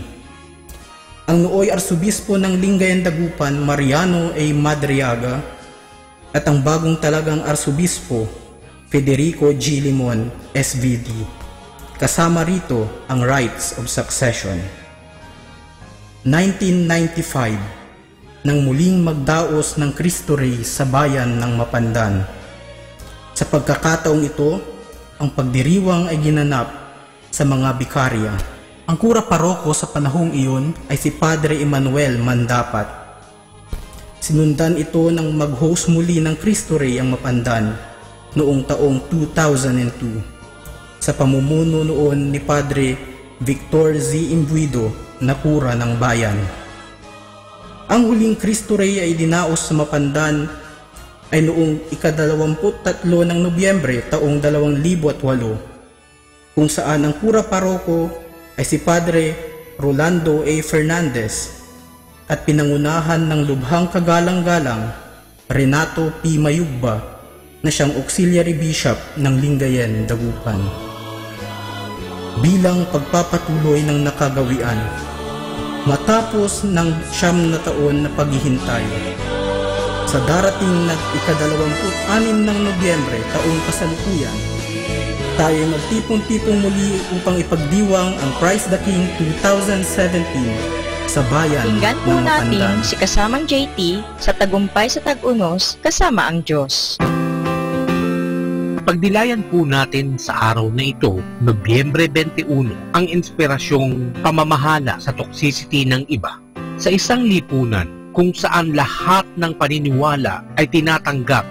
Ang nooy arsobispo ng Lingayen Dagupan, Mariano A. Madriaga, at ang bagong talagang arsobispo, Federico G. Limon, SVD. Kasama rito ang rights of succession. 1995, nang muling magdaos ng Cristo Rey sa bayan ng Mapandan. Sa pagkakataong ito, ang pagdiriwang ay ginanap sa mga bikarya. Ang kura paroko sa panahong iyon ay si Padre Emmanuel Mandapat. Sinundan ito ng mag-host muli ng Cristo Rey ang Mapandan noong taong 2002 sa pamumuno noon ni Padre Victor Z. Imbuido na kura ng bayan. Ang huling Cristo Rey ay dinaos sa Mapandan ay noong ika-23 ng Nobyembre taong 2008, kung saan ang kura paroko ay si Padre Rolando A. Fernandez at pinangunahan ng lubhang kagalang-galang Renato P. Mayugba na siyang auxiliary bishop ng Lingayen Dagupan. Bilang pagpapatuloy ng nakagawian, matapos ng 9 na taon na paghihintay, sa darating na ika-26 ng Nobyembre taong kasalukuyan, tayo magtipon-tipong muli upang ipagdiwang ang Christ the King 2017 sa bayan Pakinggan po ng Mapandan. natin si kasamang JT sa Tagumpay sa Tag-Unos kasama ang Diyos. Pagdilayan po natin sa araw na ito, Nobyembre 21, ang inspirasyong pamamahala sa toxicity ng iba. Sa isang lipunan kung saan lahat ng paniniwala ay tinatanggap,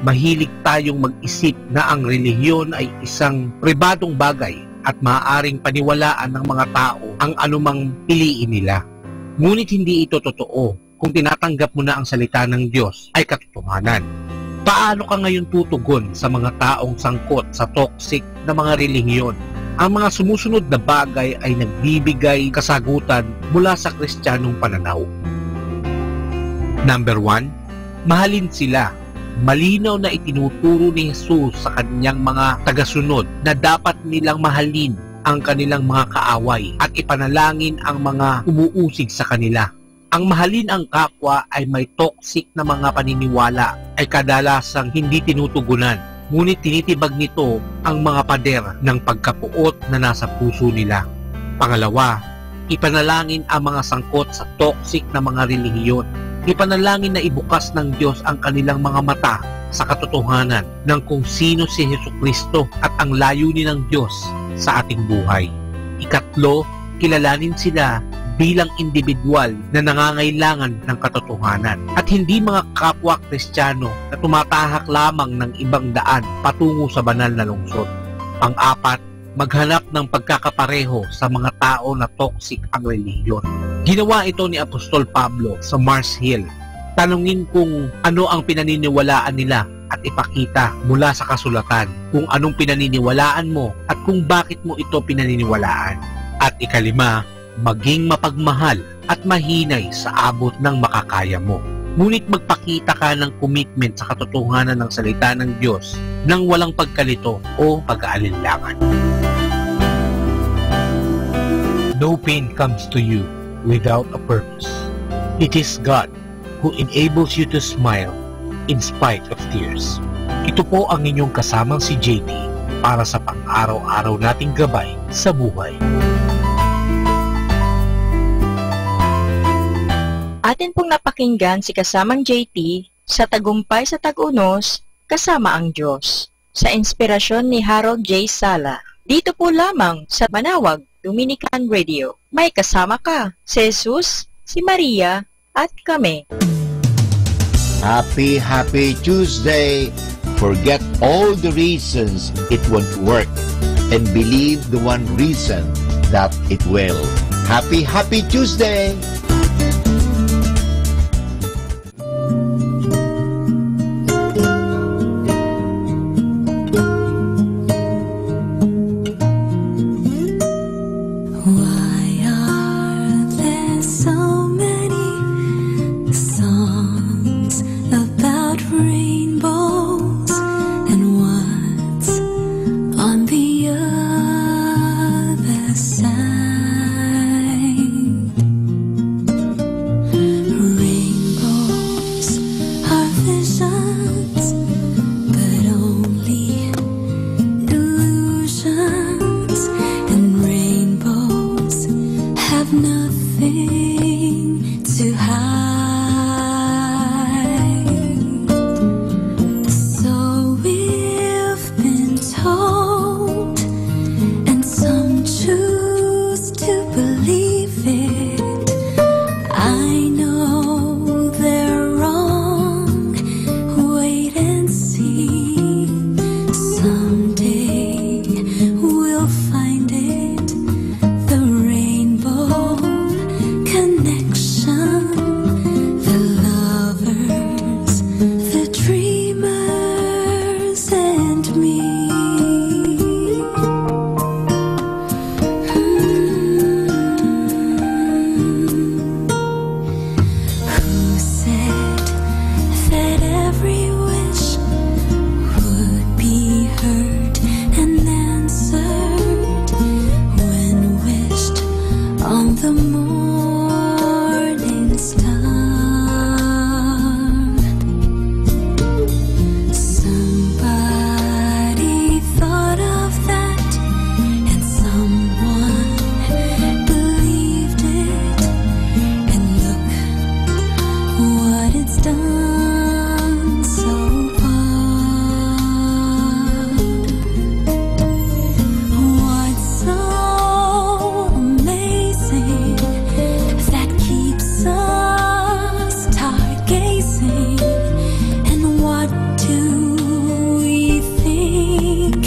mahilig tayong mag-isip na ang relihiyon ay isang pribadong bagay at maaaring paniwalaan ng mga tao ang anumang piliin nila. Ngunit hindi ito totoo kung tinatanggap mo na ang salita ng Diyos ay katotohanan. Paano ka ngayon tutugon sa mga taong sangkot sa toxic na mga relihiyon? Ang mga sumusunod na bagay ay nagbibigay kasagutan mula sa Kristiyanong pananaw. Number 1, mahalin sila. Malinaw na itinuturo ni Jesus sa kanyang mga tagasunod na dapat nilang mahalin ang kanilang mga kaaway at ipanalangin ang mga umuusig sa kanila. Ang mahalin ang kapwa ay may toxic na mga paniniwala ay kadalasang hindi tinutugunan, ngunit tinitibag nito ang mga pader ng pagkapuot na nasa puso nila. Pangalawa, ipanalangin ang mga sangkot sa toxic na mga relihiyon. Ipanalangin na ibukas ng Diyos ang kanilang mga mata sa katotohanan ng kung sino si Jesucristo at ang layunin ng Diyos sa ating buhay. Ikatlo, kilalanin sila bilang individual na nangangailangan ng katotohanan at hindi mga kapwa Kristiyano na tumatahak lamang ng ibang daan patungo sa banal na lungsod. Pang-apat, maghanap ng pagkakapareho sa mga tao na toxic ang relihiyon. Ginawa ito ni Apostol Pablo sa Mars Hill. Tanungin kung ano ang pinaniniwalaan nila at ipakita mula sa kasulatan kung anong pinaniniwalaan mo at kung bakit mo ito pinaniniwalaan. At ikalima, maging mapagmahal at mahinay sa abot ng makakaya mo. Ngunit magpakita ka ng commitment sa katotohanan ng salita ng Diyos nang walang pagkalito o pag-aalinlangan. No pain comes to you without a purpose. It is God who enables you to smile in spite of tears. Ito po ang inyong kasamang si JT para sa pang-araw-araw nating gabay sa buhay. Atin pong napakinggan si kasamang JT sa Tagumpay sa Tag-Unos kasama ang Diyos sa inspirasyon ni Harold J. Sala. Dito po lamang sa Manawag Dominican Radio. May kasama ka, si Jesus, si Maria, at kami. Happy Tuesday! Forget all the reasons it won't work and believe the one reason that it will. Happy Tuesday! On the other to hide. So we've been told, and some choose to believe it. I know they're wrong. Wait and see. Someday we'll find it. The rainbow connection. The lovers, the dreamers, and me. Who said that every wish would be heard and answered when wished on the morning star? Somebody thought of that, and someone believed it, and look what it's done so far. What's so amazing that keeps us stargazing? And what do we think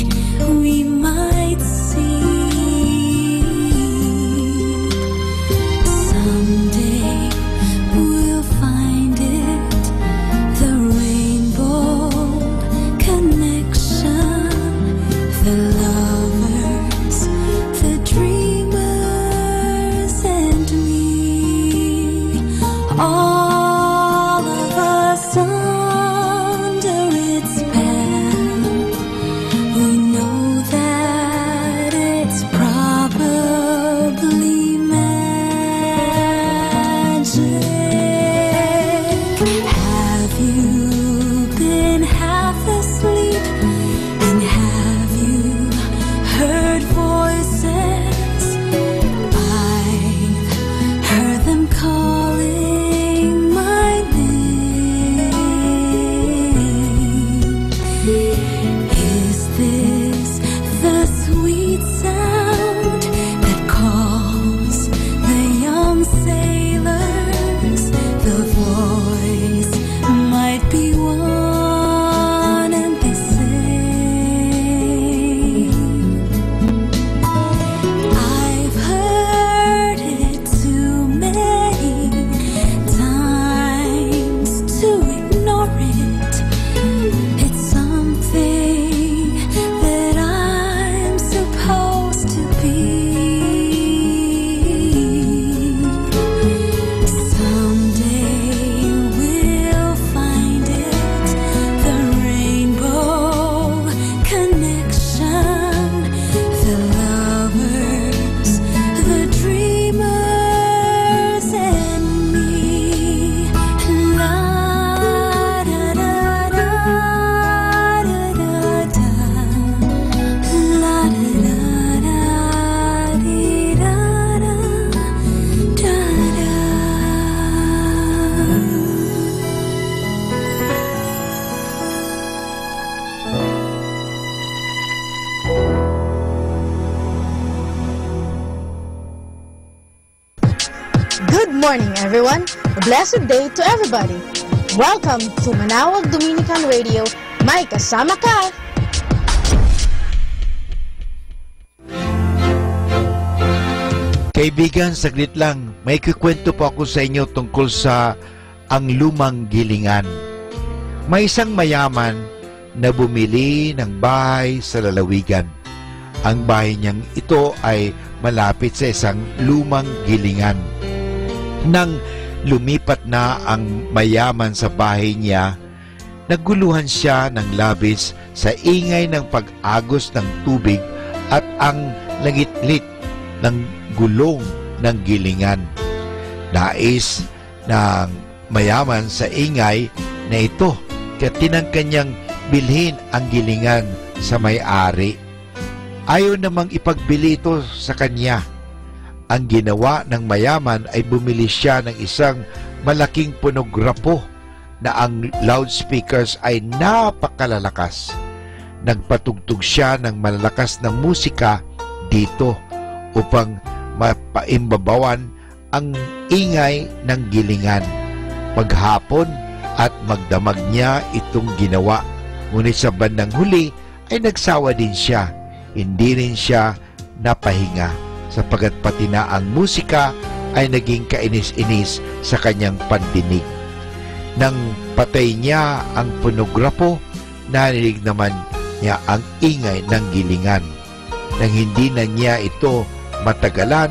we might see? Someday we'll find it, the rainbow connection, the lovers, the dreamers, and me. All of us under its spell. We know that it's probably magic. Have you been half asleep? And have you heard voices? I've heard them calling my name. Is this the sweet sound that calls the young sailors? The voice might be one and the same. I've heard it too many times to ignore it. It's something that I'm supposed to be. Someday we'll find it, the rainbow connection, the lovers, the dreamers, and me. La da da da da da da. La da da da dee da da da da. Good morning, everyone. A blessed day to everybody. Welcome to Manawag Dominican Radio. May kasama ka! Kaibigan, saglit lang. May kikwento po ako sa inyo tungkol sa ang lumang gilingan. May isang mayaman na bumili ng bahay sa lalawigan. Ang bahay niyang ito ay malapit sa isang lumang gilingan. Nang lumipat na ang mayaman sa bahay niya, naguluhan siya ng labis sa ingay ng pag-agos ng tubig at ang langit-lit ng gulong ng gilingan. Nais ng mayaman sa ingay na ito, kaya tinangka niyang bilhin ang gilingan sa may-ari. Ayaw namang ipagbili ito sa kanya. Ang ginawa ng mayaman ay bumili siya ng isang malaking ponograpo na ang loudspeakers ay napakalalakas. Nagpatugtog siya ng malalakas na musika dito upang mapaimbabawan ang ingay ng gilingan. Maghapon at magdamag niya itong ginawa. Ngunit sa bandang huli ay nagsawa din siya. Hindi rin siya napahinga sapagat pati na ang musika ay naging kainis-inis sa kanyang pandinig. Nang patay niya ang ponograpo, narinig naman niya ang ingay ng gilingan. Nang hindi na niya ito matagalan,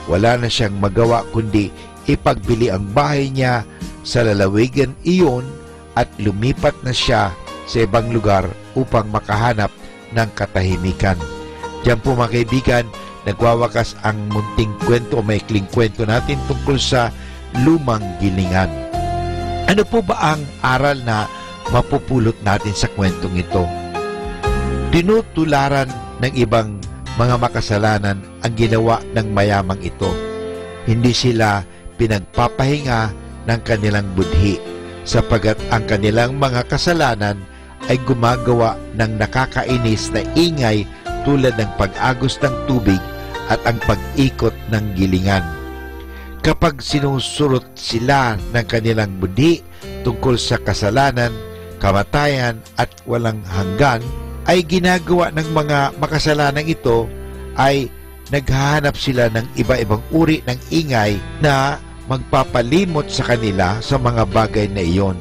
wala na siyang magawa kundi ipagbili ang bahay niya sa lalawigan iyon at lumipat na siya sa ibang lugar upang makahanap ng katahimikan. Diyan po mga kaibigan, nagwawakas ang munting kwento o maikling kwento natin tungkol sa lumang gilingan. Ano po ba ang aral na mapupulot natin sa kwentong ito? Tinutularan ng ibang mga makasalanan ang ginawa ng mayamang ito. Hindi sila pinagpapahinga ng kanilang budhi sapagat ang kanilang mga kasalanan ay gumagawa ng nakakainis na ingay tulad ng pag-agos ng tubig at ang pag-ikot ng gilingan. Kapag sinusurot sila ng kanilang budhi tungkol sa kasalanan, kamatayan at walang hanggan, ay ginagawa ng mga makasalanang ito ay naghahanap sila ng iba-ibang uri ng ingay na magpapalimot sa kanila sa mga bagay na iyon.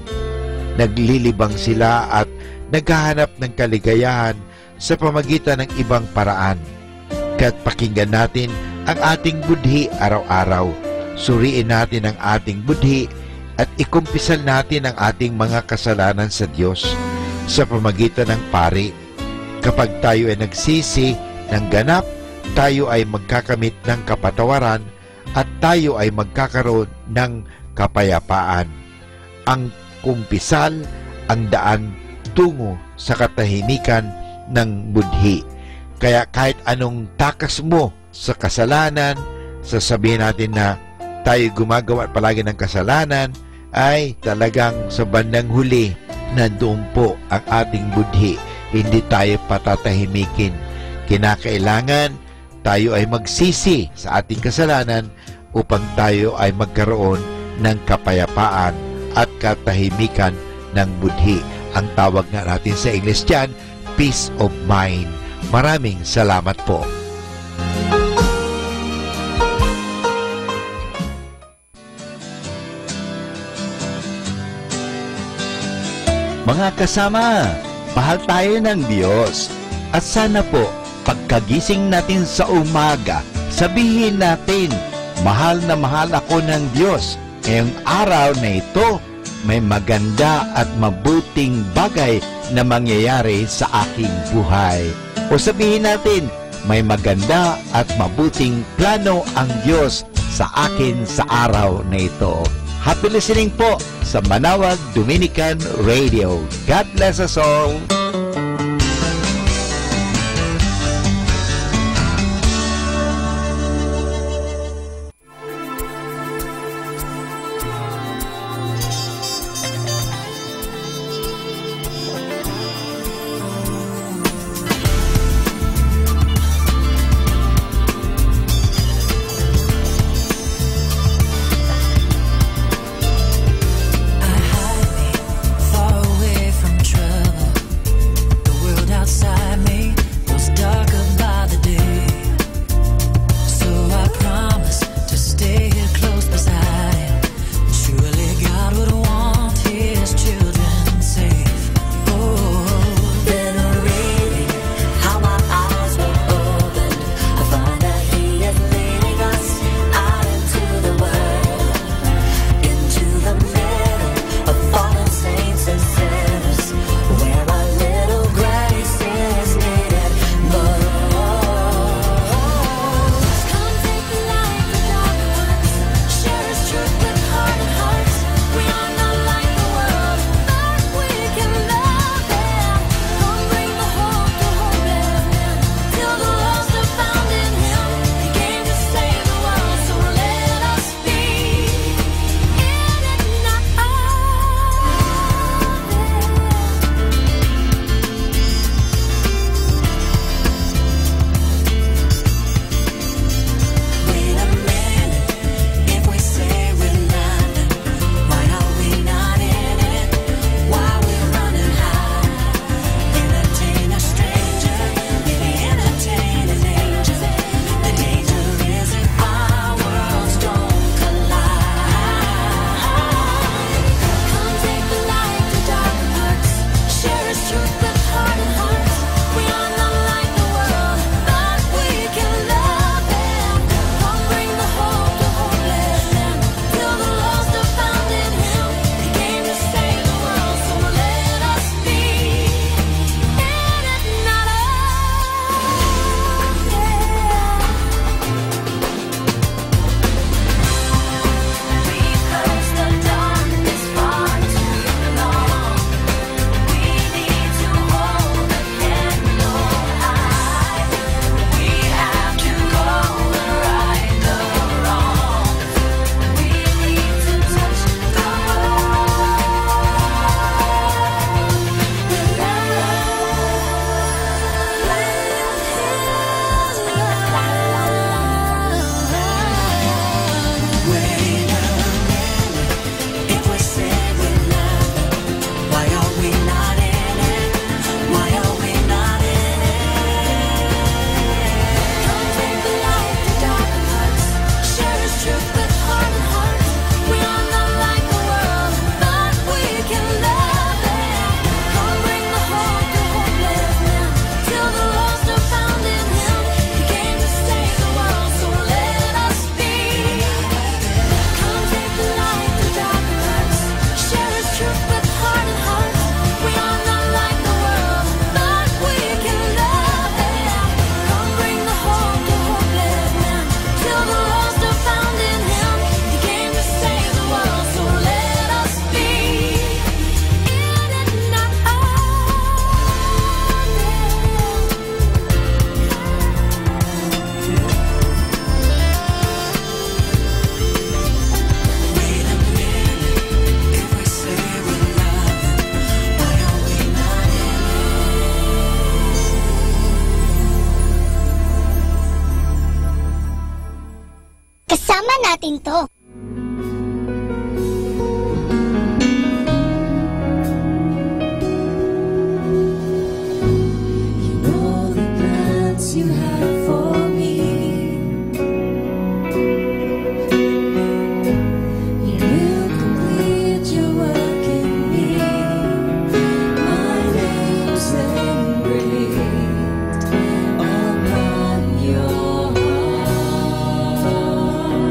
Naglilibang sila at naghahanap ng kaligayahan sa pamagitan ng ibang paraan. Kaya't pakinggan natin ang ating budhi araw-araw. Suriin natin ang ating budhi at ikumpisal natin ang ating mga kasalanan sa Diyos sa pamagitan ng pari. Kapag tayo ay nagsisi ng ganap, tayo ay magkakamit ng kapatawaran at tayo ay magkakaroon ng kapayapaan. Ang kumpisal ang daan tungo sa katahimikan ng budhi. Kaya kahit anong takas mo sa kasalanan, sasabihin natin na tayo gumagawa palagi ng kasalanan, ay talagang sa bandang huli nandoon po ang ating budhi. Hindi tayo patatahimikin. Kinakailangan tayo ay magsisi sa ating kasalanan upang tayo ay magkaroon ng kapayapaan at katahimikan ng budhi. Ang tawag nga natin sa English dyan, peace of mind. Maraming salamat po. Mga kasama, mahal tayo ng Diyos. At sana po, pagkagising natin sa umaga, sabihin natin, mahal na mahal ako ng Diyos. Ngayong araw na ito, may maganda at mabuting bagay na mangyayari sa aking buhay. O sabihin natin, may maganda at mabuting plano ang Diyos sa akin sa araw na ito. Happy listening po sa Manawag Dominican Radio. God bless us all. Far away from trouble, natin to. You have for me. You will complete your work in me. My name's engraved upon your heart.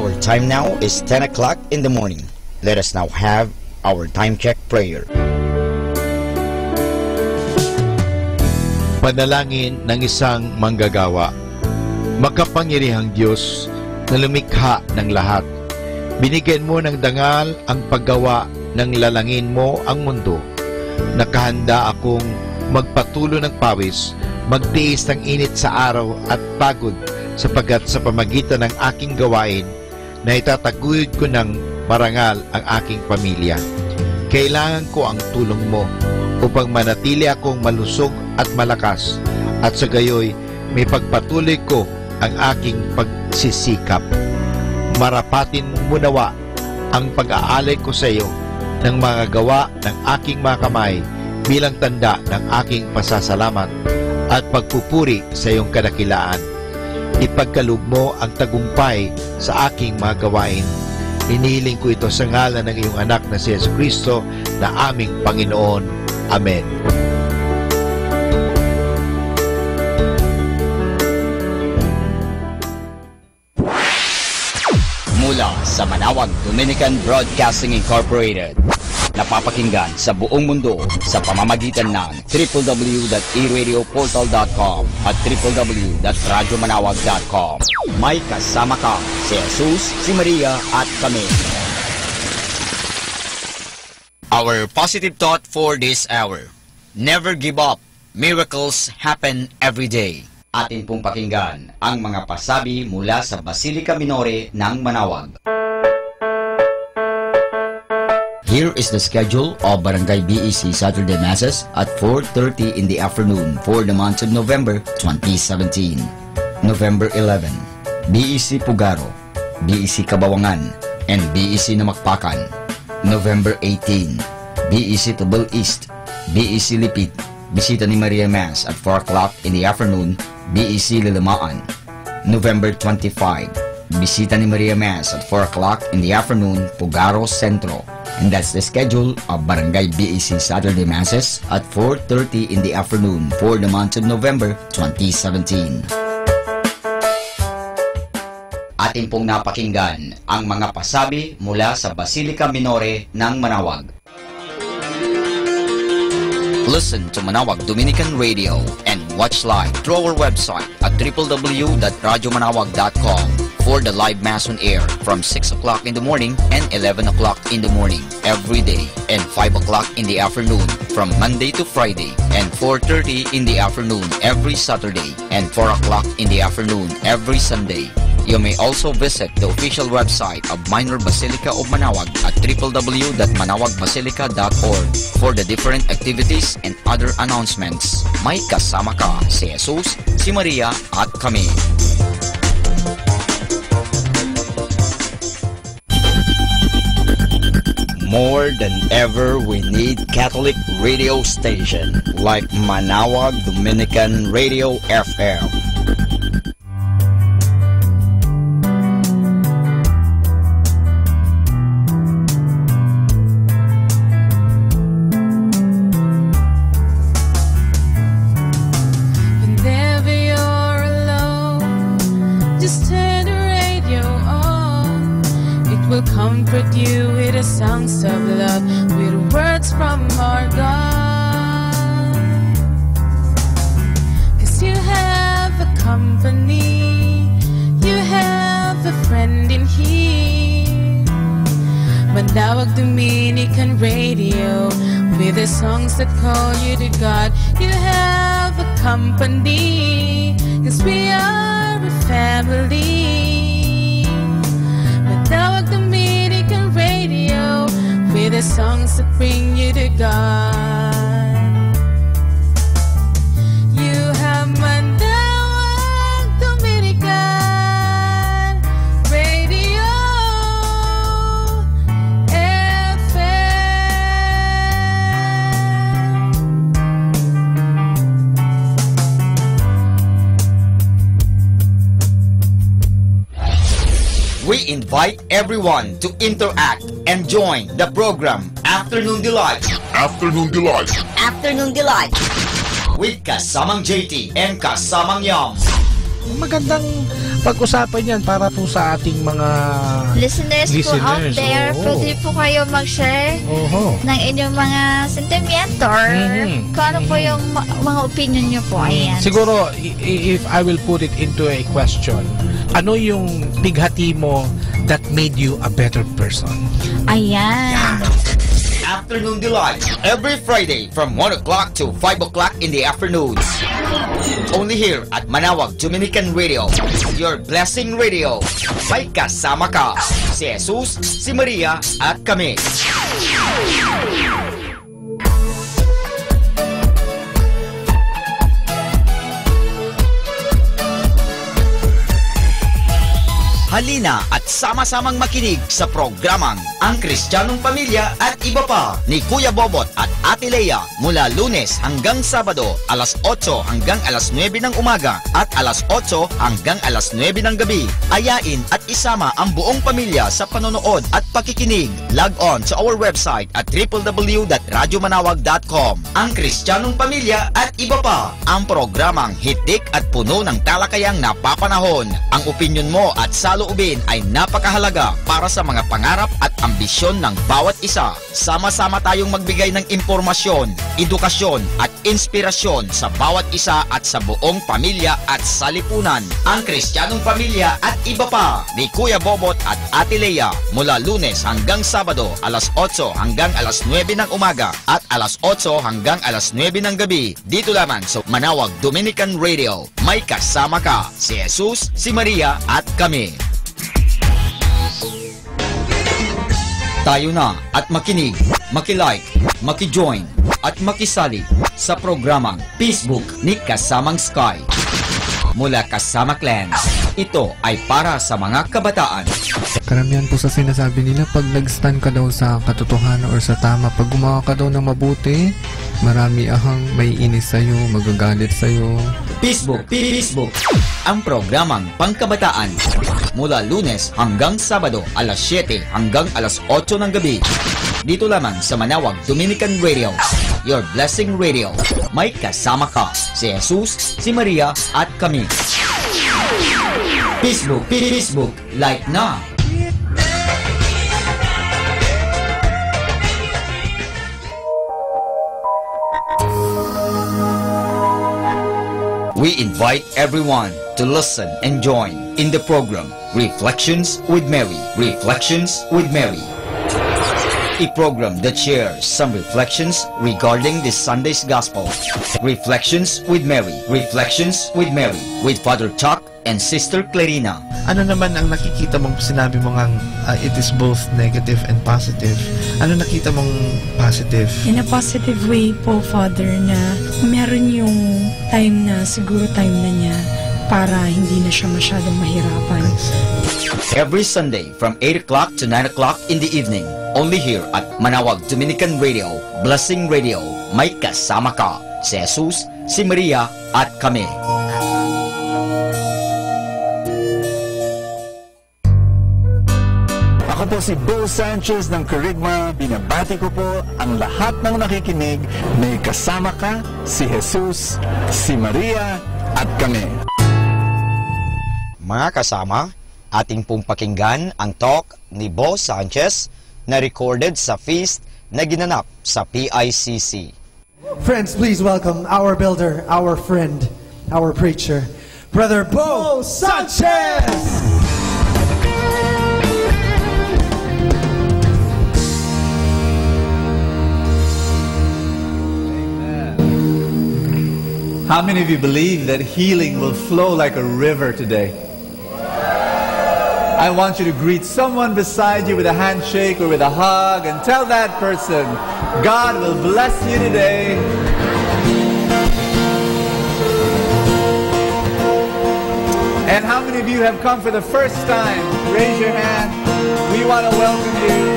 Our time now is 10 o'clock in the morning. Let us now have our time check prayer. Panalangin ng isang manggagawa. Makapangyarihang Diyos na lumikha ng lahat, binigyan mo ng dangal ang paggawa ng lalangin mo ang mundo. Nakahanda akong magpatulo ng pawis, magtiis ng init sa araw at pagod, sapagkat sa pamagitan ng aking gawain na itataguyod ko ng marangal ang aking pamilya. Kailangan ko ang tulong mo upang manatili akong malusog at malakas, at sa gayoy may pagpatuloy ko ang aking pagsisikap. Marapatin mo nawa ang pag-aalay ko sa iyo ng mga gawa ng aking mga kamay bilang tanda ng aking pasasalamat at pagpupuri sa iyong kadakilaan. Ipagkaloob mo ang tagumpay sa aking mga gawain. Inihiling ko ito sa ngalan ng iyong anak na si Jesucristo na aming Panginoon. Amen. Mula sa Manawag Dominican Broadcasting Incorporated, napapakinggan sa buong mundo sa pamamagitan ng www.eradioportal.com at www.radyomanawag.com. May kasama ka si Jesus, si Maria at kami. Our positive thought for this hour: never give up. Miracles happen every day. Atin pong pakinggan ang mga pasabi mula sa Basilica Minore ng Manawag. Here is the schedule of Barangay BEC Saturday Masses at 4:30 in the afternoon for the month of November 2017. November 11, BEC Pugaro, BEC Kabawangan, and BEC Namakpakan. November 18, BEC Tubal East, BEC Lipit, Bisita ni Maria Mass at 4 o'clock in the afternoon, BEC Lilamaan. November 25, Bisita ni Maria Mass at 4 o'clock in the afternoon, Pugaro Centro. And that's the schedule of Barangay BEC Saturday Masses at 4:30 in the afternoon for the month of November 2017. Atin pong napakinggan ang mga pasabi mula sa Basilica Minore ng Manawag. Listen to Manawag Dominican Radio and watch live through our website at www.radyomanawag.com for the live Mass on air from 6 o'clock in the morning and 11 o'clock in the morning every day, and 5 o'clock in the afternoon from Monday to Friday, and 4:30 in the afternoon every Saturday, and 4 o'clock in the afternoon every Sunday. You may also visit the official website of Minor Basilica of Manawag at www.manawagbasilica.org for the different activities and other announcements. May kasama ka si Jesus, si Maria at kami. More than ever, we need Catholic radio station like Manawag Dominican Radio FM. Comfort you with the songs of love, with words from our God. 'Cause you have a company, you have a friend in here. Manawag Dominican Radio, with the songs that call you to God. You have a company, 'cause we are a family. Manawag Dominican Radio, with the songs that bring you to God. You have Manawag Dominican Radio We invite everyone to interact and join the program Afternoon Delight. Afternoon Delight. Afternoon Delight. With Kasamang JT and Kasamang Yum. Magandang pag-usapan yan para po sa ating mga listeners po out there. Pwede po kayo mag-share ng inyong mga sentimento or kung ano po yung mga opinion nyo po. Ayan. Siguro, if I will put it into a question, ano yung bighati mo that made you a better person? Ayan. Afternoon Delight every Friday from 1 o'clock to 5 o'clock in the afternoon. Only here at Manawag Dominican Radio, your blessing radio. May kasama ka, si Jesus, si Maria, at kami. Halina at sama-samang makinig sa programang Ang Kristiyanong Pamilya at Iba Pa ni Kuya Bobot at Ate Lea mula Lunes hanggang Sabado alas 8 hanggang alas 9 ng umaga at alas 8 hanggang alas 9 ng gabi. Ayain at isama ang buong pamilya sa panonood at pakikinig. Log on to our website at www.radyomanawag.com. Ang Kristiyanong Pamilya at Iba Pa, ang programang hitik at puno ng talakayang napapanahon. Ang opinyon mo at saloobin ay napakahalaga para sa mga pangarap at ambisyon ng bawat isa. Sama-sama tayong magbigay ng impormasyon, edukasyon at inspirasyon sa bawat isa at sa buong pamilya at salipunan. Ang Kristiyanong Pamilya at Iba Pa ni Kuya Bobot at Ate Lea mula Lunes hanggang Sabado alas 8 hanggang alas 9 ng umaga at alas 8 hanggang alas 9 ng gabi dito lamang sa Manawag Dominican Radio. May kasama ka, si Jesus, si Maria at kami. Tayo na at makinig, makilike, makijoin at makisali sa programang Facebook ni Kasamang Sky. Mula Kasama Clan, ito ay para sa mga kabataan. Karamihan po sa sinasabi nila, pag nag-stand ka daw sa katotohanan or sa tama, pag gumawa ka daw ng mabuti, marami ahang may inis sa'yo, magagalit sa'yo. Facebook, ang programang pangkabataan. Mula Lunes hanggang Sabado, alas 7 hanggang alas 8 ng gabi. Dito lamang sa Manawag Dominican Radio, your blessing radio. May kasama ka, si Jesus, si Maria at kami. Facebook, like na! We invite everyone to listen and join in the program Reflections with Mary. Reflections with Mary. A program that shares some reflections regarding this Sunday's Gospel. Reflections with Mary. Reflections with Mary with Father Chuck and Sister Clarina. Ano naman ang nakikita mong sinabi mo ngang it is both negative and positive? Ano nakita mong positive? In a positive way po, Father, na meron yung time na, siguro time na niya para hindi na siya masyadong mahirapan. Every Sunday from 8 o'clock to 9 o'clock in the evening, only here at Manawag Dominican Radio, Blessing Radio. May kasama ka, si Jesus, si Maria at kami. Ako po si Bo Sanchez ng Kerygma. Binabati ko po ang lahat ng nakikinig. May kasama ka, si Jesus, si Maria at kami. Mga kasama, ating pong pakinggan ang talk ni Bo Sanchez na recorded sa feast na ginanap sa PICC. Friends, please welcome our builder, our friend, our preacher, Brother Bo Sanchez! How many of you believe that healing will flow like a river today? I want you to greet someone beside you with a handshake or with a hug and tell that person, God will bless you today. And how many of you have come for the first time? Raise your hand. We want to welcome you.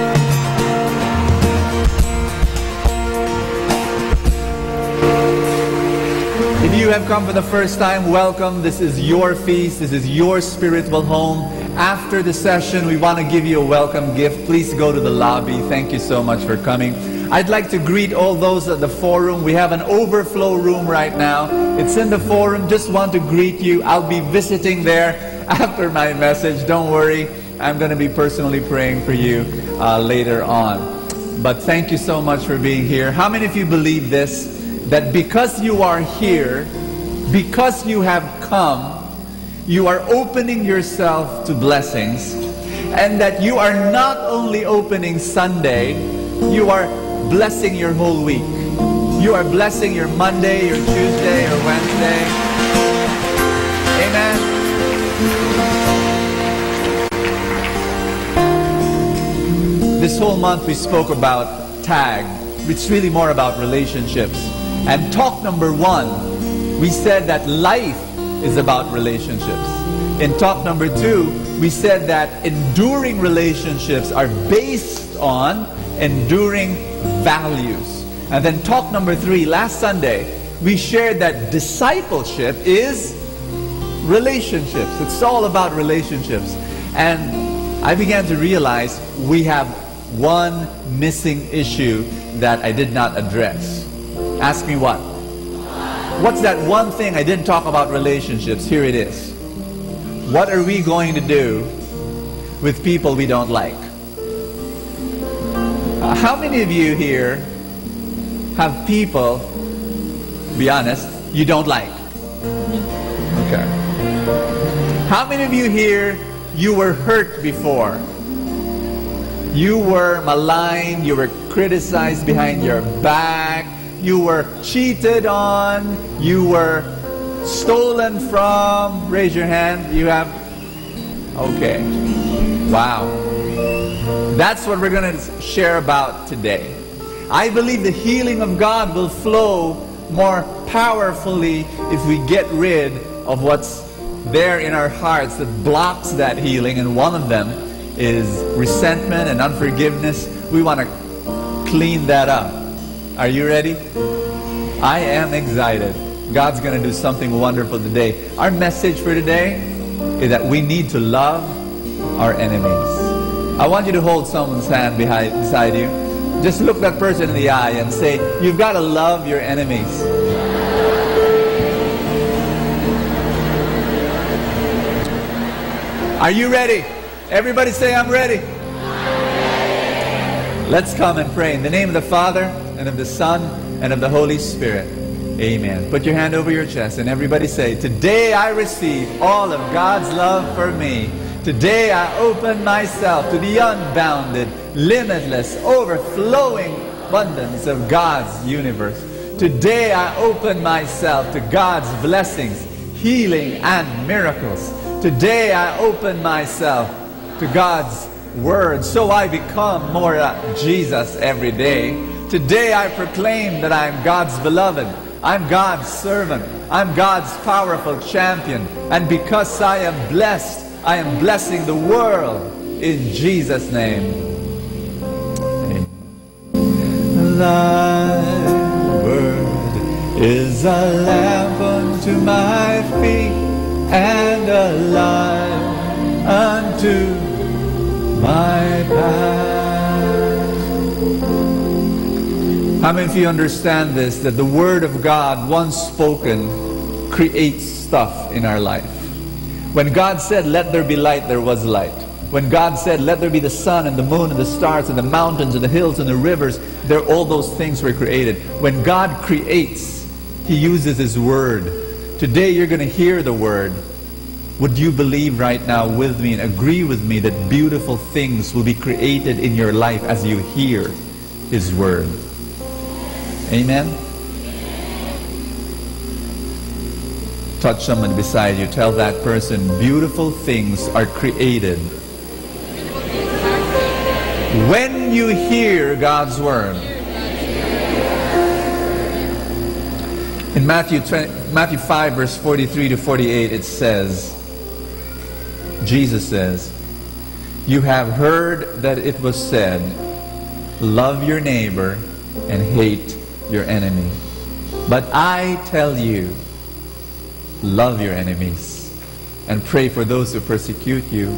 If you have come for the first time, welcome. This is your feast. This is your spiritual home. After the session, we want to give you a welcome gift. Please go to the lobby. Thank you so much for coming. I'd like to greet all those at the forum. We have an overflow room right now. It's in the forum. Just want to greet you. I'll be visiting there after my message. Don't worry, I'm going to be personally praying for you later on. But thank you so much for being here. How many of you believe this? That because you are here, because you have come, you are opening yourself to blessings, and that you are not only opening Sunday, you are blessing your whole week. You are blessing your Monday, your Tuesday, or Wednesday. Amen. This whole month we spoke about TAG. It's really more about relationships. And talk number 1, we said that life is about relationships. In talk number 2, we said that enduring relationships are based on enduring values. And then talk number 3, last Sunday, we shared that discipleship is relationships. It's all about relationships. And I began to realize we have one missing issue that I did not address. Ask me what? What's that one thing I didn't talk about relationships? Here it is. What are we going to do with people we don't like? How many of you here have people, be honest, you don't like? Okay. How many of you here, you were hurt before? You were maligned, you were criticized behind your back, you were cheated on, you were stolen from. Raise your hand. You have? Okay. Wow. That's what we're going to share about today. I believe the healing of God will flow more powerfully if we get rid of what's there in our hearts that blocks that healing, and one of them is resentment and unforgiveness. We want to clean that up. Are you ready? I am excited. God's going to do something wonderful today. Our message for today is that we need to love our enemies. I want you to hold someone's hand beside you. Just look that person in the eye and say, you've got to love your enemies. Are you ready? Everybody say, I'm ready. Let's come and pray in the name of the Father, and of the Son, and of the Holy Spirit. Amen. Put your hand over your chest and everybody say, today I receive all of God's love for me. Today I open myself to the unbounded, limitless, overflowing abundance of God's universe. Today I open myself to God's blessings, healing, and miracles. Today I open myself to God's Word, so I become more like Jesus every day. Today I proclaim that I'm God's beloved. I'm God's servant. I'm God's powerful champion. And because I am blessed, I am blessing the world in Jesus' name. Amen. Thy word is a lamp unto my feet and a light unto my path. How many of you understand this, that the Word of God, once spoken, creates stuff in our life? When God said, let there be light, there was light. When God said, let there be the sun and the moon and the stars and the mountains and the hills and the rivers, all those things were created. When God creates, He uses His Word. Today you're going to hear the Word. Would you believe right now with me and agree with me that beautiful things will be created in your life as you hear His Word? Amen? Touch someone beside you. Tell that person, beautiful things are created when you hear God's Word. In Matthew 5 verse 43 to 48 it says, Jesus says, you have heard that it was said, love your neighbor and hate your enemy. But I tell you, love your enemies and pray for those who persecute you,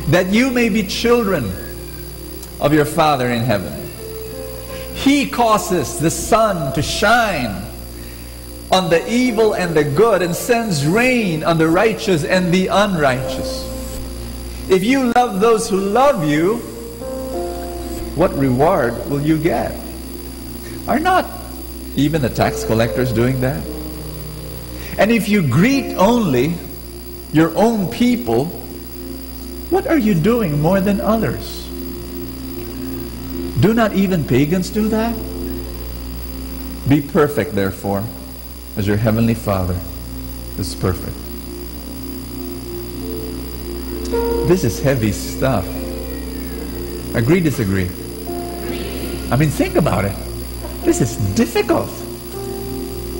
that you may be children of your Father in heaven. He causes the sun to shine on the evil and the good, and sends rain on the righteous and the unrighteous. If you love those who love you, what reward will you get? Are not even the tax collectors doing that? And if you greet only your own people, what are you doing more than others? Do not even pagans do that? Be perfect, therefore, as your heavenly Father is perfect. This is heavy stuff. Agree, disagree? I mean, think about it. This is difficult.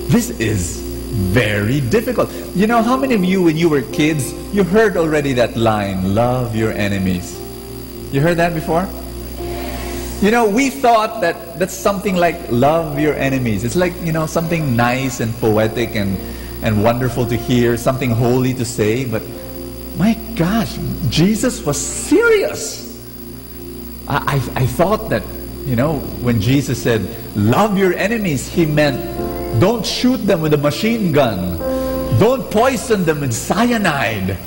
This is very difficult. You know, how many of you, when you were kids, you heard already that line, love your enemies? You heard that before? You know, we thought that that's something like love your enemies. It's like, you know, something nice and poetic and wonderful to hear, something holy to say, but my gosh, Jesus was serious. I thought that, you know, when Jesus said, love your enemies, he meant don't shoot them with a machine gun. Don't poison them with cyanide.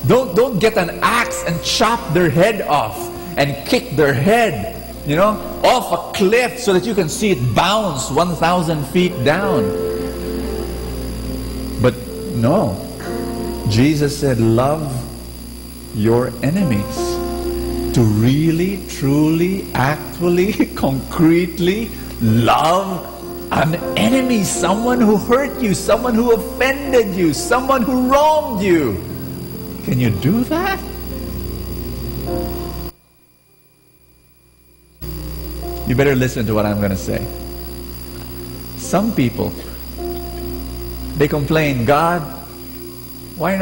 Don't get an axe and chop their head off and kick their head, you know, off a cliff so that you can see it bounce 1,000 feet down. But no, Jesus said, love your enemies. To really, truly, actually, concretely love an enemy, someone who hurt you, someone who offended you, someone who wronged you. Can you do that? You better listen to what I'm going to say. Some people, they complain, God, why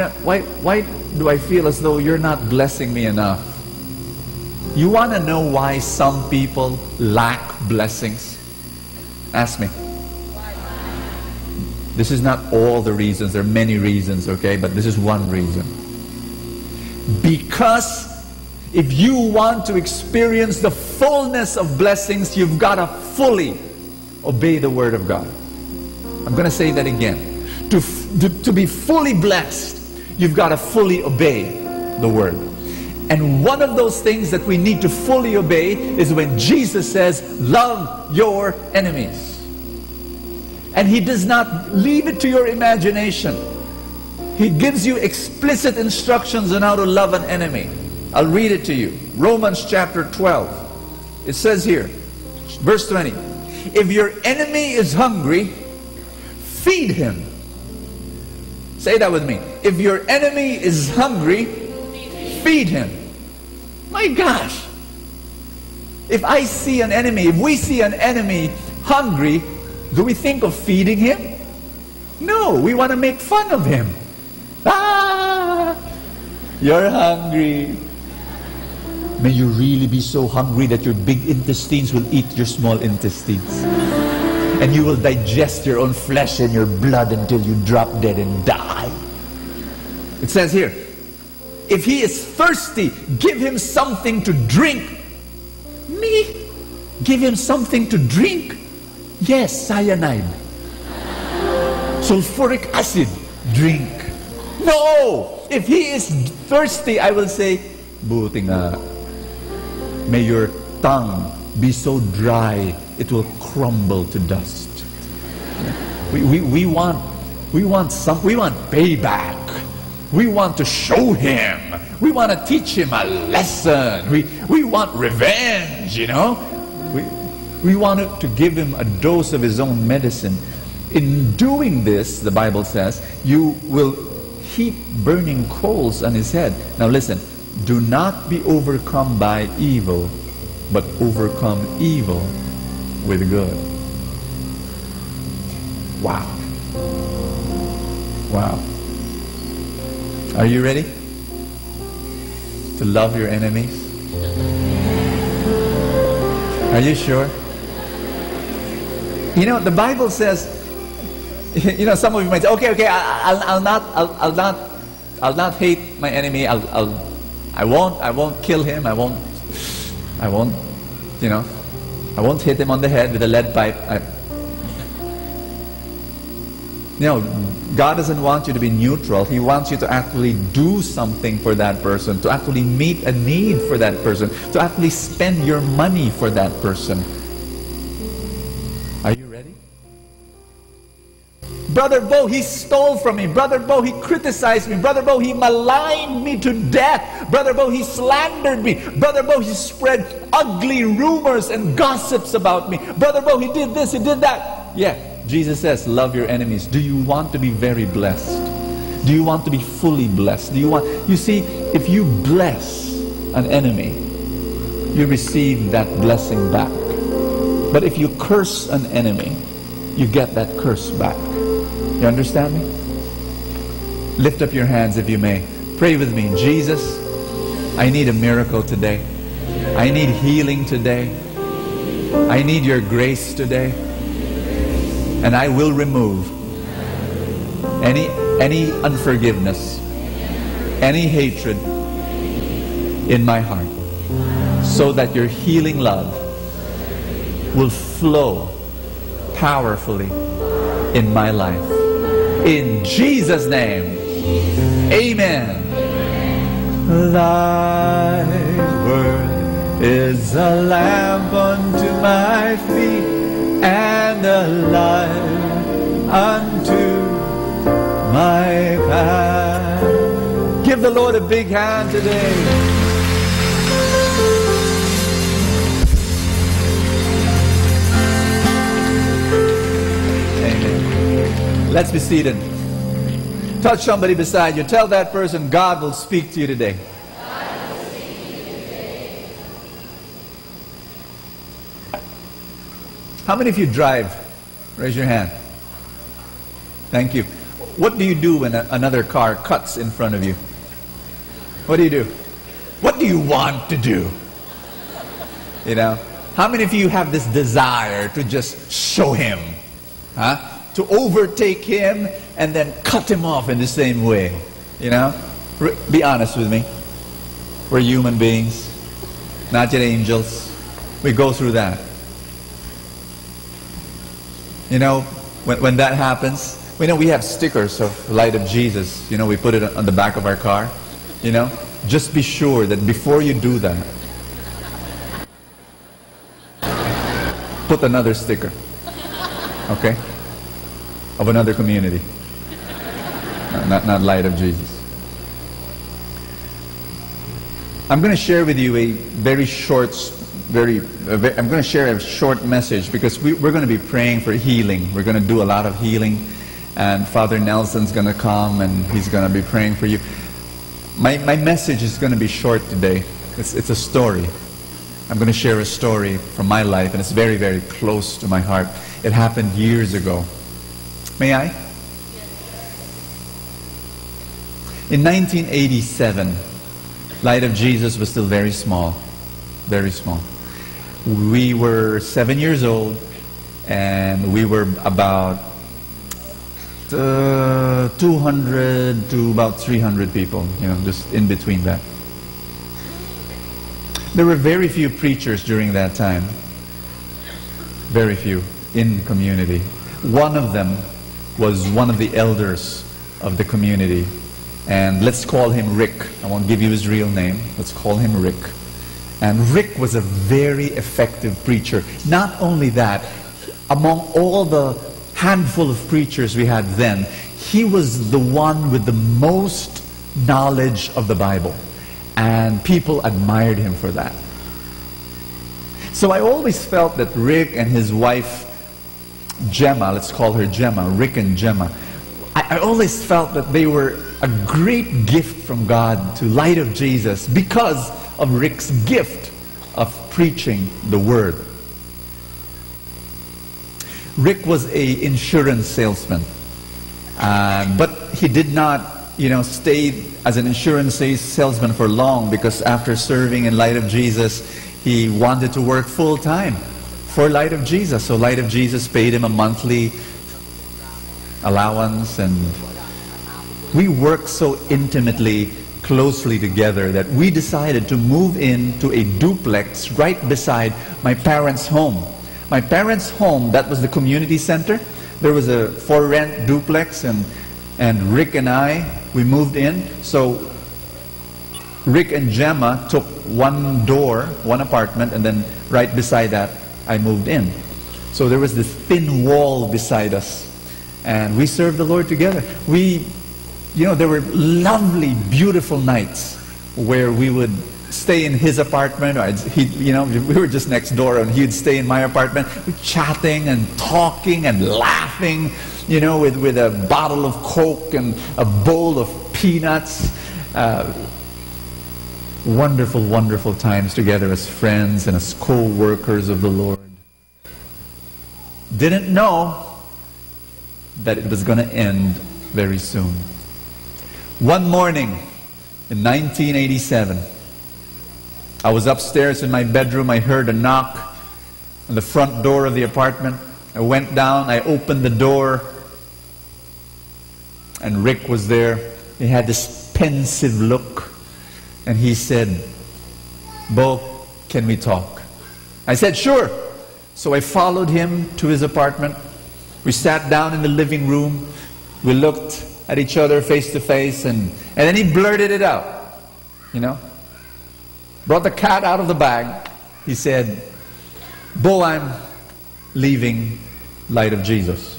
do I feel as though you're not blessing me enough? You want to know why some people lack blessings? Ask me. This is not all the reasons. There are many reasons, okay? But this is one reason. Because if you want to experience the fullness of blessings, you've got to fully obey the Word of God. I'm going to say that again. To be fully blessed, you've got to fully obey the Word. And one of those things that we need to fully obey is when Jesus says, love your enemies. And He does not leave it to your imagination. He gives you explicit instructions on how to love an enemy. I'll read it to you. Romans chapter 12. It says here, verse 20, if your enemy is hungry, feed him. Say that with me. If your enemy is hungry, feed him. My gosh. If I see an enemy, if we see an enemy hungry, do we think of feeding him? No, we want to make fun of him. Ah, you're hungry. May you really be so hungry that your big intestines will eat your small intestines. And you will digest your own flesh and your blood until you drop dead and die. It says here, if he is thirsty, give him something to drink. Me? Give him something to drink? Yes, cyanide. Sulfuric acid. Drink. No! If he is thirsty, I will say, buti nga. May your tongue be so dry, it will crumble to dust. We want payback. We want to show him. We want to teach him a lesson. We want revenge, you know. We want to give him a dose of his own medicine. In doing this, the Bible says, you will heap burning coals on his head. Now listen, do not be overcome by evil, but overcome evil with good. Wow. Wow. Are you ready to love your enemies? Are you sure? You know, the Bible says, you know, some of you might say, okay, I'll not hate my enemy. I won't kill him. I won't, you know, I won't hit him on the head with a lead pipe. No, God doesn't want you to be neutral. He wants you to actually do something for that person, to actually meet a need for that person, to actually spend your money for that person. Are you ready? Brother Bo, he stole from me. Brother Bo, he criticized me. Brother Bo, he maligned me to death. Brother Bo, he slandered me. Brother Bo, he spread ugly rumors and gossips about me. Brother Bo, he did this, he did that. Yeah, Jesus says, love your enemies. Do you want to be very blessed? Do you want to be fully blessed? You see, if you bless an enemy, you receive that blessing back. But if you curse an enemy, you get that curse back. You understand me? Lift up your hands if you may. Pray with me. Jesus, I need a miracle today. I need healing today. I need your grace today. And I will remove any unforgiveness, any hatred in my heart, so that your healing love will flow powerfully in my life. In Jesus' name, amen. Thy word is a lamp unto my feet and a light unto my path. Give the Lord a big hand today. Let's be seated. Touch somebody beside you. Tell that person, God will speak to you today. How many of you drive? Raise your hand. Thank you. What do you do when another car cuts in front of you? What do you do? What do you want to do? You know? How many of you have this desire to just show him? Huh? To overtake him and then cut him off in the same way. You know? Be honest with me. We're human beings, not yet angels. We go through that. You know, when that happens, we know we have stickers of Light of Jesus. You know, we put it on the back of our car. You know? Just be sure that before you do that, put another sticker. Okay? Of another community. Not Light of Jesus. I'm going to share with you a very short, I'm going to share a short message because we're going to be praying for healing. We're going to do a lot of healing, and Father Nelson's going to come and he's going to be praying for you. My message is going to be short today. It's a story. I'm going to share a story from my life, and it's very, very close to my heart. It happened years ago. May I? In 1987, Light of Jesus was still very small. Very small. We were 7 years old, and we were about 200 to about 300 people, you know, just in between that. There were very few preachers during that time. Very few in the community. One of them was one of the elders of the community, and let's call him Rick. I won't give you his real name. Let's call him Rick. And Rick was a very effective preacher. Not only that, among all the handful of preachers we had then, he was the one with the most knowledge of the Bible, and people admired him for that. So I always felt that Rick and his wife Gemma, let's call her Gemma, Rick and Gemma, I always felt that they were a great gift from God to Light of Jesus because of Rick's gift of preaching the Word. Rick was an insurance salesman, but he did not, you know, stay as an insurance salesman for long, because after serving in Light of Jesus, he wanted to work full-time for Light of Jesus. So Light of Jesus paid him a monthly allowance, and we worked so intimately, closely together that we decided to move into a duplex right beside my parents' home. My parents' home, that was the community center. there was a for-rent duplex, and Rick and I, we moved in. So Rick and Gemma took one apartment, and then right beside that, I moved in. So there was this thin wall beside us, and we served the Lord together. There were lovely, beautiful nights where we would stay in his apartment, or we were just next door, and he'd stay in my apartment. We're chatting and talking and laughing, with a bottle of Coke and a bowl of peanuts. Wonderful, wonderful times together as friends and as co-workers of the Lord. Didn't know that it was going to end very soon. One morning in 1987, I was upstairs in my bedroom. I heard a knock on the front door of the apartment. I went down, I opened the door, and Rick was there. He had this pensive look, and he said, "Bo, can we talk?" I said, "Sure." So I followed him to his apartment. We sat down in the living room. We looked at each other face to face, and then he blurted it out, Brought the cat out of the bag. He said, "Bo, I'm leaving Light of Jesus."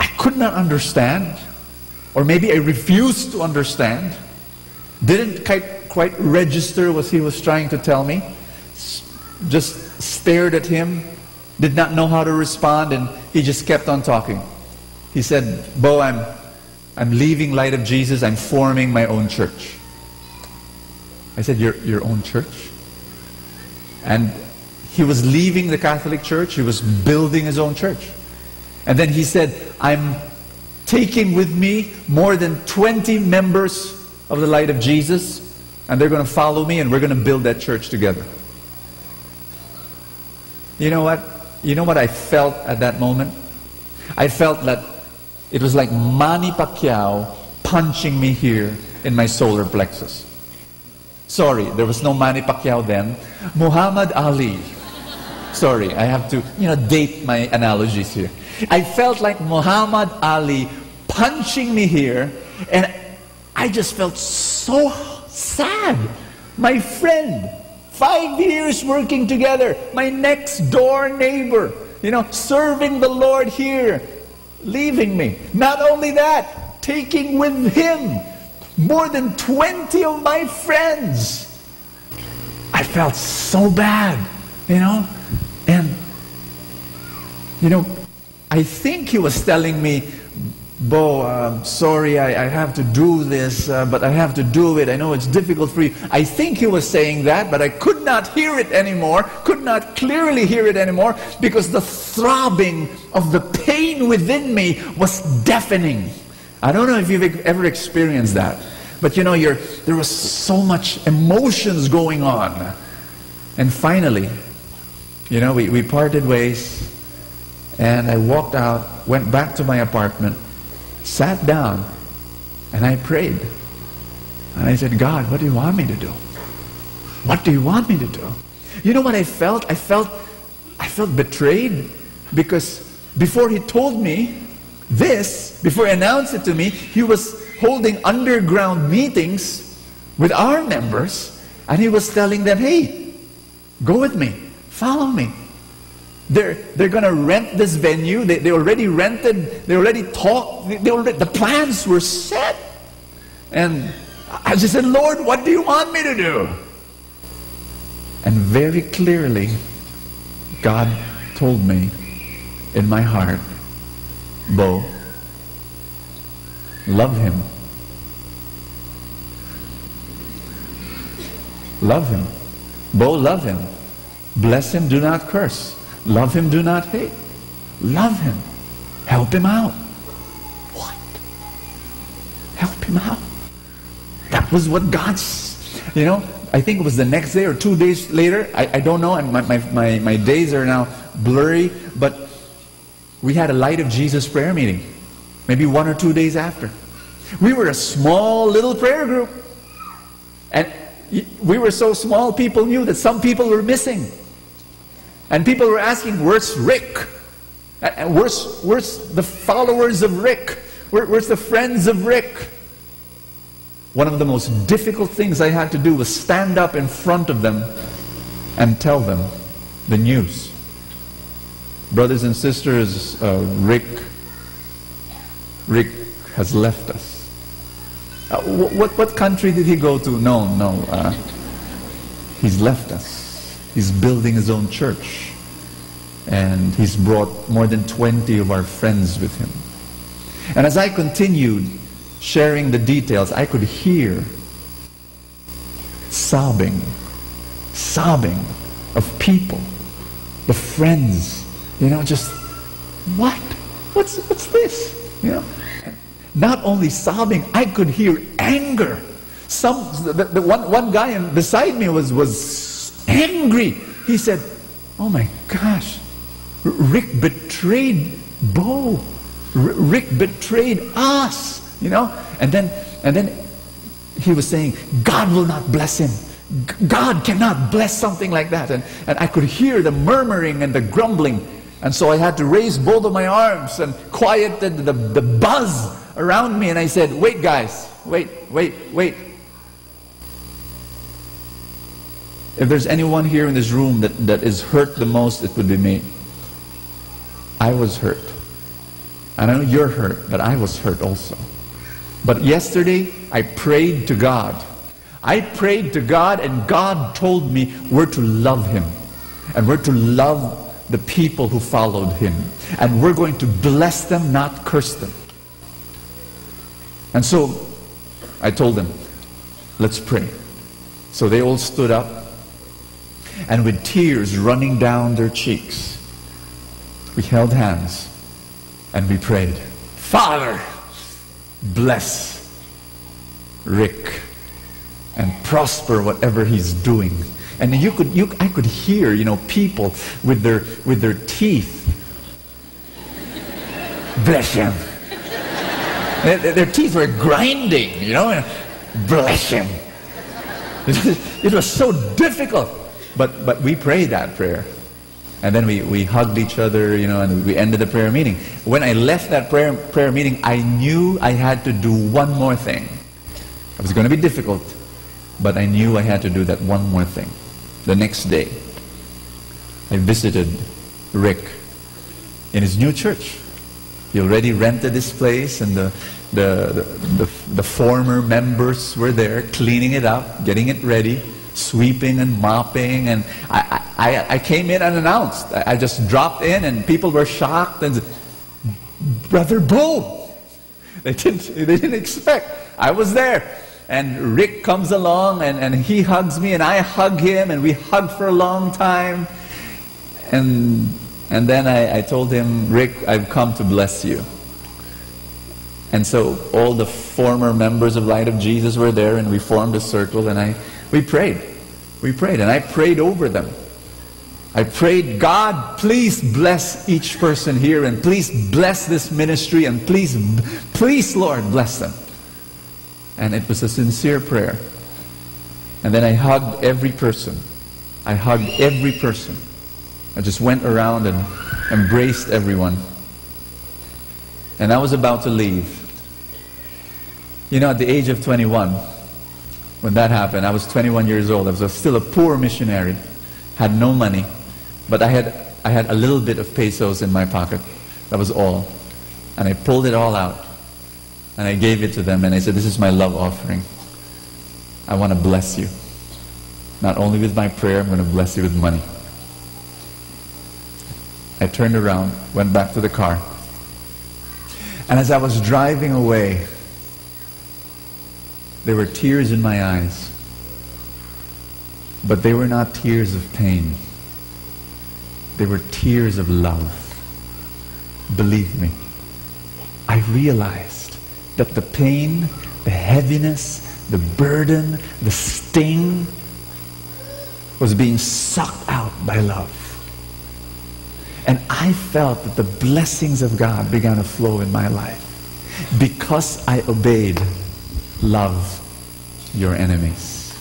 I could not understand, or maybe I refused to understand. Didn't quite register what he was trying to tell me. Just stared at him, did not know how to respond, and he just kept on talking. He said, "Bo, I'm leaving Light of Jesus. I'm forming my own church." I said, Your own church? And he was leaving the Catholic Church. He was building his own church. And then he said, "I'm taking with me more than 20 members of the Light of Jesus, and they're going to follow me, and we're going to build that church together." You know what? You know what I felt at that moment? I felt that it was like Manny Pacquiao punching me here in my solar plexus. Sorry, there was no Manny Pacquiao then. Muhammad Ali. Sorry, I have to, date my analogies here. I felt like Muhammad Ali punching me here, and I just felt so sad. My friend, 5 years working together, my next door neighbor, serving the Lord here, leaving me. Not only that, taking with him more than 20 of my friends. I felt so bad, and I think he was telling me, "Bo, sorry, I have to do this, but I have to do it. I know it's difficult for you." I think he was saying that, but I could not hear it anymore, could not clearly hear it anymore, because the throbbing of the pain within me was deafening. I don't know if you've ever experienced that, but there was so much emotions going on. And finally, we parted ways, and I walked out, went back to my apartment, sat down, and I prayed. And I said, "God, what do you want me to do? What do you want me to do?" You know what I felt? I felt betrayed, because before he told me this, before he announced it to me, he was holding underground meetings with our members, and he was telling them, "Hey, go with me, follow me. They're going to rent this venue. They already rented. They already talked. The plans were set." And I just said, "Lord, what do you want me to do?" And very clearly, God told me in my heart, "Bo, love him. Love him. Bo, love him. Bless him, do not curse. Love him, do not hate. Love him. Help him out." What? Help him out. That was what God's, I think it was the next day or 2 days later. I don't know, and my days are now blurry, but we had a Light of Jesus prayer meeting. Maybe 1 or 2 days after. We were a small little prayer group. And we were so small, people knew that some people were missing. And people were asking, where's Rick? And where's the followers of Rick? Where's the friends of Rick? One of the most difficult things I had to do was stand up in front of them and tell them the news. Brothers and sisters, Rick has left us. What country did he go to? No. He's left us. He's building his own church. And he's brought more than 20 of our friends with him. And as I continued sharing the details, I could hear sobbing of people, the friends, just, what's this? Not only sobbing, I could hear anger. One guy beside me was angry. He said, oh my gosh, Rick betrayed Bo. Rick betrayed us, and then he was saying, God will not bless him. God cannot bless something like that. And I could hear the murmuring and the grumbling. And so I had to raise both of my arms and quiet the buzz around me. And I said, wait guys, wait. If there's anyone here in this room that is hurt the most, it would be me. I was hurt. And I know you're hurt, but I was hurt also. But yesterday, I prayed to God. I prayed to God, and God told me we're to love Him. And we're to love the people who followed Him. And we're going to bless them, not curse them. And so, I told them, let's pray. So they all stood up, and with tears running down their cheeks, we held hands, and we prayed, Father, bless Rick and prosper whatever he's doing. And I could hear, people with their teeth. Bless him. Their teeth were grinding, Bless him. It was so difficult. But we prayed that prayer. And then we hugged each other, and we ended the prayer meeting. When I left that prayer meeting, I knew I had to do one more thing. It was going to be difficult, but I knew I had to do that one more thing. The next day, I visited Rick in his new church. He already rented this place, and the former members were there cleaning it up, getting it ready, sweeping and mopping, and I came in unannounced. I just dropped in, and people were shocked and said, Brother Bo! They didn't expect. I was there. And Rick comes along, and he hugs me, and I hug him, and we hug for a long time. And then I told him, Rick, I've come to bless you. And so all the former members of Light of Jesus were there, and we formed a circle, and we prayed. We prayed, and I prayed over them. I prayed, God, please bless each person here, and please bless this ministry, and please, Lord, bless them. And it was a sincere prayer. And then I hugged every person. I hugged every person. I just went around and embraced everyone. And I was about to leave. At the age of 21, when that happened, I was 21 years old. I was still a poor missionary, had no money, but I had a little bit of pesos in my pocket. That was all. And I pulled it all out, and I gave it to them, and I said, this is my love offering. I want to bless you. Not only with my prayer, I'm going to bless you with money. I turned around, went back to the car, and as I was driving away, there were tears in my eyes. But they were not tears of pain. They were tears of love. Believe me, I realized that the pain, the heaviness, the burden, the sting was being sucked out by love. And I felt that the blessings of God began to flow in my life because I obeyed. Love your enemies.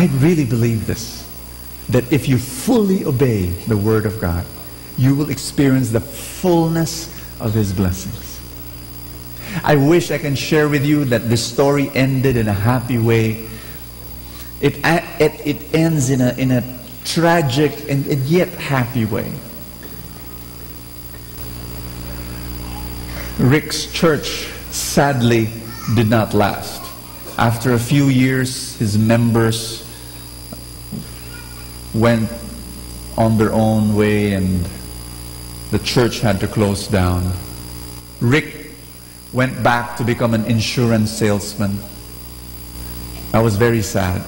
I really believe this, that if you fully obey the Word of God, you will experience the fullness of His blessings. I wish I can share with you that this story ended in a happy way. It ends in a tragic and yet happy way. Rick's church sadly did not last. After a few years, his members went on their own way and the church had to close down. Rick went back to become an insurance salesman. I was very sad.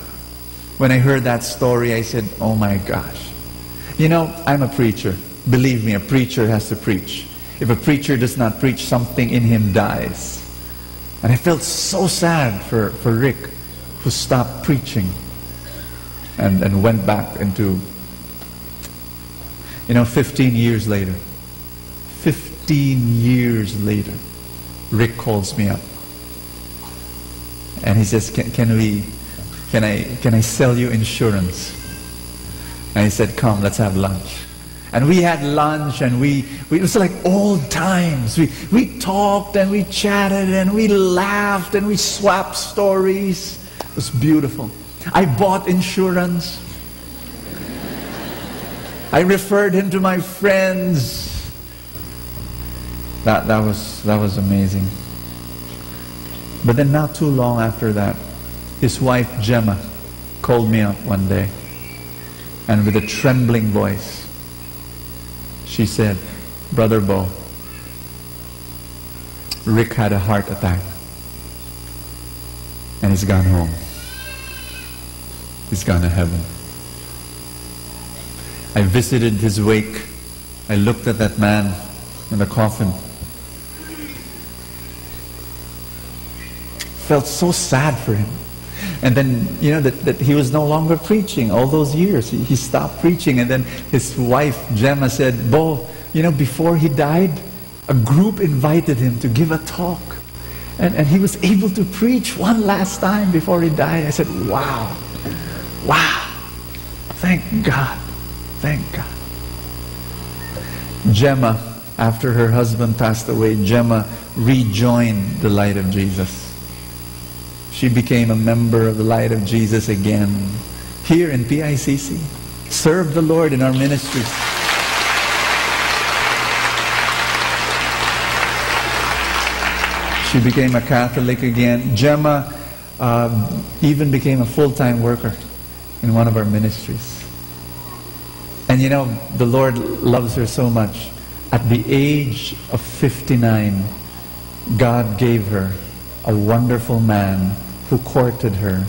When I heard that story, I said, oh my gosh. You know, I'm a preacher. Believe me, a preacher has to preach. If a preacher does not preach, something in him dies. And I felt so sad for Rick, who stopped preaching and went back into, 15 years later. 15 years later, Rick calls me up. And he says, can I sell you insurance? And he said, come, let's have lunch. And we had lunch, and it was like old times. We talked and we chatted and we laughed and we swapped stories. It was beautiful. I bought insurance. I referred him to my friends. That was amazing. But then not too long after that, his wife Gemma called me up one day, and with a trembling voice, she said, Brother Bo, Rick had a heart attack and he's gone home. He's gone to heaven. I visited his wake. I looked at that man in the coffin. Felt so sad for him. And then, that he was no longer preaching all those years. He stopped preaching. And then his wife, Gemma, said, Bo, before he died, a group invited him to give a talk. And he was able to preach one last time before he died. I said, wow. Thank God. Thank God. Gemma, after her husband passed away, Gemma rejoined the Light of Jesus. She became a member of the Light of Jesus again, here in PICC. Served the Lord in our ministries. She became a Catholic again. Gemma even became a full-time worker in one of our ministries. And the Lord loves her so much. At the age of 59, God gave her a wonderful man who courted her,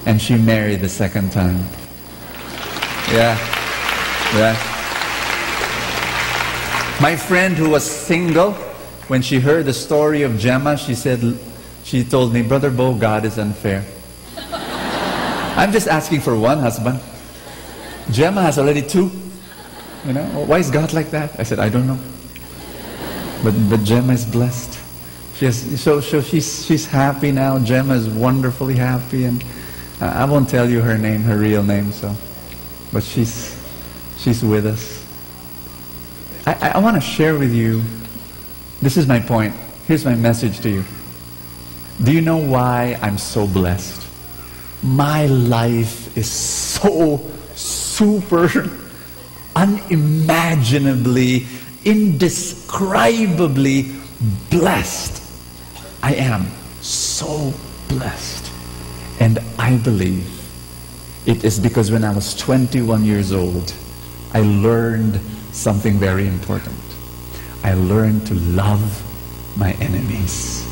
and she married the second time. Yeah. My friend who was single, when she heard the story of Gemma, she told me, Brother Bo, God is unfair. I'm just asking for one husband. Gemma has already two. Why is God like that? I said, I don't know. But Gemma is blessed. So she's happy now. Gemma is wonderfully happy, and I won't tell you her name, her real name. But she's with us. I want to share with you. This is my point. Here's my message to you. Do you know why I'm so blessed? My life is so super, unimaginably, indescribably blessed. I am so blessed. And I believe it is because when I was 21 years old, I learned something very important. I learned to love my enemies.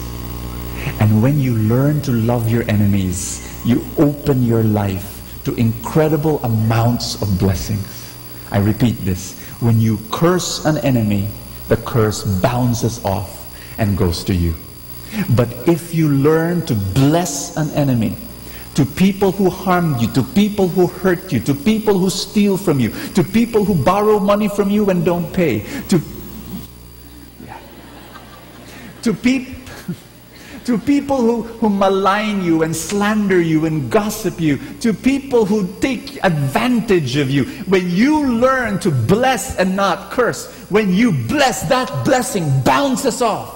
And when you learn to love your enemies, you open your life to incredible amounts of blessings. I repeat this. When you curse an enemy, the curse bounces off and goes to you. But if you learn to bless an enemy, to people who harmed you, to people who hurt you, to people who steal from you, to people who borrow money from you and don't to to people who malign you and slander you and gossip you, to people who take advantage of you. When you learn to bless and not curse, when you bless, that blessing bounces off.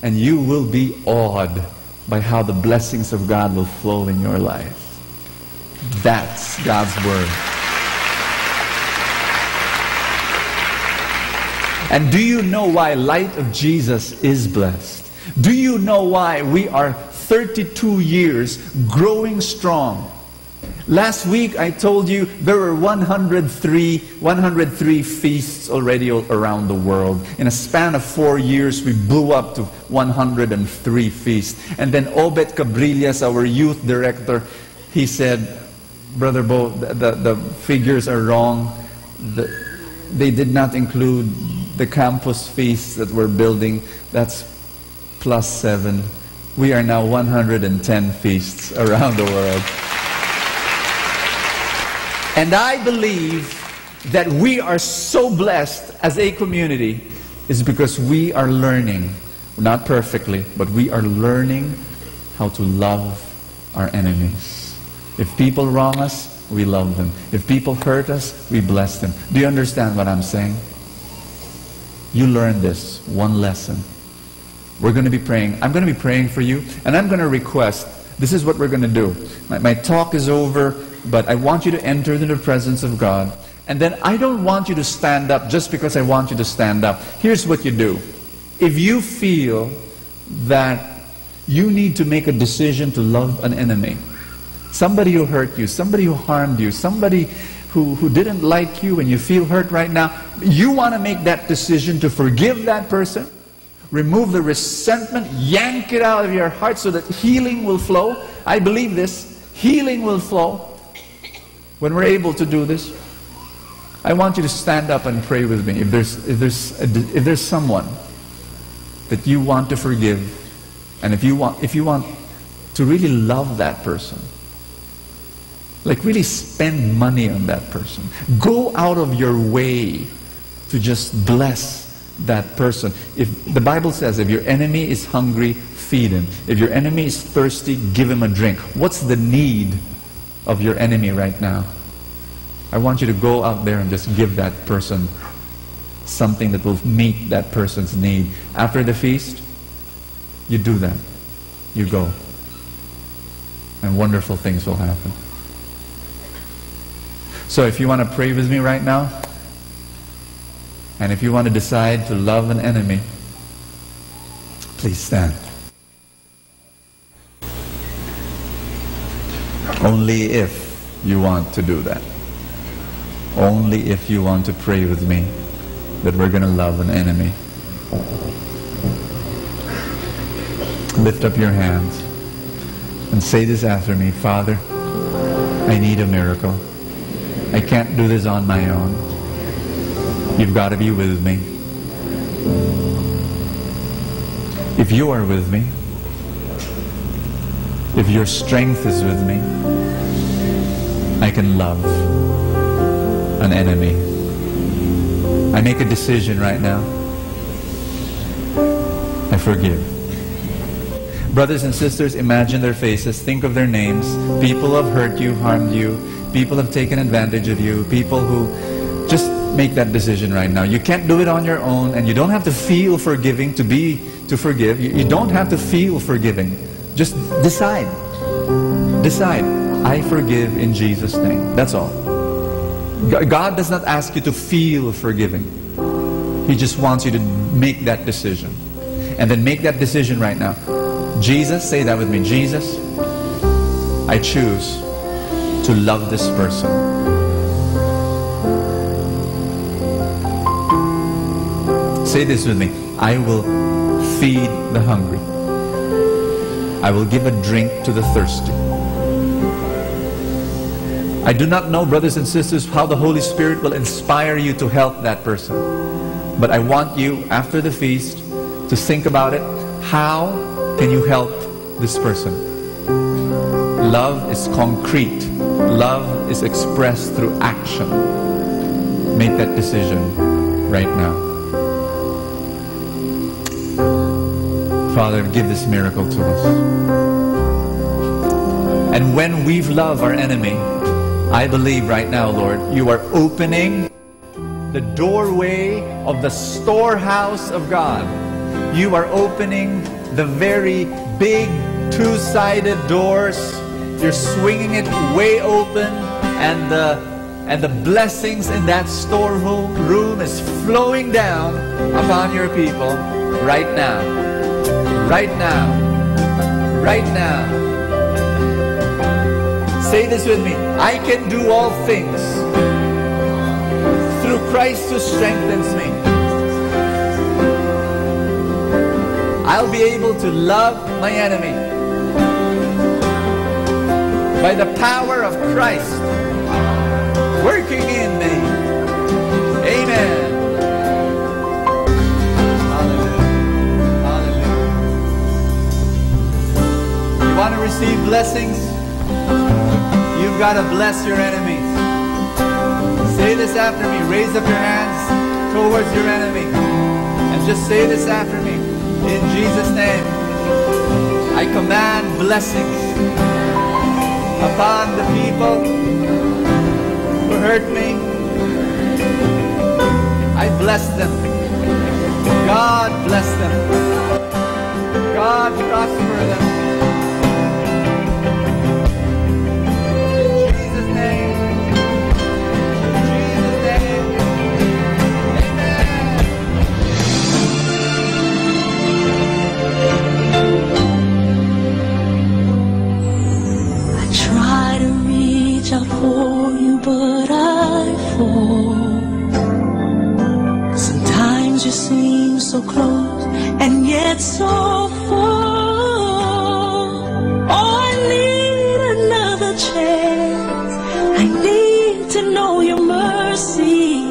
And you will be awed by how the blessings of God will flow in your life. That's God's Word. And do you know why Light of Jesus is blessed? Do you know why we are 32 years growing strong? Last week I told you there were 103 feasts already around the world. In a span of 4 years, we blew up to 103 feasts. And then Obet Cabrillas, our youth director, he said, Brother Bo, the figures are wrong. They did not include the campus feasts that we're building. That's +7. We are now 110 feasts around the world. And I believe that we are so blessed as a community is because we are learning, not perfectly, but we are learning how to love our enemies. If people wrong us, we love them. If people hurt us, we bless them. Do you understand what I'm saying? You learn this one lesson. We're going to be praying. I'm going to be praying for you, and I'm going to request, this is what we're going to do. My talk is over, but I want you to enter into the presence of God. And then I don't want you to stand up just because I want you to stand up. Here's what you do. If you feel that you need to make a decision to love an enemy, somebody who hurt you, somebody who harmed you, somebody who didn't like you and you feel hurt right now, you want to make that decision to forgive that person, remove the resentment, yank it out of your heart so that healing will flow. I believe this. Healing will flow. When we're able to do this, I want you to stand up and pray with me. If there's someone that you want to forgive, and if you want to really love that person, like really spend money on that person, go out of your way to just bless that person. If the Bible says, if your enemy is hungry, feed him. If your enemy is thirsty, give him a drink. What's the need of your enemy right now? I want you to go out there and just give that person something that will meet that person's need. After the feast, you do that. You go. And wonderful things will happen. So if you want to pray with me right now, and if you want to decide to love an enemy, please stand. Only if you want to do that. Only if you want to pray with me that we're going to love an enemy. Lift up your hands and say this after me. Father, I need a miracle. I can't do this on my own. You've got to be with me. If you are with me, if your strength is with me, I can love an enemy. I make a decision right now. I forgive. Brothers and sisters, imagine their faces. Think of their names. People have hurt you, harmed you. People have taken advantage of you. People who just make that decision right now. You can't do it on your own, and you don't have to feel forgiving to forgive. You don't have to feel forgiving. Just decide. Decide. I forgive in Jesus' name. That's all. God does not ask you to feel forgiving. He just wants you to make that decision. And then make that decision right now. Jesus, say that with me. Jesus, I choose to love this person. Say this with me. I will feed the hungry. I will give a drink to the thirsty. I do not know, brothers and sisters, how the Holy Spirit will inspire you to help that person. But I want you, after the feast, to think about it. How can you help this person? Love is concrete. Love is expressed through action. Make that decision right now. Father, give this miracle to us. And when we've loved our enemy, I believe right now, Lord, you are opening the doorway of the storehouse of God. You are opening the very big two-sided doors. You're swinging it way open, and the blessings in that storeroom is flowing down upon your people right now. Right now. Right now. Say this with me. I can do all things through Christ who strengthens me. I'll be able to love my enemy by the power of Christ working in me. Amen. Hallelujah. Hallelujah. You want to receive blessings? You've got to bless your enemies. Say this after me. Raise up your hands towards your enemy and just say this after me. In Jesus' name, I command blessings upon the people who hurt me. I bless them. God bless them. God prosper them. In Jesus' name. In Jesus' name. I try to reach out for you, but I fall. Sometimes you seem so close and yet so far. Oh, I need another chance. I need to know your mercy.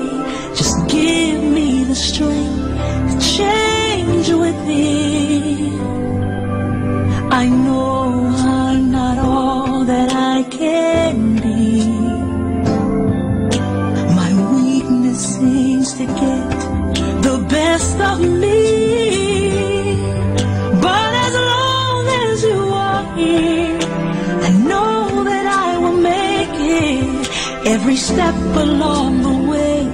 Just give me the strength to change within. I know I'm not all that I can be. My weakness seems to get the best of me. But as long as you are here, I know that I will make it. Every step along the way,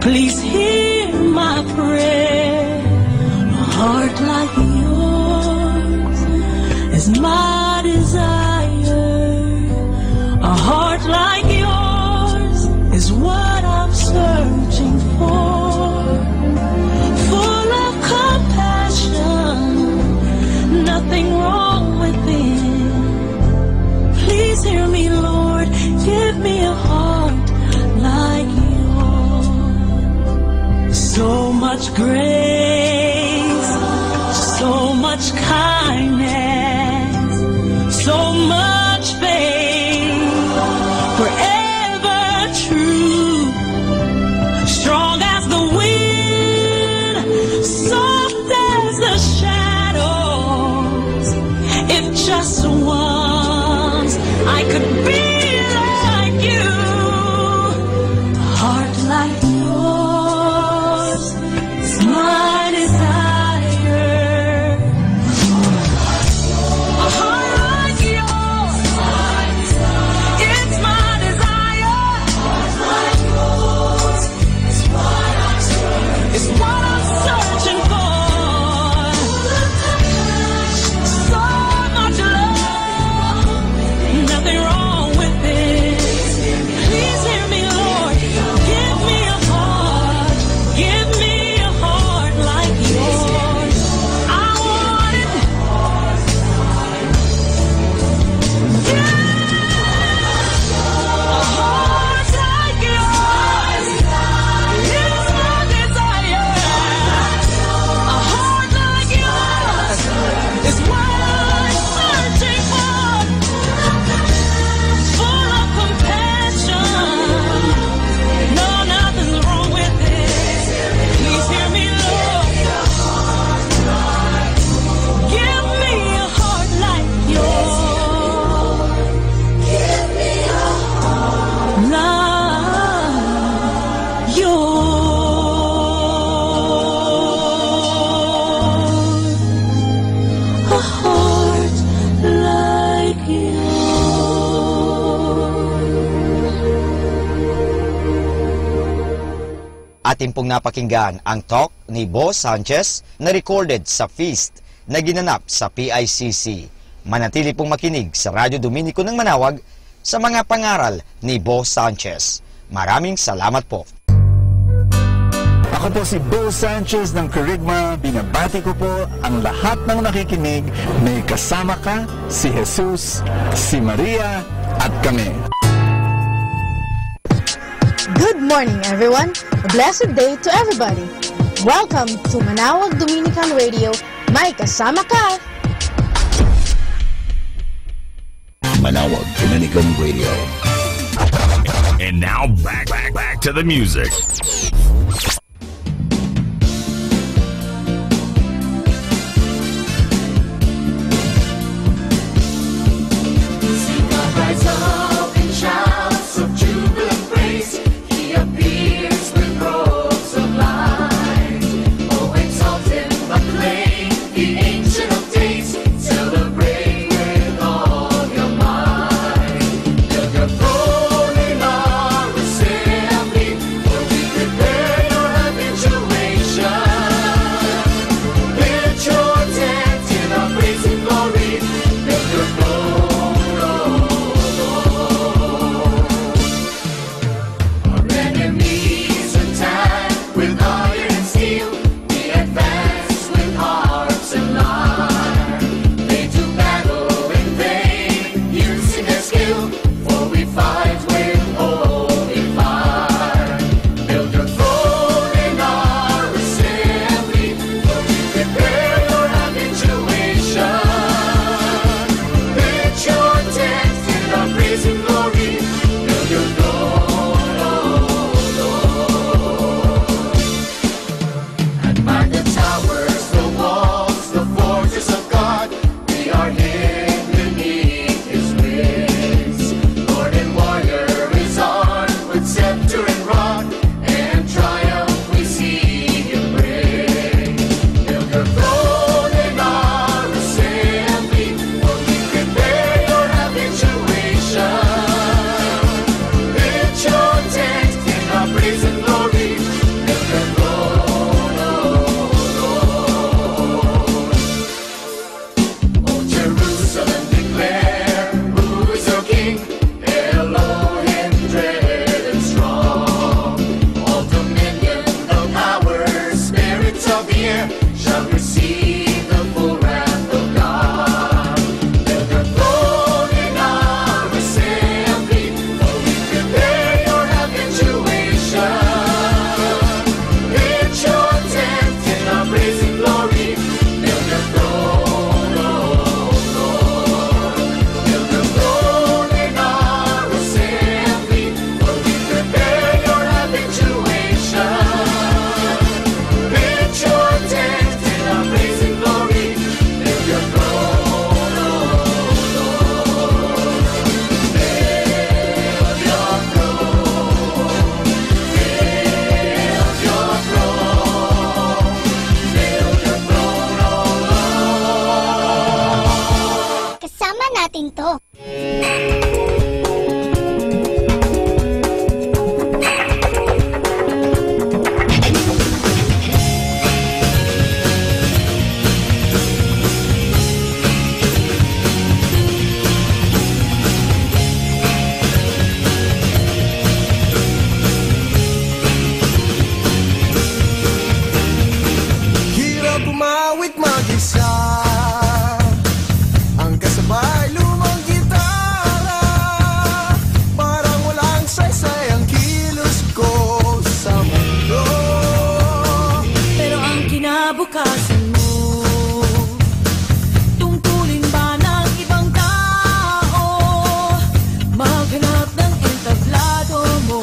please hear my prayer. A heart like yours is my desire. A heart like yours is what I'm searching for. Full of compassion, nothing wrong within. Please hear me, Lord, give me a heart like yours. So much grace, so much kindness, so much faith, forever true, strong as the wind, soft as the shadows. If just once I could be like you, a heart like yours is my desire. A Atin pong napakinggan ang talk ni Bo Sanchez na recorded sa feast na ginanap sa PICC. Manatili pong makinig sa Radyo Dominico ng Manawag sa mga pangaral ni Bo Sanchez. Maraming salamat po. Ako po si Bo Sanchez ng Kerygma. Binabati ko po ang lahat ng nakikinig. May kasama ka, si Jesus, si Maria, at kami. Good morning, everyone. A blessed day to everybody. Welcome to Manawag Dominican Radio. May kasama ka. Manawag Dominican Radio. And now back to the music. natin to. Hirap umawit mag-isa, ang kasabay lumang gitara, parang walang saysay ang kilos ko sa mundo. Pero ang kinabukasan mo, tungkulin ba ng ibang tao? Maghanap ng entablado mo,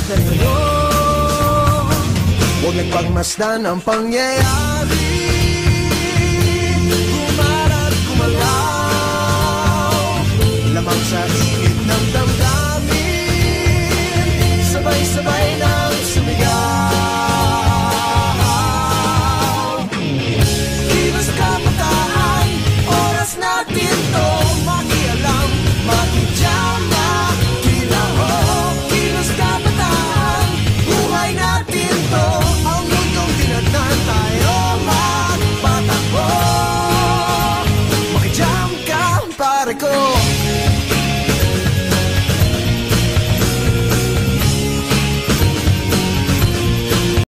ganito. Huwag nagpagmasdan ang pangyayari, kumara't kumalaw, lamang sa init ng